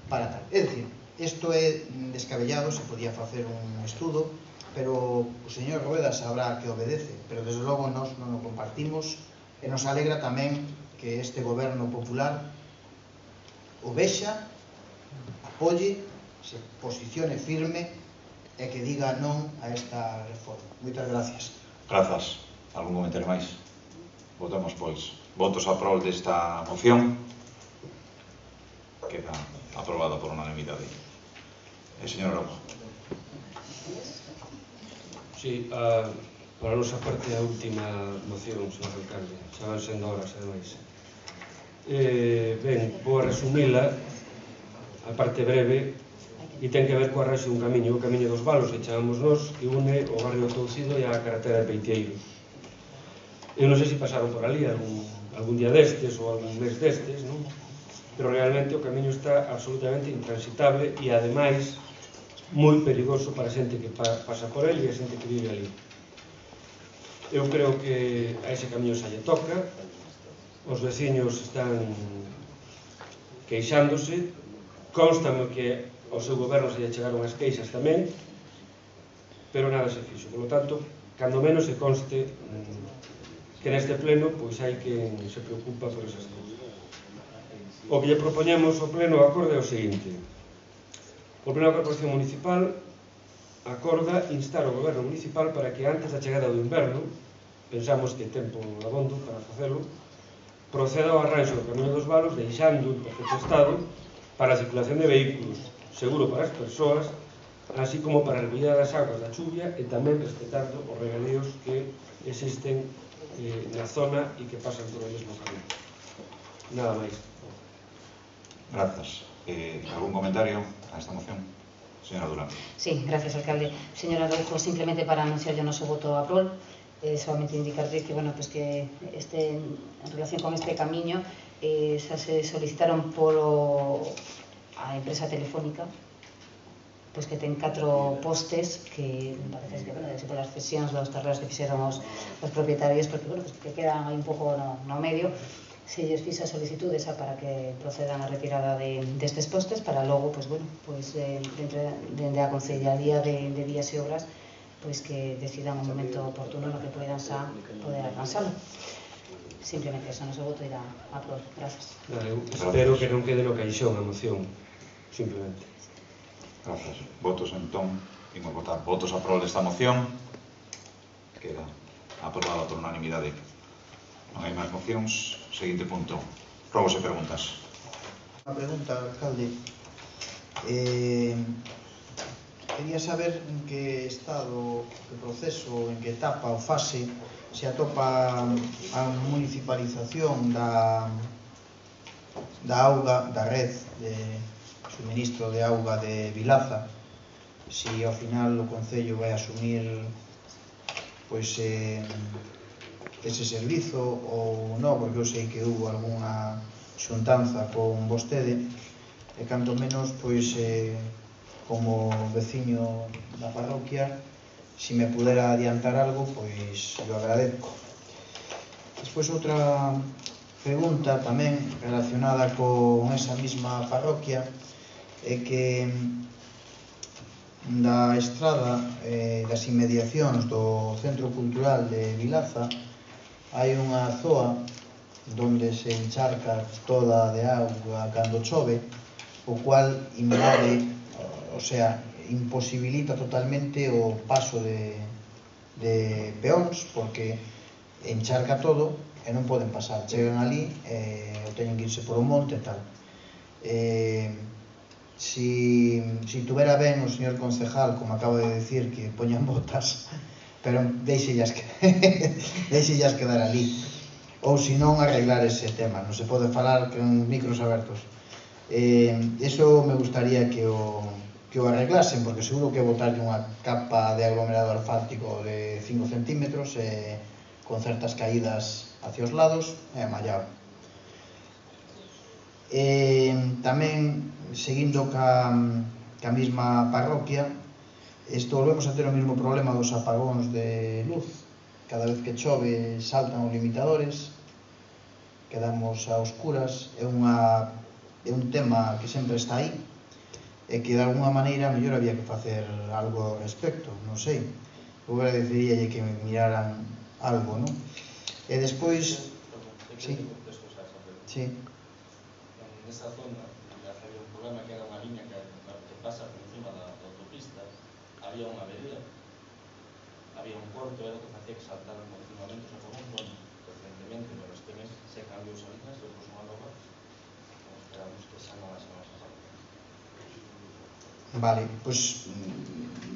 tal. É dicir, isto é descabellado, se podía facer un estudo, pero o señor Rueda sabrá que obedece, pero desde logo nós non o compartimos, e nos alegra tamén que este goberno popular o vexa, apoie, se posicione firme e que diga non a esta reforma. Moitas gracias. Grazas. Algún comentario máis? Votamos, pois, votos a prol desta moción. Queda aprobada por unanimidade. Señor Rojo. Sí, Para a nosa parte a última moción, señor alcalde, xa van sendo horas, ademais. Ben, vou a resumila a parte breve e ten que ver coa arranxe dun camiño, o Camiño dos Valos que chamamos nós, que une o barrio do Toucido e a carretera de Peiteiros. Eu non sei se pasaron por ali algún día destes ou algún mes destes, non? Pero realmente o camiño está absolutamente intransitable e ademais moi perigoso para a xente que pasa por ele e a xente que vive ali. Eu creo que a ese camiño xa lle toca, os veciños están queixándose, constame que ao seu goberno se lle chegaron as queixas tamén, pero nada se fixo. Por lo tanto, cando menos se conste que neste pleno pois hai quen se preocupa por esas cousas. O que lle propoñemos ao pleno acorde é o seguinte: o pleno da Corporación Municipal acorda instar o goberno municipal para que antes da chegada do inverno, pensamos que tempo abondo para facelo, proceda ao arranxo do Camiño dos Valos, deixando en perfecto estado para a circulación de vehículos, seguro para as persoas, así como para a recollida das aguas da chuvia e tamén respetando os regadeos que existen na zona e que pasan por o mesmo camiño. Nada máis. Grazas. ¿Algún comentario a esta moción? Señora Durán. Sí, gracias, alcalde. Señora Rojo, simplemente para anunciar yo noso voto a prol, solamente indicarle que, bueno, pues que en relación con este camiño xa se solicitaron polo a empresa telefónica, pois que ten 4 postes que me parece que, bueno, desde polas cesións dos terreos que fixeron os propietarios, porque, bueno, pues que quedan aí un pouco no medio, se lles fixa solicitude esa para que procedan a retirada destes postes, para logo, pois, bueno, pois dende a Concellaría de Vías e Obras, pois que decidan un momento oportuno no que poidan xa poder alcanzalo. Simplemente eso, noso voto irá a prol. Gracias. Espero que non quede no caixón a moción, simplemente. Grazas. Votos, entón, imos votar votos a prol desta moción. Queda aprobada por unanimidade. Non hai máis mocións. Seguinte punto. Probos e preguntas. Unha pregunta, alcalde. Quería saber en que estado, que proceso, en que etapa ou fase se atopa a municipalización da auga, da red de suministro de auga de Vilaza, se ao final o Concello vai asumir pois ese servizo ou non, porque eu sei que hubo algunha xuntanza con vostede e canto menos pois como veciño da parroquia, se me pudera adiantar algo, pois yo agradezco. Despois outra pregunta tamén relacionada con esa mesma parroquia é que da estrada das inmediacións do Centro Cultural de Vilaza hai unha zoa donde se encharca toda de auga cando chove, o cual invade, o sea, imposibilita totalmente o paso de peóns, porque encharca todo e non poden pasar, chegan ali ou teñen que irse por un monte e tal. Si tuvera ben o señor concejal, como acaba de decir, que poñan botas, pero deixellas quedar ali, ou se non arreglar ese tema, non se pode falar con micros abertos. Eso me gustaría que o arreglasen, porque seguro que botarlle unha capa de aglomerado asfáltico de 5 centímetros con certas caídas hacia os lados é mallado. Tamén, seguindo ca mesma parroquia, volvemos a ter o mesmo problema dos apagóns de luz. Cada vez que chove saltan os limitadores, quedamos a oscuras, é un tema que sempre está aí e que de alguna maneira mellor había que facer algo ao respecto, non sei. Eu agradeceríalle que me miraran algo, non? E despois... Sí. Nesa zona había un problema que era unha liña que pasa por encima da autopista, había unha avería, había un corto, era o que facía que saltaran continuamente os apagóns. Recientemente, pero este mes se cambiou esa liña, se puso unha nova, esperamos que esa non haxa máis apagóns. Vale, pois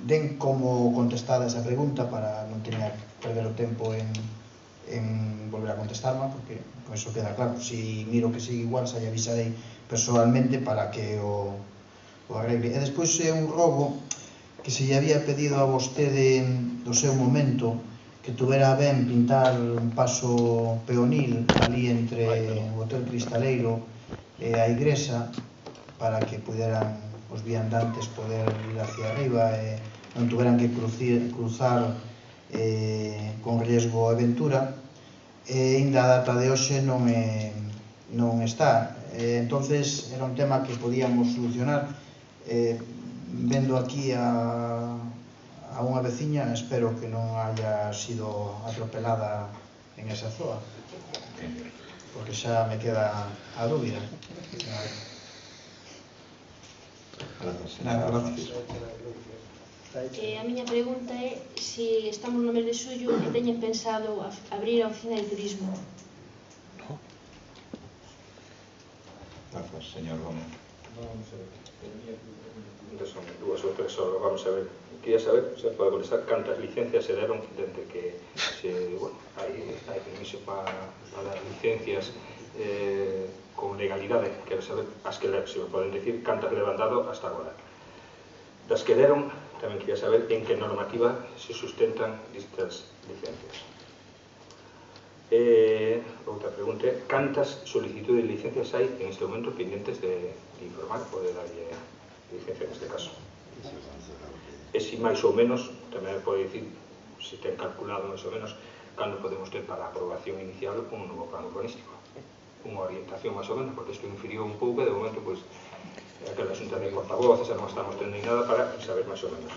den como contestada esa pregunta para non tener que perder o tempo en volver a contestarma, porque con eso queda claro. Si miro que sigue igual, xa lle avisarei personalmente para que o arregle. E despois é un rogo que se lle había pedido a vostede do seu momento que tuvera ben pintar un paso peonil ali entre o Hotel Cristaleiro e a Igrexa para que puderan os viandantes poder ir hacia arriba e non tuveran que cruzar con riesgo a aventura, e ainda a data de hoxe non está. Entonces era un tema que podíamos solucionar. Vendo aquí a unha veciña, espero que non haya sido atropelada en esa zoa, porque xa me queda a dúbida. Nada, gracias. A miña pregunta é se estamos no mes de xullo e teñen pensado abrir a oficina de turismo. Gracias, señor Gómez. Son dúas ou tres horas, vamos a ver. Quería saber, se pode contestar, cantas licencias se deron desde que hai permiso para dar licencias con legalidade. Quero saber as que se me poden decir cantas levan dado hasta agora. Das que deron, tamén quería saber en que normativa se sustentan estas licencias. Outra pregunta é cantas solicitudes de licencias hai en este momento pendientes de informar ou de darlle licencia neste caso. E se máis ou menos, tamén pode dicir se ten calculado máis ou menos cando podemos ter para a aprobación inicial un novo plano urbanístico, unha orientación máis ou menos, porque isto inferiu un pouco e de momento pois aquela xunta de portavoces non estamos tendo nada para saber máis ou menos.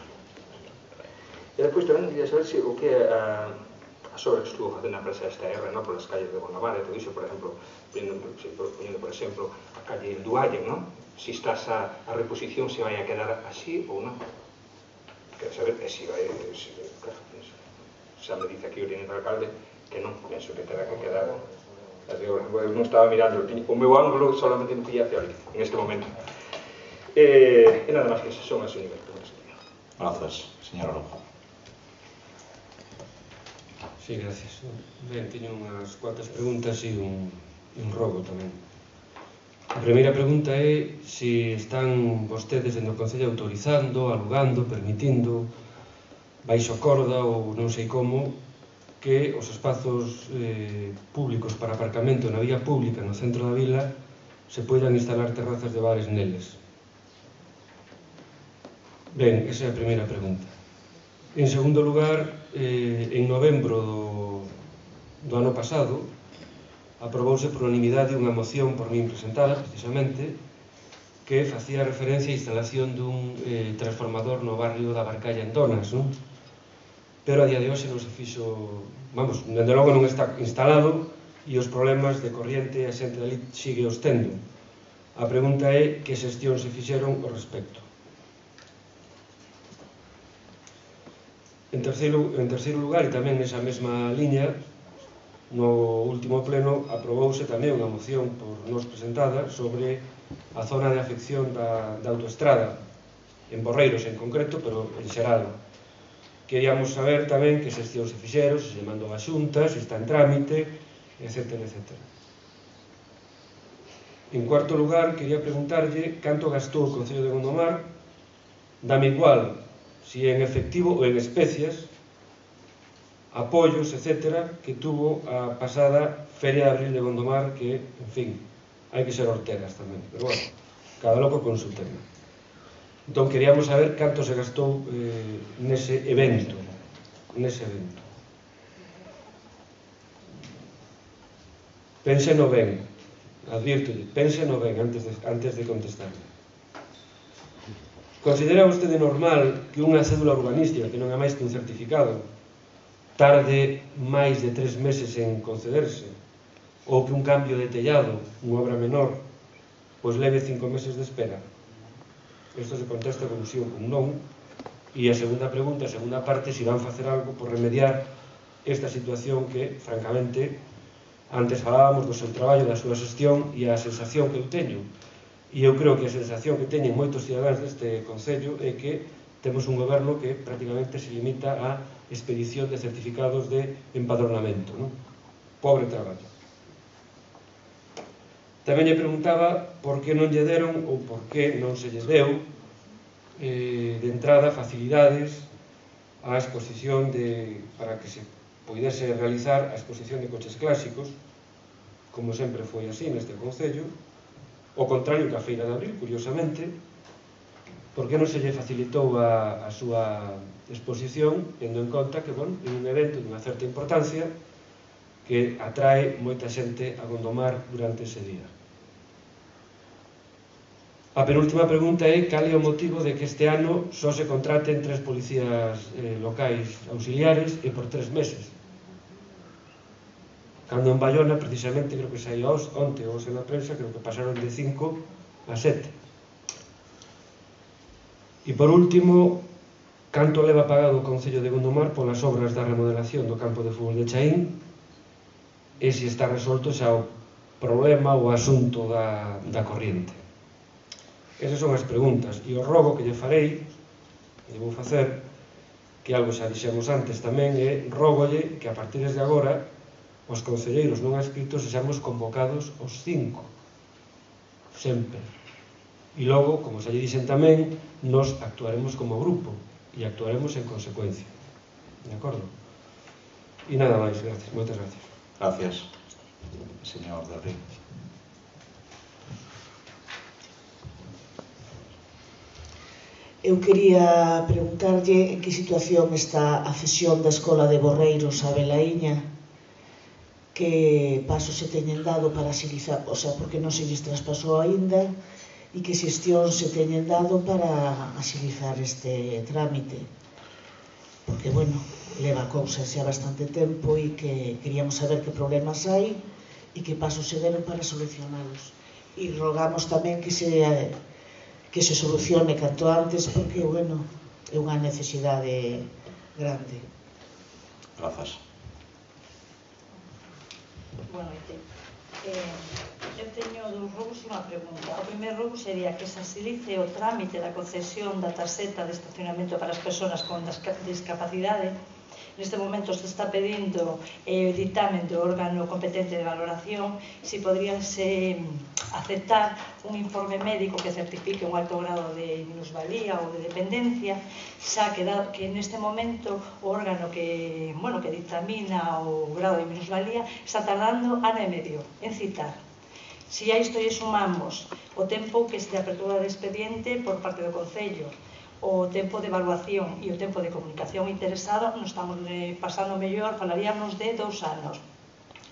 E depois tamén queria saber se o que as obras que estuvo facendo a empresa STR polas calles de Gondomar e todo iso, por exemplo, poniendo por exemplo a calle Duallen, se estás a reposición se vai a quedar así ou non. Quero saber se vai, xa me dice aquí o teniente alcalde que non, penso que terá que quedar. Eu non estaba mirando, o meu ángulo solamente non pilla hacia ali en este momento. E nada máis que esas son as únicas preguntas que teño. Gracias, señor Arojo. Sí, gracias. Ben, teño unhas cuantas preguntas e un rogo tamén. A primeira pregunta é se están vostedes dentro do Concello autorizando, alugando, permitindo, baixo corda ou non sei como, que os espazos públicos para aparcamento na vía pública no centro da vila se poidan instalar terrazas de bares neles. Ben, esa é a primeira pregunta. En segundo lugar, en novembro do ano pasado aprobouse por unanimidade unha moción por min presentada, precisamente, que facía referencia á instalación dun transformador no barrio da Barcalla en Donas, non? Pero a día de hoxe non se fixo, vamos, dende logo non está instalado e os problemas de corriente a xente ali sigue os tendo. A pregunta é que xestión se fixeron ao respecto. En terceiro lugar, e tamén nesa mesma liña, no último pleno aprobouse tamén unha moción por nos presentada sobre a zona de afección da autoestrada, en Borreiros en concreto, pero en xeral. Queríamos saber tamén que xestión se fixeron, se se mandou a Xunta, se está en trámite, etc. En cuarto lugar, quería preguntarlle canto gastou o Concello de Gondomar, dame igual si en efectivo ou en especias, apoios, etc., que tuvo a pasada Feria de Abril de Gondomar, que, en fin, hai que ser horteras tamén, pero bueno, cada loco con su tema. Entón, queríamos saber canto se gastou nese evento. Pénseno ben, advírtolle, pénseno ben antes de contestar. Considera vostede normal que unha cédula urbanística, que non é máis que un certificado, tarde máis de 3 meses en concederse, ou que un cambio de tellado, unha obra menor, pois leve 5 meses de espera? Isto se contesta con sí ou con non. E a segunda pregunta, a segunda parte, se van facer algo por remediar esta situación que, francamente, antes falábamos do seu traballo, da súa xestión, e a sensación que eu teño E eu creo que a sensación que teñen moitos cidadáns deste Concello é que temos un goberno que prácticamente se limita á expedición de certificados de empadronamento, non? Pobre traballo. Tamén lle preguntaba por que non lle deron ou por que non se lle deu de entrada facilidades á exposición para que se poidese realizar a exposición de coches clásicos, como sempre foi así neste Concello, o contrario que a Feira de Abril, curiosamente, porque non se lle facilitou a súa exposición, tendo en conta que, bueno, é un evento dunha certa importancia que atrae moita xente a Gondomar durante ese día. A penúltima pregunta é cal é o motivo de que este ano só se contraten 3 policías locais auxiliares e por 3 meses. Cando en Bayona, precisamente, creo que saía onte ou hoxe na prensa, creo que pasaron de 5 a 7. E por último, canto leva pagado o Concello de Gondomar polas obras da remodelación do campo de fútbol de Chaín e se está resolto xa o problema ou asunto da corriente. Esas son as preguntas. E o rogo que lle farei, que lle vou facer, que algo xa dixemos antes tamén, é rógolle que a partir de agora os concelleiros non adscritos sexamos convocados os 5, sempre. E logo, como xa lle dixen tamén, nos actuaremos como grupo e actuaremos en consecuencia. De acordo? E nada máis, gracias, moitas gracias. Gracias, señor Del Río. Eu quería preguntarlle en que situación está a cesión da Escola de Borreiros a Velaíña, que pasos se teñen dado para axilizar, o sea, porque non se lles traspasou aínda, e que xestión se teñen dado para axilizar este trámite. Porque, bueno, leva cousas xa bastante tempo e que queríamos saber que problemas hai e que pasos se deron para solucionalos. E rogamos tamén que se solucione canto antes, porque, bueno, é unha necesidade grande. Grazas. Boa noite. Eu teño dous rogos e unha pregunta. O primeiro rogo sería que se agilice o trámite da concesión da tarxeta de estacionamento para as persoas con discapacidade. Neste momento se está pedindo o dictamen do órgano competente de valoración se podríase aceptar un informe médico que certifique un alto grado de minusvalía ou de dependencia, xa que neste momento o órgano que dictamina o grado de minusvalía está tardando ano e medio en citar. Se a isto lle sumamos o tempo que se de apertura de expediente por parte do Concello, o tempo de evaluación e o tempo de comunicación interesado, nos estamos pasando mellor, falaríamos de 2 anos.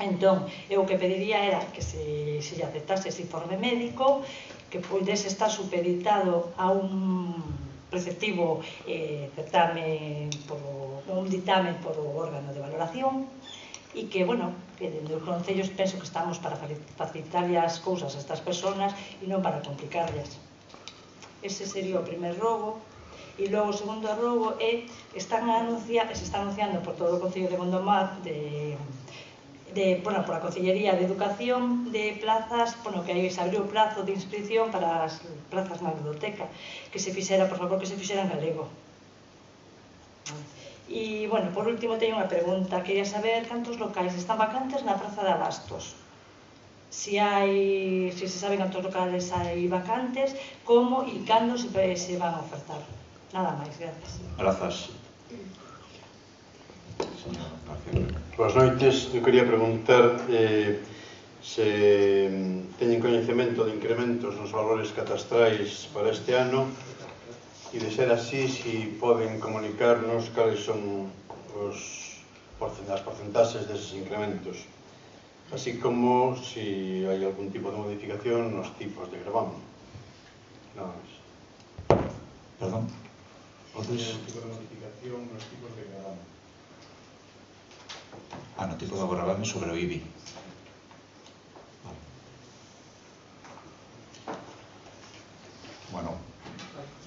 Entón, eu o que pediría era que se lle aceptase ese informe médico, que pudese estar supeditado a un preceptivo certamen, un dictamen por o órgano de valoración, e que, bueno, que dende os concellos penso que estamos para facilitarle as cousas a estas persoas e non para complicarlas. Ese sería o primer rogo. E logo o segundo rogo é se está anunciando por todo o Concello de Gondomar por a Concellería de Educación de plazas, que aí se abriu o plazo de inscripción para as plazas na biblioteca, que se fixera, por favor, que se fixera en galego. E, bueno, por último teño unha pregunta. Quería saber cantos locais están vacantes na Praza de Abastos. Se se saben cantos locales hai vacantes, como e cando se van a ofertar. Nada máis, gracias. Grazas. Boas noites. Eu quería preguntar se teñen coñecemento de incrementos nos valores catastrais para este ano e, de ser así, se poden comunicarnos cales son as porcentaxes deses incrementos, así como se hai algún tipo de modificación nos tipos de gravamen. Nada máis. Perdón? Algún tipo de modificación nos tipos de gravamen. No tipo de gravamen sobre o IBI. Bueno,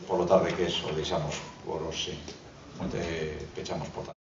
polo tarde que eso deixamos por hoxe. Pechamos por tarde.